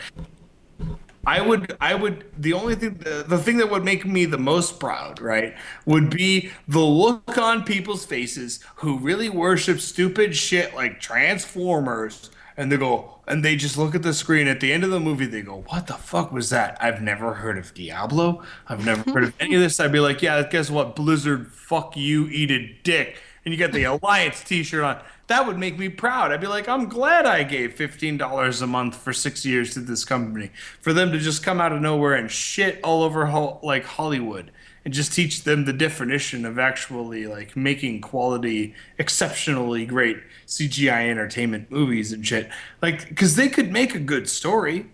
I would. The only thing, the thing that would make me the most proud, right, would be the look on people's faces who really worship stupid shit like Transformers, and they just look at the screen at the end of the movie. They go, "What the fuck was that? I've never heard of Diablo. I've never heard of any of this." I'd be like, "Yeah, guess what? Blizzard, fuck you, eat a dick." And you got the Alliance T-shirt on. That would make me proud. I'd be like, I'm glad I gave $15 a month for 6 years to this company. For them to just come out of nowhere and shit all over like Hollywood and just teach them the definition of actually like making quality, exceptionally great CGI entertainment movies and shit. Like, because they could make a good story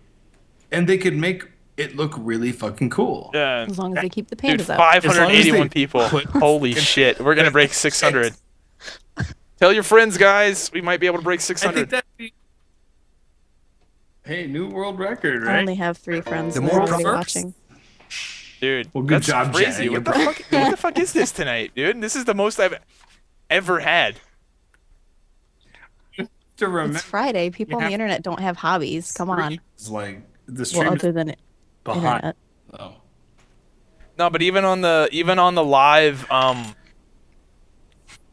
and they could make it look really fucking cool. Yeah. As long as they keep the Dude, pandas up. 581 they people. put Holy fucking shit. We're gonna break 600. Tell your friends, guys. We might be able to break I 600. think that'd be. Hey, new world record, I right? only have 3 friends The and they're more already perks. watching. Dude, Well, good that's job, crazy. Janet. What the fuck is this tonight, dude? This is the most I've ever had. To remember, It's Friday. People on have the internet don't have hobbies. Come on. It's like the stream Well, is other than behind. internet. Oh. No, but even on the live,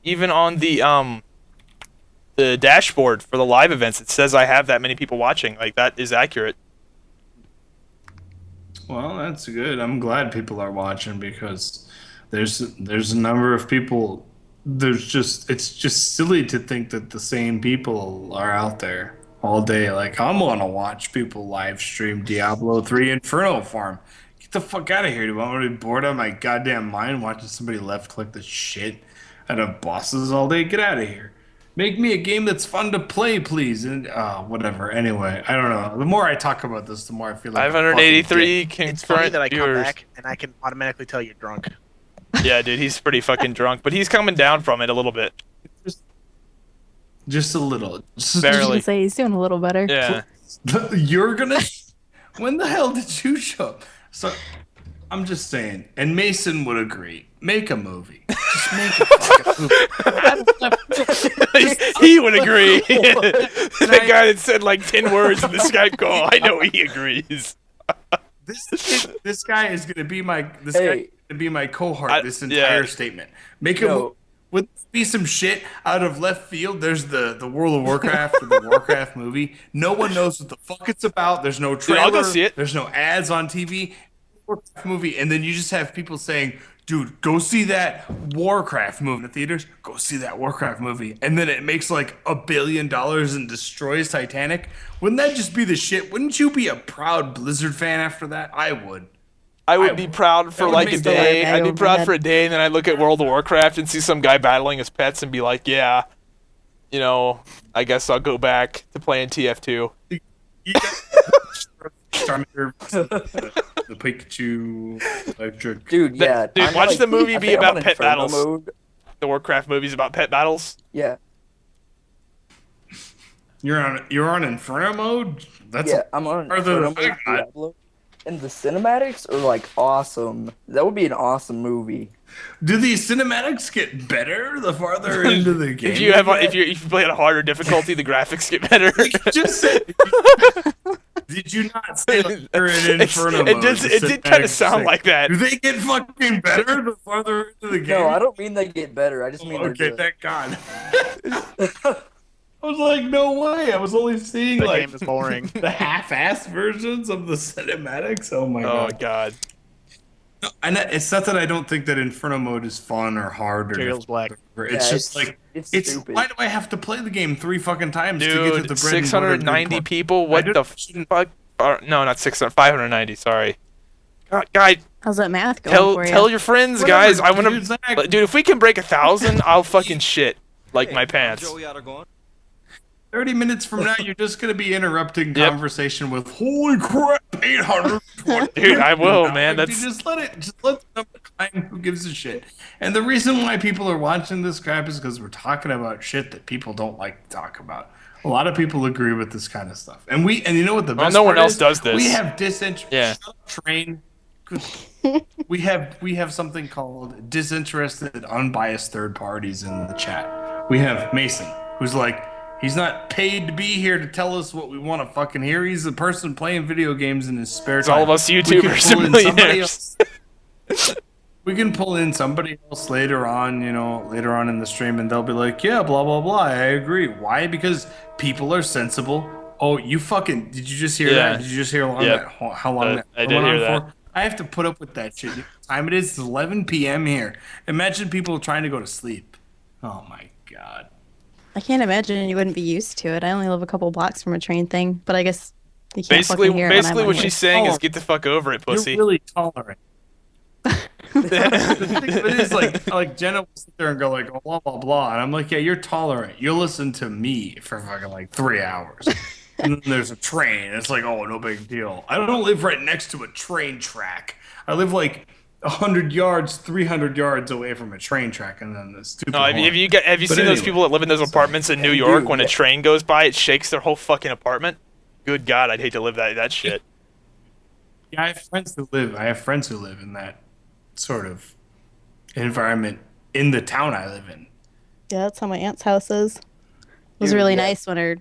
even on the dashboard for the live events, it says I have that many people watching. Like that is accurate. Well, that's good. I'm glad people are watching because there's a number of people. It's just silly to think that the same people are out there all day. Like I'm gonna watch people live stream Diablo 3 Inferno Farm. Get the fuck out of here, dude. I'm gonna be bored out of my goddamn mind watching somebody left click the shit out of bosses all day. Get out of here. Make me a game that's fun to play, please. And whatever. Anyway, I don't know. The more I talk about this, the more I feel like a fucking dick. 583 It's funny concurrent that I come viewers. back and I can automatically tell you're drunk. Yeah, dude, he's pretty fucking drunk, but he's coming down from it a little bit. Just a little. I was Barely. gonna say he's doing a little better. Yeah. You're gonna. When the hell did you show up? So, I'm just saying, and Mason would agree. Make a movie. Just make a fucking movie. He would agree. The guy that said like 10 words in the Skype call. I know he agrees. This guy is gonna be my. This Hey. guy is gonna be my cohort. I- This yeah. entire statement. Make a. No. Would be some shit out of left field. There's the World of Warcraft or the Warcraft movie. No one knows what the fuck it's about. There's no trailer. I'll go see it. There's no ads on TV. Warcraft movie, and then you just have people saying, "Dude, go see that Warcraft movie in the theaters. Go see that Warcraft movie," and then it makes like $1 billion and destroys Titanic. Wouldn't that just be the shit? Wouldn't you be a proud Blizzard fan after that? I would. I would be proud for would like a make day. the I'd be overhead. proud for a day, and then I'd look at World of Warcraft and see some guy battling his pets and be like, yeah, you know, I guess I'll go back to playing TF2. You got- the Pikachu electric. Dude, yeah. Dude, I'm watch like- the movie I be think I'm about on pet Inferno battles. Mode. The Warcraft movie's about pet battles. Yeah, You're on Inferno mode. That's yeah. I'm on Further Inferno than I Mode got. Diablo. And the cinematics are like awesome. That would be an awesome movie. Do these cinematics get better the farther into the game? If you have, if you play at a harder difficulty, the graphics get better. just said, did you not say like you're in Inferno mode? It did kind of sound like that. Do they get fucking better the farther into the game? No, I don't mean they get better. I just mean Okay, they're thank God. I was like, no way. I was only seeing The like game is boring. the half-assed versions of the cinematics. Oh my Oh God. god. And it's not that I don't think that Inferno mode is fun or hard or Materials black. It's Yeah, just like it's it's stupid. why do I have to play the game 3 fucking times to get to the Dude, bread and butter good 690 part? people? What I the shouldn't- fuck? No, not 600, 590, sorry. God, guy, How's that math going for you? tell your friends, Whatever, guys. I want dude, to... Zach. Dude, if we can break 1,000, I'll fucking shit. Like my pants. 30 minutes from now, you're just gonna be interrupting conversation with "Holy crap, 820." Dude, I will, man. Like, That's- you just let the number climb. Who gives a shit? And the reason why people are watching this crap is because we're talking about shit that people don't like to talk about. A lot of people agree with this kind of stuff, and you know what the best no one part else is? does this. We have disinterested. Yeah. Train. we have something called disinterested, unbiased third parties in the chat. We have Mason, who's like, he's not paid to be here to tell us what we want to fucking hear. He's a person playing video games in his spare It's time. all of us We can YouTubers pull and in somebody millionaires. else. We can pull in somebody else later on, later on in the stream, and they'll be like, yeah, blah, blah, blah. I agree. Why? Because people are sensible. Oh, did you just hear Yeah. that? Did you just hear Yep. how long that I did went hear on that. for? I have to put up with that shit. You know what time it is? It's 11 p.m. here. Imagine people trying to go to sleep. Oh my God. I can't imagine you wouldn't be used to it. I only live a couple blocks from a train thing, but I guess you can't Basically, fucking hear it when I'm basically on what here. she's saying is Oh. get the fuck over it, pussy. You're really tolerant. The thing of it is like Jenna will sit there and go like, oh, blah blah blah, and I'm like, yeah, you're tolerant. You'll listen to me for fucking like 3 hours, and then there's a train. It's like, oh, no big deal. I don't live right next to a train track. I live like 100 yards, 300 yards away from a train track, and then the stupid. No, have horn. you But seen those anyway. people that live in those apartments in New York? Dude, When a yeah. train goes by, it shakes their whole fucking apartment. Good God, I'd hate to live that shit. Yeah, I have friends who live in that sort of environment in the town I live in. Yeah, that's how my aunt's house is. It was Dude, really yeah. nice when her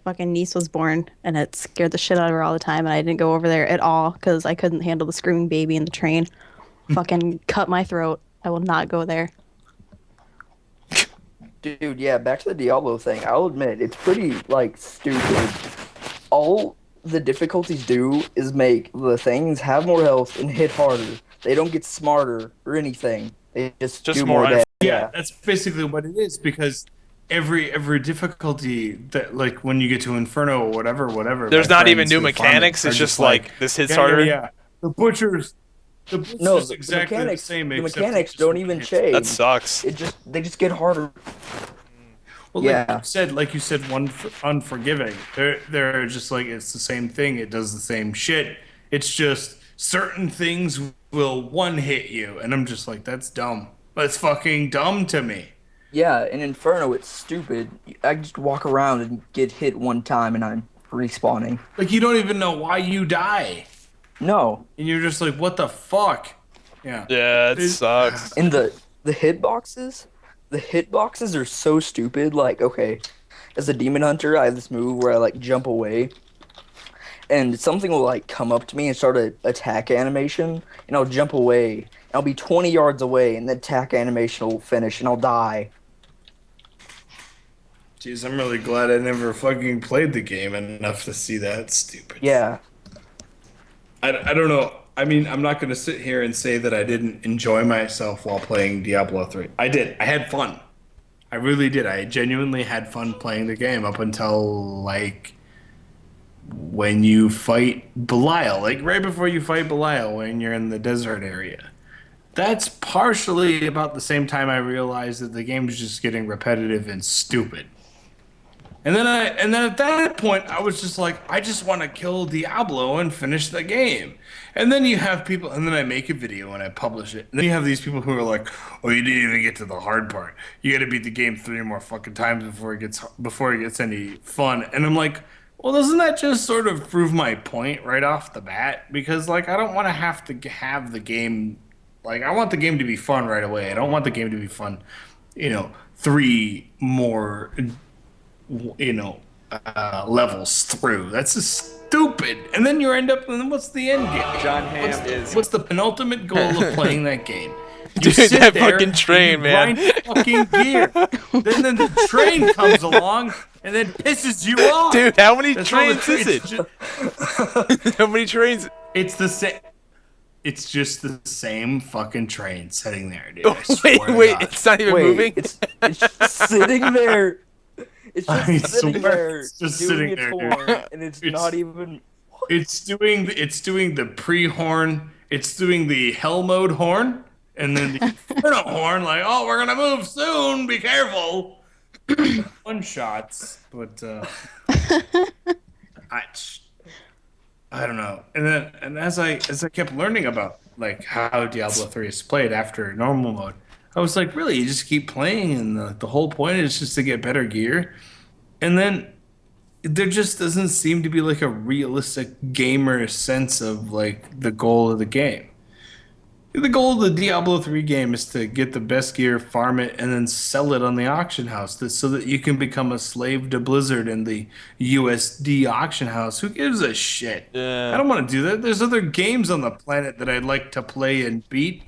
fucking niece was born, and it scared the shit out of her all the time, and I didn't go over there at all because I couldn't handle the screaming baby in the train. Fucking cut my throat. I will not go there. Dude, yeah, back to the Diablo thing. I'll admit, it's pretty, like, stupid. the difficulties do is make the things have more health and hit harder. They don't get smarter or anything. They just do more more damage. Yeah, that's basically what it is because every difficulty that like when you get to Inferno or whatever. There's my not even friends new who farm it mechanics. are It's just like this hits harder. Yeah. The butcher's No, exactly the mechanics, same. the except mechanics it just don't even hits. change. That sucks. They just get harder. Well, Yeah. like you said, unforgiving. They're just like it's the same thing. It does the same shit. It's just certain things will one hit you, and I'm just like, that's dumb. That's fucking dumb to me. Yeah, in Inferno, it's stupid. I just walk around and get hit one time, and I'm respawning. Like you don't even know why you die, No, and you're just like, what the fuck? Yeah. Yeah, it sucks. and the hitboxes, are so stupid. Like, okay, as a demon hunter, I have this move where I like jump away, and something will like come up to me and start an attack animation, and I'll jump away, and I'll be 20 yards away, and the attack animation will finish, and I'll die. Jeez, I'm really glad I never fucking played the game enough to see that. Stupid. Yeah. I don't know. I mean, I'm not going to sit here and say that I didn't enjoy myself while playing Diablo 3. I did. I had fun. I really did. I genuinely had fun playing the game up until, like, when you fight Belial. Like, right before you fight Belial when you're in the desert area. That's partially about the same time I realized that the game was just getting repetitive and stupid. And then at that point, I was just like, I just want to kill Diablo and finish the game. And then you have people, and then I make a video and I publish it. And then you have these people who are like, oh, you didn't even get to the hard part. You got to beat the game 3 more fucking times before it gets any fun. And I'm like, well, doesn't that just sort of prove my point right off the bat? Because like, I don't want to have the game, like, I want the game to be fun right away. I don't want the game to be fun, 3 more levels through. That's just stupid. And then you end up, and then what's the end game? John Hamm What's the penultimate goal of playing that game? You Dude, sit that there fucking train, and you man. grind fucking gear. then the train comes along and then pisses you off. Dude, how many That's all the trains is trains it? How many trains? It's the same. It's just the same fucking train sitting there, dude. I swear to Wait, God. it's not even Wait, moving? it's just sitting there. It's I just sitting swear there, it's just doing sitting its there, dude. horn, and it's not even. It's doing the pre-horn. It's doing the hell mode horn, and then the inferno horn. Like, oh, we're gonna move soon. Be careful. One shots, but I don't know. And as I kept learning about like how Diablo 3 is played after normal mode, I was like, really, you just keep playing, and the whole point is just to get better gear, and then there just doesn't seem to be like a realistic gamer sense of like the goal of the game. The goal of the Diablo 3 game is to get the best gear, farm it, and then sell it on the auction house so that you can become a slave to Blizzard and the USD auction house. Who gives a shit? Yeah. I don't want to do that. There's other games on the planet that I'd like to play and beat.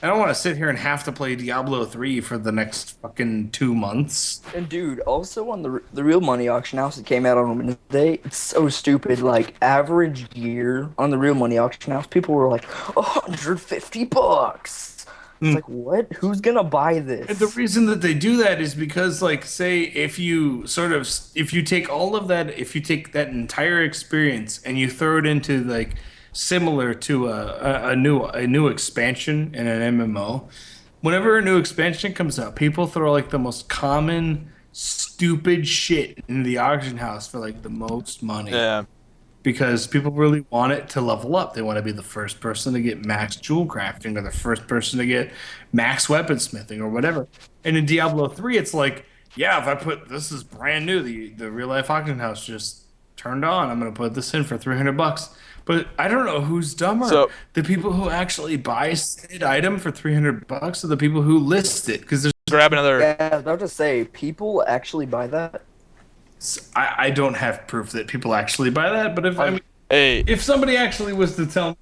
I don't want to sit here and have to play Diablo 3 for the next fucking 2 months. And dude, also on the real money auction house that came out on Wednesday, it's so stupid. Like average gear on the real money auction house, people were like $150. It's like, what? Who's gonna buy this? And the reason that they do that is because, like, say if you take all of that, if you take that entire experience and you throw it into like similar to a new expansion in an MMO, whenever a new expansion comes out, people throw like the most common stupid shit in the auction house for like the most money. Yeah. Because people really want it to level up. They want to be the first person to get max jewel crafting or the first person to get max weaponsmithing or whatever. And in Diablo 3, it's like, yeah, if I put this is brand new, the real life auction house just turned on. I'm going to put this in for $300. But I don't know who's dumber. So- the people who actually buy said item for $300 or the people who list it. Because there's Grab another. Yeah, I was about to say, people actually buy that. I don't have proof that people actually buy that, but Hey. if somebody actually was to tell me,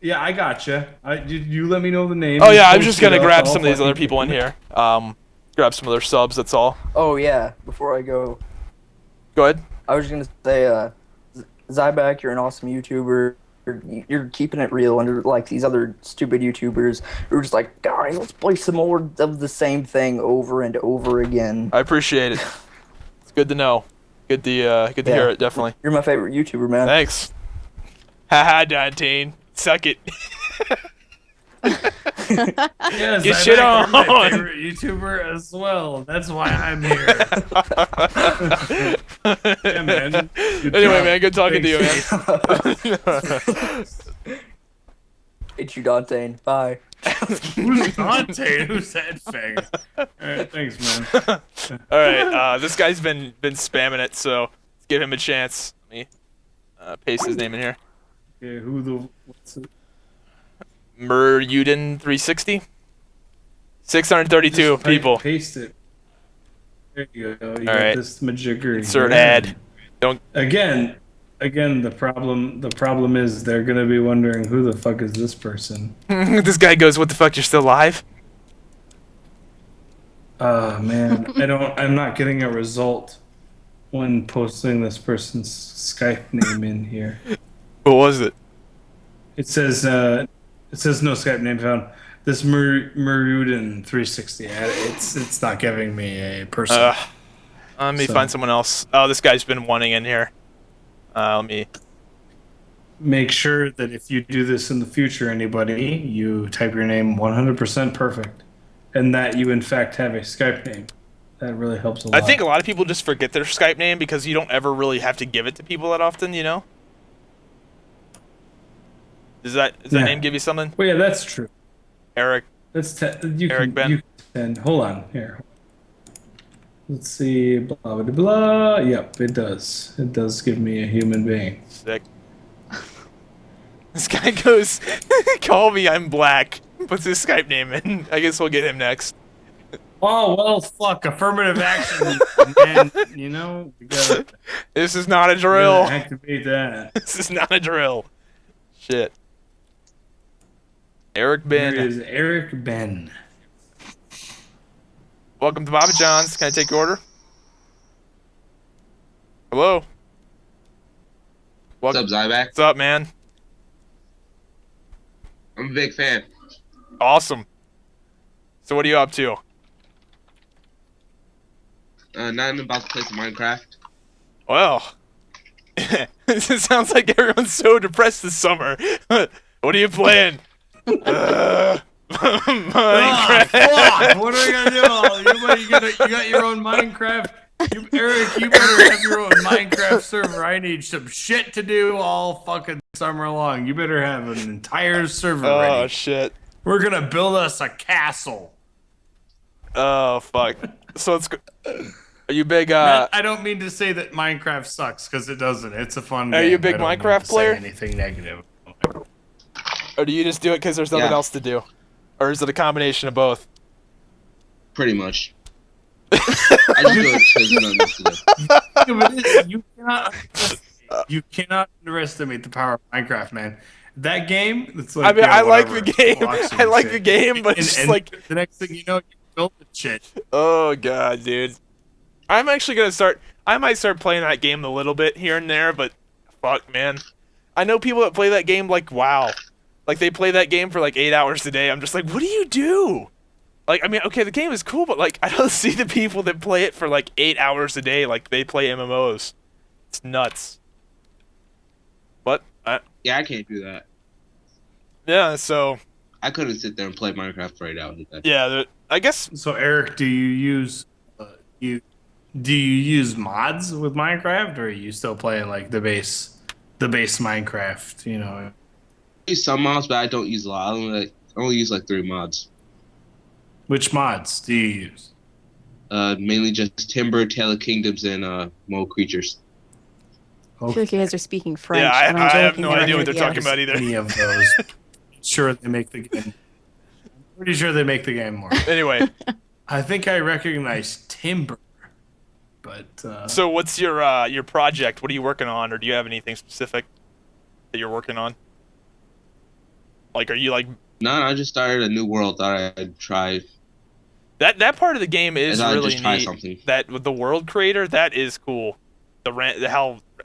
yeah, I gotcha. You let me know the name. Oh yeah, I was just gonna grab some of these other people in here. Grab some of their subs. That's all. Oh yeah, before I go, Go ahead. I was gonna say, Zybak, you're an awesome YouTuber. You're keeping it real under like these other stupid YouTubers who are just like, guys, let's play some more of the same thing over and over again. I appreciate it. It's good to know. Good to hear it. Definitely. You're my favorite YouTuber, man. Thanks. Haha, Dontain. Suck it. Yeah, Get Zybak, shit you're on. my favorite YouTuber as well. That's why I'm here. Yeah, man. Good Anyway, job. man, good talking to you, man. Hate you, Dontain. Bye. Who's Dontain? Who's that fag? Alright, thanks, man. All right, this guy's been spamming it, so let's give him a chance. Let me paste his name in here. Okay, what's it? Muruden360. 632 Just people. Paste it. There you go. You All got right. this majiggery. Insert Yeah. ad. Don't. Again, the problem is they're gonna be wondering who the fuck is this person. This guy goes, "What the fuck? You're still live?" Man, I'm not getting a result when posting this person's Skype name in here. What was it? It says no Skype name found. This Muruden360 ad, it's not giving me a person. Let me So- find someone else. Oh, this guy's been wanting in here. Let me. Make sure that if you do this in the future, anybody, you type your name 100% perfect, and that you in fact have a Skype name. That really helps a lot. I think a lot of people just forget their Skype name because you don't ever really have to give it to people that often, you know? Does that Yeah. name give you something? Well, yeah, that's true. Eric. You Ben. can hold on here. Let's see. Blah blah blah. Yep, it does. It does give me a human being. Sick. This guy goes, "Call me, I'm black." Puts his Skype name in. I guess we'll get him next. Oh well, fuck affirmative action, man. You know, we gotta This is not a drill. activate that. This is not a drill. Shit. Eric There Ben. is Eric Ben. Welcome to Baba John's. Can I take your order? Hello. What's up, Zybak? What's up, man? I'm a big fan. Awesome. So what are you up to? Nothing about to play some Minecraft. Well, it sounds like everyone's so depressed this summer. What are you playing? Minecraft. Fuck! What are we gonna do? You got your own Minecraft. Eric, you better have your own Minecraft server. I need some shit to do all fucking summer long. You better have an entire server Oh ready. shit. We're gonna build us a castle. Oh fuck. So it's. Are you big? I don't mean to say that Minecraft sucks because it doesn't. It's a fun game. Are you a big I don't mean Minecraft to say player? Anything negative? Or do you just do it because there's nothing Yeah. else to do? Or is it a combination of both? Pretty much. I just do it because there's nothing else to do. Think of it, you cannot underestimate the power of Minecraft, man. That game, it's like, I mean, yeah, I like whatever, the game. blocks and I like shit. the game, but it's just And like, the next thing you know, you built the shit. oh god, dude. I'm actually gonna start. I might start playing that game a little bit here and there, but fuck, man. I know people that play that game like WoW. Like they play that game for like 8 hours a day. I'm just like, what do you do? Like, I mean, okay, the game is cool, but like, I don't see the people that play it for like 8 hours a day. Like they play MMOs. It's nuts. What? Yeah, I can't do that. Yeah. So I couldn't sit there and play Minecraft for 8 hours a day. yeah, I guess. So, Eric, do you use mods with Minecraft, or are you still playing like the base Minecraft? You know, I use some mods, but I don't use a lot. I only use like 3 mods. which mods do you use? Mainly just Timber, Tail of Kingdoms, and Mo Creatures. I feel like you guys are speaking French. Yeah, and I'm I have joking no about idea your what they're talking videos. about either. Any of those? Sure, they make the game. I'm pretty sure they make the game more. Anyway, I think I recognize Timber, but so what's your project? What are you working on, or do you have anything specific that you're working on? Like, are you like No, I just started a new world. Thought I'd try. that part of the game is I thought I'd really just try neat. something. That with the world creator, that is cool. The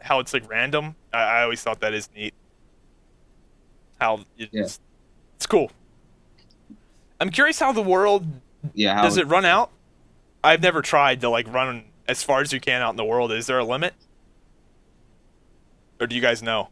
how it's like random. I always thought that is neat. How it's cool. I'm curious how the world does it run out. I've never tried to like run as far as you can out in the world. Is there a limit, or do you guys know?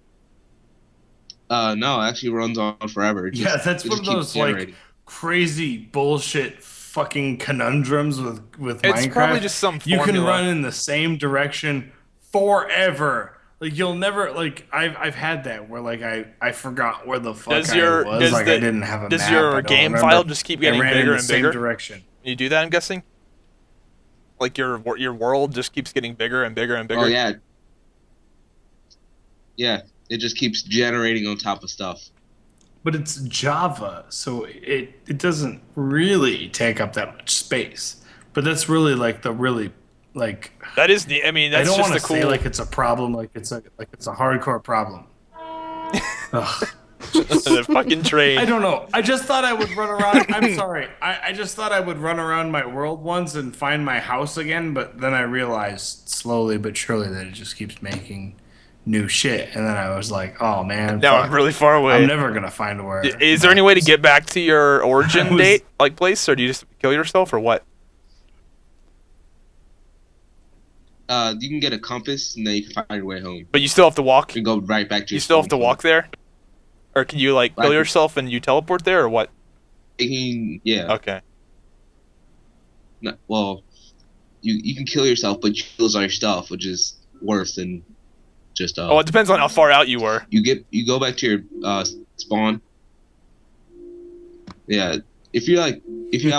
No, it actually runs on forever. That's one of those like crazy bullshit fucking conundrums with Minecraft. It's probably just some formula. You can run in the same direction forever. Like you'll never like I've had that where like I forgot where the fuck I was. I didn't have a map. Does your game file just keep getting bigger and bigger? Direction. You do that, I'm guessing. Like your world just keeps getting bigger and bigger and bigger. Oh yeah. Yeah, it just keeps generating on top of stuff. But it's Java, so it doesn't really take up that much space. But that's really like the really like that is the. I mean, that's I don't just want the to cool. say like it's a problem, like it's a hardcore problem. The fucking train. I don't know. I just thought I would run around. I'm sorry. I just thought I would run around my world once and find my house again, but then I realized slowly but surely that it just keeps making new shit, and then I was like, "Oh man, now I'm really far away. I'm never gonna find where." Is there any way to get back to your origin date, like place, or do you just kill yourself, or what? You can get a compass, and then you can find your way home. But you still have to walk. You go right back to. You still have to walk there, or can you like kill yourself and you teleport there, or what? Yeah. Okay. No, well, you can kill yourself, but you lose all your stuff, which is worse than. Just oh, it depends on how far out you were. You go back to your spawn. Yeah, if you have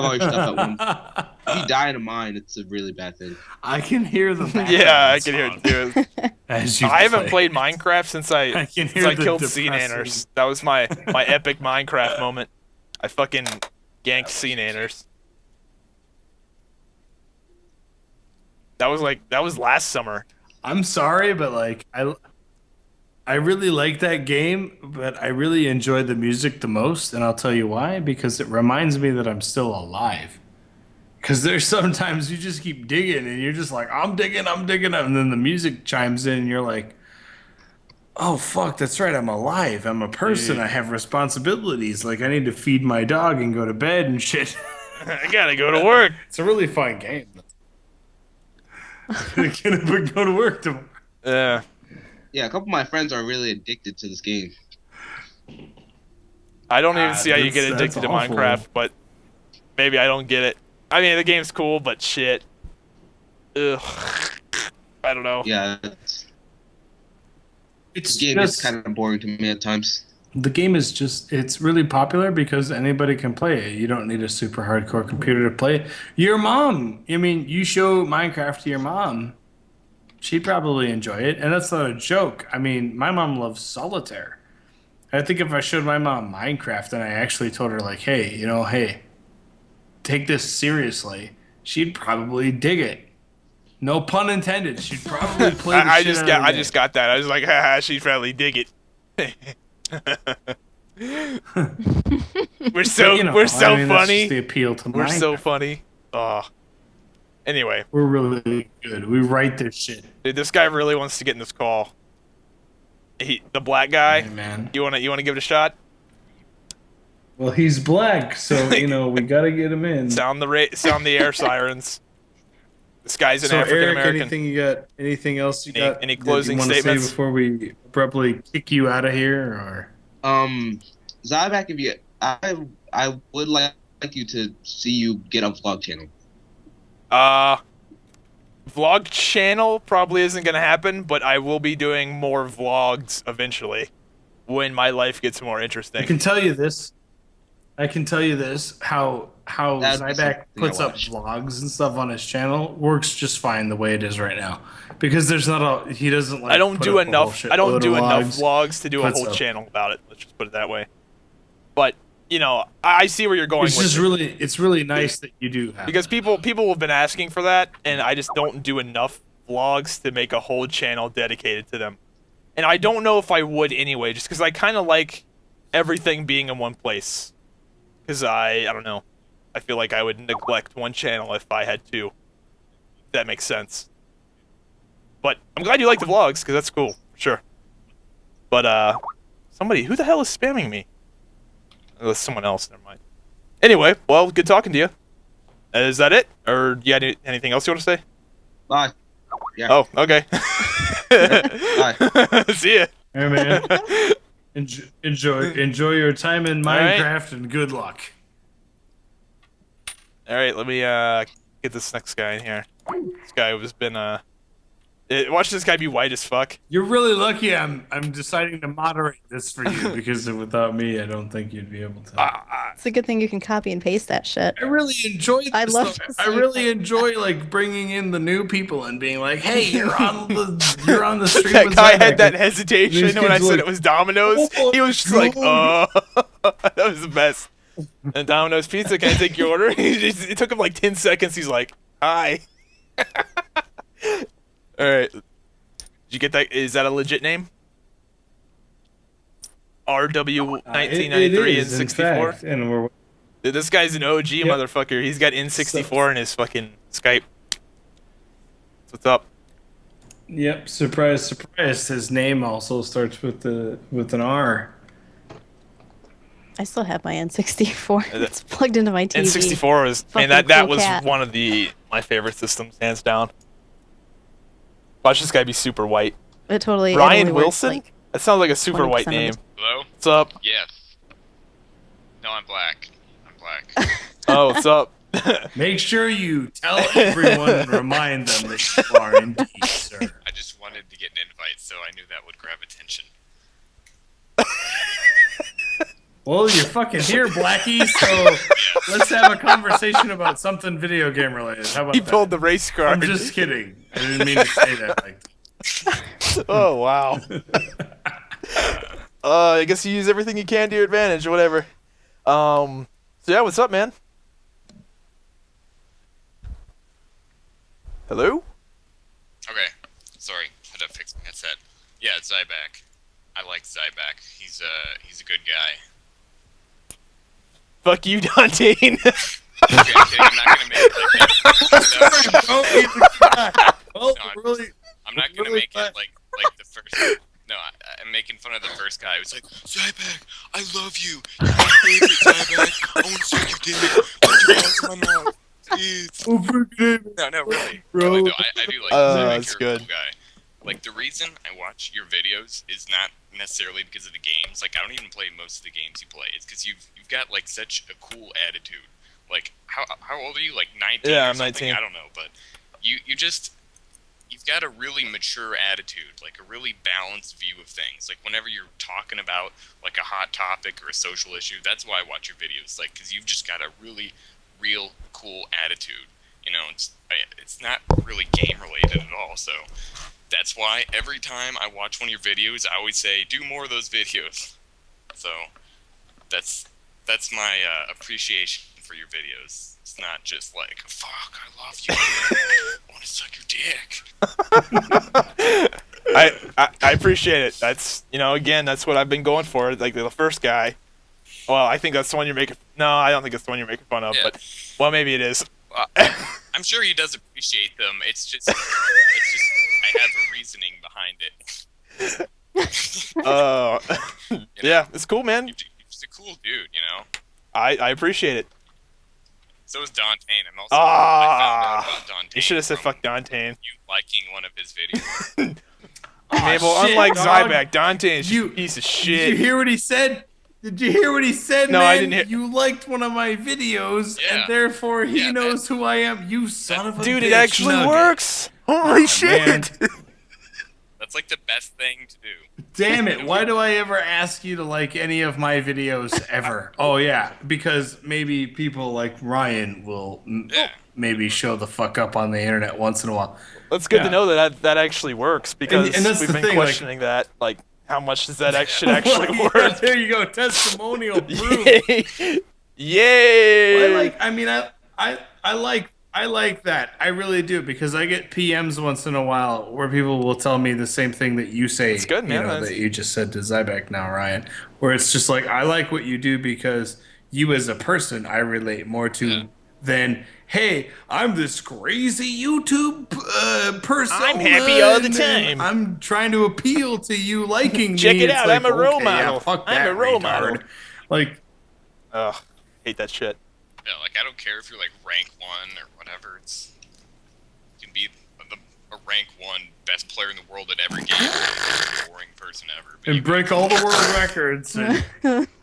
all your stuff at once, if you die in a mine, it's a really bad thing. I can hear the yeah, I can hear it too. I haven't play. played Minecraft since I killed sea nanners. That was my epic Minecraft moment. I fucking ganked sea nanners. That was last summer. I'm sorry, but like I really like that game, but I really enjoy the music the most, and I'll tell you why. Because it reminds me that I'm still alive. Because there's sometimes you just keep digging, and you're just like, I'm digging, and then the music chimes in, and you're like, oh fuck, that's right, I'm alive. I'm a person. I have responsibilities. Like I need to feed my dog and go to bed and shit. I gotta go to work. It's a really fun game. I can't go to work tomorrow. Yeah. Yeah, a couple of my friends are really addicted to this game. I don't even see how you get addicted to Minecraft, but maybe I don't get it. I mean, the game's cool, but shit. Ugh. I don't know. Yeah, the game is kind of boring to me at times. The game is it's really popular because anybody can play it. You don't need a super hardcore computer to play it. Your mom, I mean, you show Minecraft to your mom, she'd probably enjoy it. And that's not a joke. I mean, my mom loves solitaire. I think if I showed my mom Minecraft and I actually told her like, hey, take this seriously, she'd probably dig it. No pun intended. She'd probably play the shit out of it. I just got that. I was like, haha, she'd probably dig it. we're so funny. That's just the appeal to we're Minecraft. so funny. Anyway, we're really good. We write this shit. Dude, this guy really wants to get in this call. The black guy. Hey, man. You wanna give it a shot? Well, he's black, so we gotta get him in. Sound the air sirens. This guy's an African Eric, American. anything else you got? Any closing that you statements say before we abruptly kick you out of here, or? Zybak, I would like you to see you get a vlog channel. Vlog channel probably isn't gonna happen, but I will be doing more vlogs eventually when my life gets more interesting. I can tell you this. How Zybak puts up vlogs and stuff on his channel works just fine the way it is right now, because there's not he doesn't like. I don't do enough vlogs to do a whole up. channel about it. Let's just put it that way. But I see where you're going. It's really nice that you do have because people have been asking for that, and I just don't do enough vlogs to make a whole channel dedicated to them. And I don't know if I would anyway, just because I kind of like everything being in one place. Because I don't know. I feel like I would neglect one channel if I had to. If that makes sense. But I'm glad you like the vlogs, because that's cool, sure. But, somebody, who the hell is spamming me? Oh, it's someone else, never mind. Anyway, well, good talking to you. Is that it? Or do you have anything else you want to say? Bye. Yeah. Oh, okay. Bye. See ya. Hey, man. Enjoy your time in Minecraft and good luck. Alright, let me, get this next guy in here. This guy has been, watch this guy be white as fuck. You're really lucky I'm deciding to moderate this for you, because without me, I don't think you'd be able to. It's a good thing you can copy and paste that shit. I really enjoy this. I love though. to I see really that. enjoy like bringing in the new people and being like, "Hey, you're on the stream." That with guy Zybak." had that hesitation These when I kids said like, it was Domino's. "Oh, He was just God." like, that was the best. And Domino's Pizza, can I take your order? It took him like 10 seconds. He's like, hi. Alright. Did you get that? Is that a legit name? RW1993 and 64? Fact, and we're Dude, this guy's an OG motherfucker. He's got N64 in his fucking Skype. What's up? Yep, surprise, surprise. His name also starts with an R. I still have my N64. It's plugged into my TV. N64 is, man, Fucking that cool was cat. one of my favorite systems, hands down. Watch this guy be super white. It totally. Ryan it only Wilson? Works, like, That sounds like a super 20% white of the name. Hello? What's up? Yes. No, I'm black. I'm black. Oh, what's up? Make sure you tell everyone and remind them that you are indeed, sir. I just wanted to get an invite, so I knew that would grab attention. Well, you're fucking here, Blackie, so let's have a conversation about something video game related. How about He that? pulled the race card. I'm just kidding. I didn't mean to say that like that. Oh, wow. I guess you use everything you can to your advantage or whatever. So yeah, what's up, man? Hello? Okay. Sorry. Had to fix my headset. Yeah, it's Zybak. I like Zybak. He's a good guy. Fuck you, Dontain. Okay, I'm kidding. I'm not gonna make it like that. Well, No, really, I'm not gonna really make it like the first. No, I'm making fun of the first guy who's like, Zybak, I love you. You're my favorite, Zybak. I want to suck your dick. Put your hands in my mouth, please. No, really. Bro. Really, though, I do like Zybak. that's You're good. a cool guy. Like, the reason I watch your videos is not necessarily because of the games. Like, I don't even play most of the games you play. It's because you've got, like, such a cool attitude. Like, how old are you? Like, 19 Yeah, or I'm something? 19. I don't know, but you've got a really mature attitude, like a really balanced view of things. Like, whenever you're talking about, like, a hot topic or a social issue, that's why I watch your videos. Like, because you've just got a really real cool attitude. You know, it's not really game related at all, so that's why every time I watch one of your videos, I always say, do more of those videos. So that's my appreciation for your videos. It's not just like, fuck, I love you. I want to suck your dick. I appreciate it. That's, again, that's what I've been going for. Like the first guy. Well, I think that's the one you're making. No, I don't think it's the one you're making fun of. Yeah. But well, maybe it is. I'm sure he does appreciate them. It's just I have a reasoning behind it. Yeah, it's cool, man. You're just a cool dude, you know. I appreciate it. So is Dontain. I found out about Dontain. You should have said from fuck Dontain. You liking one of his videos. Mabel, shit, unlike dog. Zybak, Dontain is You- a piece of Did shit. you hear what he said? Did you hear what he said, No, man? I didn't hear- You liked one of my videos, Yeah. and therefore he Yeah, knows who I am. You son of a Dude, bitch. it actually Nugget. works. Holy man. shit. That's like the best thing to do. Damn it, why do I ever ask you to like any of my videos ever? Oh, yeah, because maybe people like Ryan will Yeah. maybe show the fuck up on the internet once in a while. That's good Yeah. to know that actually works because And that's we've the been thing, like- questioning that. Like, how much does that should actually Yeah, work? there you go, testimonial proof. Yay! Yay! I like that. I really do, because I get PMs once in a while where people will tell me the same thing that you say. It's good, man. You know, That's- that you just said to Zybak now, Ryan. Where it's just like, I like what you do because you as a person, I relate more to than, hey, I'm this crazy YouTube person. I'm happy all the time. I'm trying to appeal to you liking Check me. it It's out. like, I'm a role okay, yeah, model. fuck I'm that, a role retard. model. Like, Ugh, hate that shit. Yeah, like I don't care if you're like rank 1 or whatever. You can be a rank 1 best player in the world at every game. The boring person ever. But and break all the world records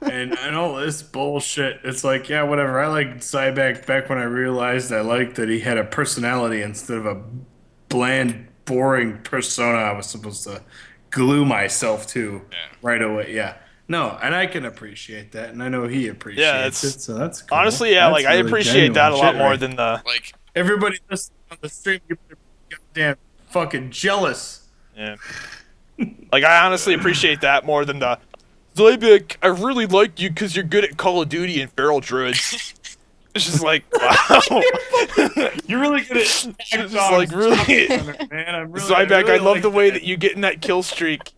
and all this bullshit. It's like, yeah, whatever. I liked Zybak back when I realized I liked that he had a personality instead of a bland, boring persona I was supposed to glue myself to right away. Yeah. No, and I can appreciate that, and I know he appreciates it, so that's cool. Honestly, yeah, That's like I really appreciate that a lot genuine more shit, than the like everybody listening on the stream. You better be goddamn fucking jealous. yeah. Like I honestly appreciate that more than the Zybak. I really like you because you're good at Call of Duty and Feral Druids. It's just like wow. You're really good at It's just like really, man. I'm really, Zybak. I love like the way that you get in that kill streak.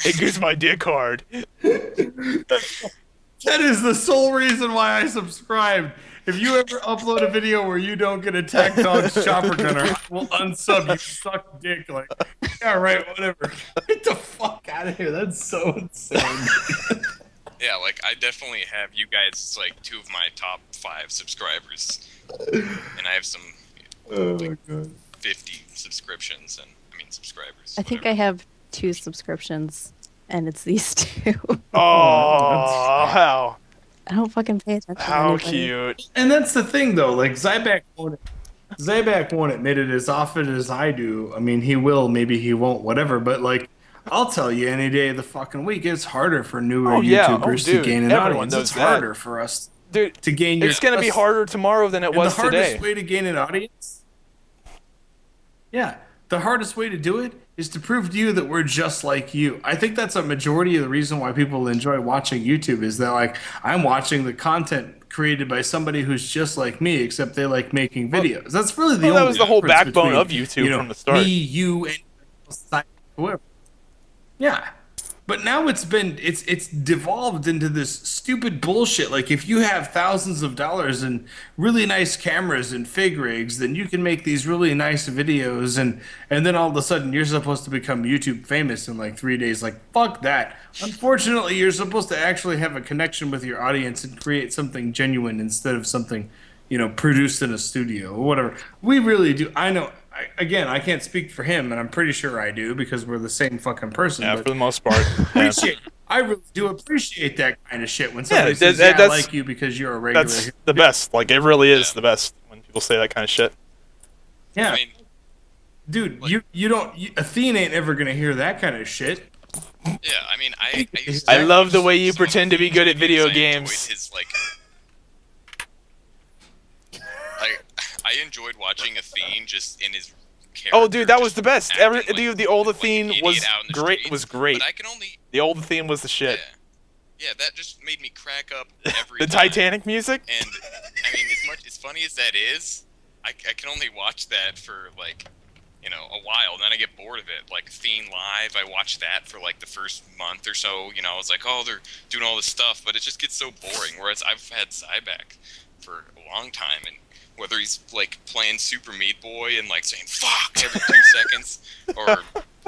It gives my dick hard. That is the sole reason why I subscribed. If you ever upload a video where you don't get Attack Dog's chopper gunner, I will unsub you. Suck dick. Like, yeah, right, whatever. Get the fuck out of here. That's so insane. yeah, like I definitely have you guys as like 2 of my top 5 subscribers, and I have some like 50 subscriptions and subscribers. I think I have 2 subscriptions, and it's these 2. Oh, how I don't fucking pay attention. to how anybody. cute. And that's the thing, though. Like, Zybak won't admit it as often as I do. I mean, he will, maybe he won't, whatever. But, like, I'll tell you any day of the fucking week, it's harder for newer YouTubers to dude, gain an everyone audience. knows It's that. harder for us Dude, to gain your it's gonna be harder tomorrow than it And was the hardest today. way to gain an audience? Yeah. The hardest way to do it is to prove to you that we're just like you. I think that's a majority of the reason why people enjoy watching YouTube is that, like, I'm watching the content created by somebody who's just like me, except they like making videos. That's really the only that was the whole difference backbone between, of YouTube from the start. Me, you, and whoever. Yeah. But now it's devolved into this stupid bullshit. Like, if you have thousands of dollars and really nice cameras and fig rigs, then you can make these really nice videos, and then all of a sudden you're supposed to become YouTube famous in like 3 days. Like, fuck that. Unfortunately, you're supposed to actually have a connection with your audience and create something genuine instead of something, produced in a studio or whatever. We really do. I know. Again, I can't speak for him, and I'm pretty sure I do because we're the same fucking person. Yeah, but for the most part. I really do appreciate that kind of shit when Yeah, somebody says, I that's- like you because you're a regular. That's the best. Like, it really is the best when people say that kind of shit. Yeah. I mean, Dude, you don't. Athene ain't ever gonna hear that kind of shit. yeah, I mean, I used I to love the way you some of pretend to be good at Athene's video videos. I games. enjoyed his, I enjoyed watching Athene just in his character. Oh, dude, that was just the best. acting like- Dude, the old like an Athene idiot was out in the great. streets, Was great. But I can only, The old Athene was the shit. yeah, that just made me crack up every The time. Titanic music. And I mean, as funny as that is, I can only watch that for like, a while. Then I get bored of it. Like Athene Live, I watched that for like the first month or so. I was like, oh, they're doing all this stuff, but it just gets so boring. Whereas I've had Zybak for a long time, and whether he's like playing Super Meat Boy and like saying "fuck" every 2 seconds, or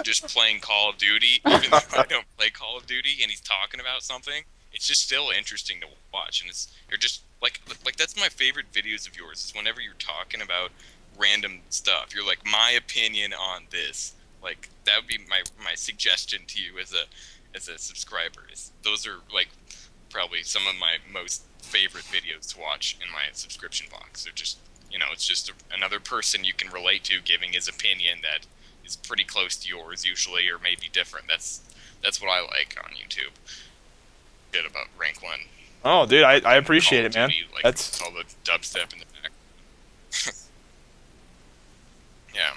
just playing Call of Duty, even though I don't play Call of Duty, and he's talking about something, it's just still interesting to watch. And you're just like that's my favorite videos of yours is whenever you're talking about random stuff. You're like, my opinion on this. Like, that would be my suggestion to you as a subscriber. Those are like probably some of my most favorite videos to watch in my subscription box. They're just, it's just another person you can relate to giving his opinion that is pretty close to yours usually, or maybe different. That's what I like on YouTube. Good about rank 1. Oh, dude, I appreciate Call it, of man. Duty, like, That's all the dubstep in the back. Yeah.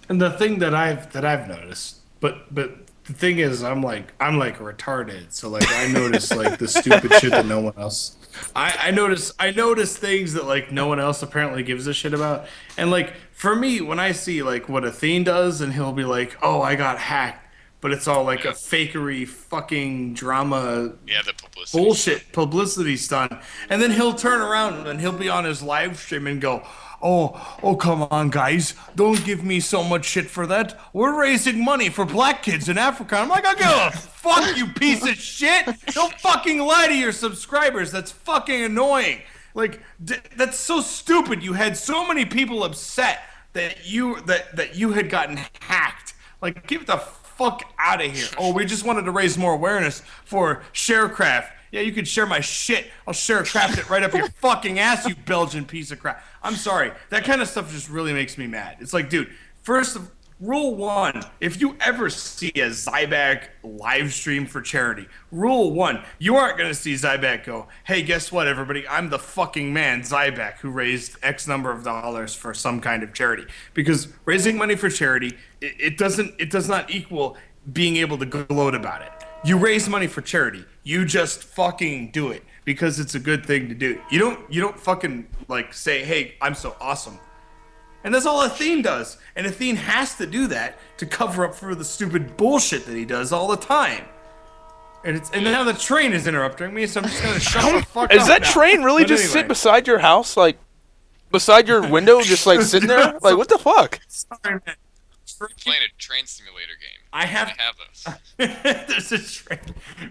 And the thing that I've noticed, but the thing is, I'm like retarded. So like I notice like the stupid shit that no one else. I notice things that like no one else apparently gives a shit about. And like for me, when I see like what Athene does, and he'll be like, "Oh, I got hacked." but it's all like a fakery fucking drama Yeah, the publicity. bullshit publicity stunt. And then he'll turn around and he'll be on his live stream and go, oh, come on, guys. Don't give me so much shit for that. We're raising money for black kids in Africa. I'm like, I give a fuck, you piece of shit. Don't fucking lie to your subscribers. That's fucking annoying. Like, that's so stupid. You had so many people upset that you had gotten hacked. Like, get the fuck out of here. Oh, we just wanted to raise more awareness for Sharecraft. Yeah, you can share my shit. I'll Sharecraft it right up your fucking ass, you Belgian piece of crap. I'm sorry. That kind of stuff just really makes me mad. It's like, dude, rule 1, if you ever see a Zybak live stream for charity, rule 1, you aren't going to see Zybak go, hey, guess what, everybody? I'm the fucking man, Zybak, who raised X number of dollars for some kind of charity. Because raising money for charity, it does not equal being able to gloat about it. You raise money for charity. You just fucking do it because it's a good thing to do. You don't fucking like say, hey, I'm so awesome. And that's all Athene does. And Athene has to do that to cover up for the stupid bullshit that he does all the time. And now the train is interrupting me, so I'm just gonna shut the fuck up. Is that now. train really But just anyway. sit beside your house, like beside your window, just like sitting there? Like, what the fuck? Sorry, man. Playing a train simulator game. I have those. There's a train,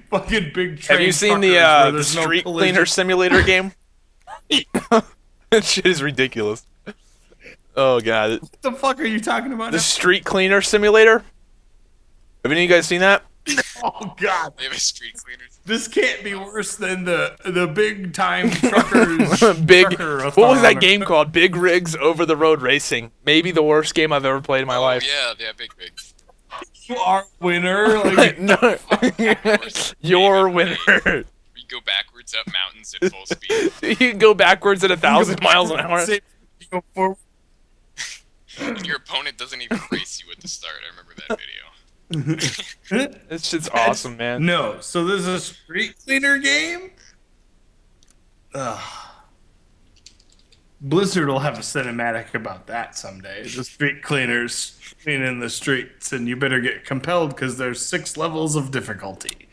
fucking big train. Have you seen truckers where the there's no street collision. cleaner simulator game? That shit is ridiculous. Oh god. What the fuck are you talking about? The street cleaner simulator? Have any of you guys seen that? Oh god. They have a street cleaners. This can't be worse than the big time truckers. What was that game called? Big Rigs Over the Road Racing. Maybe the worst game I've ever played in my life. Yeah, big rigs. You are winner. Like, No. Your winner. You go backwards up mountains at full speed. You can go backwards at 1,000 miles an hour. You go forward. And your opponent doesn't even race you at the start. I remember that video. This shit's awesome, man. No, so there's a street cleaner game? Ugh. Blizzard will have a cinematic about that someday. The street cleaners cleaning the streets, and you better get compelled because there's 6 levels of difficulty.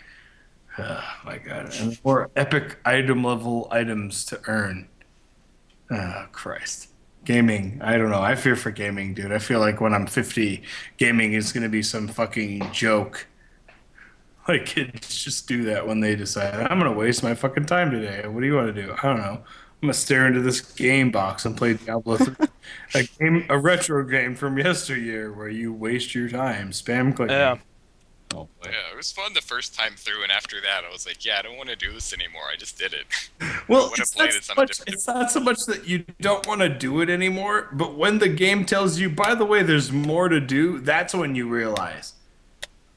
Oh my god. And more epic item level items to earn. Oh, Christ. Gaming, I don't know. I fear for gaming, dude. I feel like when I'm 50, gaming is going to be some fucking joke. Like, kids just do that when they decide, I'm going to waste my fucking time today. What do you want to do? I don't know. I'm going to stare into this game box and play Diablo 3. A retro game from yesteryear where you waste your time spam clicking. Yeah. Oh, boy. Yeah, it was fun the first time through, and after that, I was like, yeah, I don't want to do this anymore. I just did it. Well, it's not so much that you don't want to do it anymore, but when the game tells you, by the way, there's more to do, that's when you realize,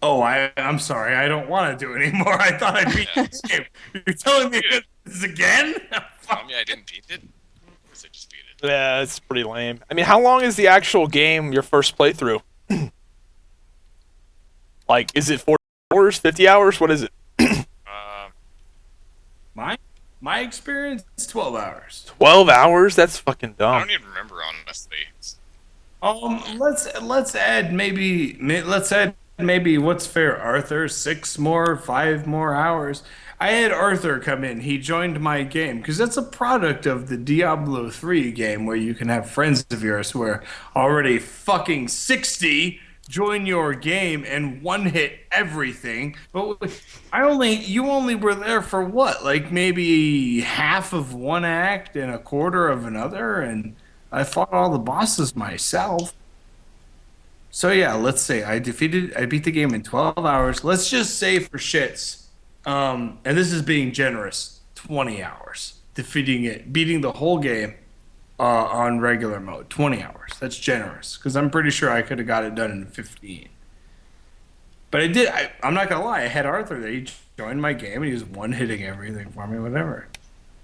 oh, I'm sorry, I don't want to do it anymore. I thought I beat this game. You're telling me this again? Tell me I didn't beat it? Or was I just beat it? Yeah, it's pretty lame. I mean, how long is the actual game, your first playthrough? Like, is it 40 hours, 50 hours? What is it? My experience is 12 hours. 12 hours? That's fucking I dumb. don't even remember, honestly. Let's add maybe what's fair, Arthur? 5 more hours. I had Arthur come in. He joined my game because that's a product of the Diablo 3 game where you can have friends of yours who are already fucking 60 join your game and one-hit everything. But you only were there for what? Like maybe half of one act and a quarter of another, and I fought all the bosses myself. So yeah, let's say I beat the game in 12 hours. Let's just say for shits, and this is being generous, 20 hours. Beating the whole game on regular mode, 20 hours. That's generous, because I'm pretty sure I could have got it done in 15. But I did. I'm not gonna lie. I had Arthur there. He joined my game, and he was one-hitting everything for me, whatever.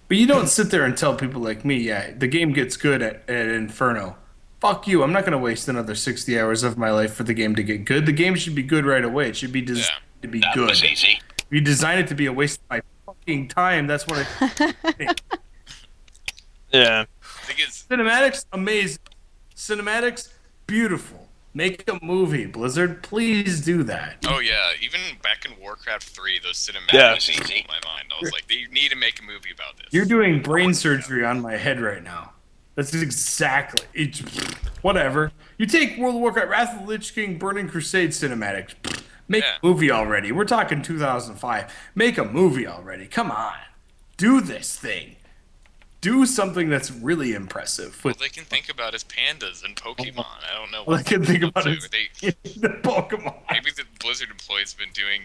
But you don't sit there and tell people like me, yeah, the game gets good at Inferno. Fuck you. I'm not gonna waste another 60 hours of my life for the game to get good. The game should be good right away. It should be designed to be That good. was easy. If you design it to be a waste of my fucking time, that's what it. Yeah. I think it's Cinematics, amazing. Cinematics, beautiful. Make a movie, Blizzard. Please do that. Oh yeah, even back in Warcraft 3, those cinematics Yeah. just blew my mind. I was like, they need to make a movie about this. You're doing brain surgery on my head right now. That's exactly whatever. You take World of Warcraft, Wrath of the Lich King, Burning Crusade cinematics. Make a movie already. We're talking 2005. Make a movie already. Come on, do this thing. Do something that's really impressive. All they can think about is pandas and Pokemon. I don't know All I what can think about to. is the Pokemon. Maybe the Blizzard employees have been doing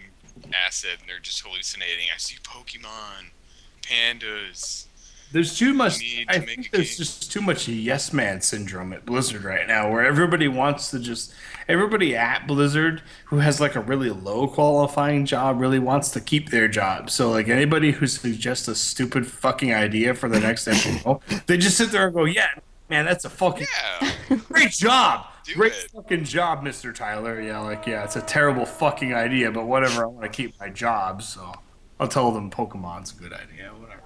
acid and they're just hallucinating. I see Pokemon, pandas. There's too much. need I to make think a there's just too much yes man syndrome at Blizzard right now, where everybody wants to just everybody at Blizzard who has like a really low qualifying job really wants to keep their job. So like anybody who suggests a stupid fucking idea for the next MMO, they just sit there and go, "Yeah, man, that's a fucking great job, great fucking job, Mr. Tyler." Yeah, it's a terrible fucking idea, but whatever. I want to keep my job, so I'll tell them Pokemon's a good idea. Whatever.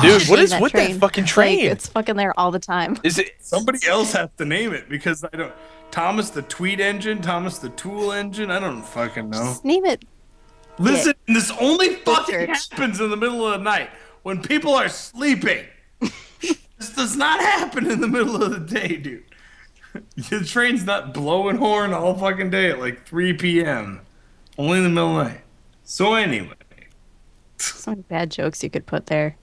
Dude, what is That with train. that fucking train? Like, it's fucking there all the time. Is it? Somebody else has to name it because I don't. Thomas the Tweet Engine, Thomas the Tool Engine. I don't fucking know. Just name it. Listen, this only fucking Blizzard. happens in the middle of the night when people are sleeping. This does not happen in the middle of the day, dude. The train's not blowing horn all fucking day at like 3 p.m. Only in the middle of the night. So anyway. So many bad jokes you could put there.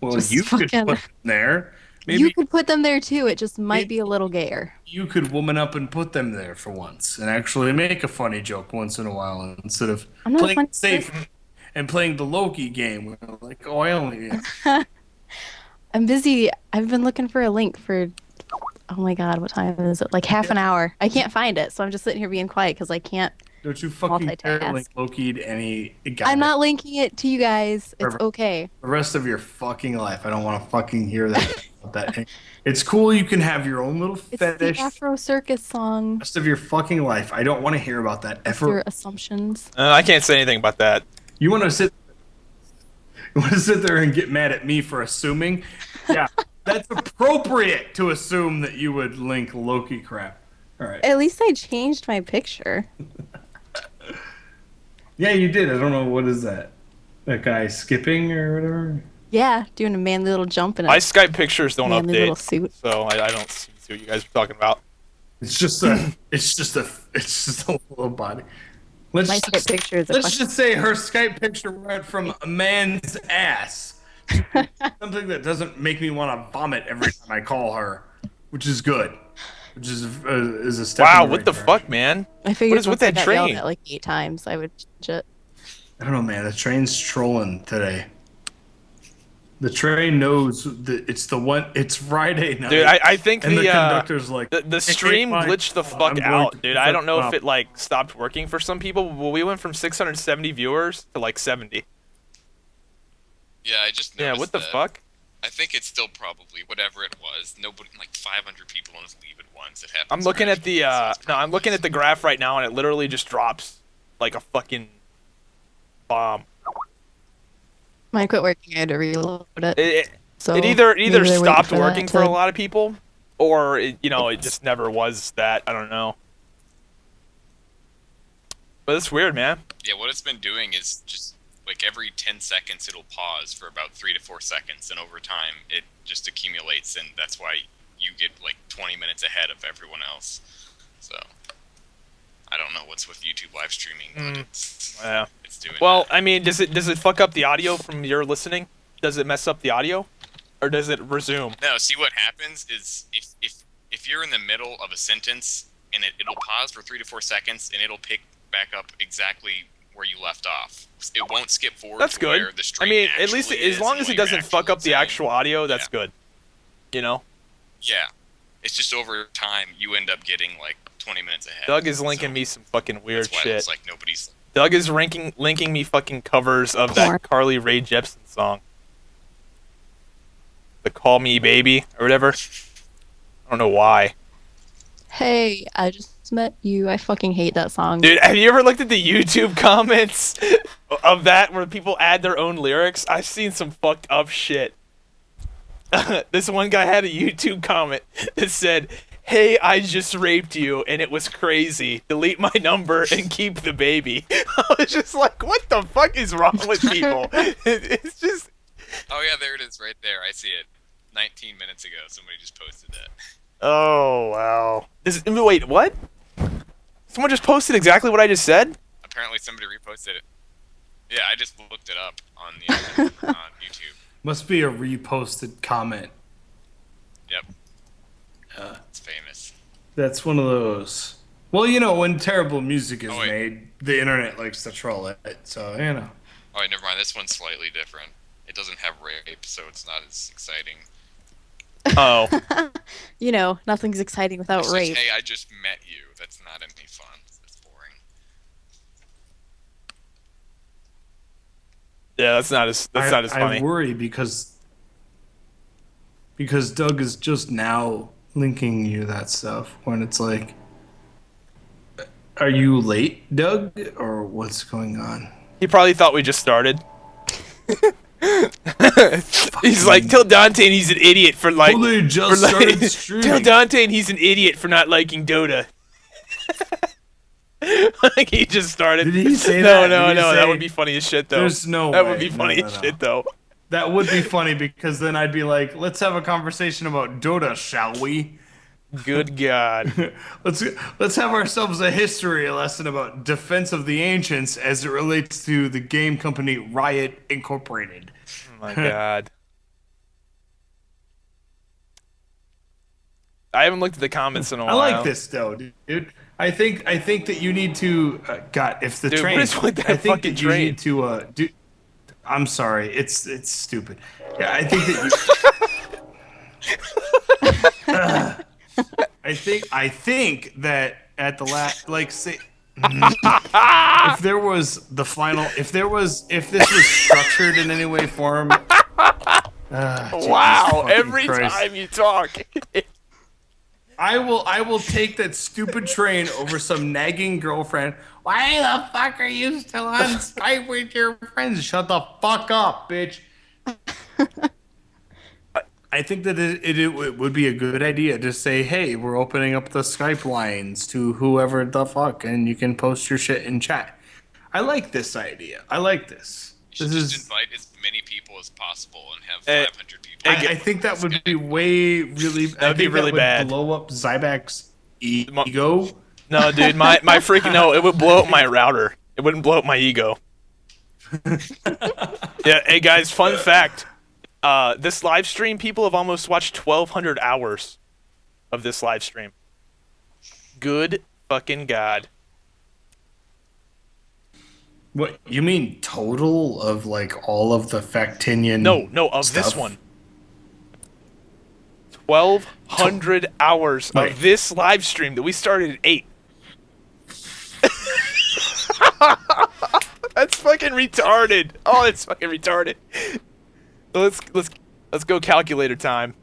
Well, Just you could fucking- put them there. Maybe You could put them there too. It just might be a little gayer. you could woman up and put them there for once and actually make a funny joke once in a while instead of I'm not a playing funny it safe and playing the Loki game where like, oh, I only. I'm busy. I've been looking for a link for. Oh my god, what time is it? Like half an hour. I can't find it, so I'm just sitting here being quiet because I can't. Don't you fucking dare Multitask. link Loki to any guy. I'm not linking it to you guys. It's Forever. okay. The rest of your fucking life. I don't want to fucking hear that. It's cool you can have your own little It's fetish. the Afro Circus song. Rest of your fucking life. I don't want to hear about that With ever. your assumptions. I can't say anything about that. You want to sit there and get mad at me for assuming? Yeah, that's appropriate to assume that you would link Loki crap. All right. At least I changed my picture. Yeah, you did. I don't know what is that. That guy skipping or whatever. Yeah, doing a manly little jump in a My Skype pictures don't manly little update, suit. so I don't see what you guys are talking about. It's just a little body. Let's My just, Skype picture is a let's question. just say her Skype picture went from a man's ass to something that doesn't make me want to vomit every time I call her, which is good. Which is a step. Wow, in what the right fuck, man? I figured What is with once I that got yelled train? at like 8 times, I would change it. I don't know, man. The train's trolling today. The train knows that it's the one. It's Friday night. Dude, I think and the the conductor's like the stream "Hey, Mike, glitched the I'm fuck going out, to dude. pick I don't know up." if it like stopped working for some people. Well, we went from 670 viewers to like 70. Yeah, I just Yeah, noticed what the that. fuck? I think it's still probably whatever it was. Nobody, like 500 people on us leave at once. It happens. I'm looking very at the no, I'm looking at the graph right now, and it literally just drops like a fucking bomb. Mine quit working. I had to reload it. It So either maybe they're waiting stopped for that working for a to- lot of people, or it just never was that. I don't know. But it's weird, man. Yeah, what it's been doing is just like every 10 seconds it'll pause for about 3 to 4 seconds, and over time it just accumulates, and that's why you get like 20 minutes ahead of everyone else. So I don't know what's with YouTube live streaming, but Yeah. it's doing. Well, I mean, does it fuck up the audio from your listening? Does it mess up the audio, or does it resume? No, see what happens is if you're in the middle of a sentence and it'll pause for 3 to 4 seconds and it'll pick back up exactly where you left off. It won't skip forward. That's to where good. the I stream mean, at least actually as is long and as it what you're doesn't fuck up the saying. actual audio, that's good. You know. Yeah, it's just over time you end up getting like 20 minutes ahead. Doug is linking me some fucking weird That's why shit. it's like nobody's. Doug is linking me fucking covers of Porn. that Carly Rae Jepsen song. The Call Me Baby or whatever. I don't know why. Hey, I just met you. I fucking hate that song. Dude, have you ever looked at the YouTube comments of that where people add their own lyrics? I've seen some fucked up shit. This one guy had a YouTube comment that said, hey, I just raped you and it was crazy. Delete my number and keep the baby. I was just like, what the fuck is wrong with people? It's just... Oh yeah, there it is right there. I see it. 19 minutes ago, somebody just posted that. Oh, wow. Wait, what? Someone just posted exactly what I just said? Apparently somebody reposted it. Yeah, I just looked it up on the on YouTube. Must be a reposted comment. Yep. It's famous. That's one of those. Well, you know, when terrible music is Oh, wait. made, the internet likes to troll it. So, you know. Oh, wait, never mind. This one's slightly different. It doesn't have rape, so it's not as exciting. Oh. You know, nothing's exciting without It's rape. just, hey, I just met you. That's not any fun. That's boring. Yeah, that's not as funny. I worry because Doug is just now linking you that stuff when it's like, are you late, Doug, or what's going on? He probably thought we just started. He's like, tell Dontain he's an idiot for like. Oh, they just started streaming. Tell Dontain he's an idiot for not liking Dota. Like he just started. Did he say no, that? No, Did he no, say, that would be funny as shit though. There's no That way. would be funny as shit though. That would be funny because then I'd be like, let's have a conversation about Dota, shall we? Good God. Let's have ourselves a history lesson about Defense of the Ancients as it relates to the game company Riot Incorporated. Oh my God. I haven't looked at the comments in a while. I like this though, dude. I think that you need to. God, if the Dude, train. what is with that I think fucking that you train? need to. Do. I'm sorry. It's stupid. Yeah, I think that you. I think that at the last, like, say, if there was the final, if this was structured in any way, form. Wow! Every time you talk. I will take that stupid train over some nagging girlfriend. Why the fuck are you still on Skype with your friends? Shut the fuck up, bitch. I think that it would be a good idea to say, hey, we're opening up the Skype lines to whoever the fuck, and you can post your shit in chat. I like this idea. I like this. You should just invite as many people as possible and have 500 people. I think that would be that'd be really bad. Blow up Zybak's ego. No, dude, my freaking no, it would blow up my router. It wouldn't blow up my ego. Yeah, hey guys, fun fact. This live stream, people have almost watched 1,200 hours of this live stream. Good fucking God. What, you mean total of like all of the FACTinion? No, of stuff? this one. 1,200 hours of this live stream that we started at 8. That's fucking retarded. Oh, it's fucking retarded. Let's go calculator time.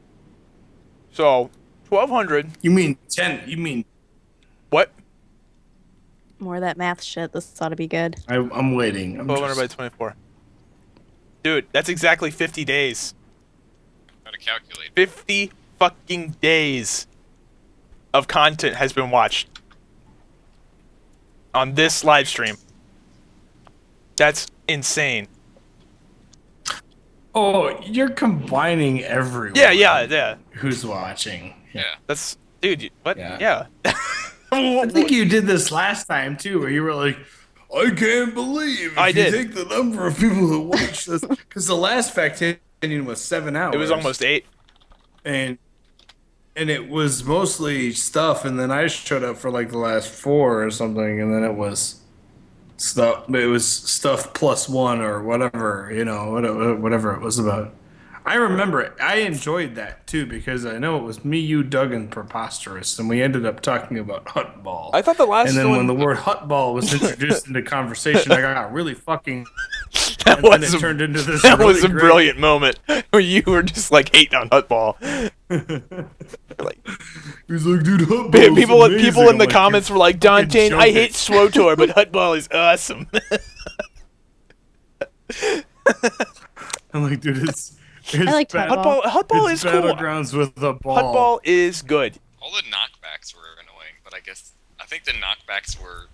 So, 1,200. You mean 10? You mean what? More of that math shit. This ought to be good. I'm waiting. 1,200 by 24. Dude, that's exactly 50 days. Gotta calculate. 50 fucking days of content has been watched on this live stream. That's insane. Oh, you're combining everyone. Yeah. Who's watching? Yeah. That's dude. What? Yeah. I think you did this last time too, where you were like, "I can't believe if you take the number of people who watch this." Because the last FACTinion was 7 hours. It was almost 8. And it was mostly stuff, and then I showed up for like the last 4 or something, and then it was stuff. It was stuff plus 1 or whatever, you know, whatever it was about. I remember it. I enjoyed that too because I know it was me, you, Doug, and Preposterous, and we ended up talking about Hutball. I thought the last and then one... when the word Hutball was introduced into conversation, I got really fucking. That and then it turned into this. That really was a great... brilliant moment where you were just like hating on Hutball. Like, he's like, dude, Hutball. People in the comments were like, Dontain, I hate SWOTOR, but Hutball is awesome. I'm like, dude, it's I like Hutball is cool. Battlegrounds with the ball. Hutball is good. All the knock guess I think the knockbacks were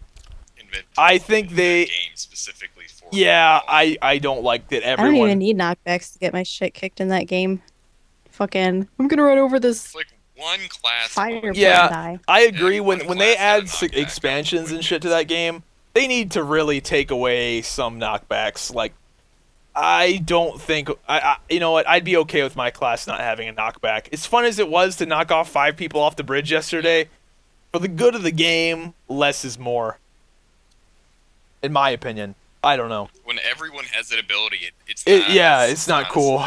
invented. I think in they. that game specifically for. Yeah, I don't like that I don't everyone. even need knockbacks to get my shit kicked in that game. Fucking, I'm gonna run over this It's like one class. fire plant Yeah, and die. I agree. Yeah, When one they class had a add knockback, expansions and shit to wouldn't that game, they need to really take away some knockbacks. Like, I don't think you know what? I'd be okay with my class not having a knockback. As fun as it was to knock off 5 people off the bridge yesterday, for the good of the game, less is more. In my opinion, I don't know. When everyone has that ability, it's not cool.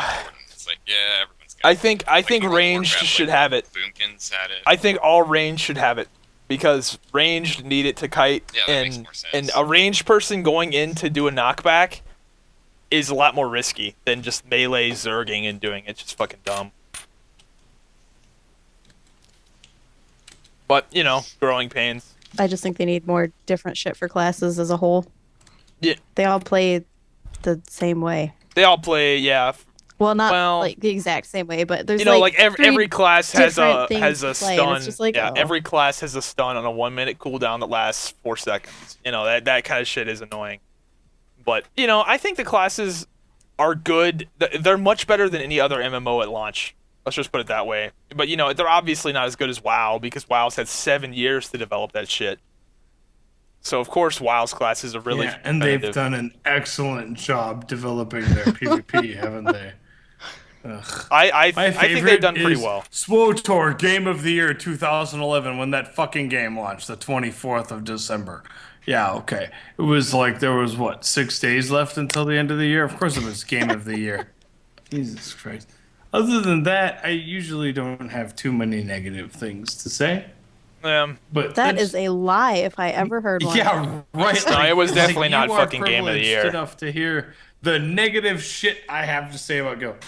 It's like everyone's got. I think in ranged Warcraft, should like, have it. Boomkins had it. I think all ranged should have it because ranged need it to kite, Yeah, that makes more sense. and a ranged person going in to do a knockback is a lot more risky than just melee zerging and doing it. It's just fucking dumb. But you know, growing pains. I just think they need more different shit for classes as a whole. Yeah, They all play the same way. they all play. Yeah, Well, not Well, like the exact same way, but there's you know, like three every class has a different things to play, and stun. it's just like, yeah, oh. every class has a stun on a 1-minute cooldown that lasts 4 seconds. You know, that kind of shit is annoying. But you know, I think the classes are good. They're much better than any other MMO at launch. Let's just put it that way. But you know, they're obviously not as good as WoW because WoW's had 7 years to develop that shit. So of course, WoW's classes are really and they've competitive. done an excellent job developing their PvP, haven't they? Ugh. I My think they've favorite done pretty is well. SWOTOR Game of the Year 2011 when that fucking game launched, the 24th of December. Yeah, okay. It was like there was what 6 days left until the end of the year. Of course, it was Game of the Year. Jesus Christ. Other than that, I usually don't have too many negative things to say. But That is a lie if I ever heard one. yeah, right. No, it was definitely you not are fucking Game of the privileged Year. enough to hear the negative shit I have to say about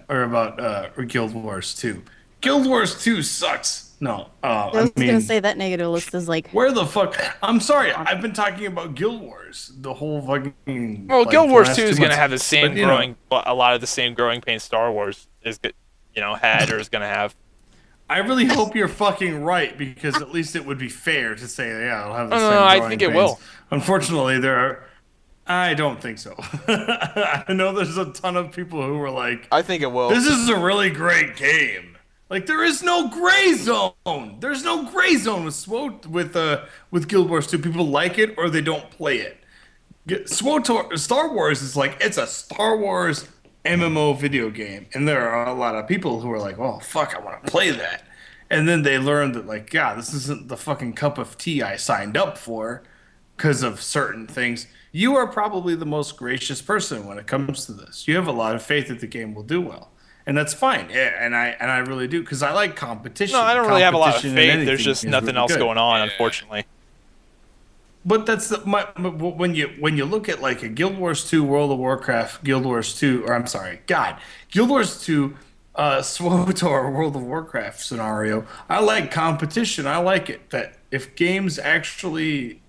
or about Guild Wars 2. Guild Wars 2 sucks. No, I was gonna say that negative list is like. where the fuck? I'm sorry, I've been talking about Guild Wars the whole fucking. Well, like, Guild the Wars last 2 is 2 going to months. have the same But, you know, a lot of the same growing pain Star Wars is, you know, had or is going to have. I really hope you're fucking right because at least it would be fair to say, yeah, I'll have the same. No, I growing think it pains. will. Unfortunately, there are. I don't think so. I know there's a ton of people who were like, I think it will. "This is a really great game." Like there is no gray zone. There's no gray zone with Guild Wars 2. People like it or they don't play it. Star Wars is like it's a Star Wars MMO video game, and there are a lot of people who are like, "Oh fuck, I want to play that," and then they learn that like, yeah, this isn't the fucking cup of tea I signed up for because of certain things. You are probably the most gracious person when it comes to this. You have a lot of faith that the game will do well, and that's fine. Yeah, and I really do because I like competition. No, I don't really have a lot of Competition in faith. There's anything just is nothing really else good. going on, Yeah. unfortunately. But that's when you look at like a Guild Wars 2, World of Warcraft, Guild Wars 2, or I'm sorry, Guild Wars 2, SWOTOR, World of Warcraft scenario. I like competition. I like it that if games actually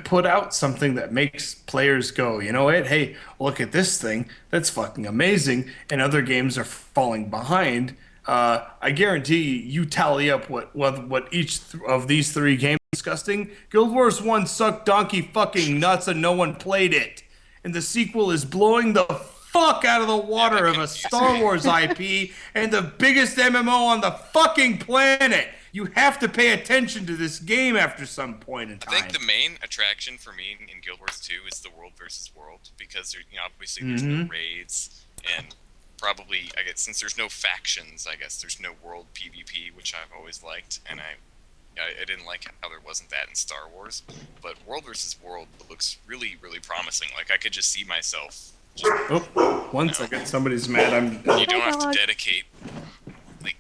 put out something that makes players go, you know what? Hey, look at this thing. That's fucking amazing. And other games are falling behind. I guarantee you tally up what each of these 3 games are disgusting. Guild Wars 1 sucked donkey fucking nuts and no one played it. And the sequel is blowing the fuck out of the water of a Star Wars IP and the biggest MMO on the fucking planet. You have to pay attention to this game after some point in time. I think the main attraction for me in Guild Wars 2 is the world versus world because there, obviously there's no raids and probably I guess since there's no factions, I guess there's no world PvP, which I've always liked, and I didn't like how there wasn't that in Star Wars. But world versus world looks really promising. Like I could just see myself. One second, somebody's mad. You don't have to dedicate like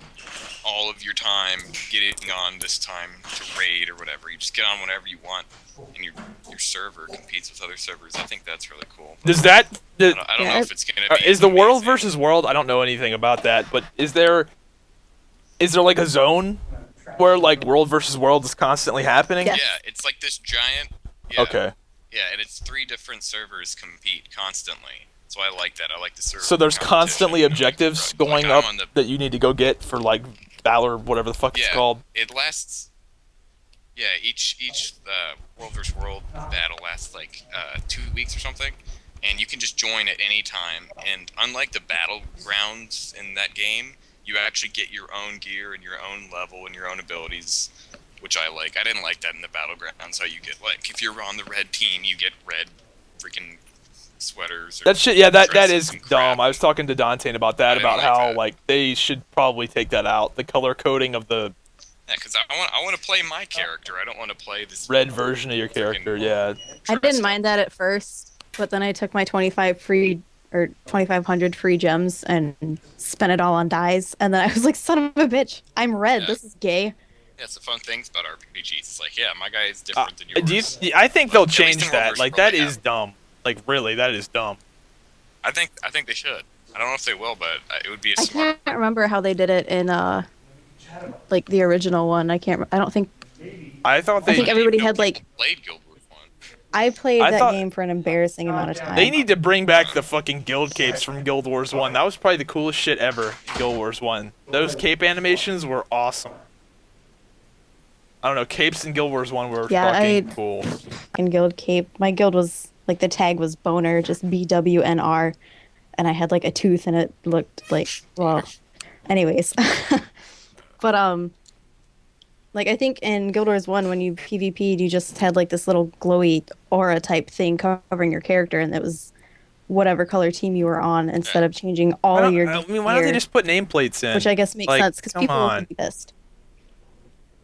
all of your time getting on this time to raid or whatever. You just get on whenever you want, and your server competes with other servers. I think that's really cool. Does that? I don't know if it's gonna be. Is the world amazing. versus world? I don't know anything about that, but is there like a zone where like world versus world is constantly happening? Yes. Yeah, it's like this giant. Yeah, Okay. Yeah, and it's 3 different servers compete constantly. So I like that. I like the server. So there's competition. constantly objectives going I'm up on the- that you need to go get for like Valor, whatever the fuck it's called. It lasts. Yeah, each world versus world battle lasts like 2 weeks or something, and you can just join at any time. And unlike the battlegrounds in that game, you actually get your own gear and your own level and your own abilities, which I like. I didn't like that in the battlegrounds. How you get like if you're on the red team, you get red freaking sweaters. Or That shit, yeah, that dresses is and crap. dumb. I was talking to Dontain about that, I didn't about like how that. like they should probably take that out. The color coding of the Yeah, because I want to play my character. I don't want to play this red version of your character. Yeah, I didn't mind that at first, but then I took my 2500 free gems and spent it all on dyes, and then I was like, son of a bitch, I'm red. Yeah. This is gay. Yeah, it's the fun things about RPGs. It's like, yeah, my guy is different than yours. I think they'll At least change in that. Warcraft, Like probably that is dumb. Like really, that is dumb. I think they should. I don't know if they will, but it would be a I smart. can't remember how they did it in like the original one. I don't think. I thought I think everybody had Nobody like. played Guild Wars 1. I played I that thought- game for an embarrassing amount of time. They need to bring back the fucking guild capes from Guild Wars 1. That was probably the coolest shit ever in Guild Wars 1. Those cape animations were awesome. I don't know, capes in Guild Wars 1 were fucking cool. In guild cape, my guild was like the tag was boner, just BWNR, and I had like a tooth and it looked like well. Anyways, but like I think in Guild Wars 1 when you PvP'd, you just had like this little glowy aura type thing covering your character, and it was whatever color team you were on instead of changing all of your I mean, why don't they gear, just put nameplates in? which I guess makes Like, sense because come people will on. be pissed.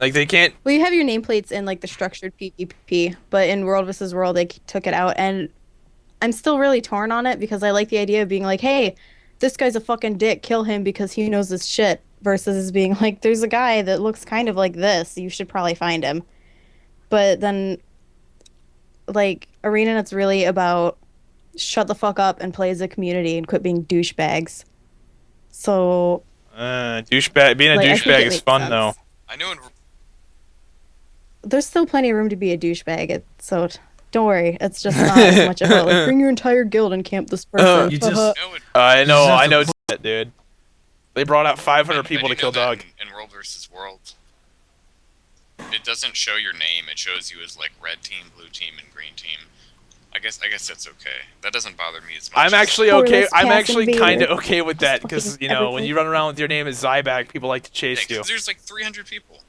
Like they can't. Well, you have your nameplates in like the structured PvP, but in World vs. World they took it out, and I'm still really torn on it because I like the idea of being like, hey, this guy's a fucking dick, kill him because he knows his shit, versus being like, there's a guy that looks kind of like this, you should probably find him. But then, like, Arena, it's really about shut the fuck up and play as a community and quit being douchebags. So, Douchebag. Being a Like, I think douchebag it is makes fun sense. though. I know in there's still plenty of room to be a douchebag, so don't worry, it's just not as much about like bring your entire guild and camp this person. You just- know in, I know, just have I to know, that dude. They brought out 500 I people do to kill know that Doug. in World versus World. It doesn't show your name. It shows you as like red team, blue team, and green team. I guess that's okay. That doesn't bother me as much. I'm actually Poor okay. Liz I'm Cass actually Invader. kind of okay with that because Fucking you know when everything. you run around with your name as Zybak, people like to Yeah, chase you. 'cause there's like 300 people.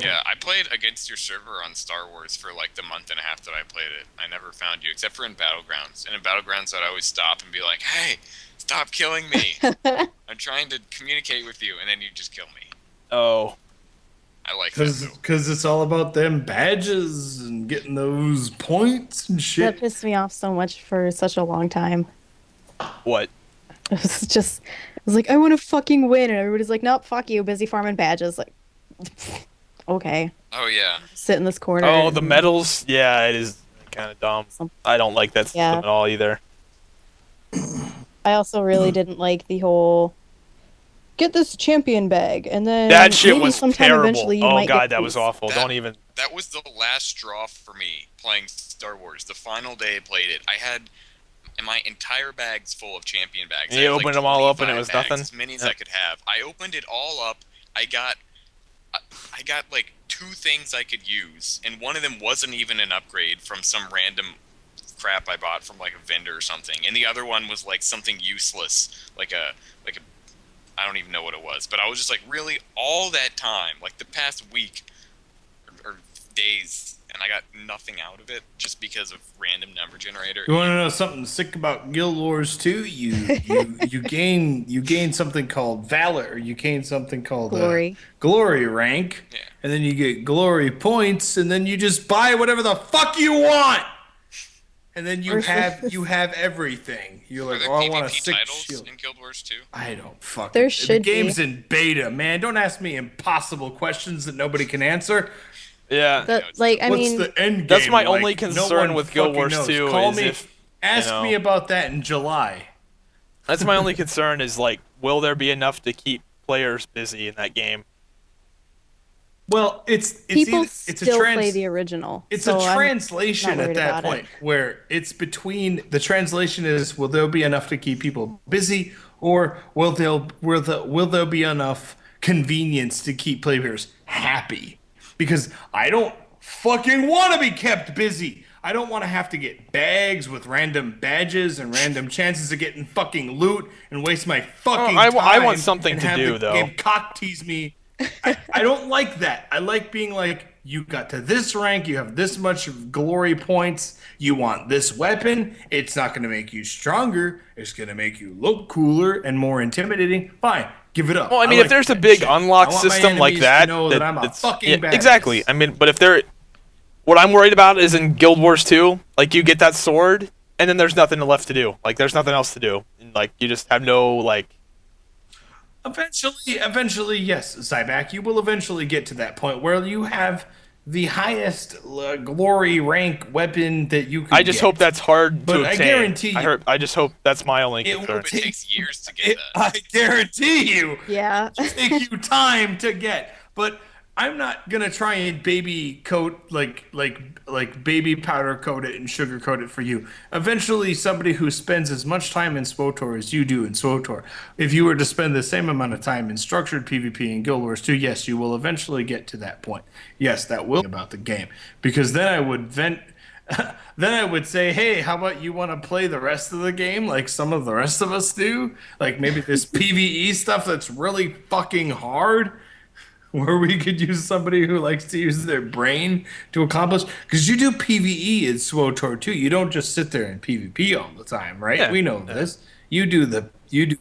Yeah, I played against your server on Star Wars for like the month and a half that I played it. I never found you, except for in Battlegrounds. And in Battlegrounds, I'd always stop and be like, hey, stop killing me. I'm trying to communicate with you, and then you just kill me. Oh, I like that, though. Because it's all about them badges and getting those points and That shit. pissed me off so much for such a long time. what? It was just, it was like, I want to fucking win, and everybody's like, nope, fuck you, busy farming badges. Like, okay, Oh, yeah. sit in this corner. Oh, the and- medals. Yeah, it is kind of dumb. I don't like that system Yeah. at all either. I also really didn't like the whole get this champion bag, and then That shit maybe was sometime terrible. eventually you Oh might god, get that was boost. awful. That- Don't even. That was the last straw for me playing Star Wars. The final day I played it, I had my entire bags full of champion bags. You I had, opened them all up and it 25 was bags, nothing? As many as Yeah. I could have. I opened it all up. I got like 2 things I could use, and one of them wasn't even an upgrade from some random crap I bought from like a vendor or something, and the other one was like something useless, like a I don't even know what it was, but I was just like, really, all that time, like the past week or days, and I got nothing out of it just because of random number generator. You want to know something sick about Guild Wars 2? You gain something called valor. You gain something called Glory. glory rank, Yeah. and then you get glory points, and then you just buy whatever the fuck you want, and then you have everything. You're Are like, there oh, I want a PvP 6 titles shield. in Guild Wars 2? I don't fucking. There The should be. game's in beta, man. Don't ask me impossible questions that nobody can answer. Yeah. That, like, I What's mean, the end game? That's my like? only No concern one with Guild fucking Wars knows. 2 Call is me, if, ask you know, me about that in July. That's my only concern is like, will there be enough to keep players busy in that game? Well, it's people it's still a play the original. It's so a I'm translation not at worried that about point it. where it's between the translation is will there be enough to keep people busy, or will there be enough convenience to keep players happy. Because I don't fucking want to be kept busy. I don't want to have to get bags with random badges and random chances of getting fucking loot and waste my fucking time. I want something and to have do, the though. Game cock tease me. I don't like that. I like being like, you got to this rank, you have this much glory points, you want this weapon, it's not going to make you stronger, it's going to make you look cooler and more intimidating. Fine, give it up. Well, I mean, like if there's a that big shit. unlock I want my system like enemies that, to know that I'm a it's- fucking badass. exactly. I mean, but if there, what I'm worried about is in Guild Wars 2, like you get that sword, and then there's nothing left to do. Like there's nothing else to do. And, like you just have no like. Eventually, yes, Zybak, you will eventually get to that point where you have the highest glory rank weapon that you can I just get. hope that's hard But to I obtain. guarantee you- I just hope that's my only It concern. will It takes years to get that. I guarantee you, Yeah. take you time to get. But I'm not gonna try and baby coat like baby powder coat it and sugar coat it for you. Eventually, somebody who spends as much time in SWTOR as you do in SWTOR, if you were to spend the same amount of time in structured PvP and Guild Wars 2, yes, you will eventually get to that point. Yes, that will be about the game, because then I would then I would say, hey, how about you want to play the rest of the game like some of the rest of us do? Like maybe this PvE stuff that's really fucking hard, where we could use somebody who likes to use their brain to accomplish. Because you do PvE in SWTOR too. You don't just sit there and PvP all the time, right? Yeah. We know this. You do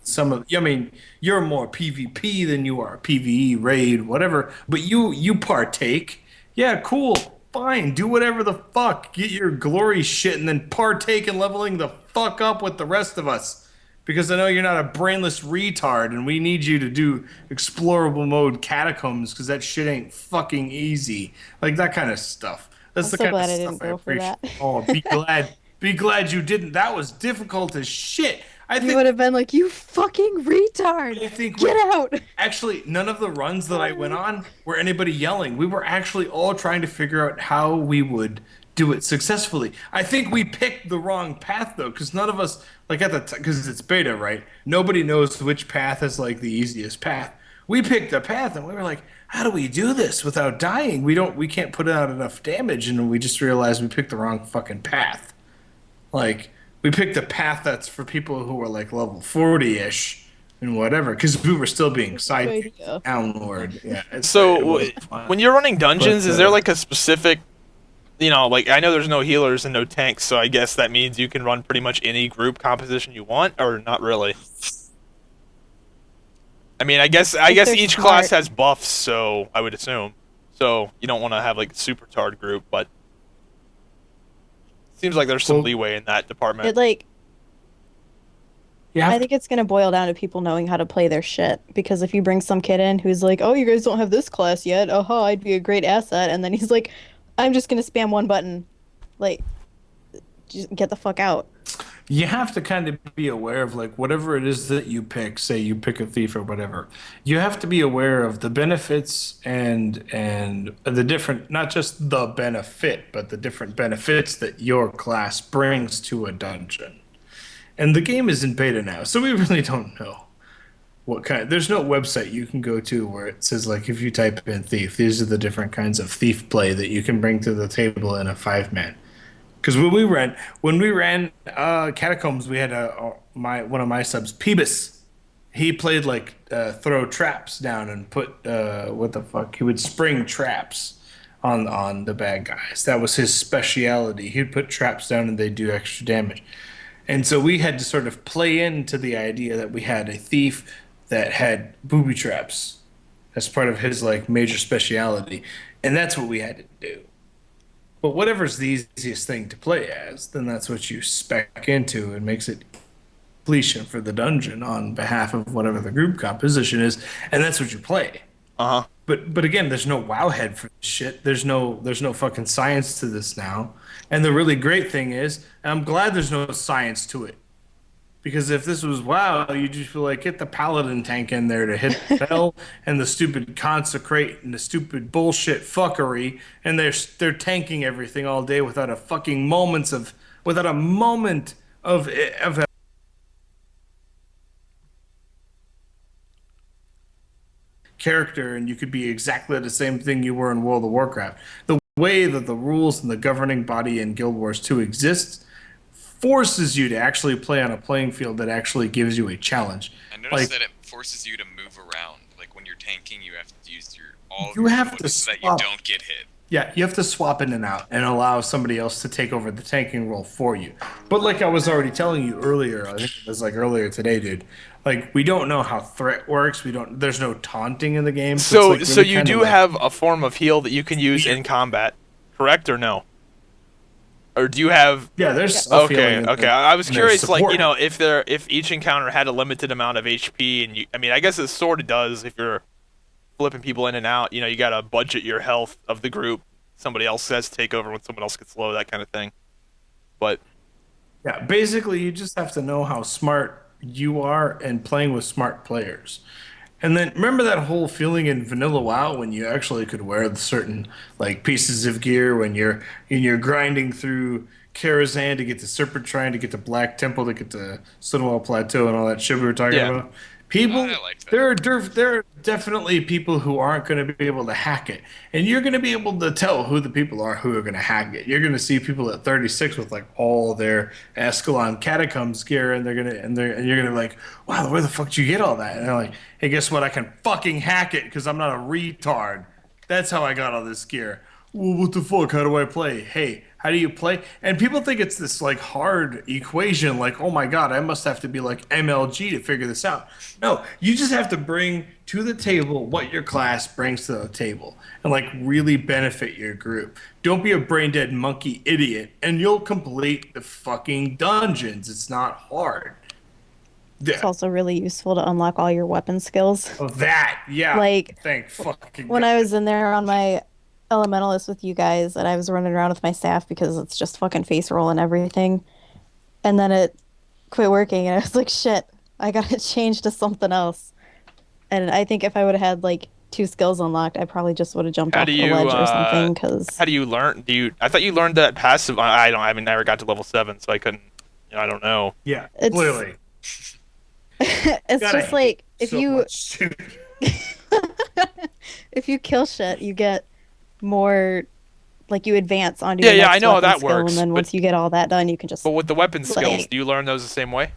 some of. I mean, you're more PvP than you are PvE, raid, whatever. But you partake. Yeah, cool. Fine. Do whatever the fuck. Get your glory shit and then partake in leveling the fuck up with the rest of us. Because I know you're not a brainless retard, and we need you to do explorable mode catacombs, because that shit ain't fucking easy. Like that kind of stuff. That's I'm the so kind glad I of didn't stuff I go for appreciate. that. Oh, be glad you didn't. That was difficult as shit. I You think would have been like, you fucking retard. I think Get out. Actually, none of the runs that I went on were anybody yelling. We were actually all trying to figure out how we would do it successfully. I think we picked the wrong path though, because none of us, like at the because it's beta, right? Nobody knows which path is like the easiest path. We picked a path and we were like, how do we do this without dying? We can't put out enough damage, and we just realized we picked the wrong fucking path. Like we picked a path that's for people who are like level 40-ish and whatever, because we were still being sidekicked downward. Yeah. it So was fun. when you're running dungeons, But, is there like a specific, like I know there's no healers and no tanks, so I guess that means you can run pretty much any group composition you want, or not really? I mean, I guess they're each smart. class has buffs, so I would assume. So you don't want to have like a super tard group, but seems like there's some Well, leeway in that department. It like Yeah. I think it's gonna boil down to people knowing how to play their shit. Because if you bring some kid in who's like, "Oh, you guys don't have this class yet. Oh, I'd be a great asset," and then he's like, "I'm just gonna spam one button," like, just get the fuck out. You have to kind of be aware of like whatever it is that you pick. Say you pick a thief or whatever. You have to be aware of the benefits and the different, not just the benefit, but the different benefits that your class brings to a dungeon. And the game is in beta now, so we really don't know what kind. There's no website you can go to where it says like if you type in thief, these are the different kinds of thief play that you can bring to the table in a 5-man. Because when we ran Catacombs, we had one of my subs, Peebus. He played like throw traps down and put what the fuck? He would spring traps on the bad guys. That was his speciality. He'd put traps down and they'd do extra damage. And so we had to sort of play into the idea that we had a thief that had booby traps as part of his like major speciality, and that's what we had to do. But whatever's the easiest thing to play as, then that's what you spec into and makes it completion for the dungeon on behalf of whatever the group composition is, and that's what you play. Uh huh. But again, there's no wow head for this shit. There's no fucking science to this now. And the really great thing is, and I'm glad there's no science to it. Because if this was WoW, you just feel like get the paladin tank in there to hit the bell and the stupid consecrate and the stupid bullshit fuckery, and they're tanking everything all day without a fucking moment of character and you could be exactly the same thing you were in World of Warcraft. The way that the rules and the governing body in Guild Wars 2 exists forces you to actually play on a playing field that actually gives you a challenge. I noticed that it forces you to move around. Like when you're tanking, you have to use all of You your have to abilities so that you swap. don't get hit. Yeah, you have to swap in and out and allow somebody else to take over the tanking role for you. But like I was already telling you earlier, I think it was like earlier today, dude. Like we don't know how threat works. There's no taunting in the game. So, it's like really you kinda do like- have a form of heal that you can use in combat, correct or no? Or do you have? Yeah, there's stuff healing Okay, in okay. there, I was and there's curious, like, support. if each encounter had a limited amount of HP, and I mean, I guess it sort of does if you're flipping people in and out. You gotta budget your health of the group. Somebody else has to take over when someone else gets low, that kind of thing. But Yeah, basically, you just have to know how smart you are and playing with smart players. And then remember that whole feeling in Vanilla WoW when you actually could wear the certain like pieces of gear when you're grinding through Karazhan to get to Serpent Shrine to get to Black Temple to get to Stonewall Plateau and all that shit we were talking Yeah. about. People, I like that. there are definitely people who aren't going to be able to hack it, and you're going to be able to tell who the people are who are going to hack it. You're going to see people at 36 with like all their Ascalon catacombs gear, and you're gonna be like, wow, where the fuck did you get all that? And they're like, hey, guess what? I can fucking hack it because I'm not a retard. That's how I got all this gear. Well, what the fuck? How do I play? Hey, how do you play? And people think it's this like hard equation, like, oh my god, I must have to be like MLG to figure this out. No, you just have to bring to the table what your class brings to the table and like really benefit your group. Don't be a brain dead monkey idiot and you'll complete the fucking dungeons. It's not hard. It's also really useful to unlock all your weapon skills. Oh, that, yeah. Like, Thank fucking When God. I was in there on my elementalist with you guys and I was running around with my staff because it's just fucking face roll and everything. And then it quit working and I was like, shit, I gotta change to something else. And I think if I would have had like 2 skills unlocked, I probably just would have jumped how off do the you? ledge or something. Because How do you learn? I thought you learned that passive. I don't. I mean, never got to level 7, so I couldn't. I don't know. Yeah, It's- clearly. it's Gotta just like if so you much, dude. if you kill shit, you get more, like you advance onto Yeah, your yeah, next I know how weapon that skill, works, and then but- once you get all that done, you can just But with the weapon skills, Like- do you learn those the same way?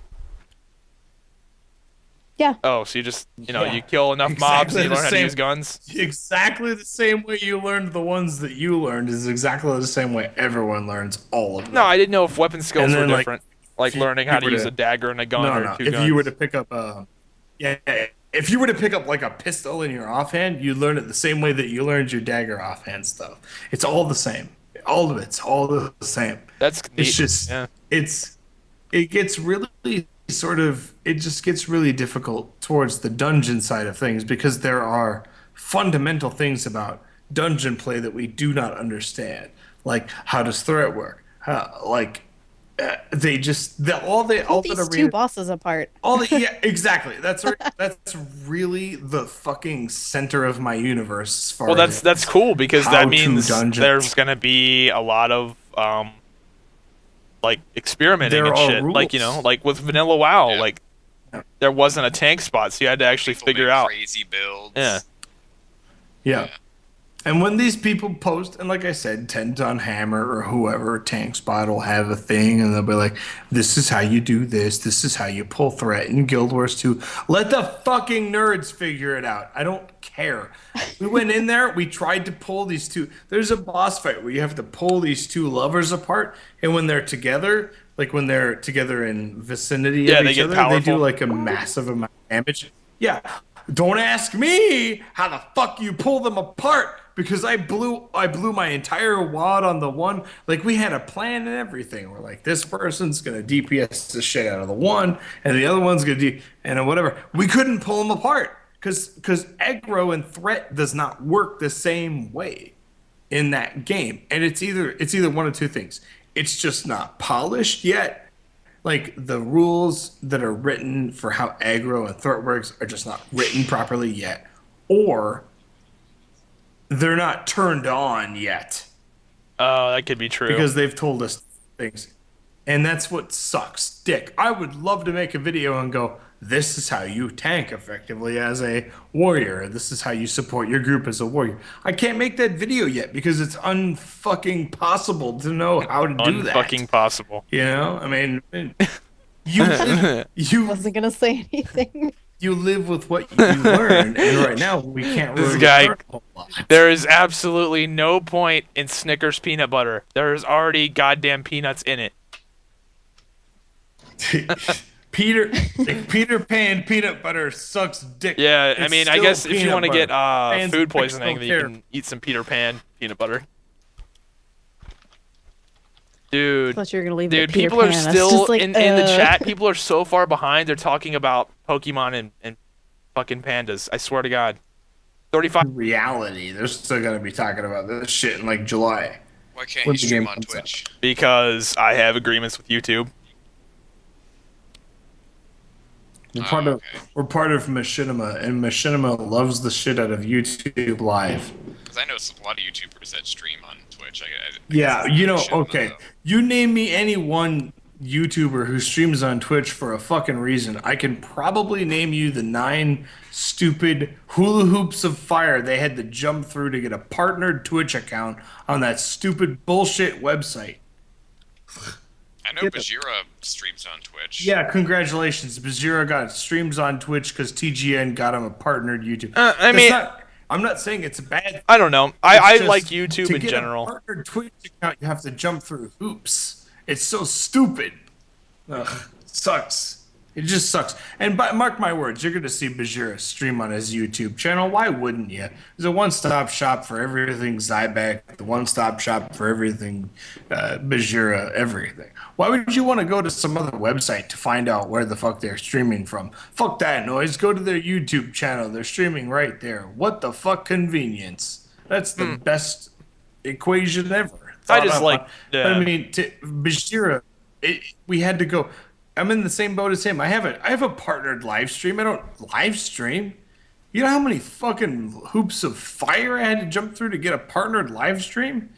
Yeah. Oh, so you just Yeah. you kill enough mobs and Exactly you the learn how to same. use guns. Exactly the same way you learned the ones that you learned is exactly the same way everyone learns all of them. No, I didn't know if weapon skills And were then, like, different. Like if you learning how to were use to- a dagger and a gun no, or no. 2 If guns. you were to pick up if you were to pick up like a pistol in your offhand, you learn it the same way that you learned your dagger offhand stuff. It's all the same. All of it's all the same. That's neat. It's just yeah. it gets really it just gets really difficult towards the dungeon side of things because there are fundamental things about dungeon play that we do not understand. Like how does threat work? They just all pull that these 2 arena bosses apart. yeah, exactly. That's really the fucking center of my universe. As far Well, as that's cool because that how to means dungeons. there's gonna be a lot of like experimenting There and are shit. Like rules. like with Vanilla WoW, Yeah. like there wasn't a tank spot, so you had to actually People figure make out. crazy builds. Yeah. Yeah. And when these people post, and like I said, 10 ton hammer or whoever tank spot will have a thing, and they'll be like, "This is how you do this. This is how you pull threat in Guild Wars 2." Let the fucking nerds figure it out. I don't care. We went in there. We tried to pull these two. There's a boss fight where you have to pull these 2 lovers apart, and when they're together, like when they're together in vicinity Yeah, of they each get other, they do powerful. like a massive amount of damage. Yeah. Don't ask me how the fuck you pull them apart because I blew my entire wad on the one. Like we had a plan and everything. We're like, this person's gonna DPS the shit out of the one, and the other one's gonna and whatever. We couldn't pull them apart because aggro and threat does not work the same way in that game, and it's either one of 2 things. It's just not polished yet. Like the rules that are written for how aggro and threat works are just not written properly yet, or they're not turned on yet Oh, that could be true. because they've told us things. And that's what sucks dick. I would love to make a video and go, this is how you tank effectively as a warrior. This is how you support your group as a warrior. I can't make that video yet because it's unfucking possible to know how to do that. Unfucking possible. You know, I mean, you Wasn't gonna say anything. you live with what you learn, and right now we can't This really guy- learn a whole lot. There is absolutely no point in Snickers peanut butter. There is already goddamn peanuts in it. Peter Pan peanut butter sucks dick. Yeah, I It's mean, I still guess if you peanut want to get butter. Fans food of Pix poisoning, don't then you care. can eat some Peter Pan peanut butter. I Dude, thought you were gonna leave it at dude, Peter people are Pan. I was still just like, in the chat. People are so far behind. They're talking about Pokemon and fucking pandas. I swear to God. 35. Reality, they're still gonna be talking about this shit in like July. Why can't When you the stream game on comes out. Twitch? Because I have agreements with YouTube. We're part of Machinima, and Machinima loves the shit out of YouTube Live. Because I know a lot of YouTubers that stream on Twitch. Yeah, you know, Machinima, okay. though. You name me any one YouTuber who streams on Twitch for a fucking reason. I can probably name you the 9 stupid hula hoops of fire they had to jump through to get a partnered Twitch account on that stupid bullshit website. I know Bajira streams on Twitch. Yeah, congratulations. Bazira got streams on Twitch because TGN got him a partnered YouTube. I mean- I'm not saying it's a bad. I don't know. It's I just like YouTube to in get general. A partnered Twitch account, you have to jump through hoops. It's so stupid. Ugh, sucks. It just sucks. And mark my words, you're going to see Bajira stream on his YouTube channel. Why wouldn't you? It's a one-stop shop for everything Zybak, the one-stop shop for everything Bajira, everything. Why would you want to go to some other website to find out where the fuck they're streaming from? Fuck that noise. Go to their YouTube channel. They're streaming right there. What the fuck convenience? That's the best equation ever. I just like- But I yeah. mean, Bajira, we had to go. I'm in the same boat as him. I have a partnered live stream. I don't live stream. You know how many fucking hoops of fire I had to jump through to get a partnered live stream?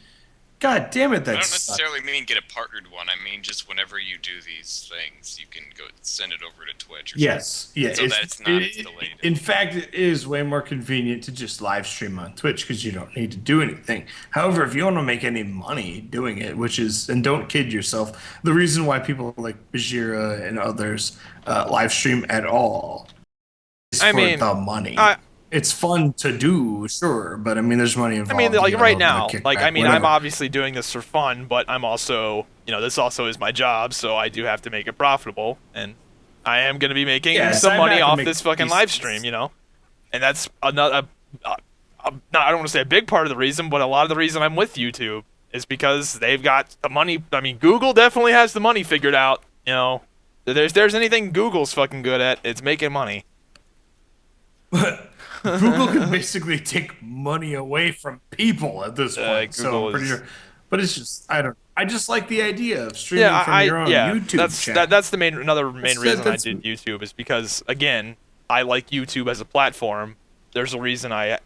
God damn it, I don't that's necessarily mean get a partnered one. I mean just whenever you do these things, you can go send it over to Twitch or yes, yeah. so that it's not delayed. In fact, it is way more convenient to just live stream on Twitch because you don't need to do anything. However, if you want to make any money doing it, which is, and don't kid yourself, the reason why people like Bajira and others live stream at all is I for mean, the money. I- It's fun to do, sure, but I mean, there's money I involved. mean, like you right know, now, the like kickback, I mean, I'm whatever. obviously doing this for fun, but I'm also, this also is my job, so I do have to make it profitable, and I am going to be making Yeah, some Zybak money can off make this fucking decent- live stream, and that's another. Not, I don't want to say a big part of the reason, but a lot of the reason I'm with YouTube is because they've got the money. I mean, Google definitely has the money figured out. If there's anything Google's fucking good at, it's making money. Google can basically take money away from people at this point. So Google I'm pretty is- sure. But it's just I just like the idea of streaming from your own YouTube channel. That's the another main That's- reason I that's- did YouTube is because again, I like YouTube as a platform. There's a reason I'd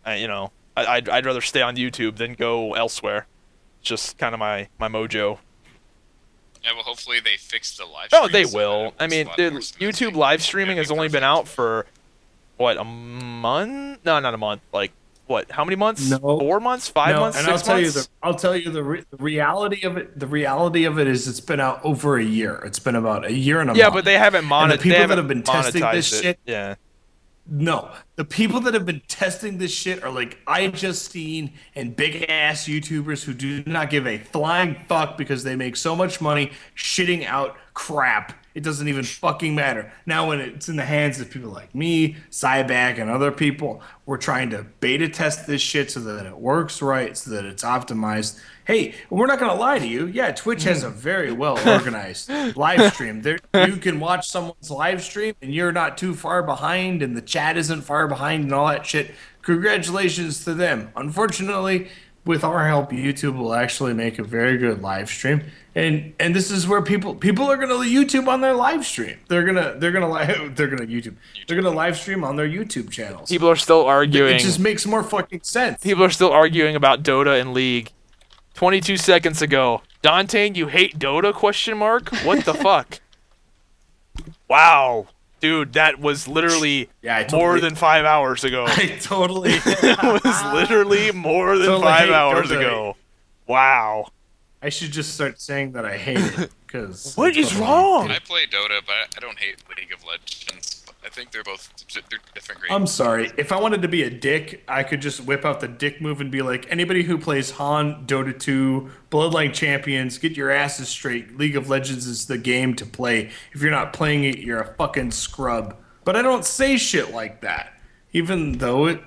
rather stay on YouTube than go elsewhere. It's just kind of my mojo. Yeah, well, hopefully they fix the live. Oh, they streams so that will. it I looks a mean, lot dude, more smooth. YouTube live streaming Yeah, has only been perfect. out for what, a month? No, not a month. Like what? How many months? No. 4 months? 5 months? and 6 months? I'll tell you the reality of it. The reality of it is it's been out over a year. It's been about a year and a Yeah, month. but they haven't And the monetized. people that have been testing this shit. Yeah. No, the people that have been testing this shit are like iJustine and big ass YouTubers who do not give a flying fuck because they make so much money shitting out crap. It doesn't even fucking matter. Now, when it's in the hands of people like me, Zybak, and other people, we're trying to beta test this shit so that it works right, so that it's optimized. Hey, we're not going to lie to you. Yeah, Twitch has a very well organized live stream. There, you can watch someone's live stream and you're not too far behind and the chat isn't far behind and all that shit. Congratulations to them. Unfortunately, with our help, YouTube will actually make a very good live stream. And this is where people are gonna YouTube on their live stream. They're gonna live stream on their YouTube channels. People are still arguing. It just makes more fucking sense. People are still arguing about Dota and League. 22 seconds ago, Dontain, you hate Dota? Question mark. What the fuck? Wow, dude, that was literally more than 5 hours ago. I totally. It was literally more than Totally 5 hate hours Dota. ago. Wow. I should just start saying that I hate it because. What is wrong? I play Dota, but I don't hate League of Legends. I think they're different games. I'm sorry. If I wanted to be a dick, I could just whip out the dick move and be like, anybody who plays Han, Dota 2, Bloodline Champions, get your asses straight. League of Legends is the game to play. If you're not playing it, you're a fucking scrub. But I don't say shit like that, even though it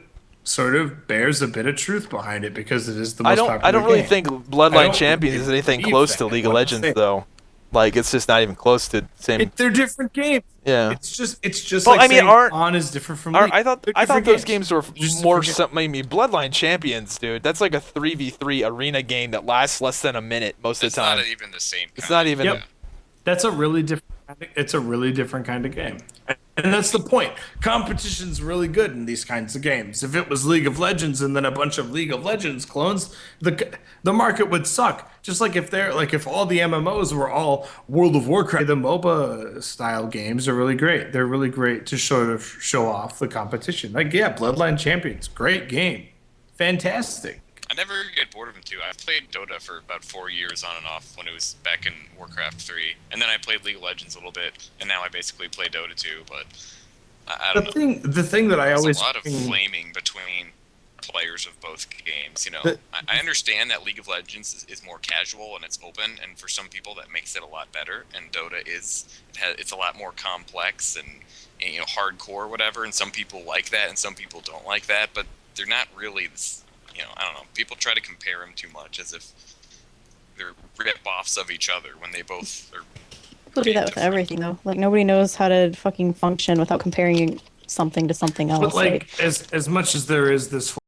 sort of bears a bit of truth behind it because it is the most popular I don't really game. think I Bloodline don't Champions is anything believe close that. to League of What I'm Legends, saying. though. Like, it's just not even close to the same. They're different games. Yeah. It's just Well, like I mean, saying aren't- Han is different from Are- League. I thought They're those different games were Just more different something. I mean, Bloodline Champions, dude. That's like a 3v3 arena game that lasts less than a minute most of It's the time. not even the same. It's not even. Yep. That's a really different. It's a really different kind of game, and that's the point. Competition's really good in these kinds of games. If it was League of Legends and then a bunch of League of Legends clones, the market would suck. Just like if all the MMOs were all World of Warcraft, the MOBA style games are really great. They're really great to sort of show off the competition. Like Bloodline Champions, great game, fantastic. I never get bored of them too. I played Dota for about 4 years on and off when it was back in Warcraft 3, and then I played League of Legends a little bit, and now I basically play Dota 2. But I don't know. The thing that I There's always a lot of flaming between players of both games. You know, I understand that League of Legends is more casual and it's open, and for some people that makes it a lot better. And Dota it's a lot more complex and you know hardcore, whatever. And some people like that, and some people don't like that. But they're not really. You know, I don't know. People try to compare them too much as if they're rip-offs of each other when they both are. People do that with everything, though. Like, nobody knows how to fucking function without comparing something to something else. But like as much as there is this